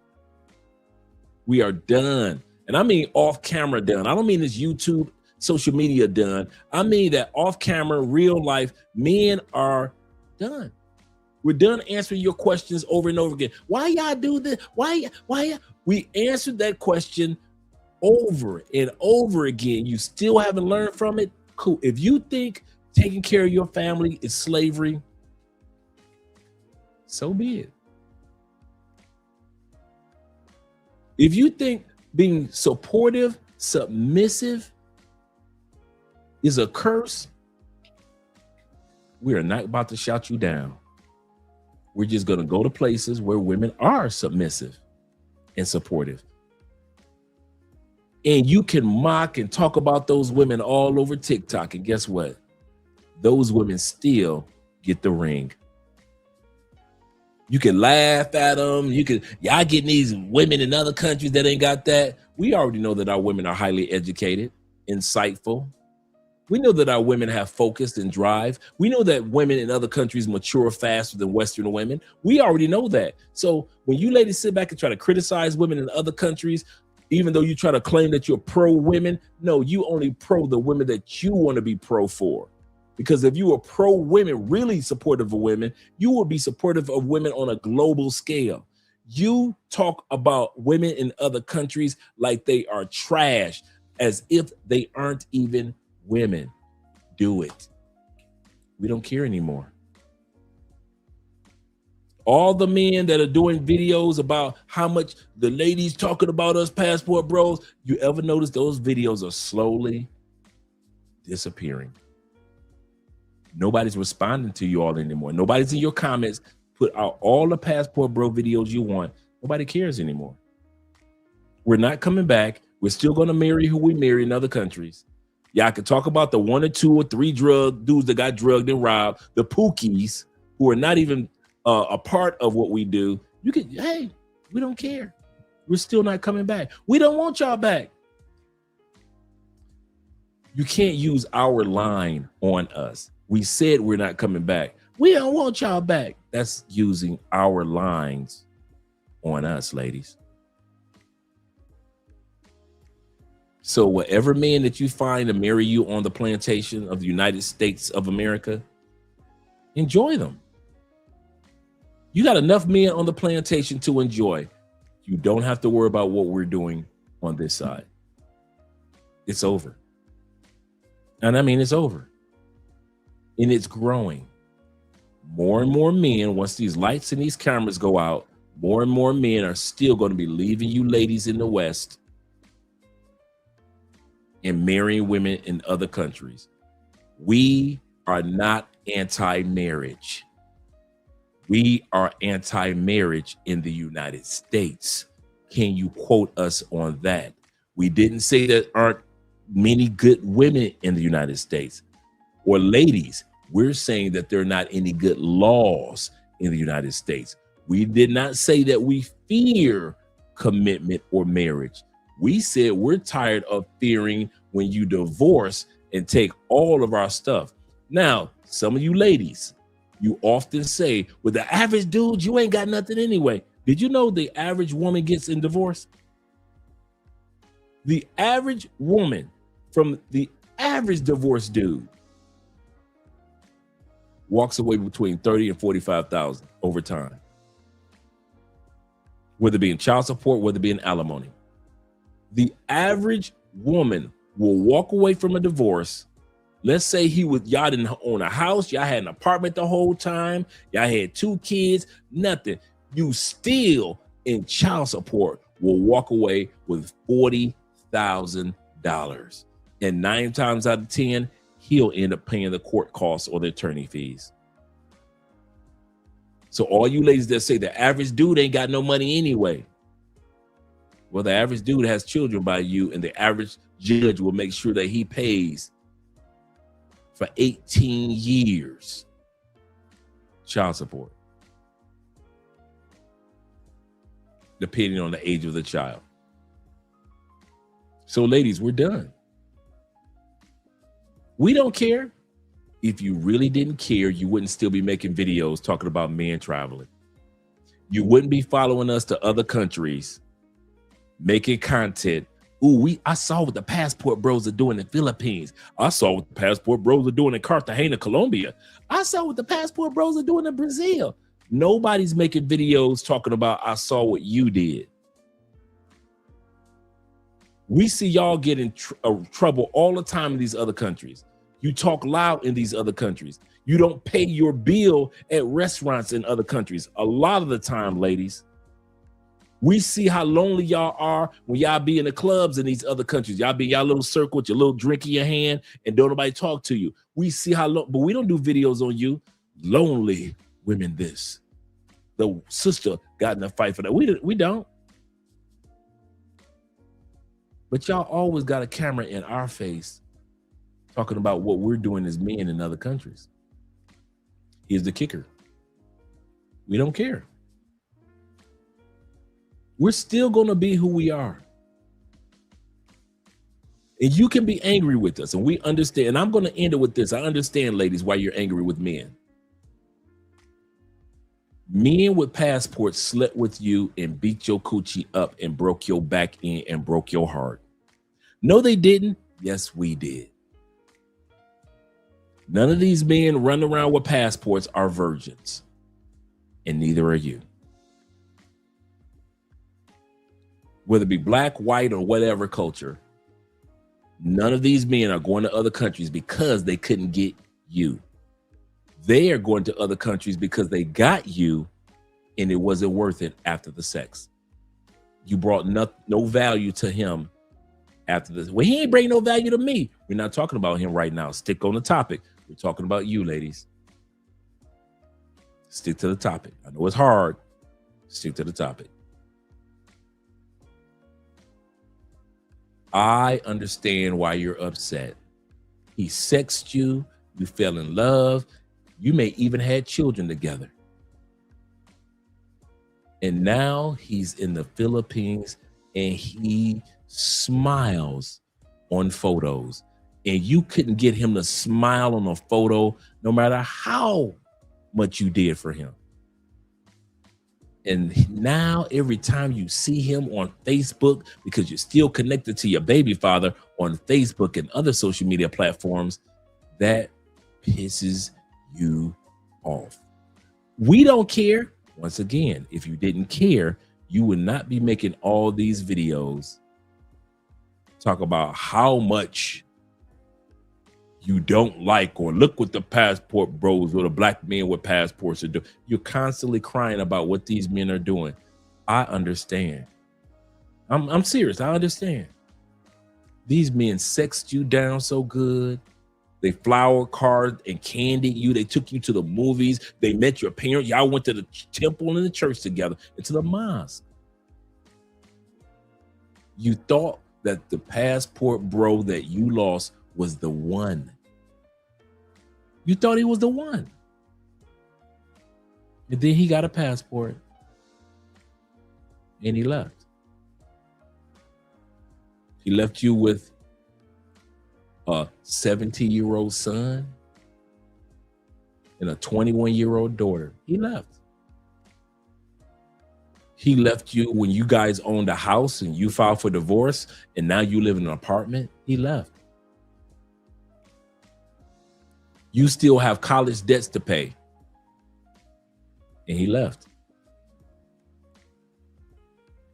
We are done. And I mean off camera done. I don't mean this YouTube, social media done. I mean that off camera, real life, men are done. We're done answering your questions over and over again. Why y'all do this? Why? We answered that question over and over again. You still haven't learned from it? Cool. If you think taking care of your family is slavery, so be it. If you think being supportive, submissive is a curse, we are not about to shout you down. We're just going to go to places where women are submissive and supportive. And you can mock and talk about those women all over TikTok. And guess what? Those women still get the ring. You can laugh at them. Y'all getting these women in other countries that ain't got that. We already know that our women are highly educated, insightful. We know that our women have focus and drive. We know that women in other countries mature faster than Western women. We already know that. So when you ladies sit back and try to criticize women in other countries, even though you try to claim that you're pro women, no, you only pro the women that you want to be pro for. Because if you were pro women, really supportive of women, you would be supportive of women on a global scale. You talk about women in other countries like they are trash, as if they aren't even women. Do it. We don't care anymore. All the men that are doing videos about how much the ladies talking about us passport bros, you ever notice those videos are slowly disappearing? Nobody's responding to you all anymore. Nobody's in your comments. Put out all the passport bro videos you want. Nobody cares anymore. We're not coming back. We're still going to marry who we marry in other countries. Y'all can talk about the 1 or 2 or 3 drug dudes that got drugged and robbed, the pookies who are not even a part of what we do. You can, hey, we don't care. We're still not coming back. We don't want y'all back. You can't use our line on us. We said we're not coming back. We don't want y'all back. That's using our lines on us, ladies. So whatever man that you find to marry you on the plantation of the United States of America, enjoy them. You got enough men on the plantation to enjoy. You don't have to worry about what we're doing on this side. It's over. And I mean, it's over. And it's growing. more and more men, once these lights and these cameras go out, more and more men are still going to be leaving you ladies in the West and marrying women in other countries. We are not anti-marriage. We are anti-marriage in the United States. Can you quote us on that? We didn't say there aren't many good women in the United States or ladies. We're saying that there are not any good laws in the United States. We did not say that we fear commitment or marriage. We said we're tired of fearing when you divorce and take all of our stuff. Now, some of you ladies, you often say, with the average dude, you ain't got nothing anyway. Did you know the average woman gets in divorce? The average woman from the average divorced dude walks away between 30 and 45,000 over time. Whether it be in child support, whether it be in alimony. The average woman will walk away from a divorce. Let's say y'all didn't own a house, y'all had an apartment the whole time, y'all had 2 kids, nothing. You still in child support will walk away with $40,000. And 9 times out of 10, he'll end up paying the court costs or the attorney fees. So all you ladies that say the average dude ain't got no money anyway. Well, the average dude has children by you, and the average judge will make sure that he pays for 18 years child support, depending on the age of the child. So ladies, we're done. We don't care. If you really didn't care, you wouldn't still be making videos talking about men traveling. You wouldn't be following us to other countries, making content. Ooh, I saw what the passport bros are doing in the Philippines. I saw what the passport bros are doing in Cartagena, Colombia. I saw what the passport bros are doing in Brazil. Nobody's making videos talking about, I saw what you did. We see y'all get in trouble all the time in these other countries. You talk loud in these other countries. You don't pay your bill at restaurants in other countries. A lot of the time, ladies, we see how lonely y'all are when y'all be in the clubs in these other countries. Y'all be in y'all little circle with your little drink in your hand and don't nobody talk to you. We see how long, but we don't do videos on you. Lonely women this. The sister got in a fight for that. We don't. But y'all always got a camera in our face talking about what we're doing as men in other countries. Here's the kicker. We don't care. We're still going to be who we are. And you can be angry with us, and we understand. And I'm going to end it with this. I understand, ladies, why you're angry with men. Men with passports slept with you and beat your coochie up and broke your back in and broke your heart. No, they didn't. Yes, we did. None of these men running around with passports are virgins, and neither are you. Whether it be black, white, or whatever culture, none of these men are going to other countries because they couldn't get you. They are going to other countries because they got you and it wasn't worth it after the sex. You brought no value to him after this. Well, he ain't bring no value to me. We're not talking about him right now. Stick on the topic. We're talking about you, ladies. Stick to the topic. I know it's hard. Stick to the topic. I understand why you're upset. He sexed you. You fell in love. You may even had children together. And now he's in the Philippines and he smiles on photos. And you couldn't get him to smile on a photo no matter how much you did for him. And now every time you see him on Facebook, because you're still connected to your baby father on Facebook and other social media platforms, that pisses you off. We don't care. Once again, if you didn't care, you would not be making all these videos talk about how much you don't like, or look what the passport bros or the black men with passports are doing. You're constantly crying about what these men are doing. I understand. I'm serious. I understand. These men sexed you down so good. They flower card and candied you. They took you to the movies. They met your parents. Y'all went to the temple and the church together and to the mosque. You thought that the passport bro that you lost was the one. You thought he was the one. And then he got a passport and he left. He left you with a 70-year-old son and a 21-year-old daughter. He left. He left you when you guys owned a house and you filed for divorce and now you live in an apartment. He left. You still have college debts to pay. And he left.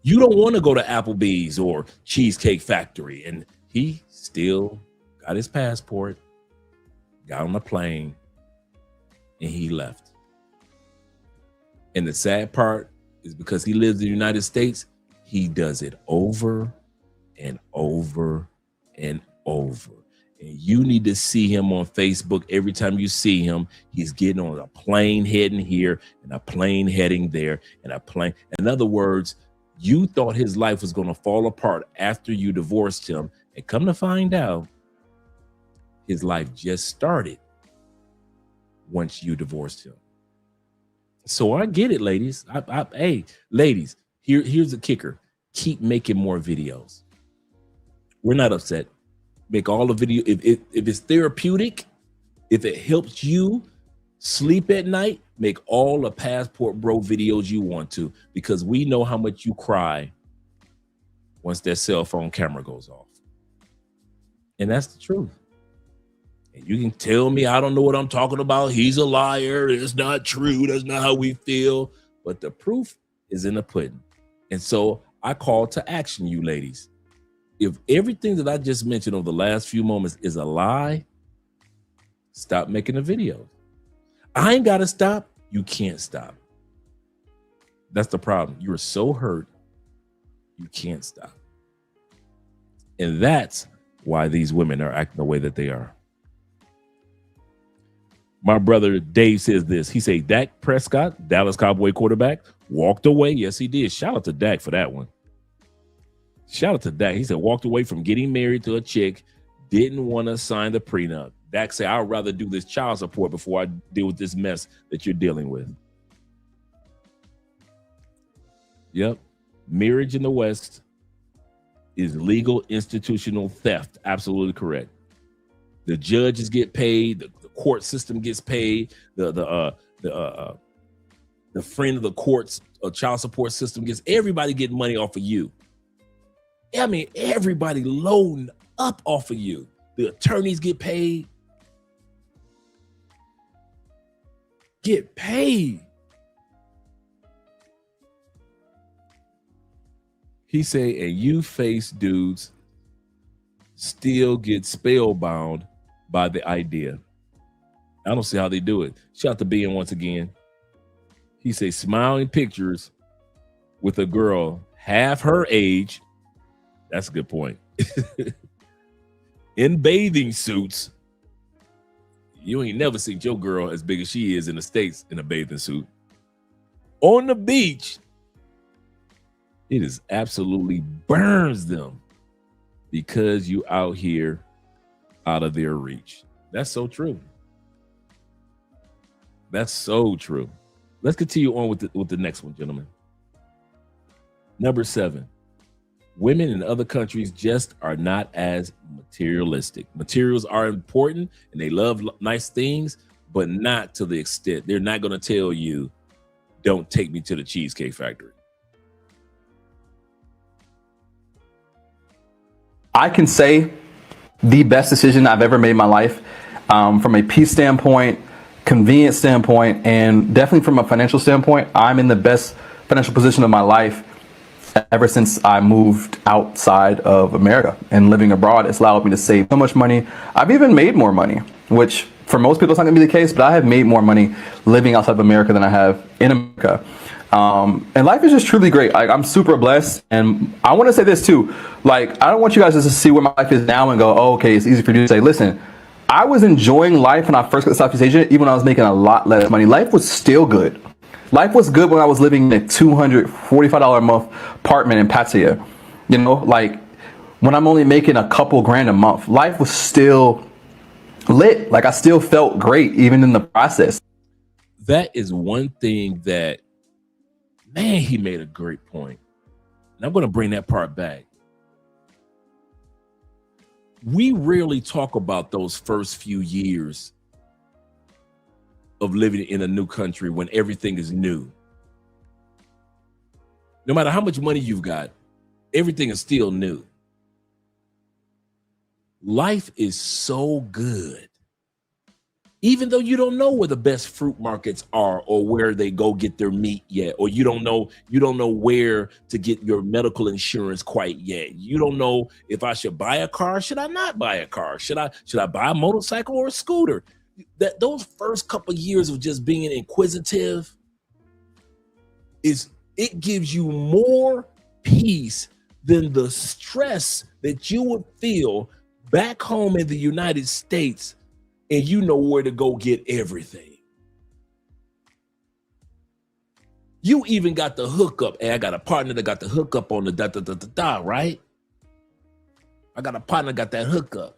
You don't want to go to Applebee's or Cheesecake Factory. And he still got his passport, got on a plane, and he left. And the sad part is because he lives in the United States, he does it over and over and over. And you need to see him on Facebook. Every time you see him, he's getting on a plane heading here and a plane heading there and a plane. In other words, you thought his life was going to fall apart after you divorced him. And come to find out, his life just started once you divorced him. So I get it, ladies. Hey, ladies, here's the kicker. Keep making more videos. We're not upset. Make all the video. If it's therapeutic, if it helps you sleep at night, make all the passport bro videos you want to, because we know how much you cry once that cell phone camera goes off. And that's the truth. And you can tell me I don't know what I'm talking about. He's a liar. It's not true. That's not how we feel. But the proof is in the pudding. And so I call to action, you ladies. If everything that I just mentioned over the last few moments is a lie, stop making the videos. I ain't got to stop. You can't stop. That's the problem. You're so hurt, you can't stop. And that's why these women are acting the way that they are. My brother Dave says this. He said, Dak Prescott, Dallas Cowboy quarterback, walked away. Yes, he did. Shout out to Dak for that one. Shout out to Dak. He said, walked away from getting married to a chick, didn't want to sign the prenup. Dak said, I'd rather do this child support before I deal with this mess that you're dealing with. Yep. Marriage in the West is legal institutional theft. Absolutely correct. The judges get paid. The court system gets paid. The friend of the court's child support system gets, everybody getting money off of you. I mean, everybody loading up off of you. The attorneys get paid. Get paid. He said, and you face dudes still get spellbound by the idea. I don't see how they do it. Shout out to Ben once again. He said, smiling pictures with a girl half her age. That's a good point. In bathing suits. You ain't never seen your girl as big as she is in the States in a bathing suit. On the beach. It is absolutely burns them because you out here out of their reach. That's so true. That's so true. Let's continue on with the next one, gentlemen. Number 7. Women in other countries just are not as materialistic. Materials are important and they love nice things, but not to the extent. They're not going to tell you, don't take me to the Cheesecake Factory. I can say the best decision I've ever made in my life, from a peace standpoint, convenience standpoint, and definitely from a financial standpoint. I'm in the best financial position of my life ever since I moved outside of America and living abroad. It's allowed me to save so much money. I've even made more money, which for most people it's not gonna be the case, but I have made more money living outside of America than I have in America. And life is just truly great. Like, I'm super blessed. And I want to say this too. Like, I don't want you guys just to see where my life is now and go, oh, okay, it's easy for you to say, listen, I was enjoying life when I first got to Southeast Asia, even when I was making a lot less money. Life was still good. Life was good when I was living in a $245 a month apartment in Pattaya. You know, like when I'm only making a couple grand a month, life was still lit. Like, I still felt great even in the process. That is one thing that, man, he made a great point. And I'm going to bring that part back. We rarely talk about those first few years of living in a new country when everything is new. No matter how much money you've got, everything is still new. Life is so good. Even though you don't know where the best fruit markets are or where they go get their meat yet, or you don't know where to get your medical insurance quite yet. You don't know if I should buy a car, should I not buy a car? Should I buy a motorcycle or a scooter? That those first couple of years of just being inquisitive it gives you more peace than the stress that you would feel back home in the United States. And you know where to go get everything. You even got the hookup. Hey, I got a partner that got the hookup on the right? I got a partner that got that hookup.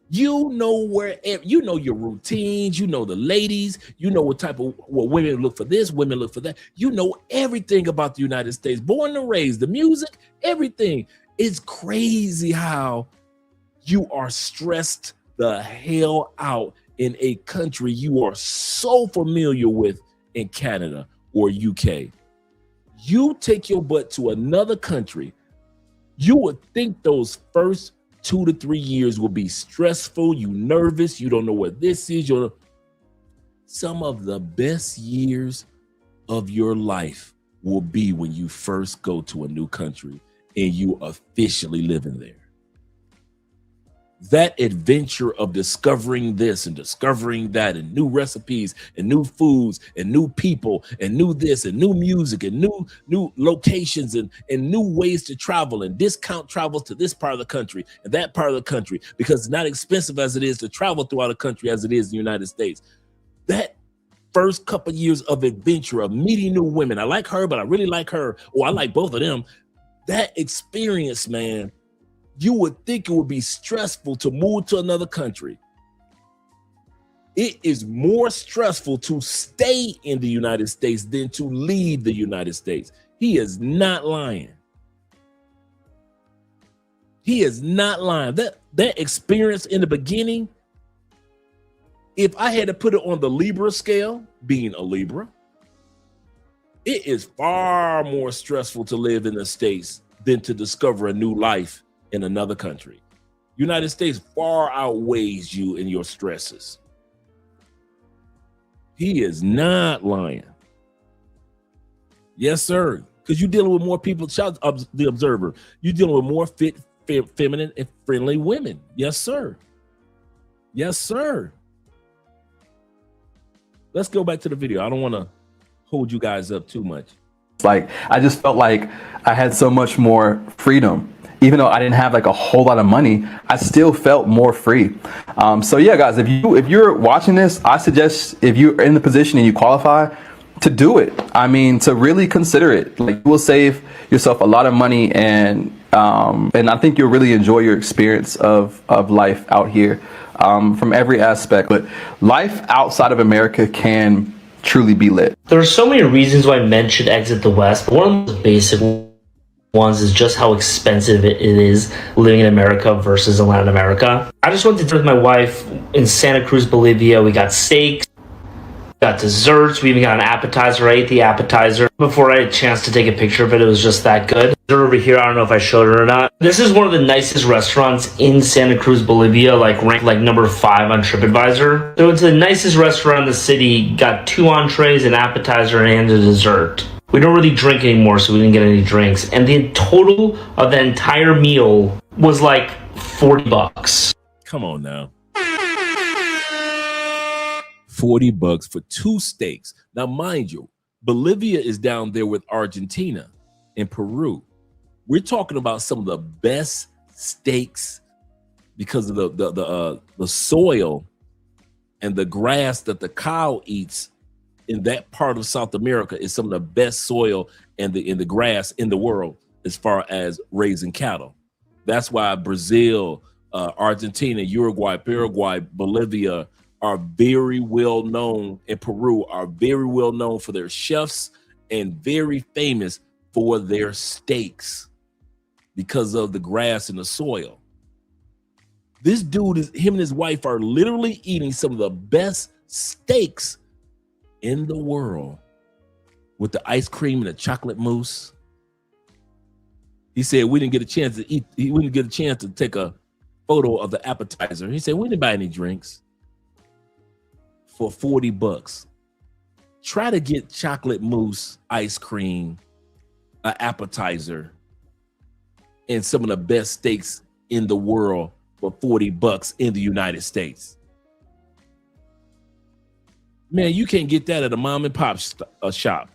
You know you know your routines, you know the ladies, you know what women look for this, women look for that. You know everything about the United States, born and raised, the music, everything. It's crazy how you are stressed the hell out in a country you are so familiar with in Canada or UK. You take your butt to another country, you would think those first 2 to 3 years will be stressful, you nervous, you don't know what this is. Some of the best years of your life will be when you first go to a new country and you officially living there. That adventure of discovering this and discovering that and new recipes and new foods and new people and new this and new music and new locations and new ways to travel and discount travels to this part of the country and that part of the country because it's not expensive as it is to travel throughout a country as it is in the United States. That first couple years of adventure of meeting new women. I like her, but I really like her. Or I like both of them. That experience, man, you would think it would be stressful to move to another country. It is more stressful to stay in the United States than to leave the United States. He is not lying. He is not lying. That experience in the beginning, if I had to put it on the Libra scale, being a Libra, it is far more stressful to live in the States than to discover a new life in another country. United States far outweighs you in your stresses. He is not lying. Yes, sir. Because you're dealing with more people, the observer. You're dealing with more fit, feminine, and friendly women. Yes, sir. Yes, sir. Let's go back to the video. I don't want to hold you guys up too much. Like, I just felt like I had so much more freedom. Even though I didn't have like a whole lot of money, I still felt more free. So yeah, guys, if you're watching this, I suggest if you're in the position and you qualify, to do it. I mean, to really consider it. Like, you will save yourself a lot of money, and I think you'll really enjoy your experience of life out here from every aspect. But life outside of America can truly be lit. There are so many reasons why men should exit the West, but one of the most basic ones is just how expensive it is living in America versus in Latin America. I just went to dinner with my wife in Santa Cruz, Bolivia. We got steaks, got desserts, we even got an appetizer. I ate the appetizer. Before I had a chance to take a picture of it, it was just that good. They're over here, I don't know if I showed it or not. This is one of the nicest restaurants in Santa Cruz, Bolivia, like ranked like number 5 on TripAdvisor. So it's the nicest restaurant in the city, got 2 entrees, an appetizer, and a dessert. We don't really drink anymore, so we didn't get any drinks. And the total of the entire meal was like $40. Come on now. $40 for 2 steaks. Now, mind you, Bolivia is down there with Argentina and Peru. We're talking about some of the best steaks because of the soil and the grass that the cow eats in that part of South America is some of the best soil and the grass in the world as far as raising cattle. That's why Brazil, Argentina, Uruguay, Paraguay, Bolivia are very well known, and Peru are very well known for their chefs and very famous for their steaks because of the grass and the soil. This dude him and his wife are literally eating some of the best steaks in the world with the ice cream and the chocolate mousse. He said we didn't get a chance to eat. We didn't get a chance to take a photo of the appetizer. He said we didn't buy any drinks. For $40. Try to get chocolate mousse, ice cream, an appetizer, and some of the best steaks in the world for $40 in the United States. Man, you can't get that at a mom and pop shop.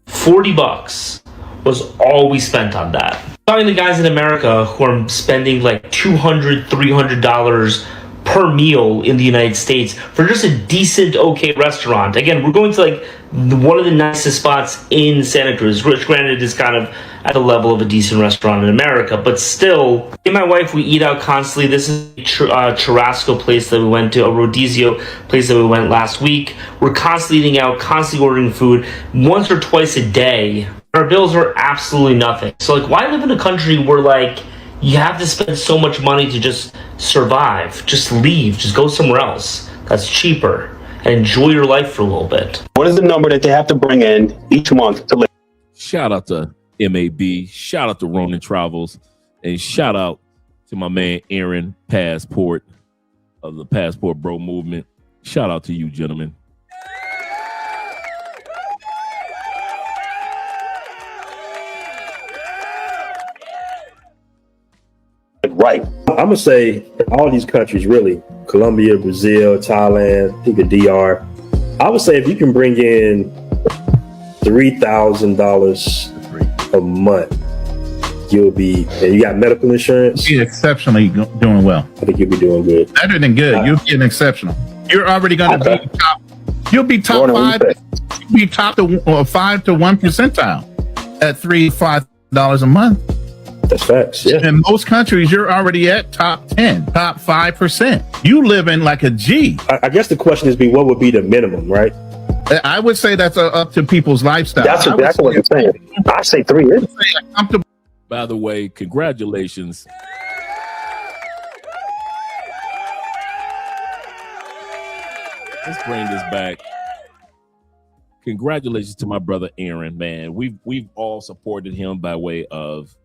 $40 was all we spent on that. Talking to guys in America who are spending like $200, $300 per meal in the United States for just a decent, okay restaurant. Again, we're going to like one of the nicest spots in Santa Cruz, which granted is kind of at the level of a decent restaurant in America, but still, me and my wife, we eat out constantly. This is a churrasco place that we went to, a rodizio place that we went last week. We're constantly eating out, constantly ordering food once or twice a day. Our bills are absolutely nothing. So like, why live in a country where like you have to spend so much money to just survive? Just leave, just go somewhere else that's cheaper and enjoy your life for a little bit. What is the number that they have to bring in each month to live? Shout out to MAB, shout out to Ronin Travels, and shout out to my man Aaron Passport of the Passport Bro Movement. Shout out to you, gentlemen. Right. I'm going to say all these countries, really, Colombia, Brazil, Thailand, I think the DR, I would say if you can bring in $3,000 a month, you'll be, and you got medical insurance. You're exceptionally doing well. I think you'll be doing good. Better than good. You'll be an exceptional. You're already going to be top. You'll be top 5. You'll be top to 5 to 1 percentile at $3-5 a month. That's facts. Yeah. In most countries, you're already at top 10, top 5%. You live in like a G. I guess the question is, what would be the minimum, right? I would say that's up to people's lifestyle. That's exactly what I'm saying. I say 3 years. By the way, congratulations. Let's bring this back. Congratulations to my brother Aaron, man. We've all supported him by way of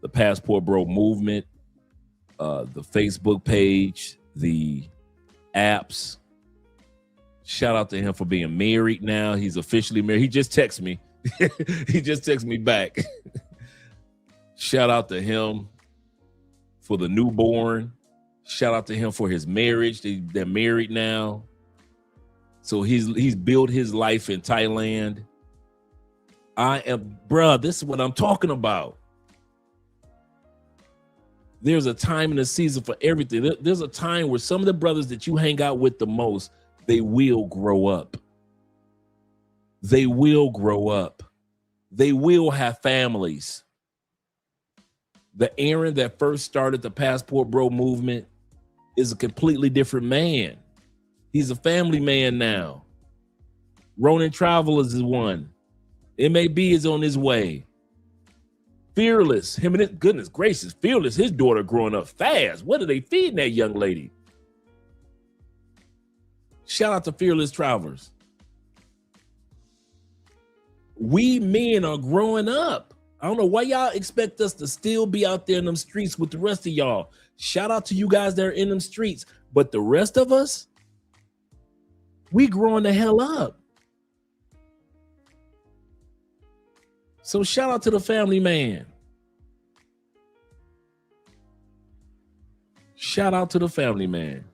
the Passport Bro Movement, the Facebook page, the apps. Shout out to him for being married now. He's officially married. He just texted me. He just texted me back. Shout out to him for the newborn. Shout out to him for his marriage. They're married now. So he's built his life in Thailand. This is what I'm talking about. There's a time and a season for everything. There's a time where some of the brothers that you hang out with the most, they will grow up. They will grow up. They will have families. The Aaron that first started the Passport Bro Movement is a completely different man. He's a family man now. Ronin Travelers is one. MAB is on his way. Fearless, him and his, goodness gracious, Fearless, his daughter growing up fast. What are they feeding that young lady? Shout out to Fearless Travelers. We men are growing up. I don't know why y'all expect us to still be out there in them streets with the rest of y'all. Shout out to you guys that are in them streets. But the rest of us, We growing the hell up. So shout out to the family man. Shout out to the family man.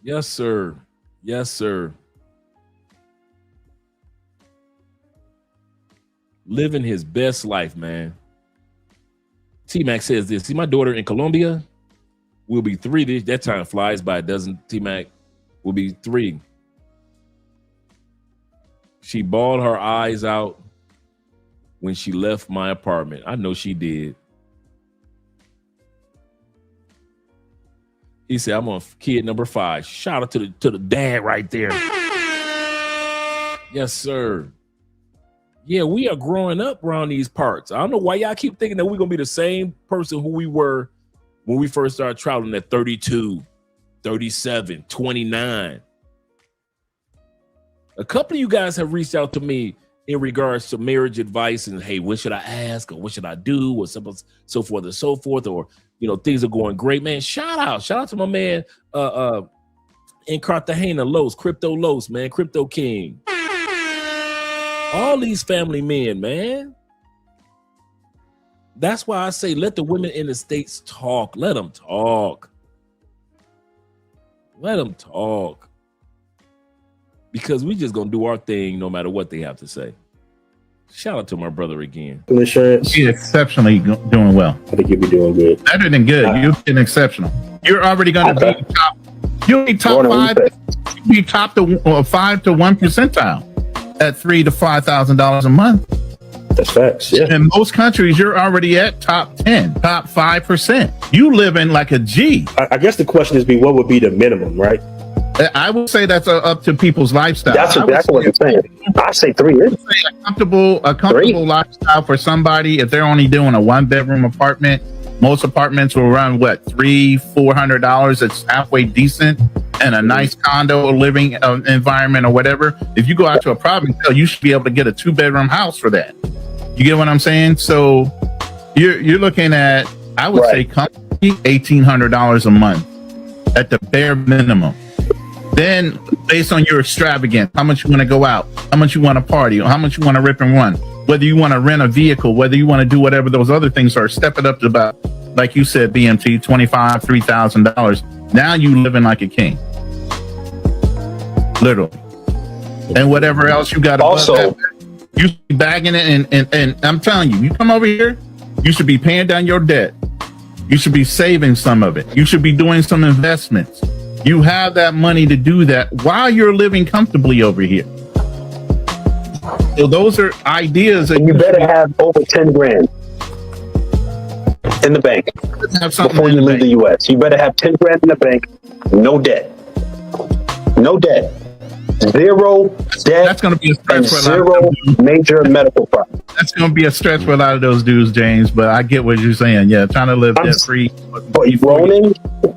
Yes, sir. Yes, sir. Living his best life, man. T-Mac says this. See, my daughter in Colombia will be 3. That time flies by, doesn't T-Mac? Will be 3. She bawled her eyes out when she left my apartment. I know she did. He said, I'm on kid number 5. Shout out to the dad right there. Yes, sir. Yeah, we are growing up around these parts. I don't know why y'all keep thinking that we're going to be the same person who we were when we first started traveling at 32, 37, 29. A couple of you guys have reached out to me in regards to marriage advice and, hey, what should I ask or what should I do or so forth and so forth, or, you know, things are going great, man. Shout out to my man in Cartagena, Los, Crypto Los, man, Crypto King. All these family men, man. That's why I say let the women in the States talk. Let them talk. Let them talk. Because we just gonna do our thing no matter what they have to say. Shout out to my brother again. Insurance. He's exceptionally doing well. I think you'll be doing good. Better than good. You've been exceptional. You're already going to be top. You'll be top 5. You'll be top to 5 to 1 percentile at $3,000 to $5,000 a month. That's facts. Yeah. In most countries, you're already at top 10, top 5%. You live in like a G. I guess the question is, what would be the minimum, right? I would say that's up to people's lifestyle. That's exactly what I'm saying. I say 3 years. A comfortable lifestyle for somebody. If they're only doing a 1-bedroom apartment, most apartments will run what, $300-400. It's halfway decent, and a nice condo living environment or whatever. If you go out to a province, you should be able to get a 2-bedroom house for that. You get what I'm saying? So you're looking at, I would say, comfortably $1,800 a month at the bare minimum. Then, based on your extravagance, how much you want to go out, how much you want to party, or how much you want to rip and run, whether you want to rent a vehicle, whether you want to do whatever those other things are, step it up to about, like you said, BMT, $2,500, $3,000. Now you living like a king, literally. And whatever else you got. Also, you should be bagging it, and I'm telling you, you come over here, you should be paying down your debt. You should be saving some of it. You should be doing some investments. You have that money to do that while you're living comfortably over here. So those are ideas. And you better have over 10 grand in the bank before you leave the U.S. You better have 10 grand in the bank. No debt. No debt. Zero debt. That's going to be a stretch for zero major medical problems. That's going to be a stretch for a lot of those dudes, James. But I get what you're saying. Yeah, trying to live debt free. But Ronan,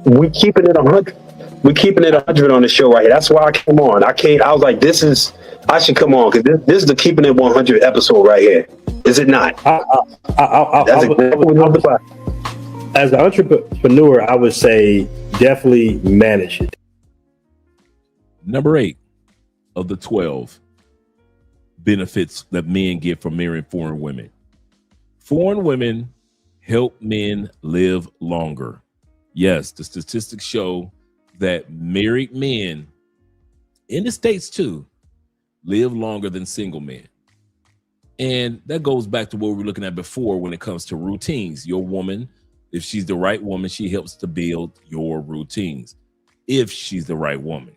we keeping it 100. We're keeping it 100 on the show right here. That's why I came on. I was like, I should come on because this is the Keeping It 100 episode right here. Is it not? That's exactly what as an entrepreneur, I would say definitely manage it. Number 8 of the 12 benefits that men get from marrying foreign women. Foreign women help men live longer. Yes, the statistics show that married men in the States too live longer than single men. And that goes back to what we were looking at before when it comes to routines. Your woman, if she's the right woman, she helps to build your routines. If she's the right woman.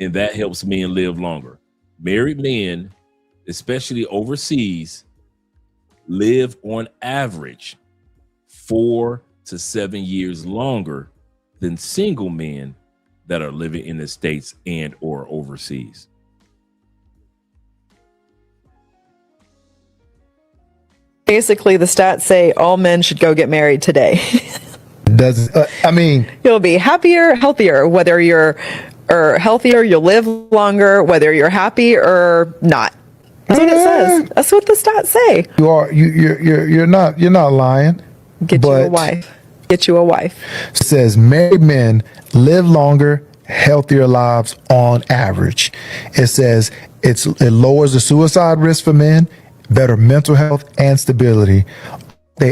And that helps men live longer. Married men, especially overseas, live on average 4 to 7 years longer than single men that are living in the States and or overseas. Basically, the stats say all men should go get married today. You'll be happier, healthier, whether you're healthier, you'll live longer, whether you're happy or not. That's what it says. That's what the stats say. You're not lying. Get you a wife. Get you a wife. It says married men live longer, healthier lives on average. It says it lowers the suicide risk for men, better mental health and stability.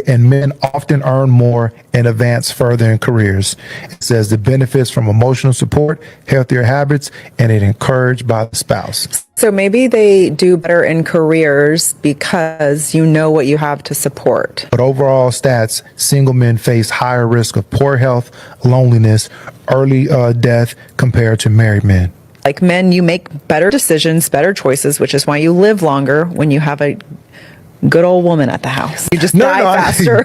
And men often earn more and advance further in careers. It says the benefits from emotional support, healthier habits, and it encouraged by the spouse. So maybe they do better in careers because you know what you have to support. But overall stats, single men face higher risk of poor health, loneliness, early death compared to married men. Like men, you make better decisions, better choices, which is why you live longer when you have a good old woman at the house. You just die faster.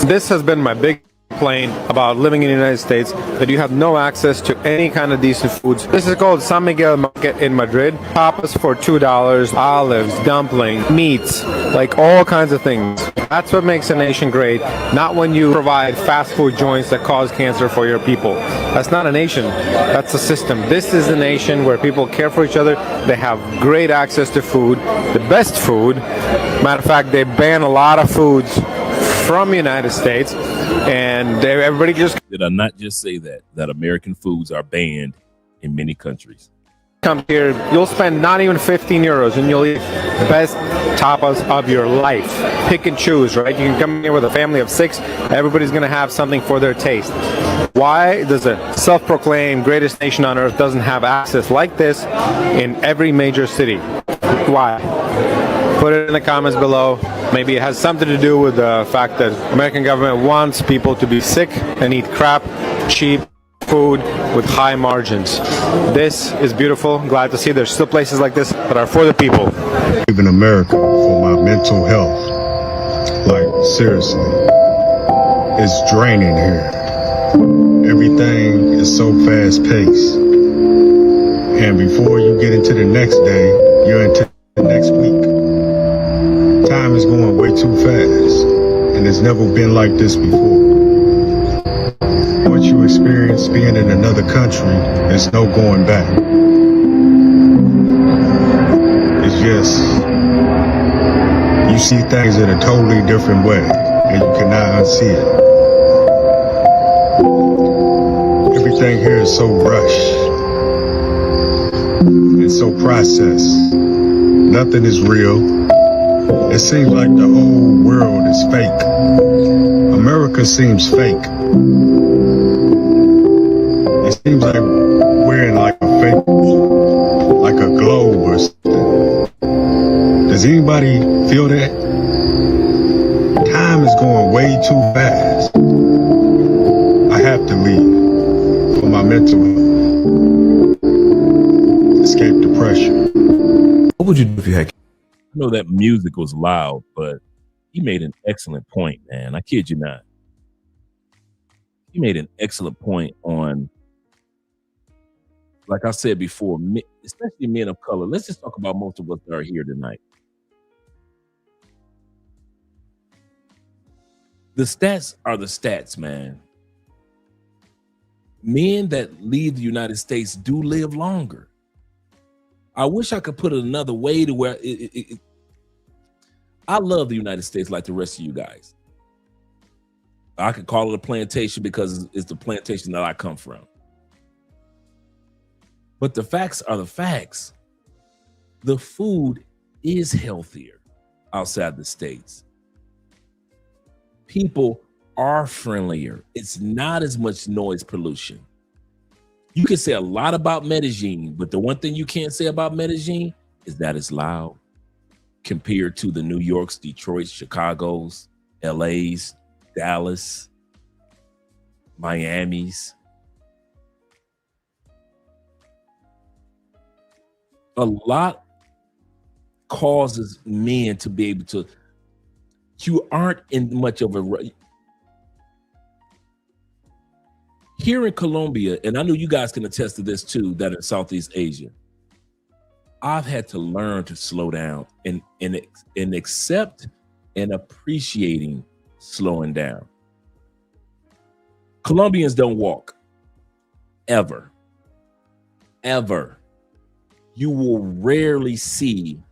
This has been my big complaint about living in the United States, that you have no access to any kind of decent foods. This is called San Miguel Market in Madrid. Tapas for $2, olives, dumpling, meats, like all kinds of things. That's what makes a nation great, not when you provide fast food joints that cause cancer for your people. That's not a nation, that's a system. This is a nation where people care for each other, they have great access to food, the best food. Matter of fact, they ban a lot of foods from the United States, and everybody just... Did I not just say that American foods are banned in many countries? Come here, you'll spend not even 15 euros and you'll eat the best tapas of your life. Pick and choose, right? You can come here with a family of 6, everybody's gonna have something for their taste. Why does a self-proclaimed greatest nation on earth doesn't have access like this in every major city? Why? Put it in the comments below. Maybe it has something to do with the fact that American government wants people to be sick and eat crap, cheap food with high margins. This is beautiful. Glad to see there's still places like this that are for the people. Live in America for my mental health. Like, seriously. It's draining here. Everything is so fast paced. And before you get into the next day, you're into the next week. Time is going way too fast, and it's never been like this before. Once you experience being in another country, there's no going back. It's just, you see things in a totally different way, and you cannot unsee it. Everything here is so rushed, and so processed. Nothing is real. It seems like the whole world is fake. America seems fake. It seems like we're in like a fake, like a globe or something. Does anybody feel that? Time is going way too fast. I have to leave for my mental health. Escape depression. What would you do if you had... I know that music was loud, but he made an excellent point, man. I kid you not. He made an excellent point on, like I said before, especially men of color. Let's just talk about most of us that are here tonight. The stats are the stats, man. Men that leave the United States do live longer. I wish I could put it another way to where I love the United States like the rest of you guys. I could call it a plantation because it's the plantation that I come from. But the facts are the facts. The food is healthier outside the States. People are friendlier. It's not as much noise pollution. You can say a lot about Medellin, but the one thing you can't say about Medellin is that it's loud compared to the New Yorks, Detroits, Chicagos, LAs, Dallas, Miamis. A lot causes men to be able to, you aren't in much of a, here in Colombia, and I know you guys can attest to this too, that in Southeast Asia, I've had to learn to slow down and accept and appreciating slowing down. Colombians don't walk, ever, ever. You will rarely see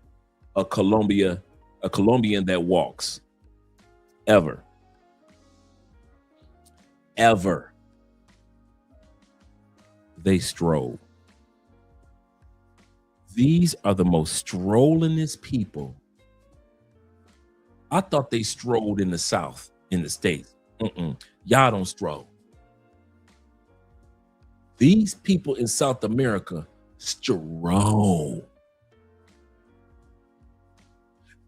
a Colombian that walks, ever. ever. They stroll. These are the most strollingest people. I thought they strolled in the South, in the States. Y'all don't stroll. These people in South America stroll.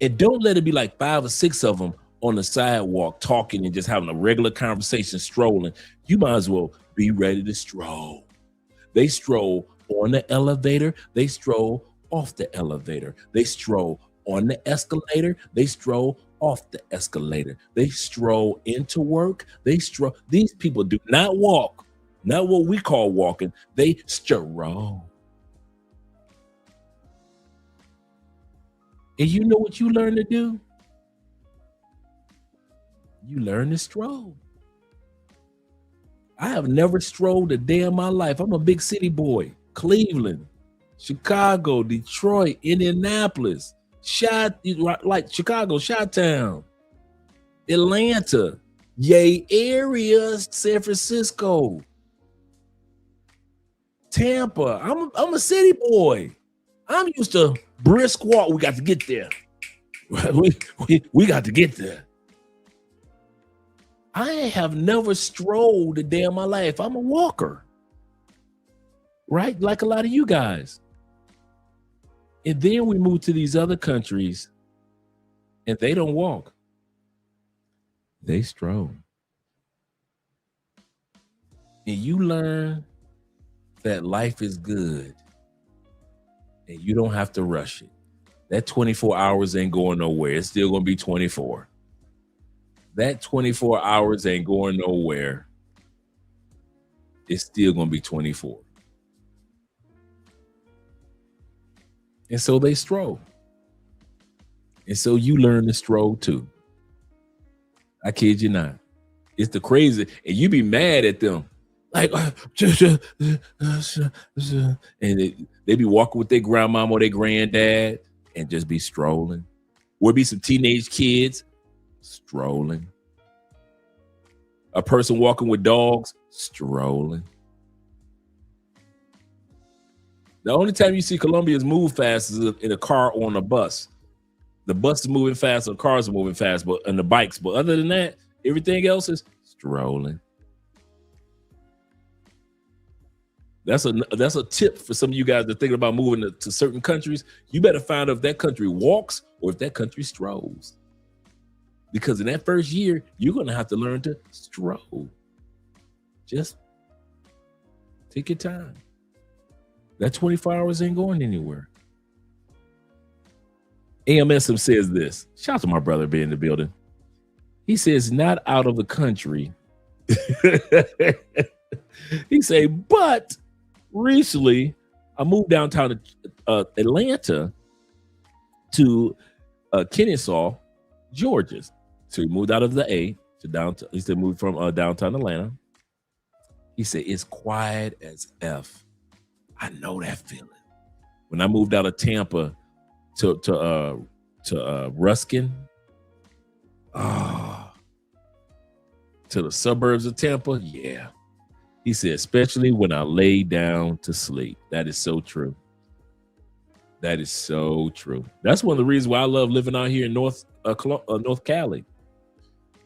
And don't let it be like 5 or 6 of them on the sidewalk talking and just having a regular conversation, strolling. You might as well be ready to stroll. They stroll on the elevator. They stroll off the elevator. They stroll on the escalator. They stroll off the escalator. They stroll into work. They stroll. These people do not walk. Not what we call walking. They stroll. And you know what you learn to do? You learn to stroll. I have never strolled a day in my life. I'm a big city boy. Cleveland, Chicago, Detroit, Indianapolis, like Chicago, Chi-Town, Atlanta, Yay Area, San Francisco, Tampa. I'm a city boy. I'm used to brisk walk. We got to get there. We got to get there. I have never strolled a day in my life. I'm a walker, right? Like a lot of you guys. And then we move to these other countries and they don't walk. They stroll. And you learn that life is good and you don't have to rush it. That 24 hours ain't going nowhere. It's still going to be 24. That 24 hours ain't going nowhere. It's still going to be 24. And so they stroll. And so you learn to stroll too. I kid you not. It's the crazy. And you be mad at them. Like, and they be walking with their grandmama or their granddad and just be strolling. Would be some teenage kids strolling. A person walking with dogs strolling. The only time you see Colombians move fast is in a car or on a bus. The bus is moving fast, or cars are moving fast, and the bikes. But other than that, everything else is strolling. That's a tip for some of you guys that are thinking about moving to certain countries. You better find out if that country walks or if that country strolls. Because in that first year, you're going to have to learn to stroll. Just take your time. That 24 hours ain't going anywhere. AMSM says this. Shout out to my brother being in the building. He says, not out of the country. He say, but recently I moved downtown to Atlanta to Kennesaw, Georgia. So he moved out of the A to downtown. He said moved from downtown Atlanta. He said it's quiet as F. I know that feeling. When I moved out of Tampa to Ruskin, to the suburbs of Tampa, yeah. He said, especially when I lay down to sleep. That is so true. That is so true. That's one of the reasons why I love living out here in North Cali,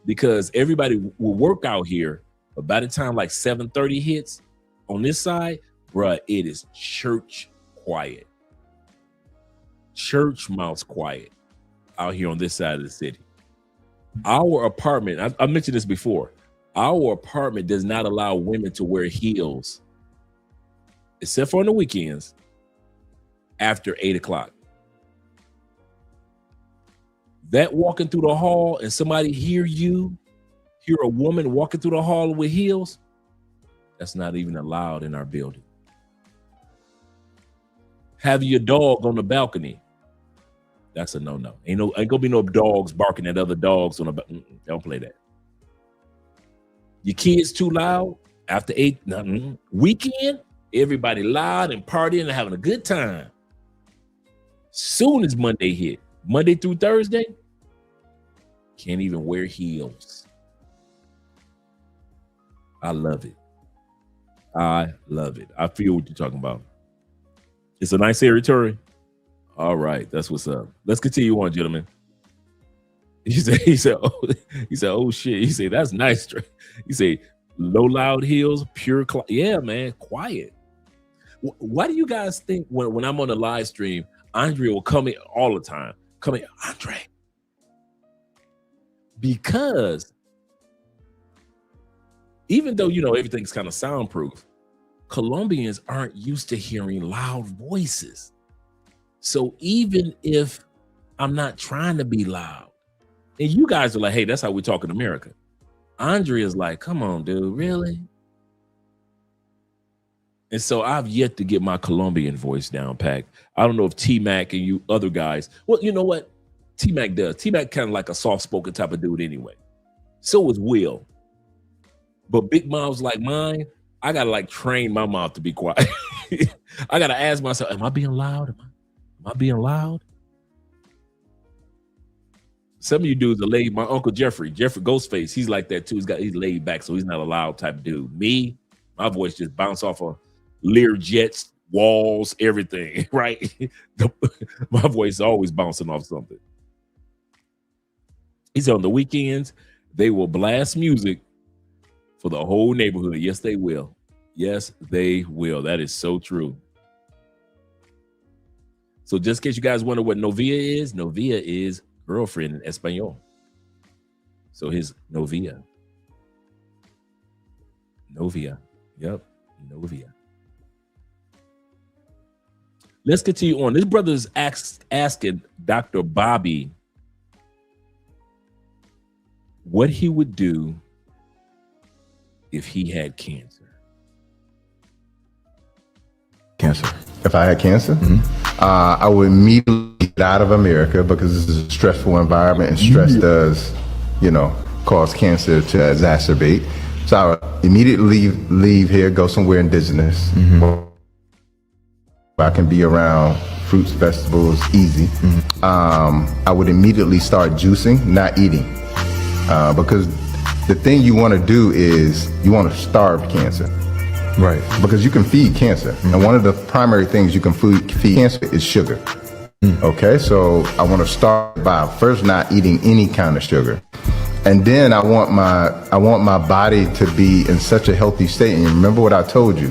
because everybody will work out here, but by the time like 7:30 hits on this side, bruh, it is church quiet. Church mouse quiet out here on this side of the city. Our apartment, I mentioned this before, our apartment does not allow women to wear heels, except for on the weekends, after 8 o'clock. That walking through the hall and somebody hear a woman walking through the hall with heels, that's not even allowed in our building. Have your dog on the balcony. That's a no-no. Ain't gonna be no dogs barking at other dogs on the balcony. Don't play that. Your kids too loud after 8. Nothing. Weekend, everybody loud and partying and having a good time. Soon as Monday hit, Monday through Thursday, can't even wear heels. I love it. I love it. I feel what you're talking about. It's a nice territory. All right, that's what's up. Let's continue on, gentlemen. He said, oh shit. He said, that's nice. He said, low loud hills, pure yeah, man, quiet. Why do you guys think when I'm on the live stream, Andre will come in all the time? Come in, Andre. Because even though, everything's kind of soundproof, Colombians aren't used to hearing loud voices. So even if I'm not trying to be loud, and you guys are like, hey, that's how we talk in America. Andre is like, come on, dude, really? And so I've yet to get my Colombian voice down packed. I don't know if T-Mac and you other guys, well, you know what? T-Mac does. T-Mac kind of like a soft-spoken type of dude anyway. So is Will. But big mouths like mine, I got to like train my mouth to be quiet. I got to ask myself, am I being loud? Am I being loud? Some of you dudes are laid. My Uncle Jeffrey Ghostface, he's like that too. He's laid back, so he's not a loud type of dude. Me, my voice just bounce off of Lear jets, walls, everything, right? My voice is always bouncing off something. He said on the weekends, they will blast music for the whole neighborhood. Yes, they will. Yes, they will. That is so true. So just in case you guys wonder what novia is girlfriend in Espanol. So his novia. Yep, novia. Let's continue on. This brother is asking Dr. Bobby what he would do if he had cancer. Cancer. If I had cancer, I would immediately get out of America because this is a stressful environment, and stress does, cause cancer to exacerbate. So I would immediately leave here, go somewhere indigenous, where I can be around fruits, vegetables, easy. I would immediately start juicing, not eating, because the thing you want to do is you want to starve cancer. Right. Because you can feed cancer. And one of the primary things you can feed cancer is sugar. Okay, so I want to start by first not eating any kind of sugar. And then I want my body to be in such a healthy state. And remember what I told you.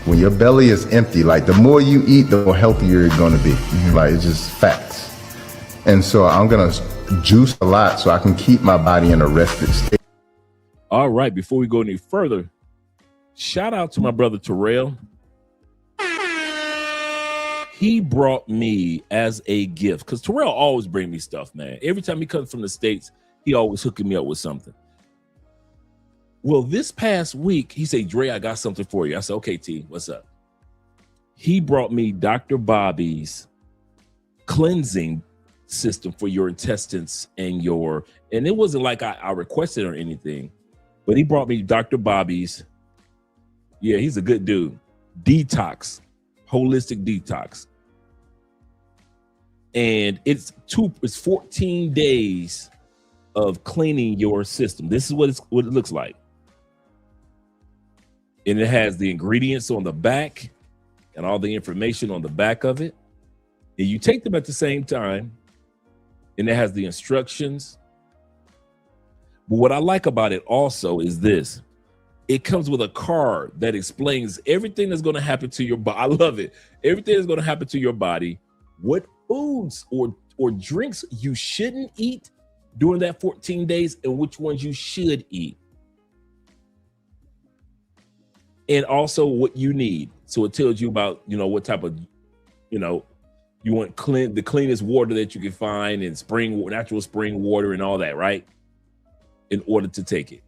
When your belly is empty, like the more you eat, the more healthier you're going to be. Like it's just facts. And so I'm going to juice a lot so I can keep my body in a rested state. All right, before we go any further, shout out to my brother Terrell. He brought me as a gift, because Terrell always bring me stuff, man. Every time he comes from the States, he always hooking me up with something. Well, this past week, he said, Dre, I got something for you. I said, okay, T, what's up? He brought me Dr. Bobby's cleansing system for your intestines and it wasn't like I requested or anything, but he brought me Dr. Bobby's. Yeah, he's a good dude. Detox, holistic detox. And it's 14 days of cleaning your system. This is what it looks like. And it has the ingredients on the back and all the information on the back of it. And you take them at the same time, and it has the instructions. But what I like about it also is this. It comes with a card that explains everything that's going to happen to your body. I love it. Everything that's going to happen to your body, what foods or drinks you shouldn't eat during that 14 days and which ones you should eat. And also what you need. So it tells you about, what type of, you want the cleanest water that you can find, and natural spring water and all that, right? In order to take it.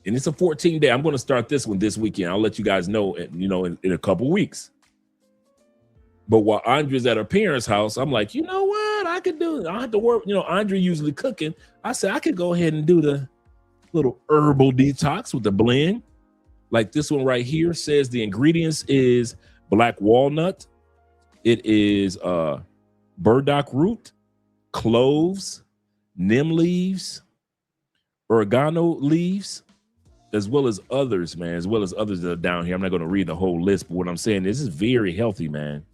And it's a 14-day. I'm going to start this one this weekend. I'll let you guys know, in a couple weeks. But while Andre's at her parents' house, I'm like, you know what? I could do it. I don't have to work. Andre usually cooking. I said, I could go ahead and do the little herbal detox with the blend. Like this one right here says the ingredients is black walnut. It is burdock root, cloves, neem leaves, oregano leaves, as well as others, man, as well as others that are down here. I'm not going to read the whole list, but what I'm saying is, this is very healthy, man.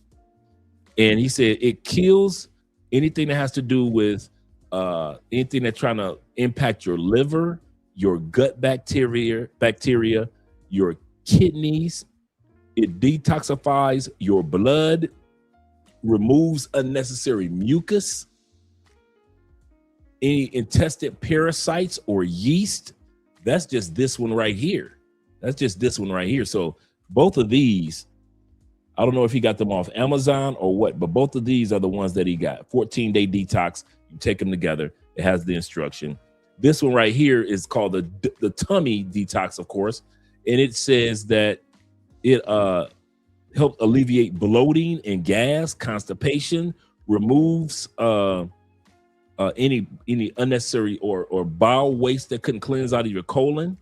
And he said it kills anything that has to do with anything that's trying to impact your liver, your gut bacteria, your kidneys. It detoxifies your blood, removes unnecessary mucus, any intestinal parasites or yeast. That's just this one right here. That's just this one right here. So both of these, I don't know if he got them off Amazon or what, but both of these are the ones that he got. 14-day detox. You take them together. It has the instruction. This one right here is called the tummy detox, of course. And it says that it helps alleviate bloating and gas, constipation, removes any unnecessary or bowel waste that couldn't cleanse out of your colon.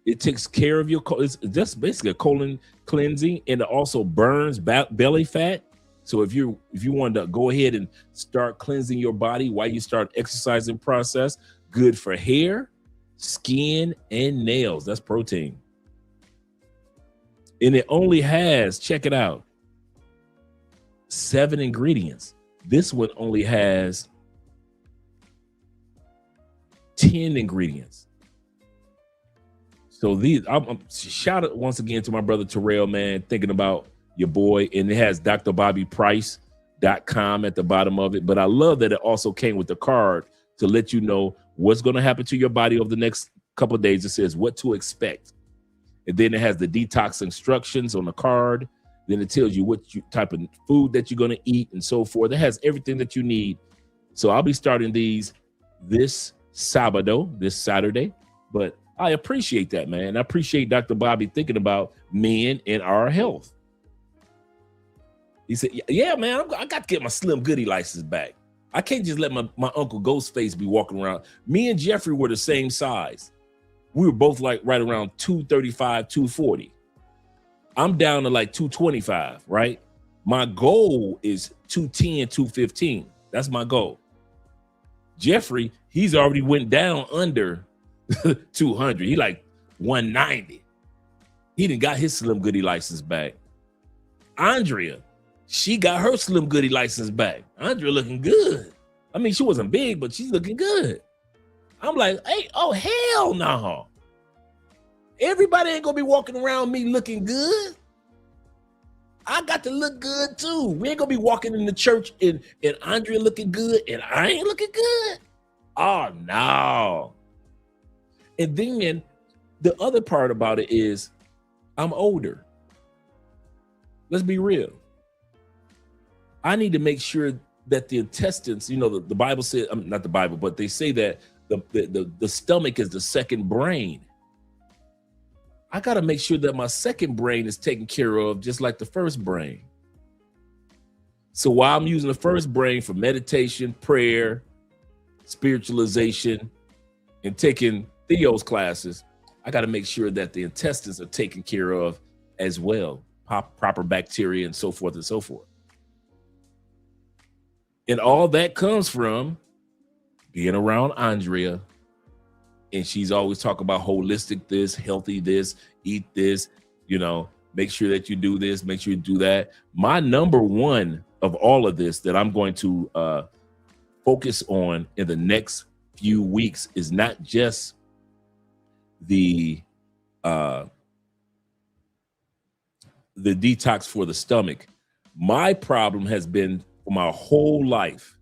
It takes care of your colon. It's just basically a colon cleansing, and it also burns belly fat. So if you wanted to go ahead and start cleansing your body while you start exercising process, good for hair, skin, and nails. That's protein. And it only has, check it out, 7 ingredients. This one only has 10 ingredients. So these, I'm shout out once again to my brother Terrell, man, thinking about your boy. And it has drbobbyprice.com at the bottom of it. But I love that it also came with the card to let you know what's going to happen to your body over the next couple of days. It says what to expect. And then it has the detox instructions on the card. Then it tells you what type of food that you're going to eat and so forth. It has everything that you need. So I'll be starting these this Saturday. But I appreciate that, man. I appreciate Dr. Bobby thinking about men and our health. He said, yeah, man, I got to get my Slim Goody license back. I can't just let my Uncle Ghostface be walking around. Me and Jeffrey were the same size. We were both like right around 235, 240. I'm down to like 225, right? My goal is 210, 215. That's my goal. Jeffrey, he's already went down under 200. He like 190. He done got his Slim Goody license back. Andrea, she got her Slim Goody license back. Andrea looking good. I mean, she wasn't big, but she's looking good. I'm like, hey, oh, hell no. Everybody ain't gonna be walking around me looking good. I got to look good too. We ain't gonna be walking in the church and Andrea looking good and I ain't looking good. Oh, no. And then the other part about it is I'm older. Let's be real. I need to make sure that the intestines, you know, the Bible said, not the Bible, but they say that the stomach is the second brain. I got to make sure that my second brain is taken care of just like the first brain. So while I'm using the first brain for meditation, prayer, spiritualization, and taking Theo's classes, I got to make sure that the intestines are taken care of as well, proper bacteria and so forth and so forth. And all that comes from being around Andrea. And she's always talking about holistic this, healthy this, eat this, you know, make sure that you do this, make sure you do that. My number one of all of this that I'm going to focus on in the next few weeks is not just the detox for the stomach. My problem has been for my whole life,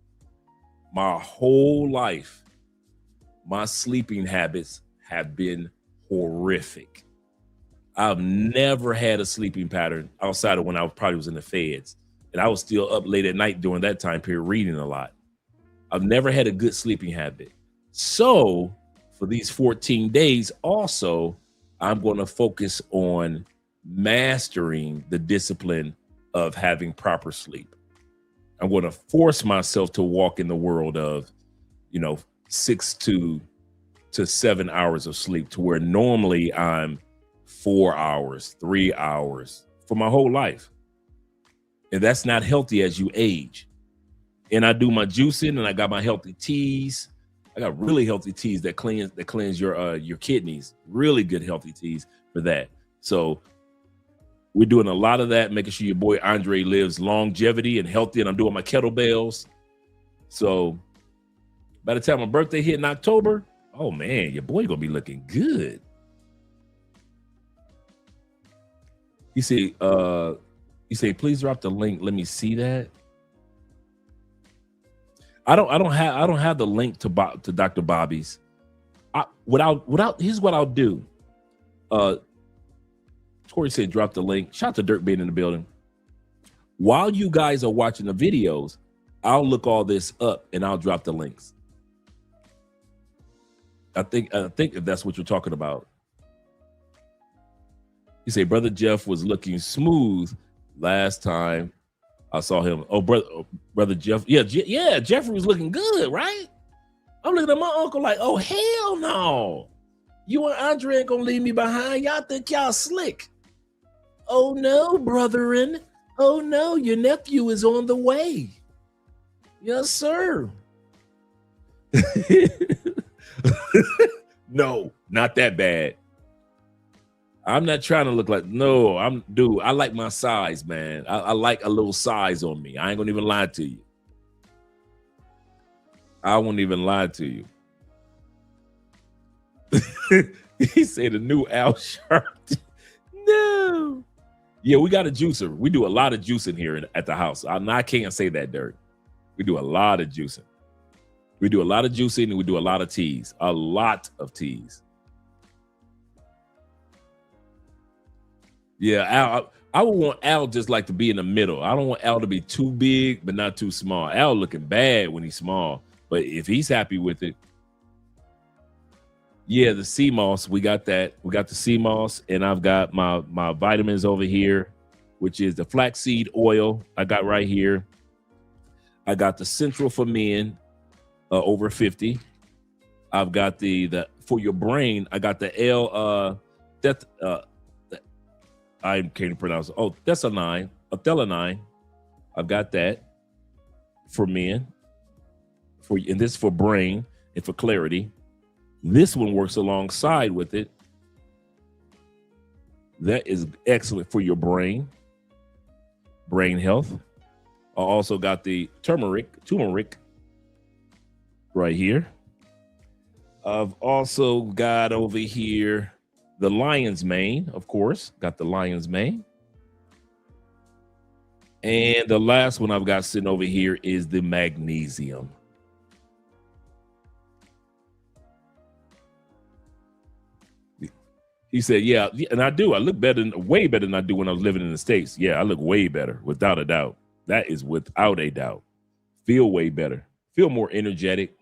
my sleeping habits have been horrific. I've never had a sleeping pattern outside of when I probably was in the feds. And I was still up late at night during that time period, reading a lot. I've never had a good sleeping habit. So for these 14 days also, I'm going to focus on mastering the discipline of having proper sleep. I'm going to force myself to walk in the world of, 6 to 7 hours of sleep, to where normally I'm 4 hours, 3 hours for my whole life. And that's not healthy as you age. And I do my juicing and I got my healthy teas I got really healthy teas that cleanse your kidneys. Really good healthy teas for that. So we're doing a lot of that, making sure your boy Andre lives longevity and healthy. And I'm doing my kettlebells. So by the time my birthday hit in October, oh man, your boy gonna be looking good. You say, please drop the link. Let me see that. I don't have the link to Dr. Bobby's. Here's what I'll do. Tori said, drop the link. Shout out to Dirk being in the building. While you guys are watching the videos, I'll look all this up and I'll drop the links. I think if that's what you're talking about. You say Brother Jeff was looking smooth last time I saw him. Oh, brother Jeff. Yeah, Jeffrey was looking good, right? I'm looking at my uncle like, oh, hell no. You and Andre ain't gonna leave me behind. Y'all think y'all slick. Oh no, brotherin. Oh no, your nephew is on the way. Yes, sir. No, not that bad. I'm not trying to look like, no, I like my size, man. I like a little size on me. I ain't gonna even lie to you. I won't even lie to you. He said the new Al Sharpton. No. Yeah, we got a juicer. We do a lot of juicing here at the house. I can't say that, Dirk. We do a lot of juicing. We do a lot of juicing and we do a lot of teas. A lot of teas. Yeah, Al, I would want Al just like to be in the middle. I don't want Al to be too big, but not too small. Al looking bad when he's small, but if he's happy with it. Yeah, the sea moss, we got that. We got the sea moss, and I've got my vitamins over here, which is the flaxseed oil I got right here. I got the Central for Men, over 50. I've got the for your brain. I got the I can't pronounce it. Oh, Thelanine. I've got that for men. And this for brain and for clarity. This one works alongside with it. That is excellent for your brain health. I also got the turmeric right here. I've also got over here the lion's mane, of course. Got the lion's mane. And the last one I've got sitting over here is the magnesium. He said, yeah, and I do. I look way better than I do when I was living in the States. Yeah, I look way better, without a doubt. That is without a doubt. Feel way better. Feel more energetic.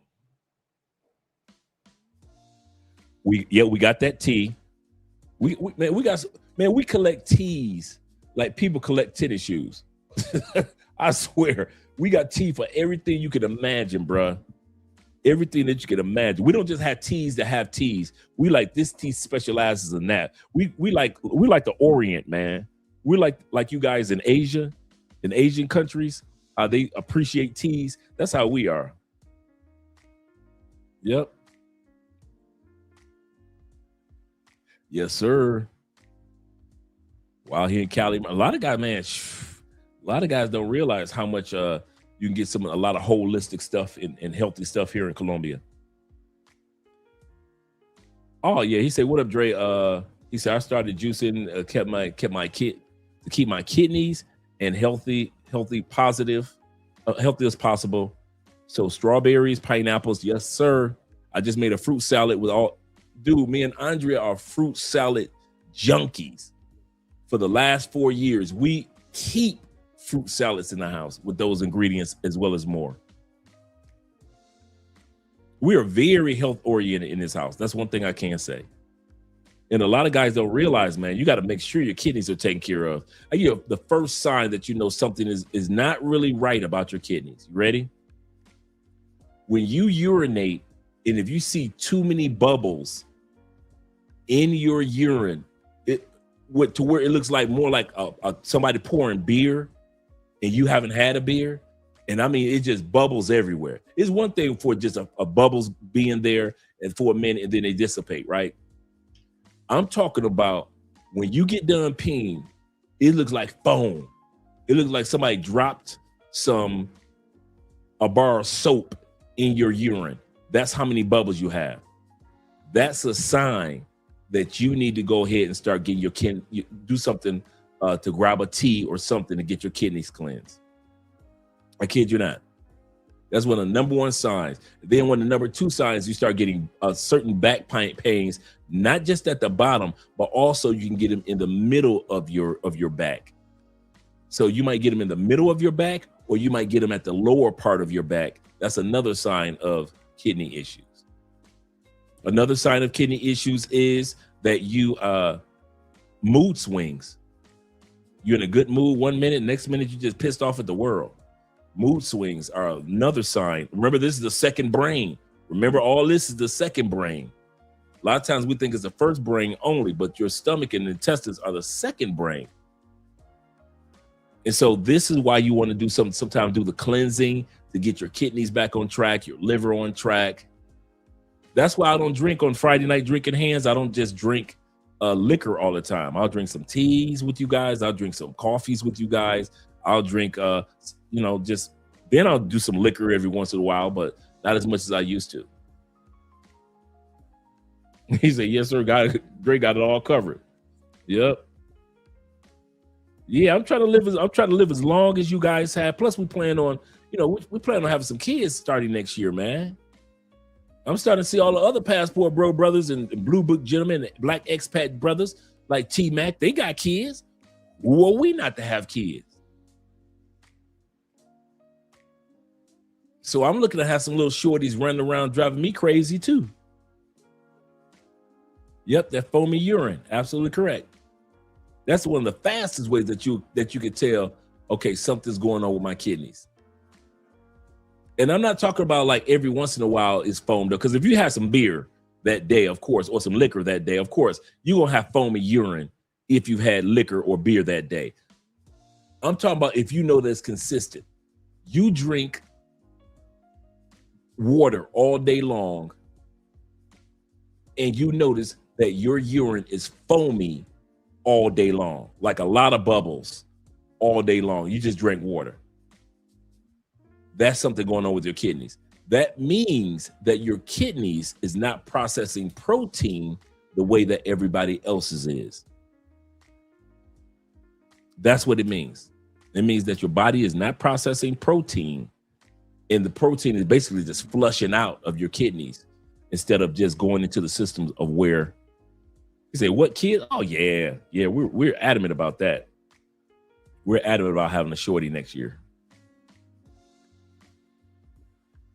We got that tea. We collect teas like people collect tennis shoes. I swear, we got tea for everything you can imagine, bruh. Everything that you can imagine. We don't just have teas that have teas. We like this tea specializes in that. We like the Orient, man. We like you guys in Asia, in Asian countries, they appreciate teas. That's how we are. Yep. Yes, sir. While here in Cali, a lot of guys don't realize how much you can get a lot of holistic stuff and healthy stuff here in Colombia. Oh yeah, he said, "What up, Dre?" He said, "I started juicing, keep my kidneys and healthy, positive, healthy as possible. So strawberries, pineapples, yes sir. I just made a fruit salad with all. Dude, me and Andrea are fruit salad junkies. For the last 4 years, we keep fruit salads in the house with those ingredients as well as more. We are very health oriented in this house. That's one thing I can say. And a lot of guys don't realize, man, you got to make sure your kidneys are taken care of. The first sign that you know something is not really right about your kidneys. You ready? When you urinate, and if you see too many bubbles in your urine, to where it looks like more like somebody pouring beer and you haven't had a beer, And I mean, it just bubbles everywhere. It's one thing for just a bubbles being there and for a minute and then they dissipate, right? I'm talking about when you get done peeing, it looks like foam. It looks like somebody dropped a bar of soap in your urine. That's how many bubbles you have. That's a sign that you need to go ahead and start getting do something to grab a tea or something to get your kidneys cleansed. I kid you not. That's one of the number one signs. Then one of the number two signs, you start getting certain back pains, not just at the bottom, but also you can get them in the middle of your back. So you might get them in the middle of your back, or you might get them at the lower part of your back. That's another sign of kidney issues. Another sign of kidney issues is that you mood swings. You're in a good mood one minute, next minute you're just pissed off at the world. Mood swings are another sign. Remember, this is the second brain. Remember, all this is the second brain. A lot of times we think it's the first brain only, but your stomach and intestines are the second brain. And so this is why you want to do sometimes do the cleansing to get your kidneys back on track, your liver on track. That's why I don't drink on Friday night drinking hands. I don't just drink liquor all the time. I'll drink some teas with you guys. I'll drink some coffees with you guys. I'll drink, then I'll do some liquor every once in a while, but not as much as I used to. He said, yes, sir. Dre got it all covered. Yep. Yeah, I'm trying to live as long as you guys have. Plus, we plan on having some kids starting next year, man. I'm starting to see all the other Passport Bro brothers and Blue Book gentlemen and Black expat brothers like T-Mac. They got kids. Who are we not to have kids? So I'm looking to have some little shorties running around driving me crazy too. Yep, that foamy urine. Absolutely correct. That's one of the fastest ways that you can tell, okay, something's going on with my kidneys. And I'm not talking about like every once in a while it's foamed up, because if you have some beer that day, of course, or some liquor that day, of course, you're gonna have foamy urine if you've had liquor or beer that day. I'm talking about if you know that's consistent. You drink water all day long and you notice that your urine is foamy all day long, like a lot of bubbles all day long. You just drink water. That's something going on with your kidneys. That means that your kidneys is not processing protein the way that everybody else's is. That's what it means. It means that your body is not processing protein, and the protein is basically just flushing out of your kidneys instead of just going into the systems of where you say, what kid? Oh yeah. We're adamant about that. We're adamant about having a shorty next year.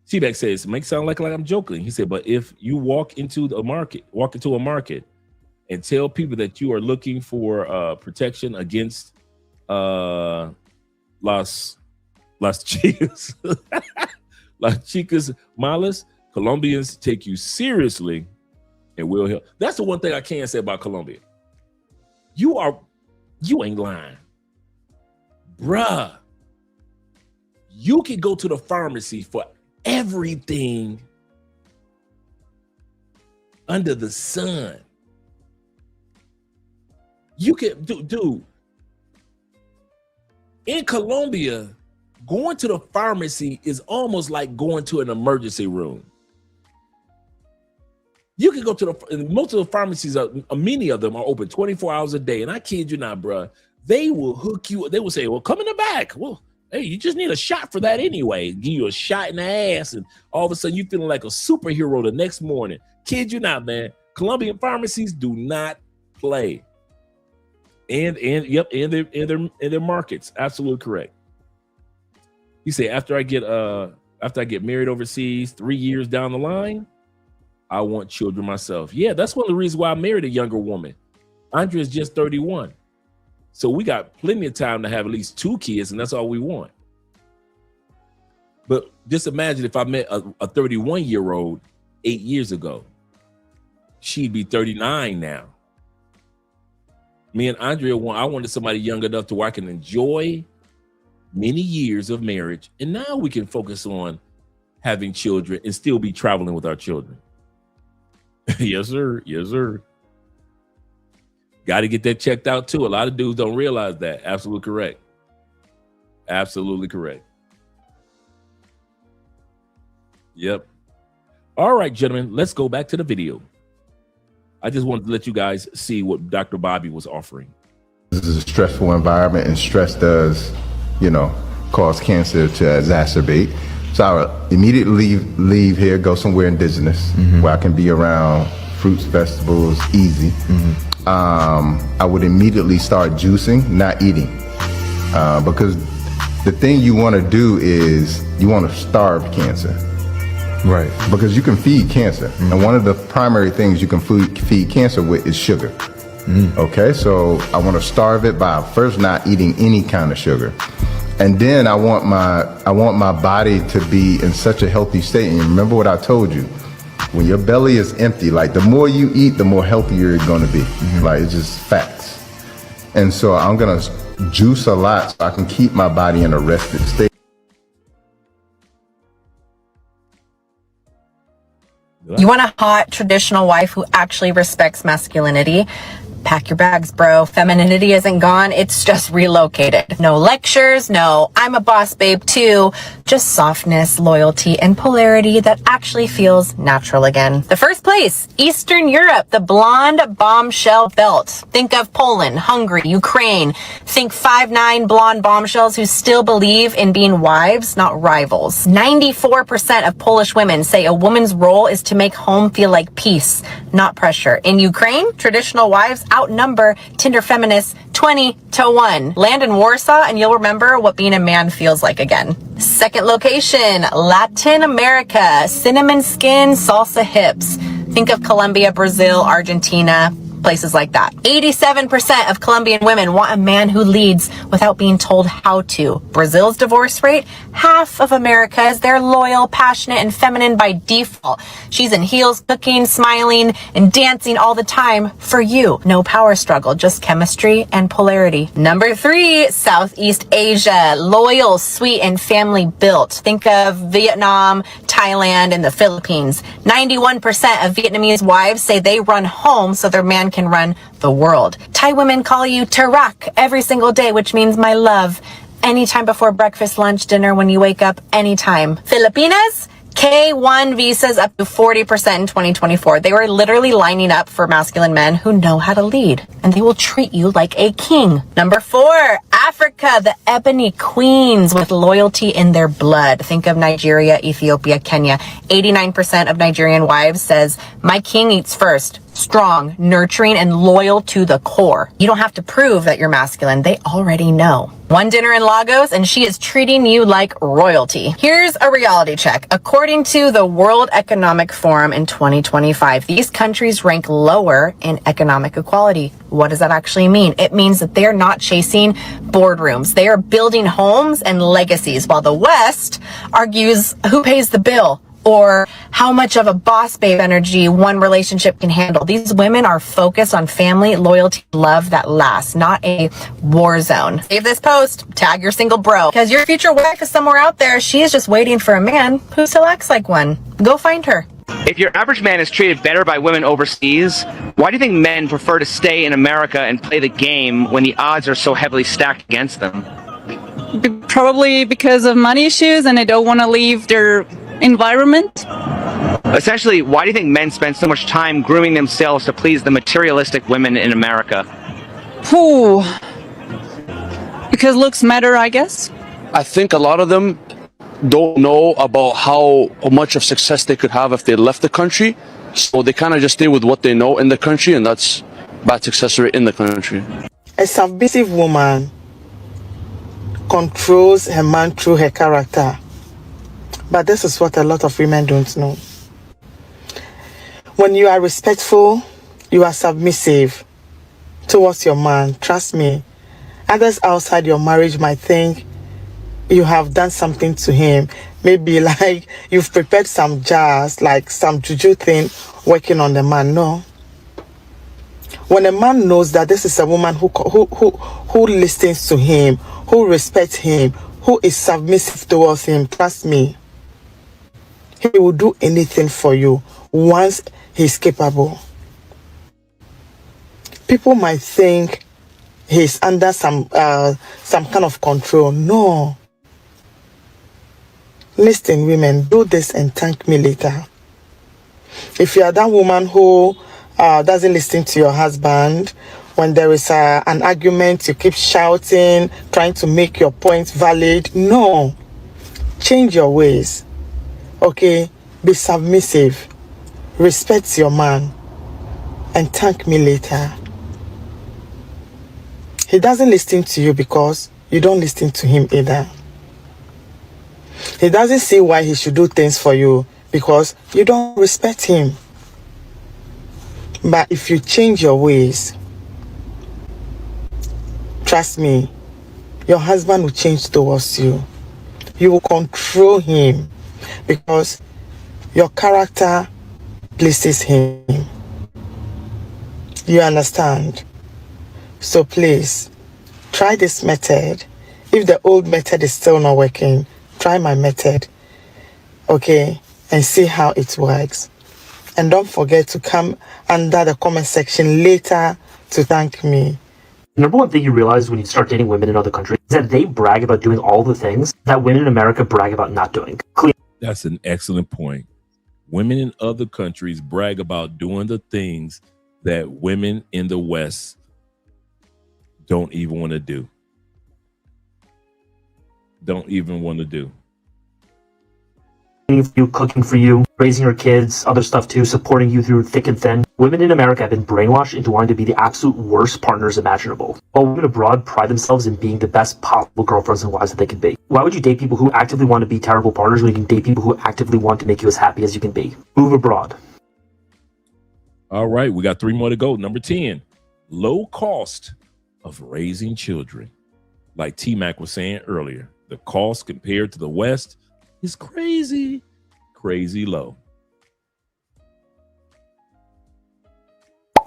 T-Back says, it makes sound like I'm joking. He said, but if you walk into a market and tell people that you are looking for protection against Las Chicas, Las Chicas Malas, Colombians take you seriously and will help. That's the one thing I can say about Colombia. You ain't lying. Bruh, you can go to the pharmacy for everything under the sun. You can dude. In Colombia, going to the pharmacy is almost like going to an emergency room. You can go to most of the pharmacies, many of them are open 24 hours a day. And I kid you not, bruh, they will hook you. They will say, well, come in the back. Well, hey, you just need a shot for that anyway. Give you a shot in the ass. And all of a sudden you feeling like a superhero the next morning. Kid you not, man. Colombian pharmacies do not play. And their markets. Absolutely correct. You say after I get married overseas 3 years down the line, I want children myself. Yeah, that's one of the reasons why I married a younger woman. Andrea is just 31. So we got plenty of time to have at least 2 kids, and that's all we want. But just imagine if I met a 31-year-old 8 years ago. She'd be 39 now. Me and Andrea, I wanted somebody young enough to where I can enjoy many years of marriage, and now we can focus on having children and still be traveling with our children. Yes, sir. Yes, sir. Got to get that checked out too. A lot of dudes don't realize that. Absolutely correct. Absolutely correct. Yep. All right, gentlemen, let's go back to the video. I just wanted to let you guys see what Dr. Bobby was offering. This is a stressful environment, and stress does, cause cancer to exacerbate. So I would immediately leave here, go somewhere indigenous where I can be around fruits, vegetables, easy. I would immediately start juicing, not eating, because the thing you want to do is you want to starve cancer. Right. Because you can feed cancer. And one of the primary things you can feed cancer with is sugar. Okay, so I want to starve it by first not eating any kind of sugar. And then I want my body to be in such a healthy state. And remember what I told you, when your belly is empty, like the more you eat, the more healthier you're going to be. Like, it's just facts. And so I'm going to juice a lot so I can keep my body in a rested state. You want a hot traditional wife who actually respects masculinity? Pack your bags, bro. Femininity isn't gone. It's just relocated. No lectures. No, I'm a boss babe too. Just softness, loyalty, and polarity that actually feels natural again. The first place, Eastern Europe, the blonde bombshell belt. Think of Poland, Hungary, Ukraine. Think 5'9" blonde bombshells who still believe in being wives, not rivals. 94% of Polish women say a woman's role is to make home feel like peace, not pressure. In Ukraine, traditional wives outnumber Tinder feminists 20-1. Land in Warsaw and you'll remember what being a man feels like again. Second location, Latin America. Cinnamon skin, salsa hips. Think of Colombia, Brazil, Argentina, places like that. 87% of Colombian women want a man who leads without being told how to. Brazil's divorce rate, half of America's. They're loyal, passionate, and feminine by default. She's in heels, cooking, smiling, and dancing all the time for you. No power struggle, just chemistry and polarity. Number 3, Southeast Asia. Loyal, sweet, and family built. Think of Vietnam, Thailand, and the Philippines. 91% of Vietnamese wives say they run home so their man can run the world. Thai women call you Tarak every single day, which means my love. Anytime before breakfast, lunch, dinner, when you wake up, anytime. Filipinas? K1 visas up to 40% in 2024. They were literally lining up for masculine men who know how to lead, and they will treat you like a king. Number 4, Africa, the ebony queens with loyalty in their blood. Think of Nigeria, Ethiopia, Kenya. 89% of Nigerian wives says, my king eats first. Strong, nurturing, and loyal to the core. You don't have to prove that you're masculine. They already know. One dinner in Lagos and she is treating you like royalty. Here's a reality check. According to the World Economic Forum in 2025, these countries rank lower in economic equality. What does that actually mean? It means that they're not chasing boardrooms. They are building homes and legacies, while the West argues who pays the bill or how much of a boss babe energy one relationship can handle. These women are focused on family, loyalty, love that lasts, not a war zone. Save this post, tag your single bro, because your future wife is somewhere out there. She is just waiting for a man who still acts like one. Go find her. If your average man is treated better by women overseas, why do you think men prefer to stay in America and play the game when the odds are so heavily stacked against them? Probably because of money issues and they don't want to leave their environment. Essentially, why do you think men spend so much time grooming themselves to please the materialistic women in America? Ooh. Because looks matter, I guess. I think a lot of them don't know about how much of success they could have if they left the country. So they kind of just stay with what they know in the country, and that's bad success rate in the country. A submissive woman controls her man through her character. But this is what a lot of women don't know. When you are respectful, you are submissive towards your man. Trust me, others outside your marriage might think you have done something to him. Maybe like you've prepared some jars, like some juju thing working on the man. No. When a man knows that this is a woman who listens to him, who respects him, who is submissive towards him, trust me, he will do anything for you once he's capable. People might think he's under some kind of control. No. Listen, women, do this and thank me later. If you are that woman who doesn't listen to your husband, when there is an argument, you keep shouting, trying to make your point valid. No. Change your ways. Okay? Be submissive. Respect your man. And thank me later. He doesn't listen to you because you don't listen to him either. He doesn't see why he should do things for you because you don't respect him. But if you change your ways, trust me, your husband will change towards you. You will control him because your character pleases him. You understand? So please, try this method. If the old method is still not working, try my method, okay, and see how it works. And don't forget to come under the comment section later to thank me. The number one thing you realize when you start dating women in other countries is that they brag about doing all the things that women in America brag about not doing. That's an excellent point. Women in other countries brag about doing the things that women in the West don't even want to do. Don't even want to do. You, cooking for you, raising your kids, other stuff too, supporting you through thick and thin. Women in America have been brainwashed into wanting to be the absolute worst partners imaginable, while women abroad pride themselves in being the best possible girlfriends and wives that they can be. Why would you date people who actively want to be terrible partners when you can date people who actively want to make you as happy as you can be? Move abroad. All right, we got 3 more to go. Number 10, low cost of raising children. Like T-Mac was saying earlier, the cost compared to the West is crazy low.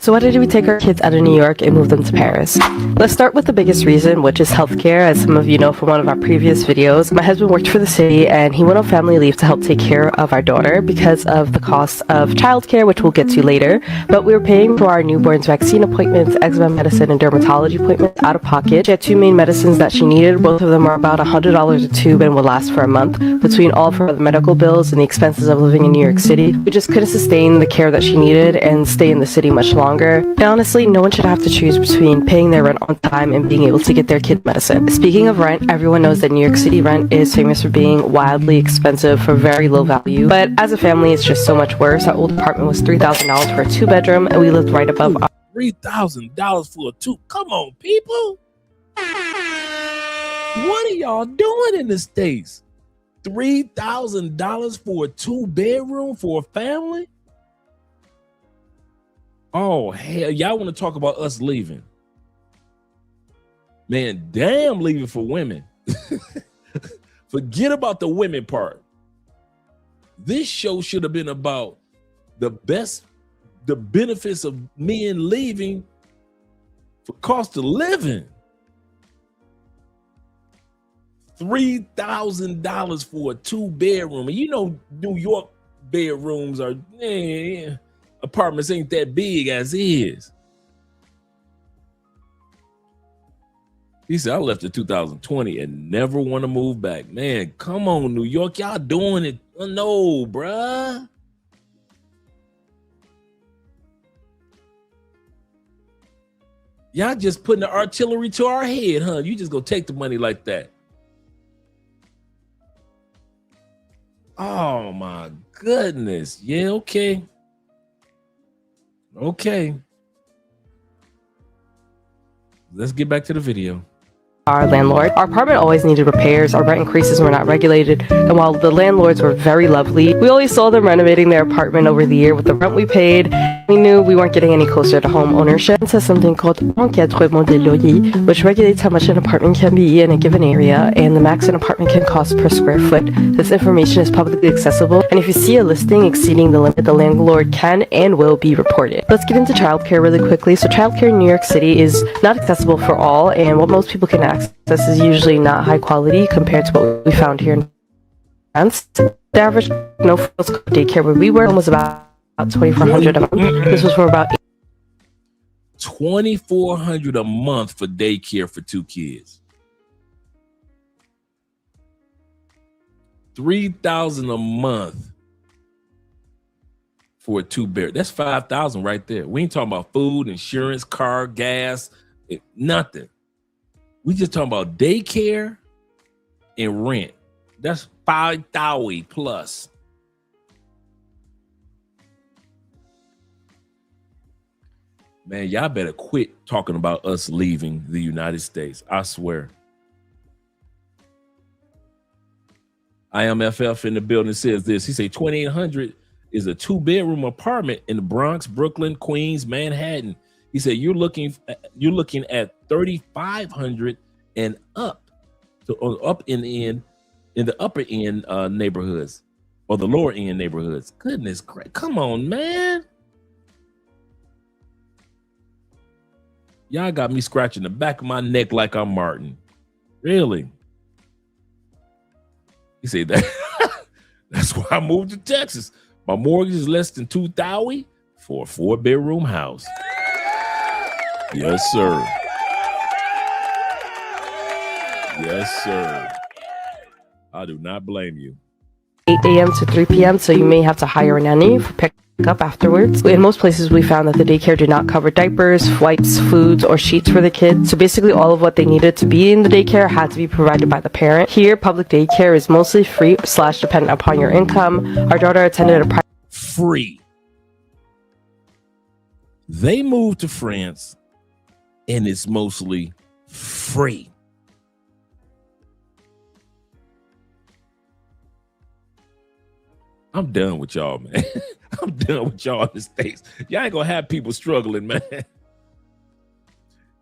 So why did we take our kids out of New York and move them to Paris? Let's start with the biggest reason, which is healthcare. As some of you know from one of our previous videos, my husband worked for the city and he went on family leave to help take care of our daughter because of the cost of childcare, which we'll get to later. But we were paying for our newborn's vaccine appointments, eczema medicine, and dermatology appointments out of pocket. She had 2 main medicines that she needed. Both of them are about $100 a tube and will last for a month. Between all of her medical bills and the expenses of living in New York City, we just couldn't sustain the care that she needed and stay in the city much longer. And honestly, no one should have to choose between paying their rent on time and being able to get their kid medicine. Speaking of rent, everyone knows that New York City rent is famous for being wildly expensive for very low value. But as a family, it's just so much worse. Our old apartment was $3,000 for a 2-bedroom, and we lived right above our $3,000 for a 2. Come on, people. What are y'all doing in the States? $3,000 for a 2-bedroom for a family? Oh, hell, y'all want to talk about us leaving? Man, damn, leaving for women. Forget about the women part. This show should have been about the benefits of men leaving for cost of living. $3,000 for a 2-bedroom. And you know, New York bedrooms are, apartments ain't that big as is. He said, I left in 2020 and never want to move back. Man, come on, New York. Y'all doing it. No, bruh. Y'all just putting the artillery to our head, huh? You just gonna take the money like that. Oh, my goodness. Yeah, okay. Okay. Let's get back to the video. Our landlord. Our apartment always needed repairs, our rent increases were not regulated, and while the landlords were very lovely, we always saw them renovating their apartment over the year with the rent we paid We knew we weren't getting any closer to home ownership. It says something called Encadrement des loyers, which regulates how much an apartment can be in a given area and the max an apartment can cost per square foot. This information is publicly accessible, and if you see a listing exceeding the limit, the landlord can and will be reported. Let's get into childcare really quickly. So childcare in New York City is not accessible for all, and what most people can access is usually not high quality compared to what we found here in France. The average no-frills daycare where we were was about $2,400 a month. This was for about $2,400 a month for daycare for 2 kids. $3,000 a month for a 2-bedroom. That's $5,000 right there. We ain't talking about food, insurance, car, gas, nothing. We just talking about daycare and rent. That's $5,000 plus. Man, y'all better quit talking about us leaving the United States. I swear. IMFF in the building says this. He said $2,800 is a 2-bedroom apartment in the Bronx, Brooklyn, Queens, Manhattan. He said you're looking at $3,500 and up, to up in the upper end neighborhoods or the lower end neighborhoods. Goodness gracious, come on, man. Y'all got me scratching the back of my neck like I'm Martin. Really? He said that. That's why I moved to Texas. My mortgage is less than $2,000 for a 4-bedroom house. Yes, sir. Yes, sir. I do not blame you. 8 a.m. to 3 p.m., so you may have to hire a nanny for pick up afterwards. In most places, we found that the daycare did not cover diapers, wipes, foods, or sheets for the kids. So basically, all of what they needed to be in the daycare had to be provided by the parent. Here, public daycare is mostly free / dependent upon your income. Our daughter attended a private. Free. They moved to France, and it's mostly free. I'm done with y'all, man. I'm done with y'all in the States. Y'all ain't gonna have people struggling, man.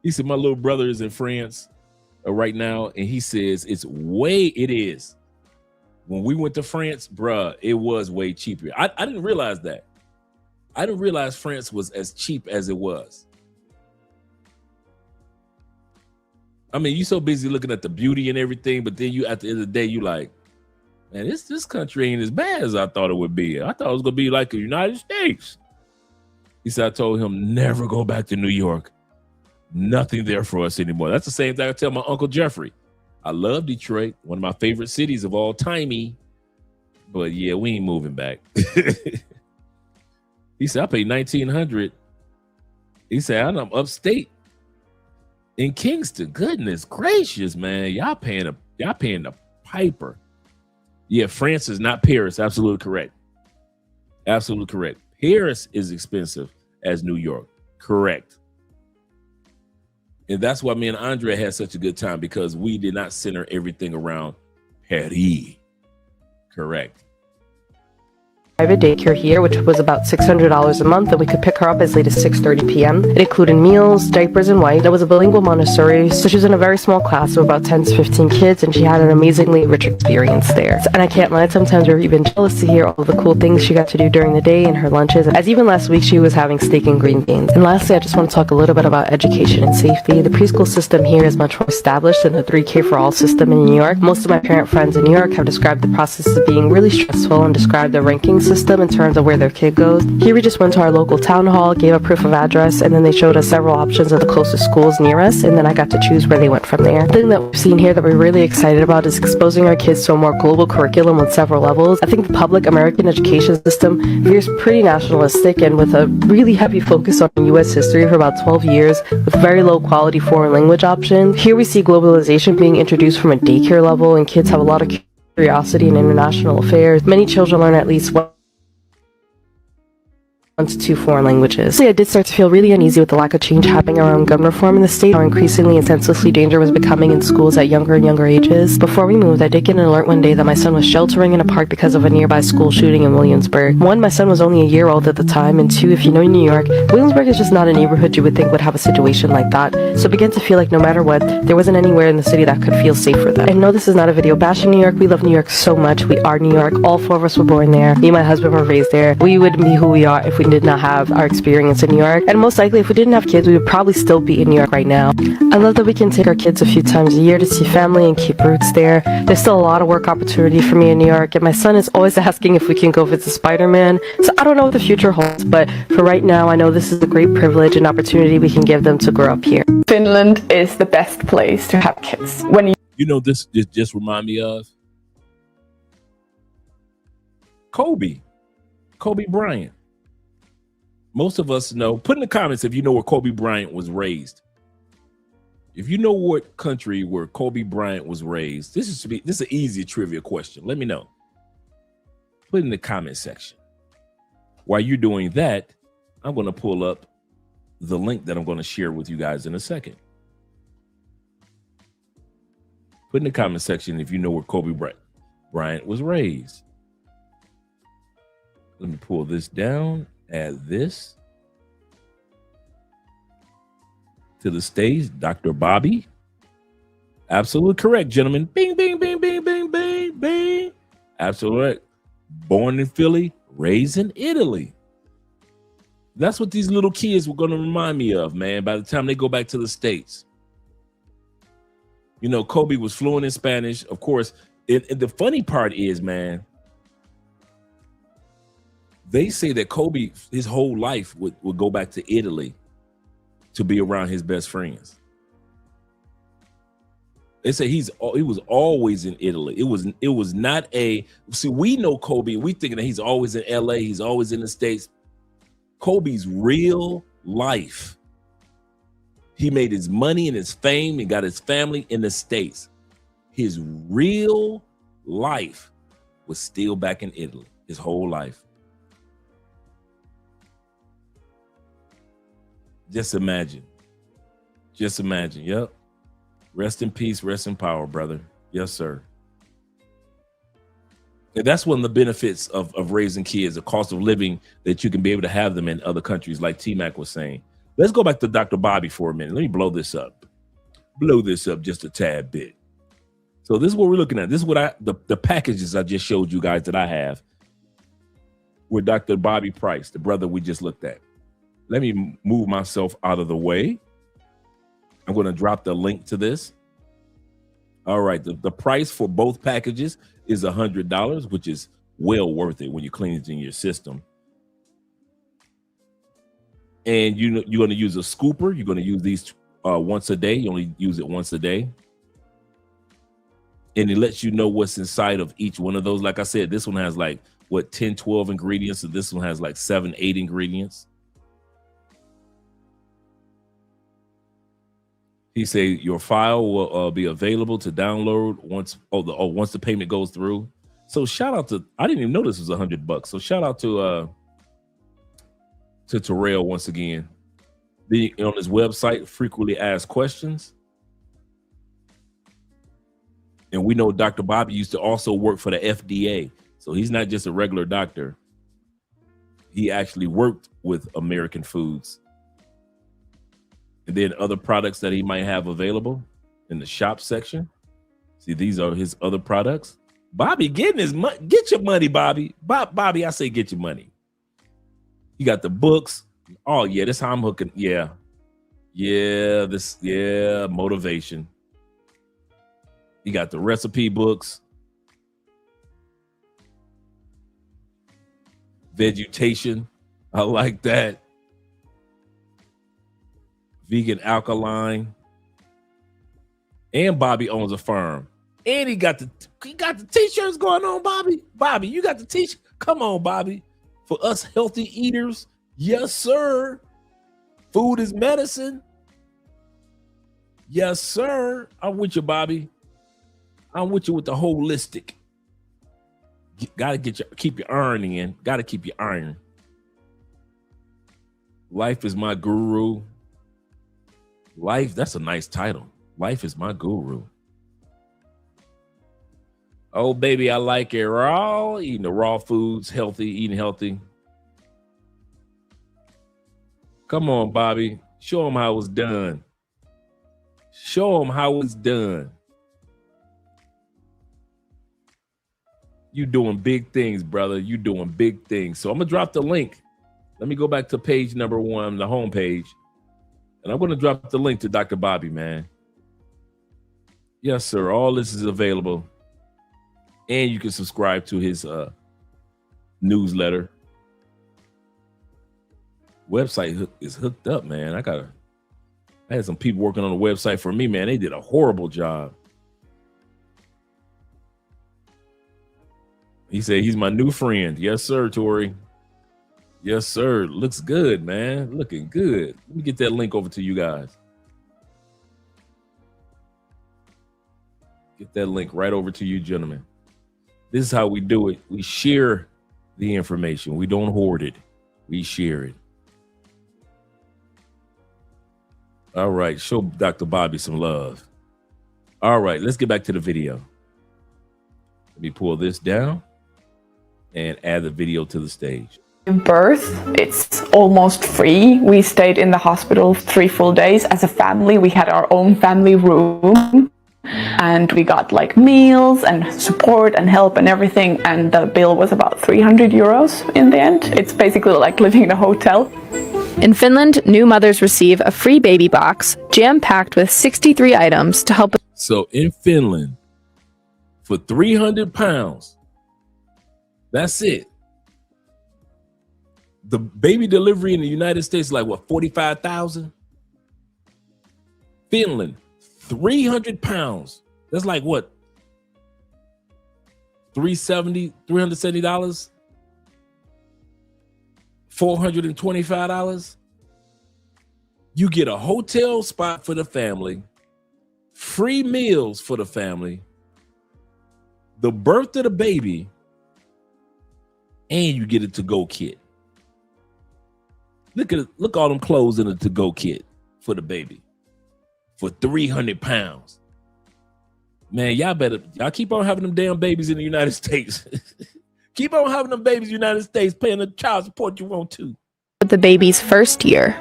He said, my little brother is in France right now, and he says it is. When we went to France, bruh, it was way cheaper. I didn't realize that. I didn't realize France was as cheap as it was. I mean, you so busy looking at the beauty and everything, but then you, at the end of the day, you like, man, this country ain't as bad as I thought it would be. I thought it was going to be like the United States. He said, I told him, never go back to New York. Nothing there for us anymore. That's the same thing I tell my Uncle Jeffrey. I love Detroit, one of my favorite cities of all timey. But yeah, we ain't moving back. He said, I paid $1,900. He said, I'm upstate in Kingston. Goodness gracious, man. Y'all paying the piper. Yeah, France is not Paris. Absolutely correct. Absolutely correct. Paris is expensive as New York. Correct. And that's why me and Andre had such a good time, because we did not center everything around Paris. Correct. Private daycare here, which was about $600 a month, and we could pick her up as late as 6:30 p.m. It included meals, diapers, and wipes. There was a bilingual Montessori, so she was in a very small class of about 10 to 15 kids, and she had an amazingly rich experience there. And I can't lie, sometimes we were even jealous to hear all of the cool things she got to do during the day and her lunches, as even last week she was having steak and green beans. And lastly, I just want to talk a little bit about education and safety. The preschool system here is much more established than the 3K for all system in New York. Most of my parent friends in New York have described the process as being really stressful and described the ranking system in terms of where their kid goes. Here we just went to our local town hall, gave a proof of address, and then they showed us several options of the closest schools near us, and then I got to choose where they went from there. The thing that we've seen here that we're really excited about is exposing our kids to a more global curriculum on several levels. I think the public American education system veers pretty nationalistic and with a really heavy focus on U.S. history for about 12 years with very low quality foreign language options. Here we see globalization being introduced from a daycare level, and kids have a lot of curiosity in international affairs. Many children learn at least one 1 to 2 foreign languages. So I did start to feel really uneasy with the lack of change happening around gun reform in the state, how increasingly and senselessly danger was becoming in schools at younger and younger ages. Before we moved, I did get an alert one day that my son was sheltering in a park because of a nearby school shooting in Williamsburg. 1, my son was only a year old at the time, and 2, if you know New York, Williamsburg is just not a neighborhood you would think would have a situation like that. So I began to feel like no matter what, there wasn't anywhere in the city that could feel safe for them. And no, this is not a video bashing New York. We love New York so much. We are New York. All 4 of us were born there. Me and my husband were raised there. We wouldn't be who we are if we did not have our experience in New York, and most likely if we didn't have kids we would probably still be in New York right now. I love that we can take our kids a few times a year to see family and keep roots there. There's still a lot of work opportunity for me in New York, and my son is always asking if we can go visit Spider-Man, so I don't know what the future holds, but for right now I know this is a great privilege and opportunity we can give them to grow up here. Finland is the best place to have kids. When you know, this just remind me of Kobe Bryant. Most of us know. Put in the comments if you know where Kobe Bryant was raised. If you know what country where Kobe Bryant was raised, this is an easy trivia question. Let me know. Put in the comment section. While you're doing that, I'm going to pull up the link that I'm going to share with you guys in a second. Put in the comment section if you know where Kobe Bryant was raised. Let me pull this down. Add this to the stage. Dr. Bobby. Absolutely correct, gentlemen. Bing, bing, bing, bing, bing, bing, bing. Absolutely correct. Born in Philly, raised in Italy. That's what these little kids were going to remind me of, man, by the time they go back to the States. You know, Kobe was fluent in Spanish, of course. And the funny part is, man, they say that Kobe, his whole life would go back to Italy to be around his best friends. They say he was always in Italy. It was not see, we know Kobe, we thinking that he's always in LA, he's always in the States. Kobe's real life, he made his money and his fame and got his family in the States. His real life was still back in Italy, his whole life. Just imagine. Yep. Rest in peace, rest in power, brother. Yes, sir. And that's one of the benefits of raising kids, the cost of living, that you can be able to have them in other countries, like T-Mac was saying. Let's go back to Dr. Bobby for a minute. Let me blow this up. Just a tad bit. So this is what we're looking at. This is what the packages I just showed you guys that I have with Dr. Bobby Price, the brother we just looked at. Let me move myself out of the way. I'm going to drop the link to this. All right. The price for both packages is $100, which is well worth it when you clean it in your system. And you're going to use a scooper. You're going to use these once a day. You only use it once a day. And it lets you know what's inside of each one of those. Like I said, this one has like, 10, 12 ingredients. And this one has like 7, 8 ingredients. He said your file will be available to download once the payment goes through. So shout out to, I didn't even know this was $100. So shout out to Terrell once again. On his website, frequently asked questions. And we know Dr. Bobby used to also work for the FDA. So he's not just a regular doctor. He actually worked with American Foods. And then other products that he might have available in the shop section. See, these are his other products. Bobby getting his money. Get your money, Bobby. Bobby, I say get your money. You got the books. Oh, yeah, that's how I'm hooking. Yeah. Motivation. You got the recipe books. Vegetation. I like that. Vegan alkaline. And Bobby owns a farm. And he got the t-shirts going on, Bobby. Bobby, you got the t-shirt. Come on, Bobby. For us healthy eaters, yes, sir. Food is medicine. Yes, sir. I'm with you, Bobby. I'm with you with the holistic. Keep your iron in. Gotta keep your iron. Life is my guru. Life, that's a nice title. Life is my guru. Oh, baby, I like it raw. Eating the raw foods, healthy, eating healthy. Come on, Bobby. Show them how it's done. Show them how it's done. You doing big things, brother. You doing big things. So I'm going to drop the link. Let me go back to page number 1, the home page. And I'm going to drop the link to Dr. Bobby, man. Yes, sir. All this is available. And you can subscribe to his newsletter. Website is hooked up, man. I had some people working on the website for me, man. They did a horrible job. He said he's my new friend. Yes, sir, Tori. Yes, sir. Looks good, man. Looking good. Let me get that link over to you guys. Get that link right over to you, gentlemen. This is how we do it. We share the information. We don't hoard it. We share it. All right. Show Dr. Bobby some love. All right. Let's get back to the video. Let me pull this down and add the video to the stage. Birth, it's almost free. We stayed in the hospital 3 full days as a family. We had our own family room and we got like meals and support and help and everything, and the bill was about 300 euros in the end. It's basically like living in a hotel. In Finland, new mothers receive a free baby box jam-packed with 63 items to help. So in Finland, for 300 pounds, that's it. The baby delivery in the United States is like what, 45,000? Finland, 300 pounds. That's like what? $370? $425? You get a hotel spot for the family, free meals for the family, the birth of the baby, and you get a to-go kit. Look all them clothes in a to-go kit for the baby for 300 pounds. Man, y'all keep on having them damn babies in the United States. Keep on having them babies in the United States, paying the child support you want to. The baby's first year.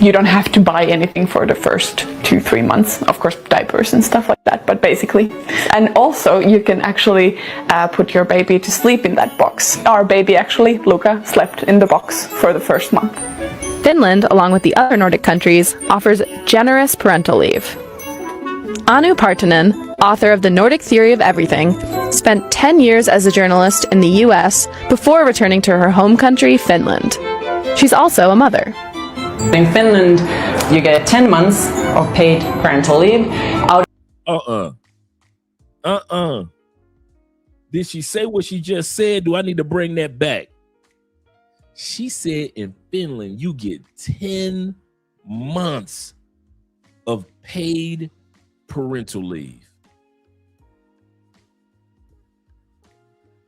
You don't have to buy anything for the first 2-3 months, of course diapers and stuff like that, but basically. And also you can actually put your baby to sleep in that box. Our baby actually, Luca, slept in the box for the first month. Finland, along with the other Nordic countries, offers generous parental leave. Anu Partanen, author of The Nordic Theory of Everything, spent 10 years as a journalist in the US before returning to her home country, Finland. She's also a mother. In Finland, you get 10 months of paid parental leave. Did she say what she just said? Do I need to bring that back? She said in Finland, you get 10 months of paid parental leave.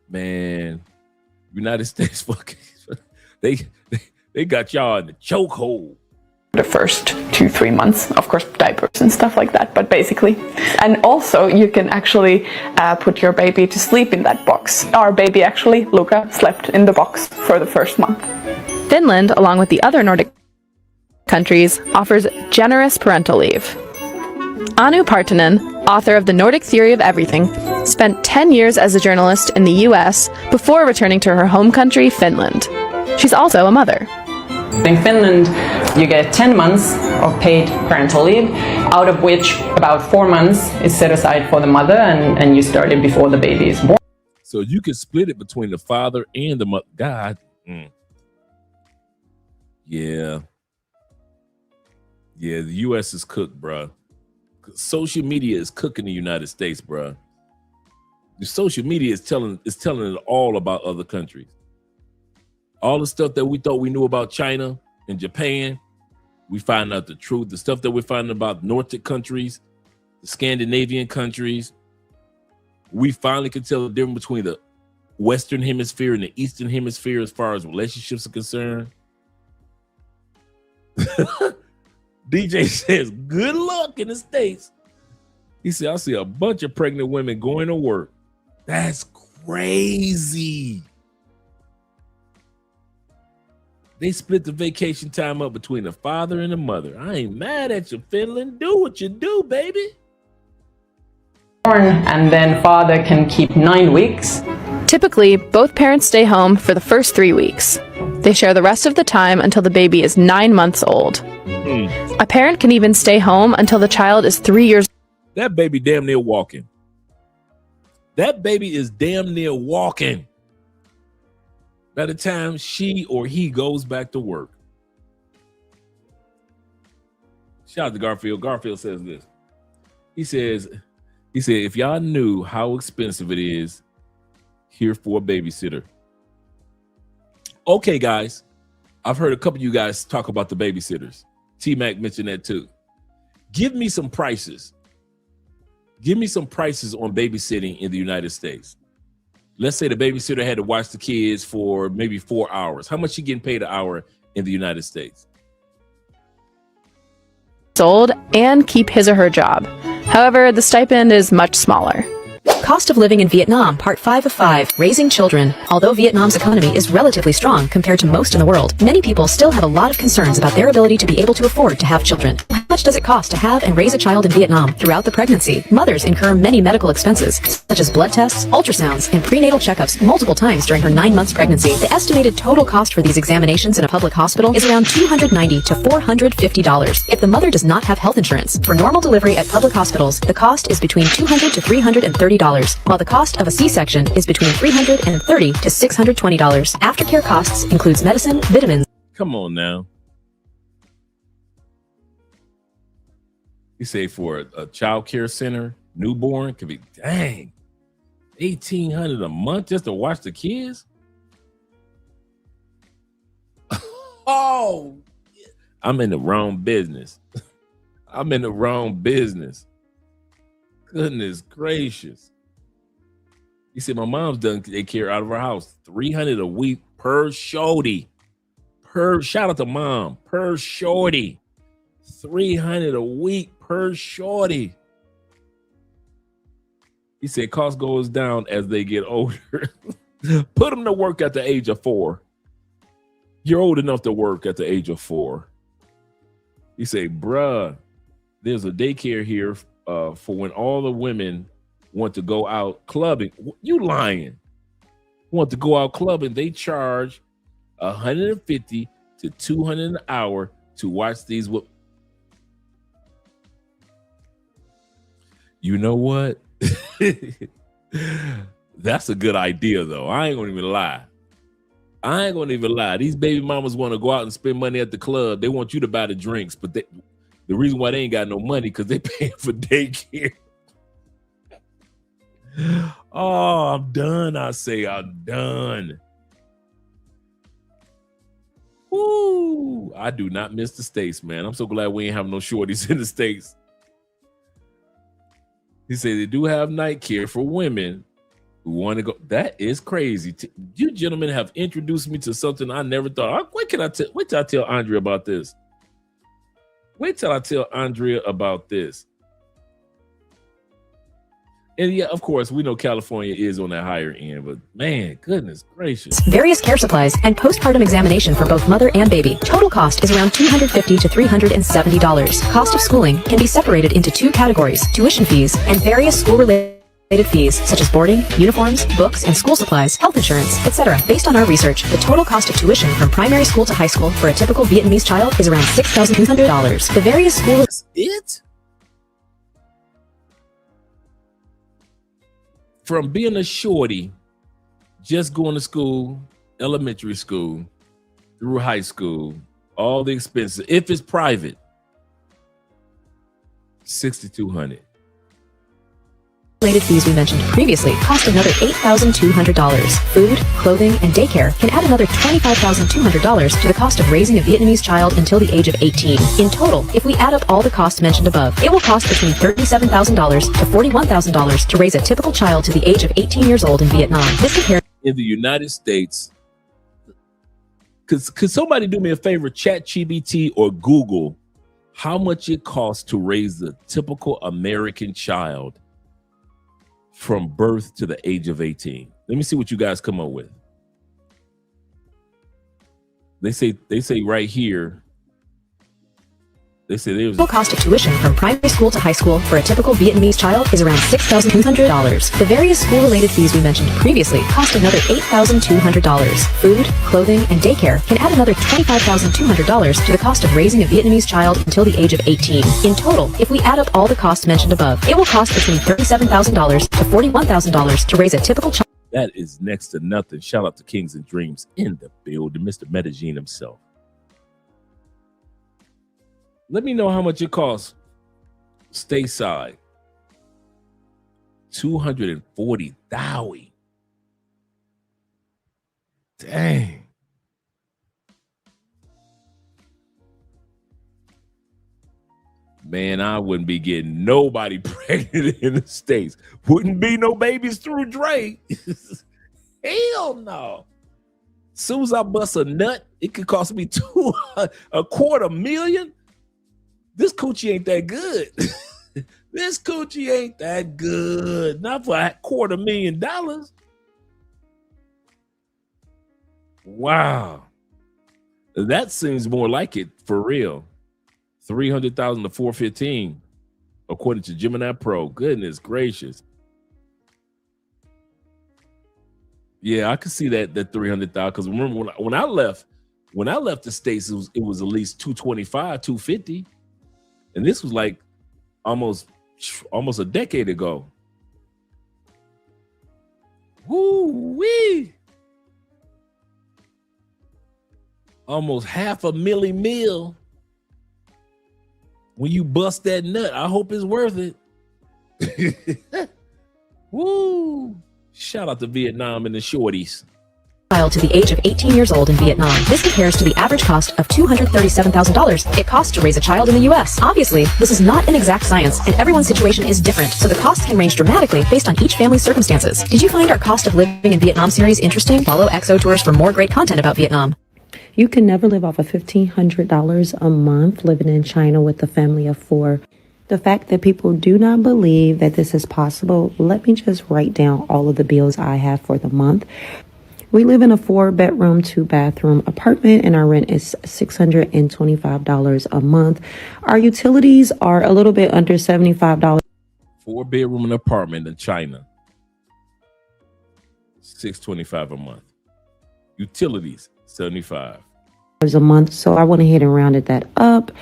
Man, United States fucking they got y'all in the chokehold. The first 2-3 months, of course diapers and stuff like that, but basically. And also you can actually put your baby to sleep in that box. Our baby actually, Luca, slept in the box for the first month. Finland, along with the other Nordic countries, offers generous parental leave. Anu Partanen, author of The Nordic Theory of Everything, spent 10 years as a journalist in the US before returning to her home country, Finland. She's also a mother. In Finland, you get 10 months of paid parental leave, out of which about 4 months is set aside for the mother, and you start it before the baby is born. So you can split it between the father and the mother. God. Yeah. Yeah, the U.S. is cooked, bro. Social media is cooking the United States, bro. The social media is telling it all about other countries. All the stuff that we thought we knew about China and Japan, we find out the truth. The stuff that we're finding about Nordic countries, the Scandinavian countries, we finally can tell the difference between the Western Hemisphere and the Eastern Hemisphere as far as relationships are concerned. DJ says, good luck in the States. He said, I see a bunch of pregnant women going to work. That's crazy. They split the vacation time up between the father and the mother. I ain't mad at you, Finland. Do what you do, baby. And then father can keep 9 weeks. Typically, both parents stay home for the first 3 weeks. They share the rest of the time until the baby is 9 months old. A parent can even stay home until the child is 3 years old. That baby damn near walking. That baby is damn near walking by the time she or he goes back to work. Shout out to Garfield. Garfield says this. He said, if y'all knew how expensive it is here for a babysitter. Okay, guys. I've heard a couple of you guys talk about the babysitters. T-Mac mentioned that too. Give me some prices. Give me some prices on babysitting in the United States. Let's say the babysitter had to watch the kids for maybe 4 hours. How much you getting paid an hour in the United States? Old and keep his or her job. However, the stipend is much smaller. Cost of living in Vietnam, part 5 of 5, raising children. Although Vietnam's economy is relatively strong compared to most in the world, many people still have a lot of concerns about their ability to be able to afford to have children. How much does it cost to have and raise a child in Vietnam? Throughout the pregnancy, mothers incur many medical expenses, such as blood tests, ultrasounds, and prenatal checkups multiple times during her 9 months pregnancy. The estimated total cost for these examinations in a public hospital is around $290 to $450 if the mother does not have health insurance. For normal delivery at public hospitals, the cost is between $200 to $330. While the cost of a C-section is between $330 to $620. Aftercare costs includes medicine, vitamins. Come on now. You say for a child care center, newborn could be, dang, $1,800 a month just to watch the kids? Oh, I'm in the wrong business. I'm in the wrong business. Goodness gracious. He said, my mom's done take care out of her house. $300 a week per shorty. Shout out to mom. Per shorty. $300 a week per shorty. He said cost goes down as they get older. Put them to work at the age of 4. You're old enough to work at the age of 4. He said, bruh, there's a daycare here for when all the women want to go out clubbing. You lying. Want to go out clubbing. They charge $150 to $200 an hour to watch these. You know what? That's a good idea, though. I ain't gonna even lie. These baby mamas want to go out and spend money at the club. They want you to buy the drinks, but the reason why they ain't got no money because they paying for daycare. Oh, I'm done. I say I'm done. Woo! I do not miss the States, man. I'm so glad we ain't have no shorties in the States. He said they do have night care for women who want to go. That is crazy. You gentlemen have introduced me to something I never thought. Wait till I tell Andrea about this. And yeah, of course, we know California is on that higher end, but man, goodness gracious. Various care supplies and postpartum examination for both mother and baby. Total cost is around $250 to $370. Cost of schooling can be separated into 2 categories: tuition fees and various school-related fees such as boarding, uniforms, books, and school supplies, health insurance, etc. Based on our research, the total cost of tuition from primary school to high school for a typical Vietnamese child is around $6,200. The various schools. It? From being a shorty, just going to school, elementary school, through high school, all the expenses, if it's private, $6,200. Related fees we mentioned previously cost another $8,200. Food, clothing, and daycare can add another $25,200 to the cost of raising a Vietnamese child until the age of 18. In total, if we add up all the costs mentioned above, it will cost between $37,000 to $41,000 to raise a typical child to the age of 18 years old in Vietnam. This compares in the United States, Could somebody do me a favor? ChatGPT or Google how much it costs to raise the typical American child from birth to the age of 18. Let me see what you guys come up with. They say right here. They say there's The cost of tuition from primary school to high school for a typical Vietnamese child is around $6,200. The various school-related fees we mentioned previously cost another $8,200. Food, clothing, and daycare can add another $25,200 to the cost of raising a Vietnamese child until the age of 18. In total, if we add up all the costs mentioned above, it will cost between $37,000 to $41,000 to raise a typical child. That is next to nothing. Shout out to Kings and Dreams in the building, Mr. Medellin himself. Let me know how much it costs stateside. $240,000. Dang. Man, I wouldn't be getting nobody pregnant in the States. Wouldn't be no babies through Dre. Hell no. Soon as I bust a nut, it could cost me $250,000. This coochie ain't that good. This coochie ain't that good. Not for $250,000. Wow. That seems more like it for real. 300,000 to 415, according to Gemini Pro. Goodness gracious. Yeah, I could see that 300,000. Because remember when I left the States, it was at least 225, 250. And this was like almost a decade ago. Woo-wee. Almost $500,000 when you bust that nut. I hope it's worth it. Woo! Shout out to Vietnam and the shorties. Child to the age of 18 years old in Vietnam. This compares to the average cost of $237,000 it costs to raise a child in the US. Obviously, this is not an exact science, and everyone's situation is different, so the cost can range dramatically based on each family's circumstances. Did you find our cost of living in Vietnam series interesting? Follow XO Tours for more great content about Vietnam. You can never live off of $1,500 a month living in China with a family of 4. The fact that people do not believe that this is possible, let me just write down all of the bills I have for the month. We live in a 4-bedroom, 2-bathroom apartment, and our rent is $625 a month. Our utilities are a little bit under $75. 4-bedroom apartment in China. $625 a month. Utilities, $75 a month. So I went ahead and rounded that up.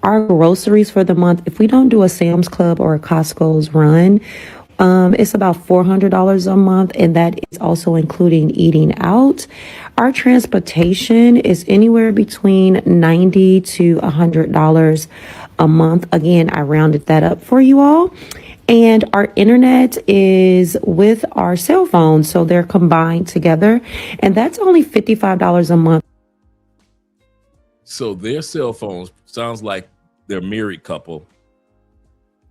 Our groceries for the month, if we don't do a Sam's Club or a Costco's run, it's about $400 a month, and that is also including eating out. Our transportation is anywhere between $90 to $100 a month. Again, I rounded that up for you all. And our internet is with our cell phone, so they're combined together, and that's only $55 a month. So their cell phones, sounds like they're a married couple.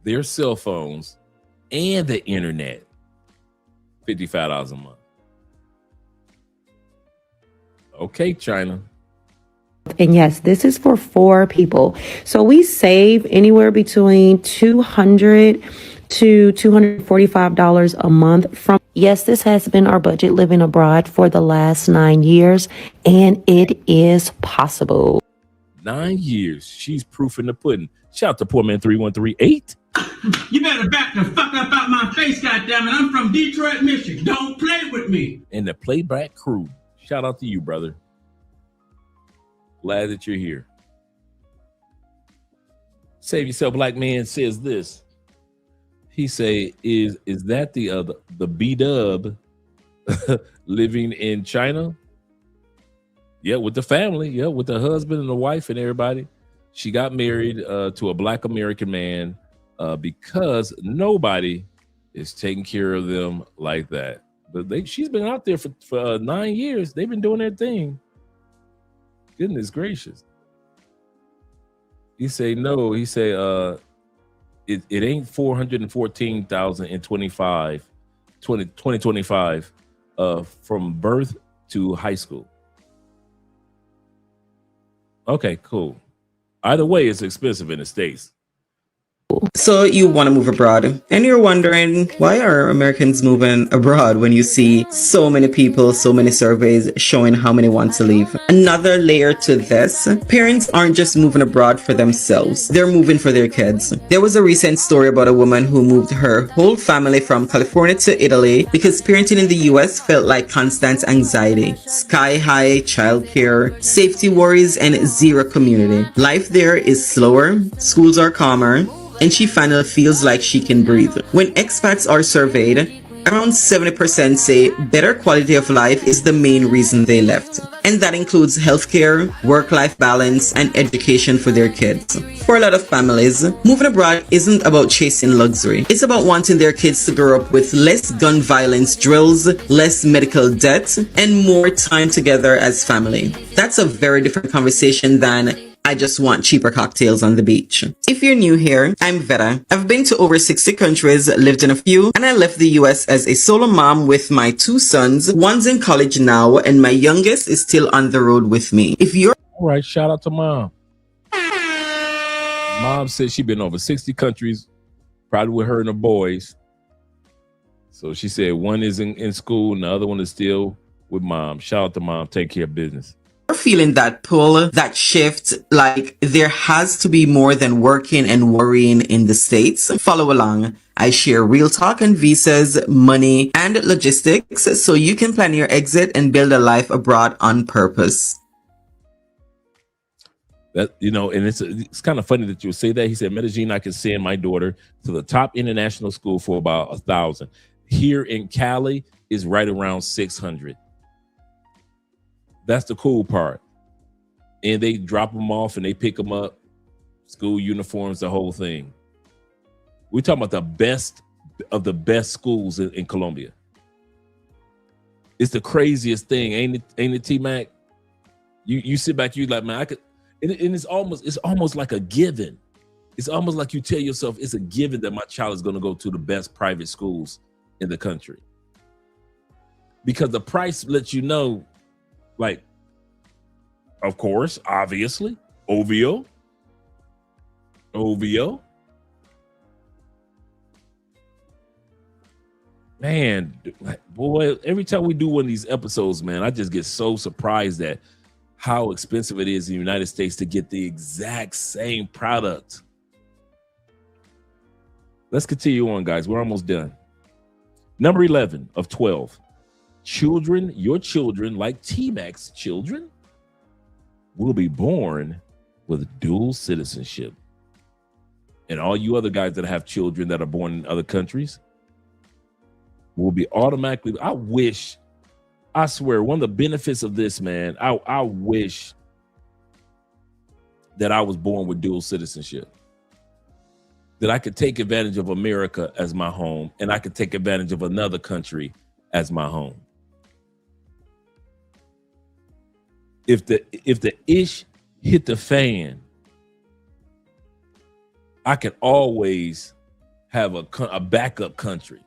Their cell phones and the internet, $55 a month. Okay, China. And yes, this is for 4 people. So we save anywhere between $200 to $245 a month from. Yes, this has been our budget living abroad for the last 9 years, and it is possible. 9 years. She's proof in the pudding. Shout out to Poor Man 3138. You better back the fuck up out my face, goddammit. I'm from Detroit, Michigan. Don't play with me. And the Playback Crew. Shout out to you, brother. Glad that you're here. Save Yourself Black Man says this. He say, is that the B-dub living in China? Yeah, with the family. Yeah, with the husband and the wife and everybody. She got married to a Black American man because nobody is taking care of them like that. But she's been out there for 9 years. They've been doing their thing. Goodness gracious. He say no. He say it ain't 414,000 in 2025 from birth to high school. Okay, cool. Either way, it's expensive in the States. So you want to move abroad, and you're wondering, why are Americans moving abroad when you see so many people, so many surveys showing how many want to leave? Another layer to this, parents aren't just moving abroad for themselves, they're moving for their kids. There was a recent story about a woman who moved her whole family from California to Italy because parenting in the US felt like constant anxiety, sky high childcare, safety worries, and zero community. Life there is slower, schools are calmer, and she finally feels like she can breathe. When expats are surveyed, around 70% say better quality of life is the main reason they left. And that includes healthcare, work-life balance, and education for their kids. For a lot of families, moving abroad isn't about chasing luxury. It's about wanting their kids to grow up with less gun violence drills, less medical debt, and more time together as family. That's a very different conversation than I just want cheaper cocktails on the beach. If you're new here, I'm Veta. I've been to over 60 countries, lived in a few, and I left the US as a solo mom with my 2 sons. One's in college now, and my youngest is still on the road with me. If you're all right, shout out to mom. Mom said she's been over 60 countries, probably with her and the boys. So she said one is in school and the other one is still with mom. Shout out to mom. Take care of business. feeling that pull, that shift, like there has to be more than working and worrying in the States, follow along. I share real talk on visas, money, and logistics so you can plan your exit and build a life abroad on purpose. That, you know, and it's kind of funny that you would say that. He said, Medellin, I can send my daughter to the top international school for about 1,000. Here in Cali is right around 600. That's the cool part. And they drop them off and they pick them up, school uniforms, the whole thing. We're talking about the best of the best schools in Colombia. It's the craziest thing, ain't it, T-Mac? You sit back, you like, man, I could, and it's almost like a given. It's almost like you tell yourself it's a given that my child is going to go to the best private schools in the country. Because the price lets you know, like, of course, obviously, OVO. Man, boy, every time we do one of these episodes, man, I just get so surprised at how expensive it is in the United States to get the exact same product. Let's continue on, guys. We're almost done. Number 11 of 12. Children, your children, like T-Mac's children, will be born with dual citizenship. And all you other guys that have children that are born in other countries will be automatically, I swear, one of the benefits of this, man, I wish that I was born with dual citizenship. That I could take advantage of America as my home and I could take advantage of another country as my home. If the ish hit the fan, I can always have a backup country.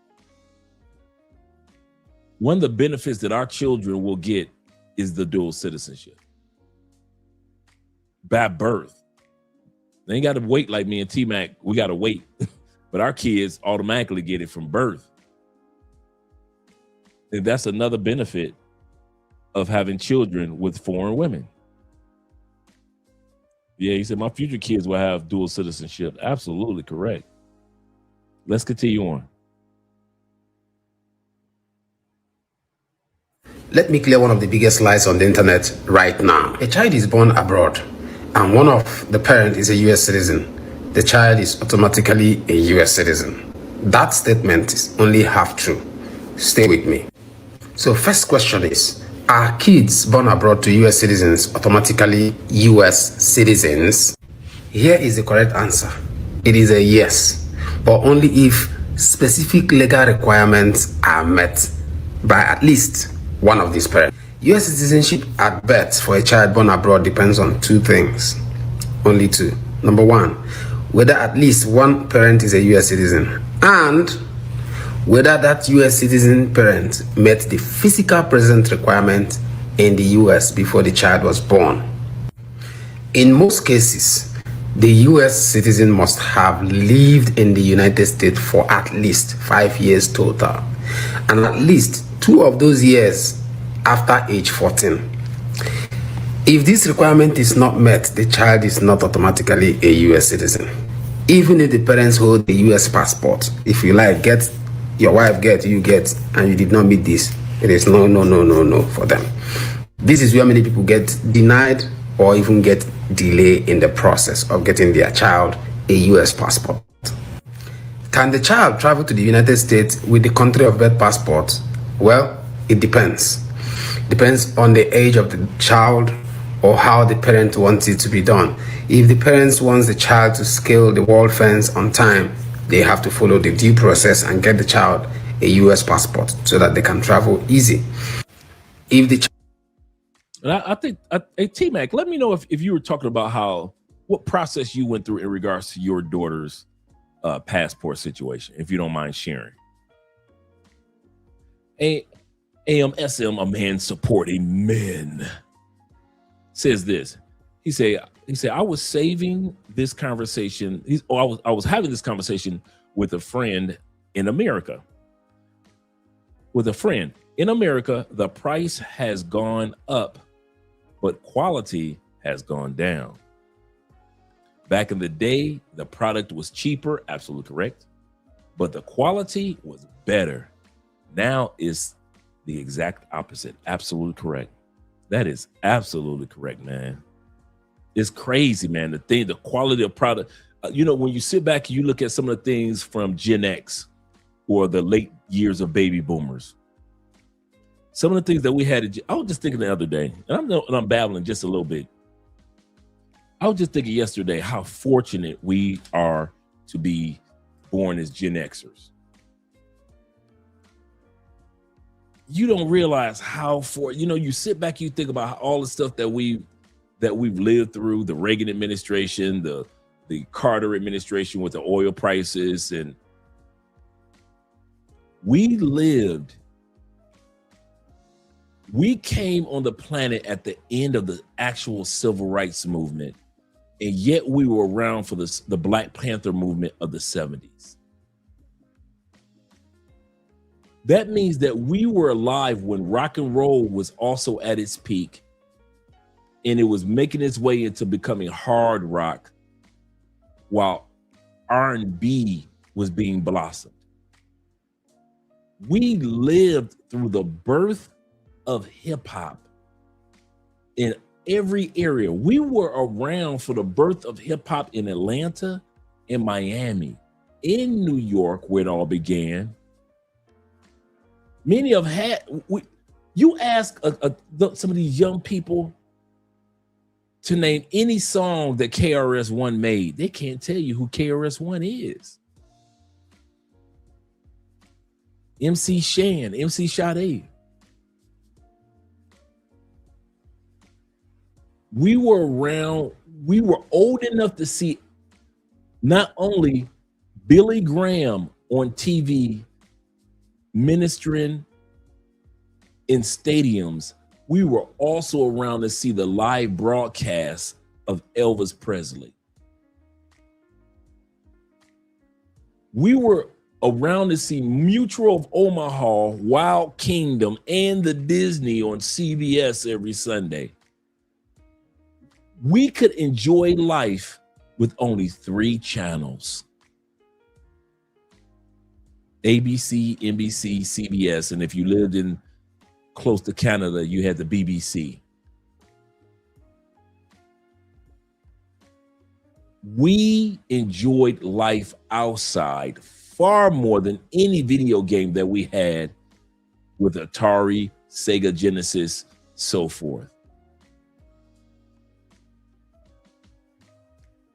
One of the benefits that our children will get is the dual citizenship. By birth. They ain't got to wait like me and T-Mac. We got to wait. But our kids automatically get it from birth. And that's another benefit of having children with foreign women. Yeah, he said, my future kids will have dual citizenship. Absolutely correct. Let's continue on. Let me clear one of the biggest lies on the internet right now. A child is born abroad and one of the parents is a US citizen. The child is automatically a US citizen. That statement is only half true. Stay with me. So first question is, are kids born abroad to US citizens automatically US citizens? Here is the correct answer. It is a yes, but only if specific legal requirements are met by at least one of these parents. US citizenship at birth for a child born abroad depends on two things. Only two. Number one, whether at least one parent is a US citizen and whether that US citizen parent met the physical presence requirement in the US before the child was born. In most cases, the US citizen must have lived in the United States for at least 5 years total, and at least 2 of those years after age 14. If this requirement is not met, the child is not automatically a US citizen. Even if the parents hold a US passport, if you like, get your wife, get, you get, and you did not meet this, it is no for them. This is where many people get denied or even get delay in the process of getting their child a US passport. Can the child travel to the United States with the country of birth passport? Well, it depends. Depends on the age of the child or how the parent wants it to be done. If the parents want the child to scale the wall fence on time, they have to follow the due process and get the child a US passport so that they can travel easy. If the And I think, hey, T-Mac, let me know if you were talking about what process you went through in regards to your daughter's passport situation, if you don't mind sharing. AMSM, a man supporting men, says this. He said, I was saving this conversation. I was having this conversation with a friend in America. The price has gone up, but quality has gone down. Back in the day, the product was cheaper, absolutely correct, but the quality was better. Now it's the exact opposite, absolutely correct. That is absolutely correct, man. It's crazy, man. The quality of product. When you sit back and you look at some of the things from Gen X or the late years of baby boomers, some of the things that we had, I was just thinking the other day, and I'm babbling just a little bit. I was just thinking yesterday how fortunate we are to be born as Gen Xers. You don't realize how you sit back, you think about all the stuff that we've lived through, the Reagan administration, the Carter administration with the oil prices, and we came on the planet at the end of the actual civil rights movement, and yet we were around for the Black Panther movement of the 70s. That means that we were alive when rock and roll was also at its peak, and it was making its way into becoming hard rock, while R&B was being blossomed. We lived through the birth of hip hop in every area. We were around for the birth of hip hop in Atlanta, in Miami, in New York, where it all began. Many have had, you ask some of these young people to name any song that KRS-One made, they can't tell you who KRS-One is. MC Shan, MC Sade. We were around, we were old enough to see not only Billy Graham on TV ministering in stadiums, we were also around to see the live broadcast of Elvis Presley. We were around to see Mutual of Omaha, Wild Kingdom, and the Disney on CBS every Sunday. We could enjoy life with only 3 channels: ABC, NBC, CBS, and if you lived in close to Canada, you had the BBC. We enjoyed life outside far more than any video game that we had with Atari, Sega Genesis, so forth.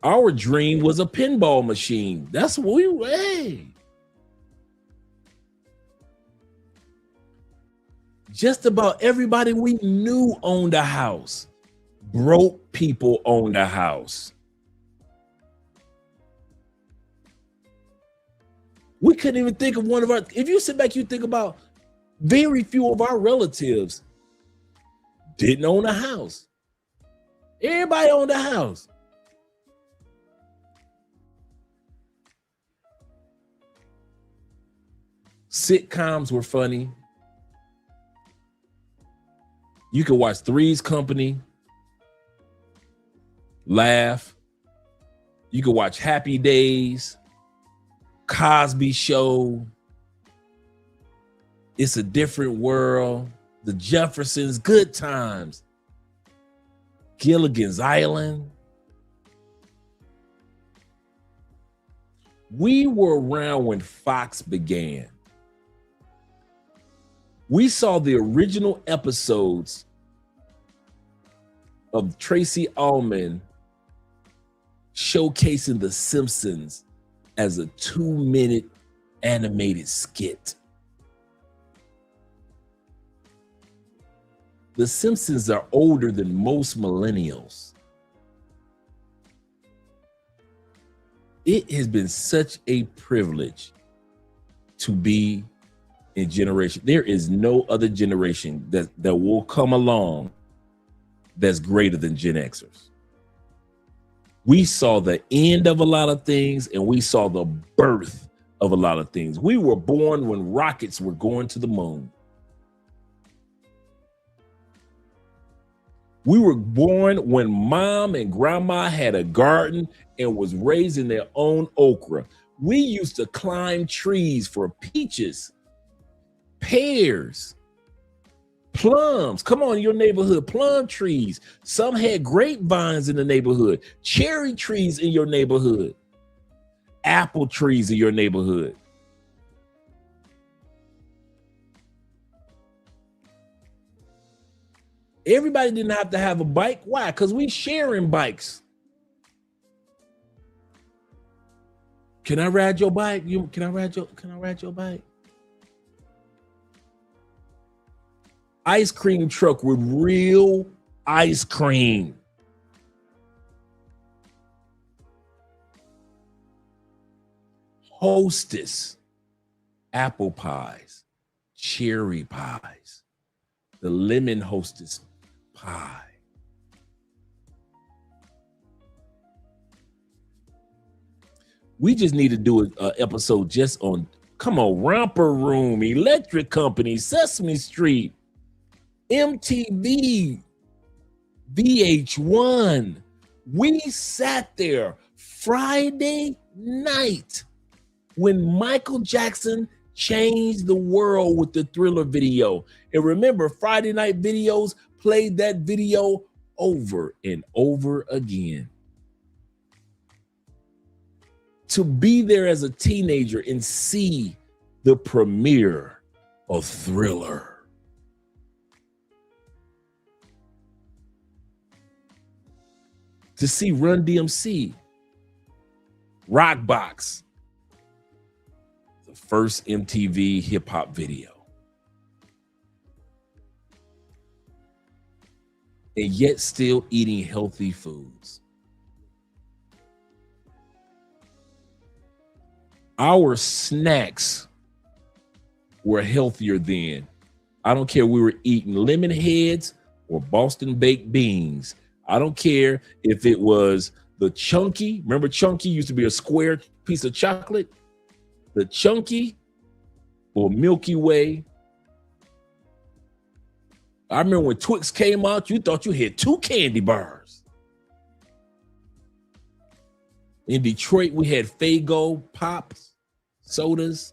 Our dream was a pinball machine. That's what we were. Hey. Just about everybody we knew owned a house. Broke people owned a house. We couldn't even think of one of our, if you sit back, you think about very few of our relatives didn't own a house. Everybody owned a house. Sitcoms were funny. You could watch Three's Company, laugh. You could watch Happy Days, Cosby Show, It's a Different World, The Jeffersons, Good Times, Gilligan's Island. We were around when Fox began. We saw the original episodes of Tracy Ullman showcasing The Simpsons as a 2-minute animated skit. The Simpsons are older than most millennials. It has been such a privilege to be in generation. There is no other generation that will come along that's greater than Gen Xers. We saw the end of a lot of things and we saw the birth of a lot of things. We were born when rockets were going to the moon. We were born when mom and grandma had a garden and was raising their own okra. We used to climb trees for peaches, pears, plums. Come on, in your neighborhood, plum trees. Some had grapevines in the neighborhood, cherry trees in your neighborhood, apple trees in your neighborhood. Everybody didn't have to have a bike. Why? Because we sharing bikes. Can I ride your bike? Can I ride your bike? Ice cream truck with real ice cream. Hostess, apple pies, cherry pies, the lemon Hostess pie. We just need to do an episode just on, come on, Romper Room, Electric Company, Sesame Street, MTV, VH1. We sat there Friday night when Michael Jackson changed the world with the Thriller video. And remember, Friday night videos played that video over and over again. To be there as a teenager and see the premiere of Thriller. To see Run DMC, Rockbox, the first MTV hip hop video. And yet still eating healthy foods. Our snacks were healthier then. I don't care, we were eating lemon heads or Boston baked beans. I don't care if it was the Chunky. Remember Chunky used to be a square piece of chocolate? The Chunky or Milky Way. I remember when Twix came out, you thought you had 2 candy bars. In Detroit, we had Faygo Pops, sodas,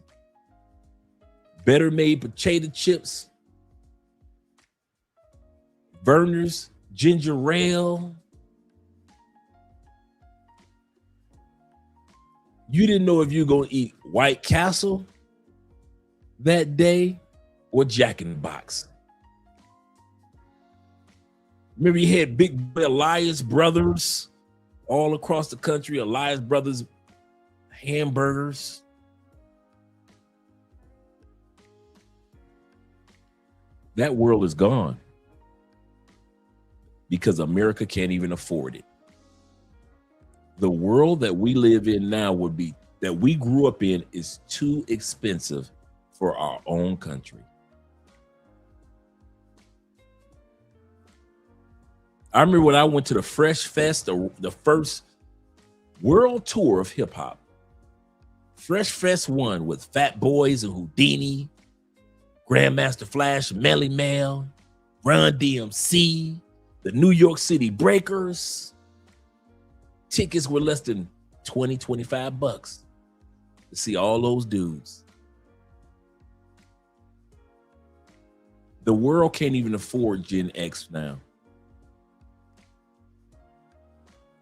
Better Made potato chips, Verner's ginger ale. You didn't know if you were going to eat White Castle that day or Jack in the Box. Remember you had Big Elias Brothers all across the country, Elias Brothers hamburgers. That world is gone because America can't even afford it. The world that we live in now that we grew up in is too expensive for our own country. I remember when I went to the Fresh Fest, the first world tour of hip hop. Fresh Fest 1 with Fat Boys and Houdini, Grandmaster Flash, Melly Mel, Run DMC, the New York City Breakers. Tickets were less than $20-25 to see all those dudes. The world can't even afford Gen X now.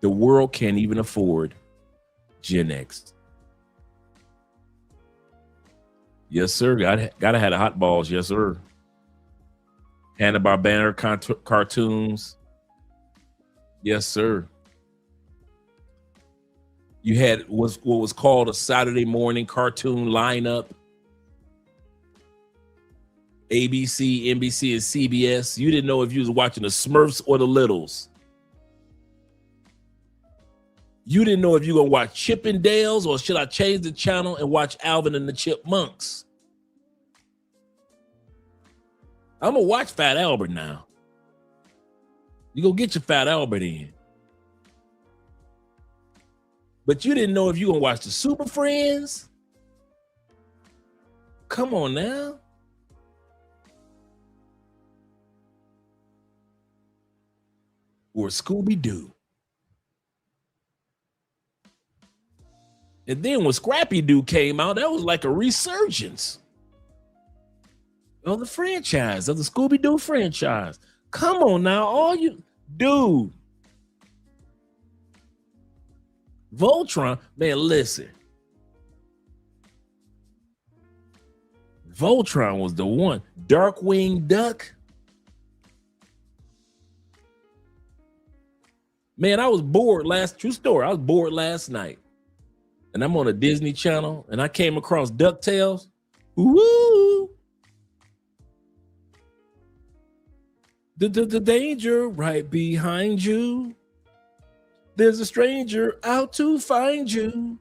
The world can't even afford Gen X. Yes, sir. Gotta have the hot balls. Yes, sir. Hanna-Barbera cartoons. Yes, sir. You had what was called a Saturday morning cartoon lineup. ABC, NBC, and CBS. You didn't know if you was watching the Smurfs or the Littles. You didn't know if you were gonna watch Chippendales or should I change the channel and watch Alvin and the Chipmunks. I'm gonna watch Fat Albert now. You go get your Fat Albert in. But you didn't know if you were gonna watch the Super Friends. Come on now. Or Scooby-Doo. And then when Scrappy-Doo came out, that was like a resurgence of the franchise, of the Scooby-Doo franchise. Come on now, all you dude. Voltron, man, listen. Voltron was the one. Darkwing Duck. Man, I was bored true story. I was bored last night. And I'm on a Disney Channel, and I came across DuckTales. Woo! The danger right behind you. There's a stranger out to find you.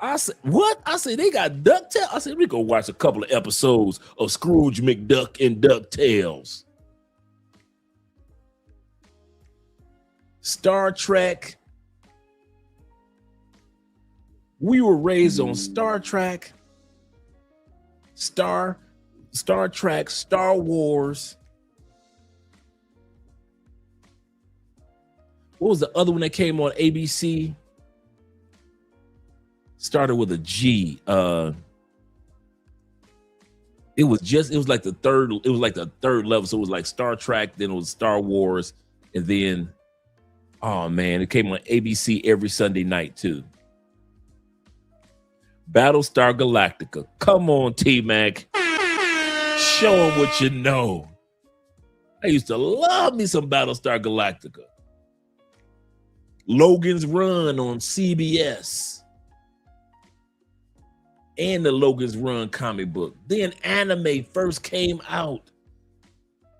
I said, what? I said, they got DuckTales? I said, we go watch a couple of episodes of Scrooge McDuck and DuckTales. Star Trek. We were raised on Star Trek, Star Trek, Star Wars. What was the other one that came on ABC? Started with a G. It was like the third level. So it was like Star Trek, then it was Star Wars, and then oh man, it came on ABC every Sunday night too. Battlestar Galactica. Come on, T-Mac. Show them what you know. I used to love me some Battlestar Galactica. Logan's Run on CBS. And the Logan's Run comic book. Then anime first came out.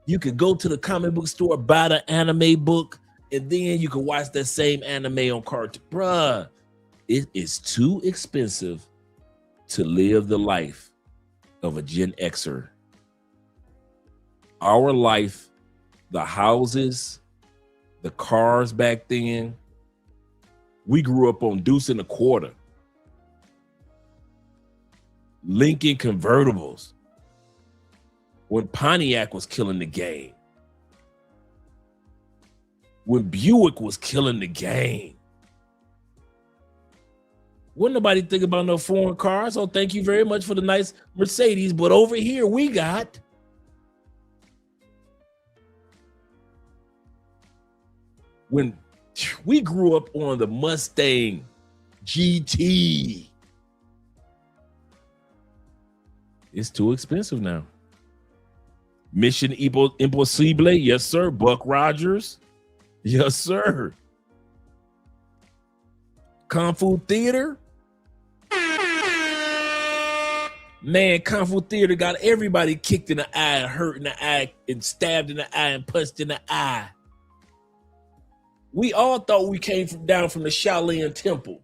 You could go to the comic book store, buy the anime book, and then you can watch that same anime on cartoon. Bruh, it is too expensive to live the life of a Gen Xer. Our life, the houses, the cars back then, we grew up on Deuce and a Quarter. Lincoln convertibles. When Pontiac was killing the game. When Buick was killing the game. Wouldn't nobody think about no foreign cars? Oh, thank you very much for the nice Mercedes. But over here we got when we grew up on the Mustang GT. It's too expensive now. Mission Impossible, yes, sir. Buck Rogers, yes, sir. Kung Fu Theater. Man, Kung Fu Theater got everybody kicked in the eye and hurt in the eye and stabbed in the eye and punched in the eye. We all thought we came down from the Shaolin Temple.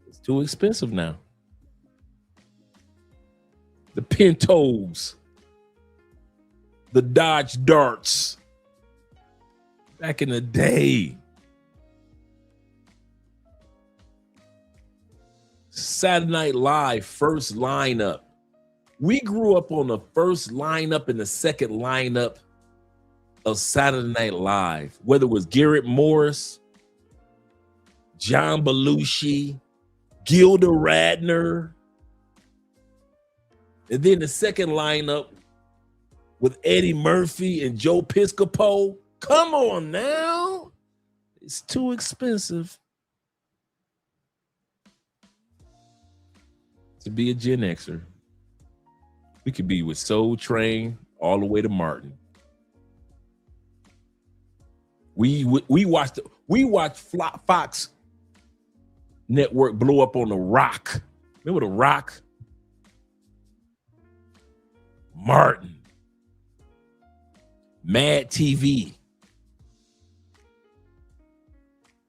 It's too expensive now. the Pintos, the Dodge Darts. Back in the day. Saturday Night Live first lineup. We grew up on the first lineup and the second lineup of Saturday Night Live, whether it was Garrett Morris, John Belushi, Gilda Radner, and then the second lineup with Eddie Murphy and Joe Piscopo. Come on now. It's too expensive to be a Gen Xer. We could be with Soul Train all the way to Martin. We watched Fox Network blow up on The Rock. Remember The Rock? Martin. Mad TV.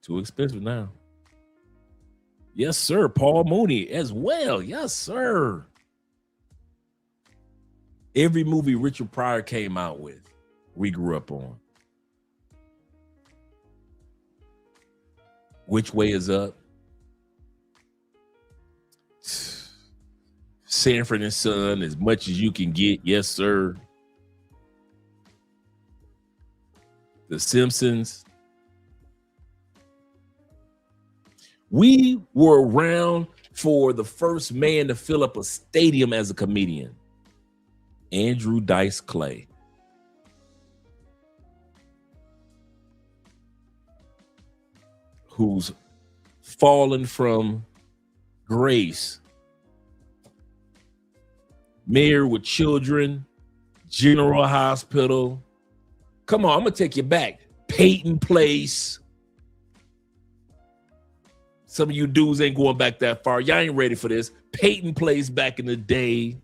Too expensive now. Yes, sir. Paul Mooney as well. Yes, sir. Every movie Richard Pryor came out with, we grew up on. Which Way Is Up? Sanford and Son, As Much As You Can Get. Yes, sir. The Simpsons. We were around for the first man to fill up a stadium as a comedian. Andrew Dice Clay. Who's fallen from grace. Married with Children, General Hospital. Come on, I'm gonna take you back. Peyton Place. Some of you dudes ain't going back that far. Y'all ain't ready for this. Peyton Place back in the day.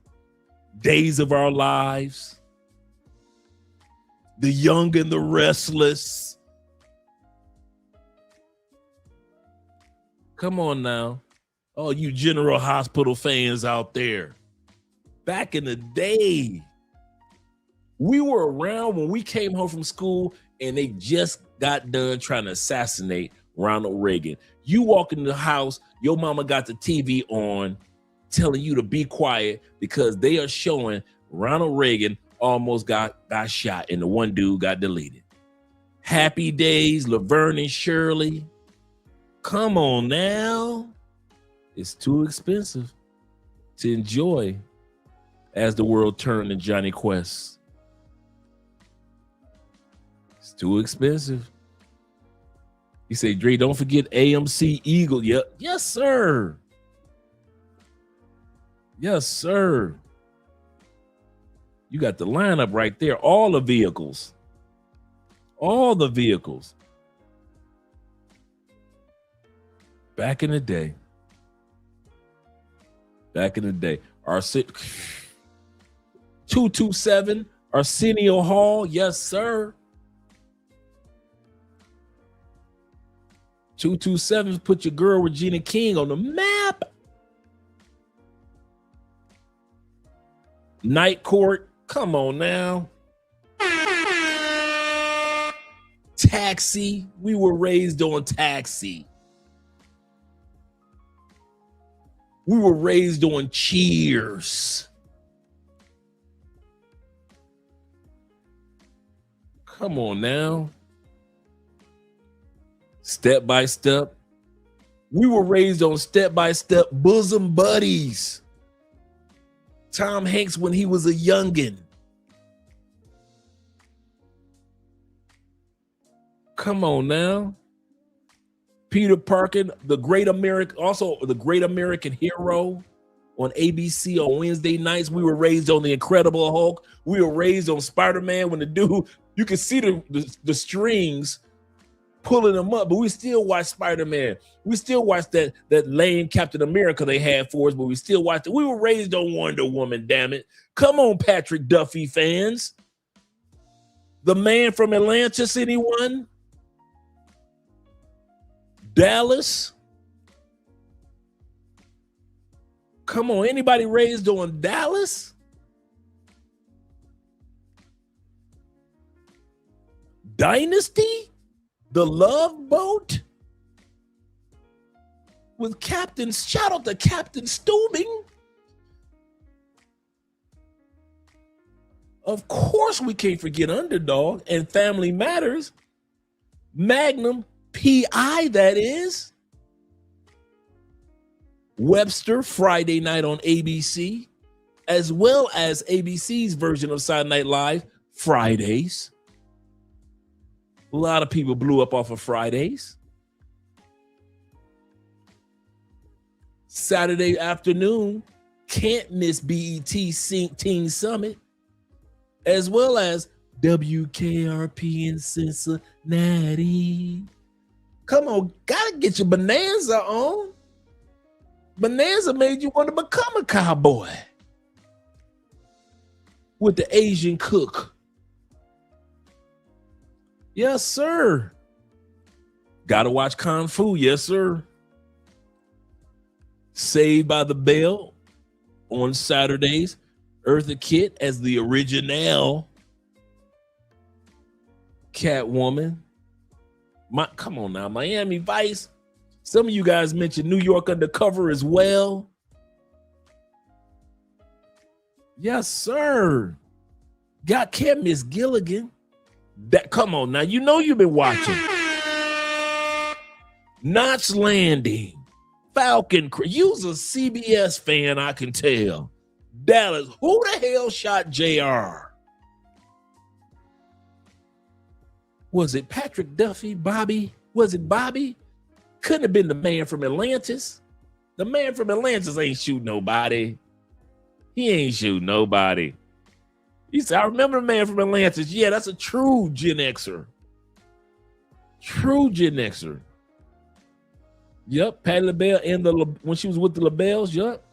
Days of Our Lives. The Young and the Restless. Come on now. Oh, you General Hospital fans out there. Back in the day, we were around when we came home from school and they just got done trying to assassinate Ronald Reagan. You walk in the house, your mama got the TV on, telling you to be quiet because they are showing Ronald Reagan almost got shot and the one dude got deleted. Happy Days, Laverne and Shirley. Come on now. It's too expensive to enjoy as the world turned to Johnny Quest. It's too expensive. You say, Dre, don't forget AMC Eagle. Yep. Yes, sir. Yes, sir. You got the lineup right there. All the vehicles. All the vehicles. Back in the day. Back in the day. 227 Arsenio Hall. Yes, sir. 227 put your girl Regina King on the map. Night Court. Come on now. Taxi. We were raised on Taxi. We were raised on Cheers. Come on now. Step by Step. We were raised on Step by Step. Bosom Buddies. Tom Hanks when he was a youngin'. Come on now. Peter Parker, the Great American, also the Great American Hero on ABC on Wednesday nights. We were raised on the Incredible Hulk. We were raised on Spider-Man when the dude, you can see the strings pulling them up, but we still watch Spider-Man. We still watch that lame Captain America they had for us, but we still watch it. We were raised on Wonder Woman, damn it. Come on, Patrick Duffy fans. The Man from Atlantis, anyone? Dallas? Come on, anybody raised on Dallas? Dynasty? The Love Boat? With Captain, shout out to Captain Steubing. Of course we can't forget Underdog and Family Matters. Magnum P.I. that is. Webster Friday night on ABC, as well as ABC's version of Saturday Night Live Fridays. A lot of people blew up off of Fridays. Saturday afternoon, can't miss BET Teen Summit, as well as WKRP in Cincinnati. Come on, gotta get your Bonanza on. Bonanza made you want to become a cowboy with the Asian cook. Yes, sir. Gotta watch Kung Fu. Yes, sir. Saved by the Bell on Saturdays. Eartha Kitt as the original Catwoman. Come on now, Miami Vice. Some of you guys mentioned New York Undercover as well. Yes, sir. Can't miss Gilligan. Come on now, you know you've been watching. Knots Landing. Falcon. You's a CBS fan, I can tell. Dallas. Who the hell shot JR? Was it Patrick Duffy? Bobby? Was it Bobby? Couldn't have been the man from Atlantis. The man from Atlantis ain't shoot nobody. He ain't shoot nobody. He said, I remember the man from Atlantis. Yeah, that's a true Gen Xer. True Gen Xer. Yep, Patti LaBelle and when she was with the LaBelles, yep.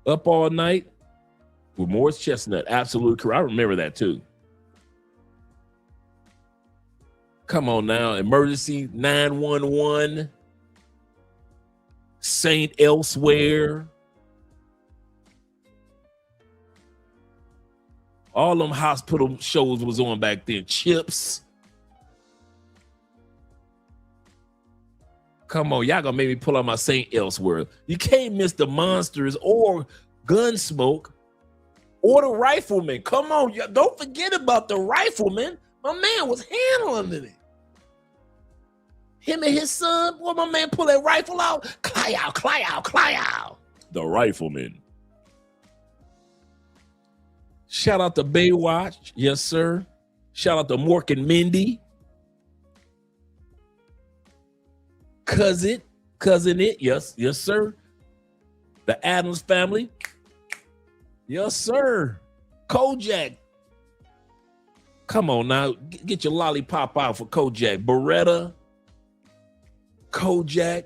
Up All Night with Morris Chestnut. Absolutely correct. I remember that too. Come on now. Emergency 911. Saint Elsewhere. All them hospital shows was on back then. Chips. Come on, y'all gonna make me pull out my Saint Elsewhere. You can't miss the Monsters or Gunsmoke or the Rifleman. Come on, y'all, don't forget about the Rifleman. My man was handling it. Him and his son, boy, my man pull that rifle out. Cly out, cly out, cly out. The Rifleman. Shout out to Baywatch. Yes, sir. Shout out to Mork and Mindy. Cousin It. Yes, yes, sir. The Addams Family. Yes, sir. Kojak. Come on now. Get your lollipop out for Kojak. Beretta. Kojak.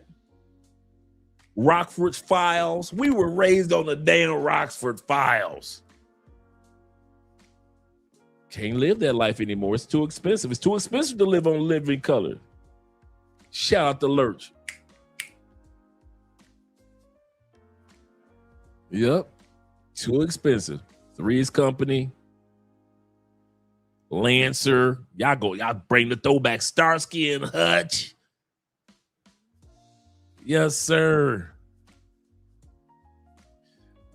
Rockford Files. We were raised on the damn Rockford Files. Can't live that life anymore. It's too expensive. It's too expensive to live on Living Color. Shout out to Lurch. Yep. Too expensive. Three's Company. Lancer. Y'all bring the throwback. Starsky and Hutch. Yes, sir.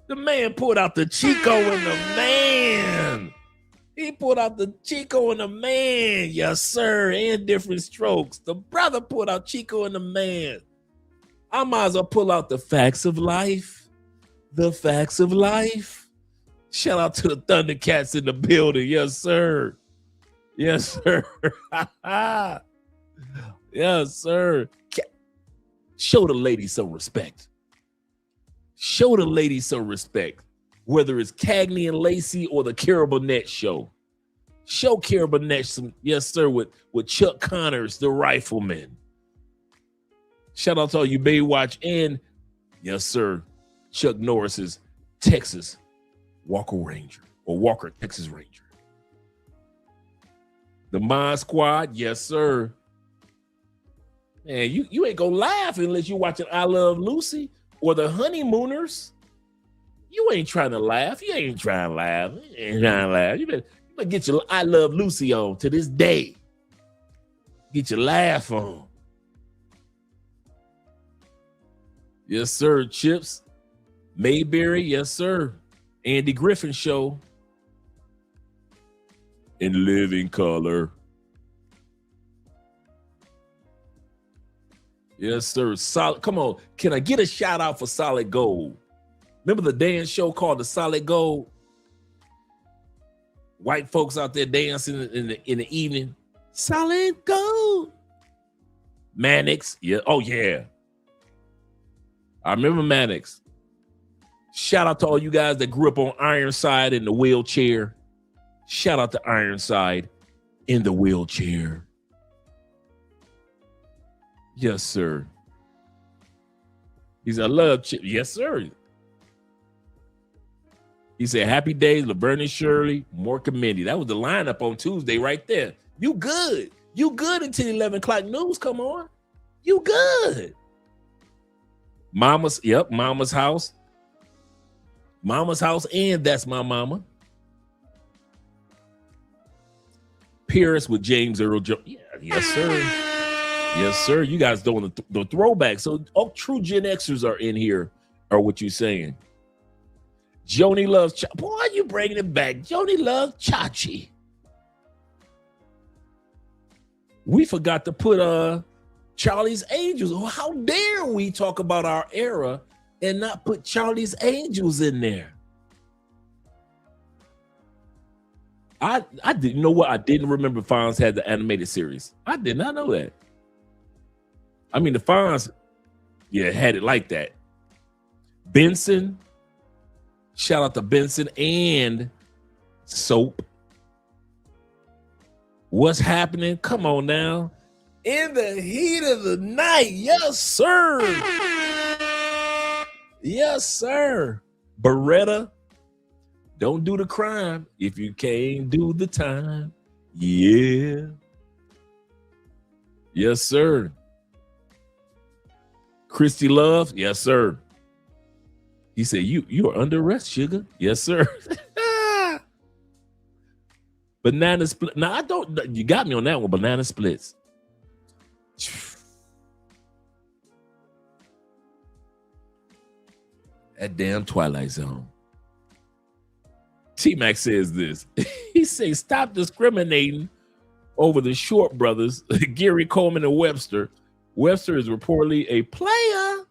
The man pulled out the Chico and the Man. He pulled out the Chico and the Man. Yes, sir. And Different Strokes. The brother pulled out Chico and the Man. I might as well pull out The Facts of Life. The Facts of Life. Shout out to the Thundercats in the building. Yes, sir. Yes, sir. Yes, sir. Show the ladies some respect. Show the ladies some respect. Whether it's Cagney and Lacey or the Carol Burnett show. Show Carol Burnett some, yes, sir, with Chuck Connors, the Rifleman. Shout out to all you Baywatch and, yes, sir, Chuck Norris's Texas Walker Ranger or Walker Texas Ranger. The Mod Squad, yes, sir. Man, you ain't gonna laugh unless you're watching I Love Lucy. or the honeymooners, you ain't trying to laugh. You ain't trying to laugh. You ain't trying to laugh. You better get your I Love Lucy on to this day. Get your laugh on. Yes, sir, Chips. Mayberry, yes, sir. Andy Griffin Show. In living color. Yes, sir. Solid. Come on. Can I get a shout out for Solid Gold? Remember the dance show called the Solid Gold? White folks out there dancing in the evening. Solid Gold. Mannix. Yeah. Oh, yeah. I remember Mannix. Shout out to all you guys that grew up on Ironside in the wheelchair. Shout out to Ironside in the wheelchair. Yes, sir. He said, I love Chip. Yes, sir. He said, happy days, Laverne and Shirley, Mork and Mindy. That was the lineup on Tuesday right there. You good. You good until 11 o'clock news. Come on. You good. Mama's house. Mama's house, and That's My Mama. Paris with James Earl Jones. Yeah, yes, sir. Yes, sir. You guys doing the throwback. So, true Gen Xers are in here, or what you saying? Joni loves boy, you bringing it back. Joni loves Chachi. We forgot to put Charlie's Angels. Oh, how dare we talk about our era and not put Charlie's Angels in there? I didn't know what I didn't remember. Fonz had the animated series. I did not know that. I mean, the Fonz, had it like that. Benson, shout out to Benson and Soap. What's happening? Come on now. In the heat of the night, yes, sir. Yes, sir. Beretta, don't do the crime if you can't do the time. Yeah. Yes, sir. Christy Love, yes, sir. He said, you are under arrest, sugar. Yes, sir. Banana split. Now, I don't, you got me on that one. Banana splits. That damn Twilight Zone. T-Mac says this. He says, stop discriminating over the Short brothers, Gary Coleman and Webster. Webster is reportedly a player.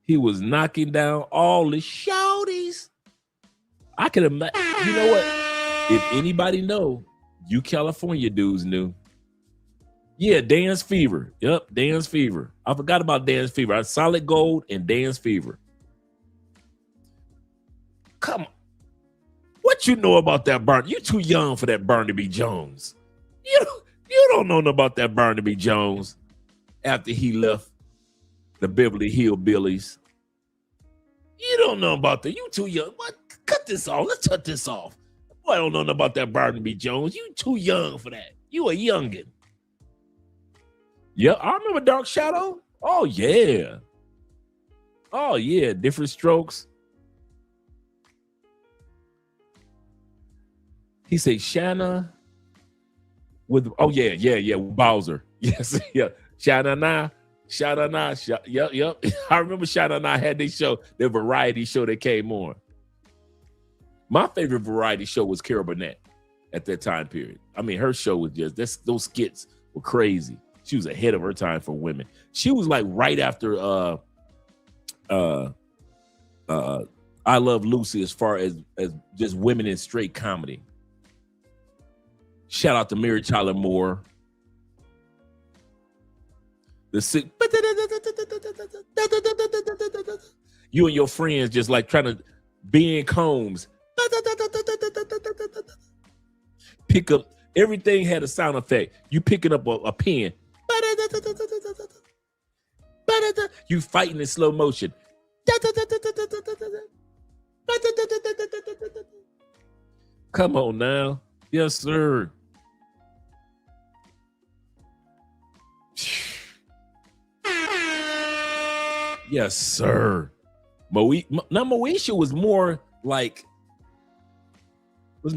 He was knocking down all the shouties. I can imagine. You know what? If anybody know, you California dudes knew. Yeah, Dance Fever. Yep, Dance Fever. I forgot about Dance Fever. I had Solid Gold and Dance Fever. Come on. What you know about that Barnaby? You too young for that Barnaby Jones. You don't know about that Barnaby Jones after he left the Beverly Hillbillies. You don't know about that. You too young. What? Cut this off. Let's cut this off. Boy, I don't know about that Barnaby Jones. You too young for that. You a youngin'. Yeah, I remember Dark Shadow. Oh, yeah. Oh, yeah. Different Strokes. He said Shanna with, oh, yeah, with Bowser. Yes, yeah. Shanna, yep. I remember Shanna and I had their variety show that came on. My favorite variety show was Carol Burnett at that time period. I mean, her show was those skits were crazy. She was ahead of her time for women. She was like right after I Love Lucy as far as just women in straight comedy. Shout out to Mary Tyler Moore. You and your friends just like trying to Ben Combs. Pick up, everything had a sound effect. You picking up a pen. You fighting in slow motion. Come on now. Yes, sir. Yes, sir. Now Moesha was more like, would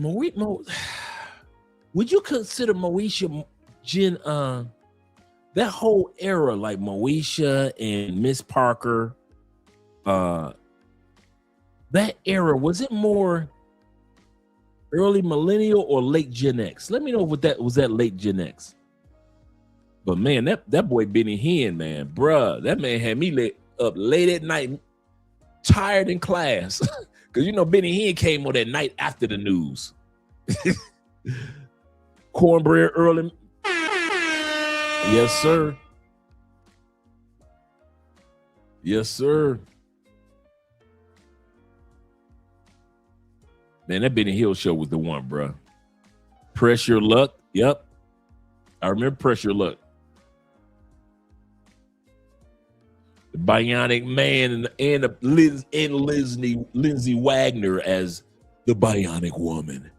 you consider Moesha, Jen, that whole era, like Moesha and Miss Parker, that era, was it more early millennial or late Gen X? Let me know what that was, that late Gen X. But man, that boy Benny Hinn, man, bruh, that man had me up late at night, tired in class. Because you know Benny Hinn came on that night after the news. Cornbread early. Yes, sir. Yes, sir. Man, that Benny Hill show was the one, bro. Press Your Luck. Yep. I remember Press Your Luck. The Bionic Man and Lindsay Wagner as the Bionic Woman.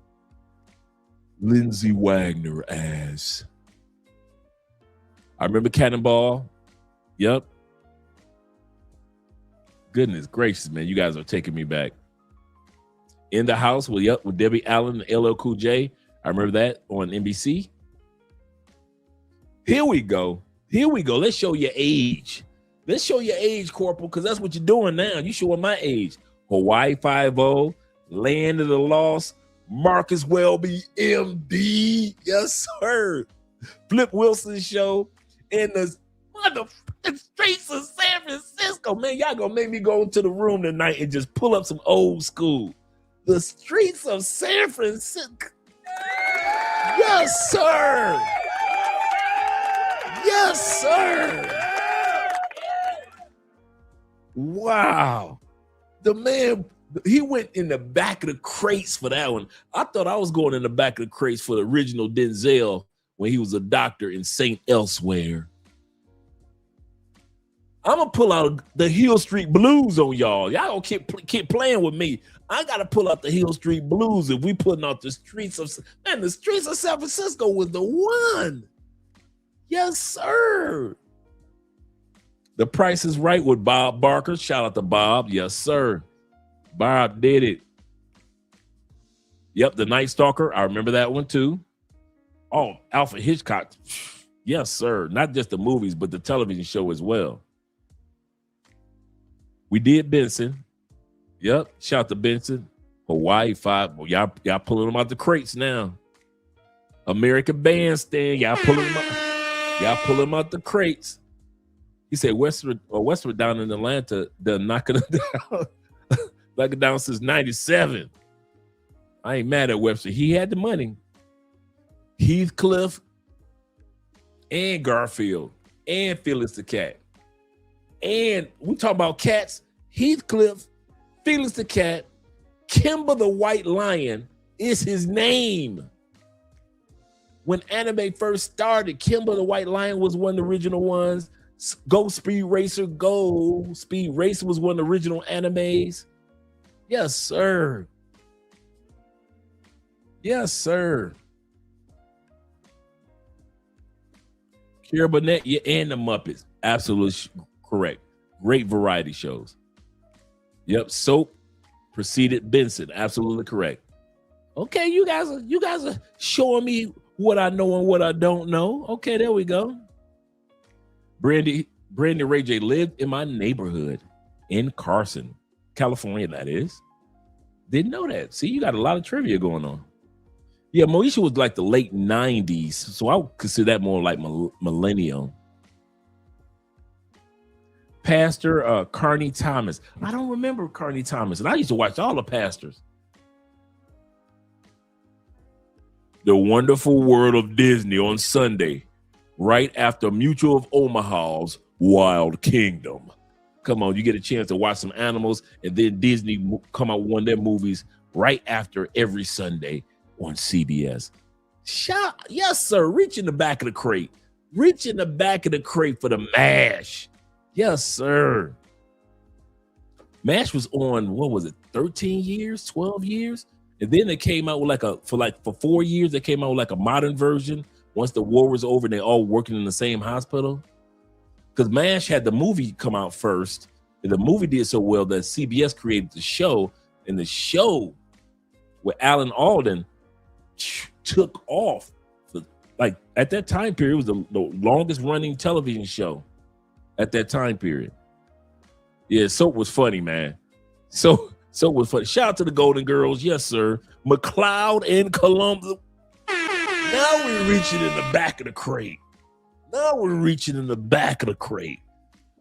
Lindsay Wagner as. I remember Cannonball. Yep. Goodness gracious, man. You guys are taking me back. In the House with Debbie Allen and LL Cool J. I remember that on NBC. Here we go. Let's show your age. Let's show your age, Corporal, because that's what you're doing now. You showing my age. Hawaii Five-0, Land of the Lost, Marcus Welby, MD. Yes, sir. Flip Wilson Show, and the motherfucking streets of San Francisco. Man, y'all gonna make me go into the room tonight and just pull up some old school. The streets of San Francisco. Yes, sir. Yes, sir. Wow. The man, he went in the back of the crates for that one. I thought I was going in the back of the crates for the original Denzel when he was a doctor in St. Elsewhere. I'm going to pull out the Hill Street Blues on y'all. Y'all don't keep playing with me. I got to pull out the Hill Street Blues if we putting out the streets of, man, the streets of San Francisco was the one. Yes, sir. The Price is Right with Bob Barker. Shout out to Bob. Yes, sir. Bob did it. Yep, The Night Stalker. I remember that one too. Oh, Alfred Hitchcock. Yes, sir. Not just the movies, but the television show as well. We did Benson. Yep. Shout out to Benson. Hawaii Five. Well, y'all pulling them out the crates now. American Bandstand. Y'all pulling them out. Y'all pulling them out the crates. He said Westwood down in Atlanta, they're knocking it down. Knocking it down since 97. I ain't mad at Webster. He had the money. Heathcliff and Garfield and Felix the Cat. And we talk about cats. Heathcliff, Felix the Cat, Kimber the White Lion is his name. When anime first started, Kimber the White Lion was one of the original ones. Go Speed Racer was one of the original animes. Yes, sir. Yes, sir. Kira Burnett, yeah, and the Muppets. Absolutely correct. Great variety shows. Yep, Soap preceded Benson. Absolutely correct. Okay, you guys are showing me what I know and what I don't know. Okay, there we go. Brandy Ray J lived in my neighborhood in Carson, California, that is. Didn't know that. See, you got a lot of trivia going on. Yeah, Moesha was like the late 90s, so I would consider that more like millennial. Pastor Carney Thomas. I don't remember Carney Thomas, and I used to watch all the pastors. The Wonderful World of Disney on Sunday, right after Mutual of Omaha's Wild Kingdom. Come on, you get a chance to watch some animals, and then Disney come out with one of their movies right after every Sunday on CBS. Yes, sir. Reach in the back of the crate. Reach in the back of the crate for the MASH. Yes, sir. MASH was on, what was it, 13 years, 12 years? And then they came out with for 4 years, they came out with like a modern version. Once the war was over and they all working in the same hospital. Because MASH had the movie come out first, And the movie did so well that CBS created the show, and the show with Alan Alda took off. Like at that time period, it was the longest running television show at that time period. Yeah, Soap was funny, man. So was funny. Shout out to the Golden Girls, yes sir. McLeod and Columbo. Now we're reaching in the back of the crate.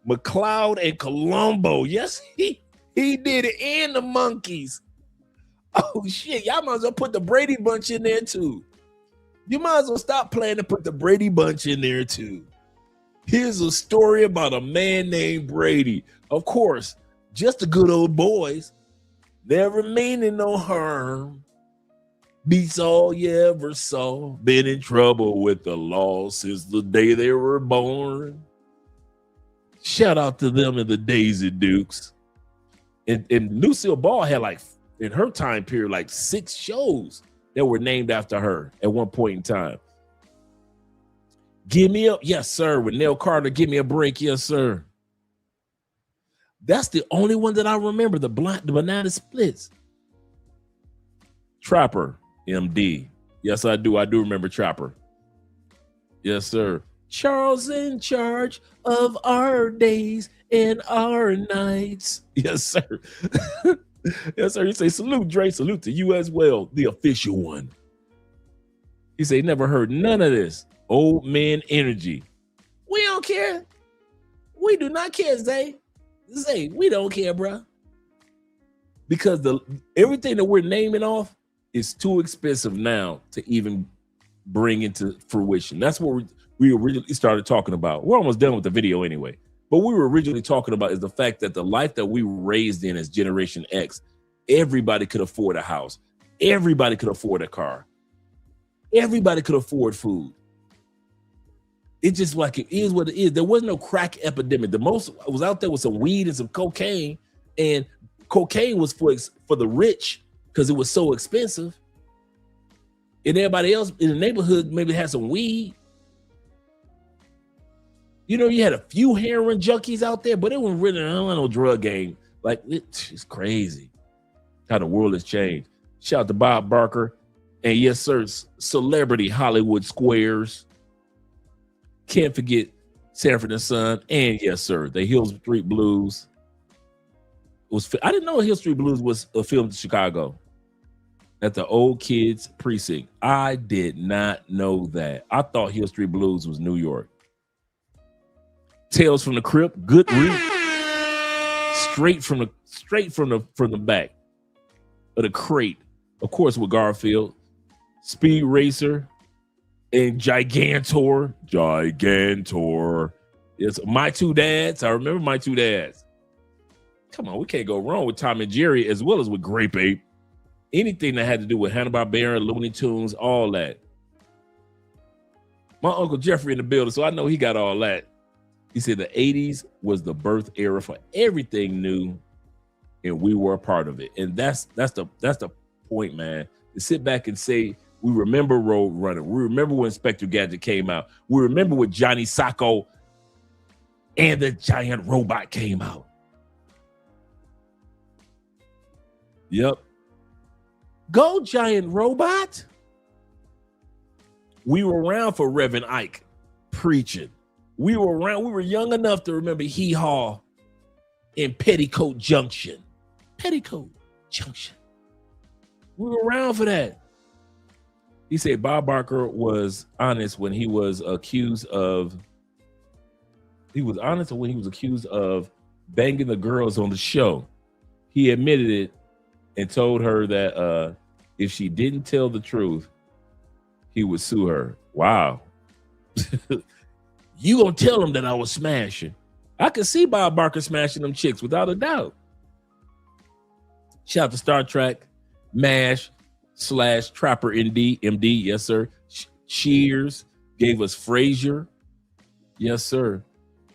McLeod and Columbo. Yes, he did it. And the Monkeys. Oh shit, y'all might as well put the Brady Bunch in there too. You might as well stop playing to put the Brady Bunch in there too. Here's a story about a man named Brady. Of course, just the good old boys. Never meaning no harm. Beats all you ever saw. Been in trouble with the law since the day they were born. Shout out to them and the Daisy Dukes. And Lucille Ball had like, in her time period, like 6 shows that were named after her at one point in time. Give Me Up, yes sir. With Nell Carter, Give Me a Break, yes sir. That's the only one that I remember. The Banana Splits. Trapper, MD. Yes, I do. I do remember Trapper. Yes, sir. Charles in charge of our days and our nights. Yes, sir. Yes, sir. He say, salute, Dre. Salute to you as well, the official one. He say, never heard none of this. Old man energy. We don't care. We do not care, Zay. Zay, we don't care, bro. Because everything that we're naming off is too expensive now to even bring into fruition. That's what we originally started talking about. We're almost done with the video anyway. But what we were originally talking about is the fact that the life that we were raised in as Generation X, everybody could afford a house. Everybody could afford a car. Everybody could afford food. It's just like it is what it is. There was no crack epidemic. The most was out there with some weed and some cocaine, and cocaine was for the rich because it was so expensive. And everybody else in the neighborhood maybe had some weed. You know, you had a few heroin junkies out there, but it was really no drug game. Like, it's crazy how the world has changed. Shout out to Bob Barker. And yes, sir, Celebrity Hollywood Squares. Can't forget Sanford and Son. And yes, sir, the Hill Street Blues. I didn't know Hill Street Blues was filmed in Chicago at the Old Kids Precinct. I did not know that. I thought Hill Street Blues was New York. Tales from the Crypt, good read. Straight from the back of the crate. Of course, with Garfield, Speed Racer, and Gigantor. It's My Two Dads. I remember My Two Dads. Come on, we can't go wrong with Tom and Jerry as well as with Grape Ape. Anything that had to do with Hanna-Barbera, Looney Tunes, all that. My Uncle Jeffrey in the building, so I know he got all that. He said the 80s was the birth era for everything new, and we were a part of it. And that's the point, man. To sit back and say, we remember Road Runner. We remember when Inspector Gadget came out. We remember when Johnny Sacco and the Giant Robot came out. Yep. Go Giant Robot. We were around for Reverend Ike preaching. We were around. We were young enough to remember Hee Haw in Petticoat Junction. Petticoat Junction. We were around for that. He said Bob Barker was honest when he was accused of. He was honest when he was accused of banging the girls on the show. He admitted it and told her that if she didn't tell the truth, he would sue her. Wow. You gonna tell him that I was smashing? I could see Bob Barker smashing them chicks without a doubt. Shout out to Star Trek, MASH / Trapper MD, yes sir. Cheers gave us Frasier, yes sir.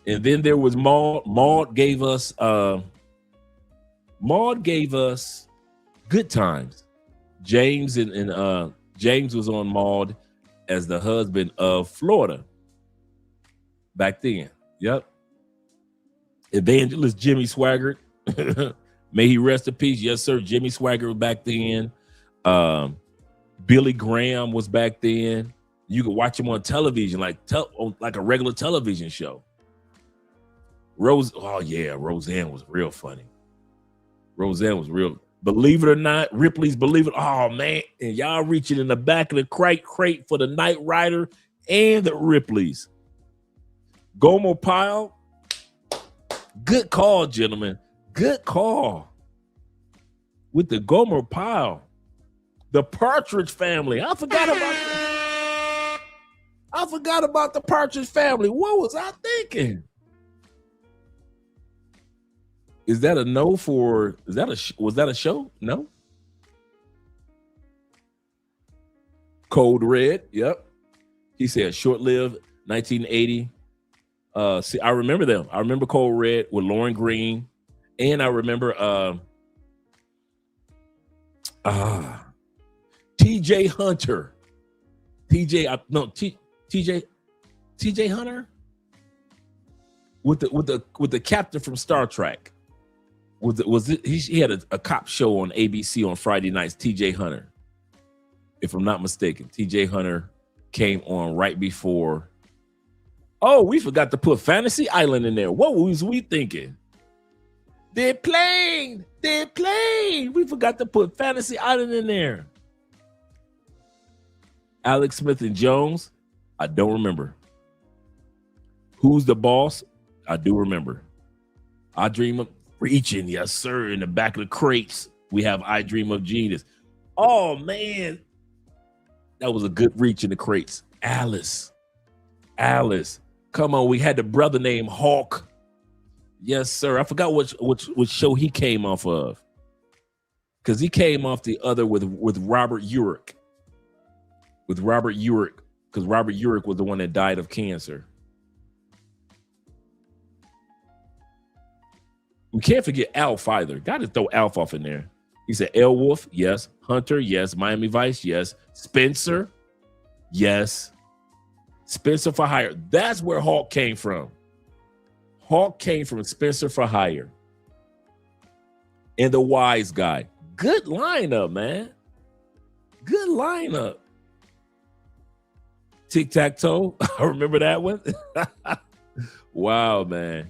And then there was Maud. Maud gave us Good Times. James and James was on Maud as the husband of Florida back then. Yep. Evangelist Jimmy Swaggart. May he rest in peace. Yes, sir. Jimmy Swaggart was back then. Billy Graham was back then. You could watch him on television, like a regular television show. Roseanne was real funny. Roseanne was real. Believe it or not, Ripley's Believe It. Oh, man. And y'all reaching in the back of the crate for the Knight Rider and the Ripleys. Gomer Pyle. Good call, gentlemen. Good call. With the Gomer Pyle. The Partridge Family. I forgot about the Partridge Family. What was I thinking? Is that a no for? Was that a show? No. Code Red. Yep. He said short-lived 1980. See, I remember them. I remember Code Red with Lauren Green, and I remember T.J. Hunter. T.J. Hunter with the captain from Star Trek. He had a cop show on ABC on Friday nights. T.J. Hunter, if I'm not mistaken. T.J. Hunter came on right before. Oh, we forgot to put Fantasy Island in there. What was we thinking? They're playing. We forgot to put Fantasy Island in there. Alex Smith and Jones, I don't remember. Who's the Boss? I do remember. I Dream of Reaching, yes, sir. In the back of the crates, we have I Dream of Genius. Oh, man. That was a good reach in the crates. Alice. Come on, we had the brother named Hawk. Yes, sir. I forgot which show he came off of. Because he came off the other with Robert Urich. With Robert Urich. Because Robert Urich was the one that died of cancer. We can't forget Alf either. Got to throw Alf off in there. He said Airwolf, yes. Hunter, yes. Miami Vice, yes. Spencer, yes. Spencer for Hire. That's where Hawk came from. Hawk came from Spencer for Hire. And the Wise Guy. Good lineup, man. Good lineup. Tic-tac-toe. I remember that one. Wow, man.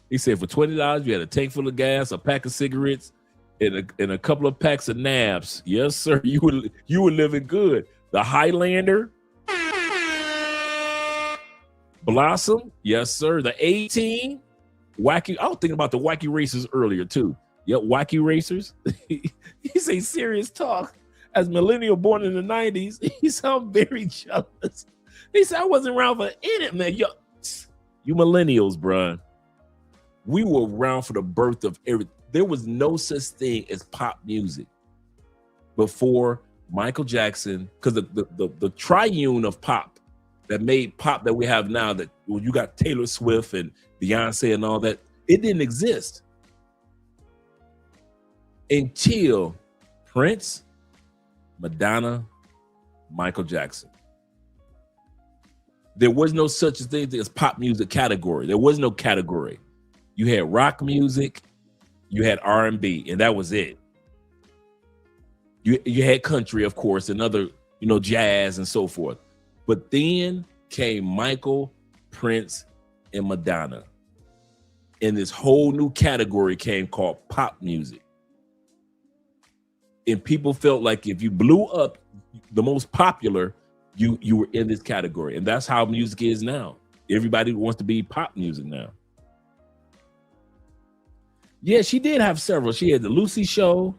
He said for $20, you had a tank full of gas, a pack of cigarettes, and a couple of packs of nabs. Yes, sir. You were living good. The Highlander. Blossom. Yes, sir. The 18. Wacky. I was thinking about the Wacky Racers earlier, too. Yep, Wacky Racers. He say serious talk. As millennial born in the 90s, he sound very jealous. He said, I wasn't around for any, man. Yo, you millennials, bruh. We were around for the birth of everything. There was no such thing as pop music before Michael Jackson, because the triune of pop that made pop that we have now, that when you got Taylor Swift and Beyonce and all that, it didn't exist until Prince, Madonna, Michael Jackson. There was no such thing as pop music category. There was no category. You had rock music, you had R&B, and that was it. You had country, of course, and other, jazz and so forth. But then came Michael, Prince, and Madonna. And this whole new category came called pop music. And people felt like if you blew up the most popular, you were in this category. And that's how music is now. Everybody wants to be pop music now. Yeah, she did have several. She had the Lucy Show,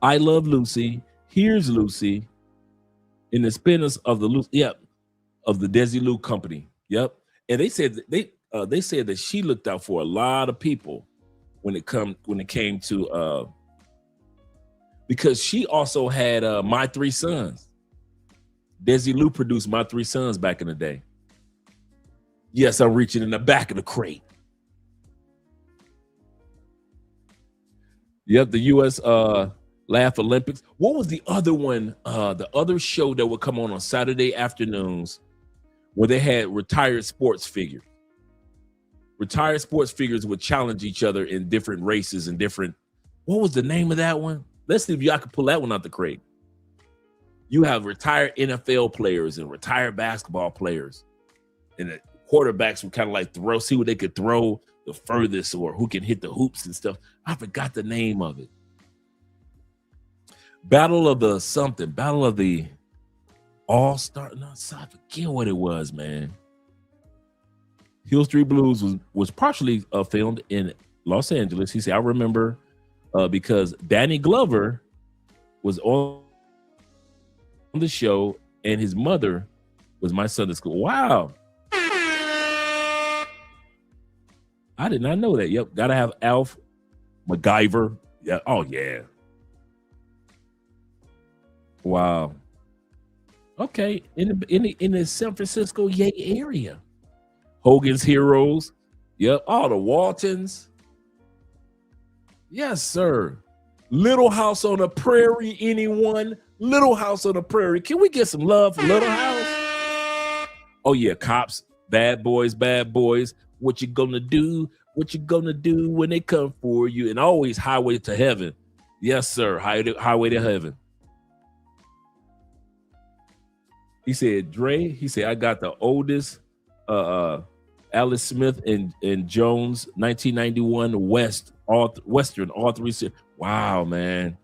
I Love Lucy, Here's Lucy, in the spin-offs of the of the Desilu Company. Yep. And they said they said that she looked out for a lot of people when it came to because she also had My Three Sons. Desilu produced My Three Sons back in the day. Yes, I'm reaching in the back of the crate. Yep, the U.S. Laugh Olympics. What was the other one? The other show that would come on Saturday afternoons where they had retired sports figures. Retired sports figures would challenge each other in different races and different. What was the name of that one? Let's see if y'all can pull that one out the crate. You have retired NFL players and retired basketball players, and the quarterbacks would kind of like see what they could throw the furthest or who can hit the hoops and stuff. I forgot the name of it. Battle of the All-Star. No, I forget what it was, man. Hill Street Blues was partially filmed in Los Angeles. He said, I remember because Danny Glover was on the show and his mother was my Sunday school. Wow. I did not know that. Yep. Gotta have Alf MacGyver. Yeah. Oh, yeah. Wow. Okay. In the San Francisco Yay area. Hogan's Heroes. Yep. All the Waltons. Yes, sir. Little House on the Prairie. Anyone? Little House on the Prairie. Can we get some love for Little House? Oh, yeah. Cops. Bad boys. What you gonna do? What you gonna do when they come for you? And always Highway to Heaven. Yes, sir. Highway to Heaven. He said, Dre, I got the oldest Alice Smith and Jones 1991 Western, all three. Wow, man.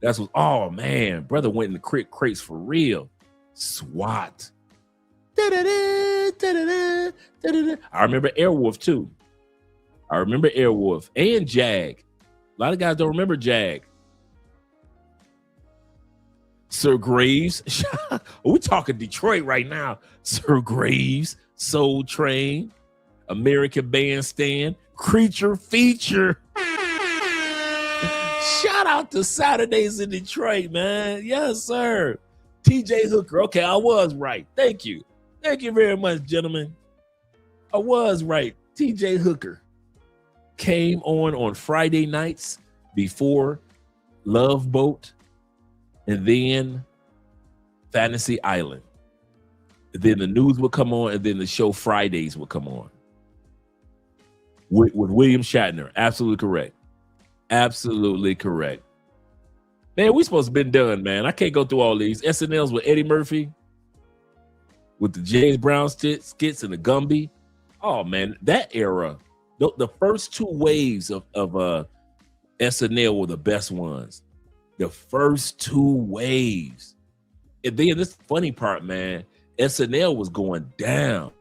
That's what, oh man, brother went in the crates for real. SWAT. I remember Airwolf too. I remember Airwolf and Jag. A lot of guys don't remember Jag. Sir Graves. We're talking Detroit right now. Sir Graves, Soul Train, American Bandstand, Creature Feature. Shout out to Saturdays in Detroit, man. Yes, sir. TJ Hooker. Okay, I was right. Thank you. Thank you very much, gentlemen. I was right. TJ Hooker came on Friday nights before Love Boat and then Fantasy Island. And then the news would come on and then the show Fridays would come on. With William Shatner. Absolutely correct. Absolutely correct. Man, we supposed to have been done, man. I can't go through all these. SNLs with Eddie Murphy. With the James Brown skits and the Gumby. Oh, man, that era. The first two waves of SNL were the best ones. The first two waves. And then this funny part, man, SNL was going down.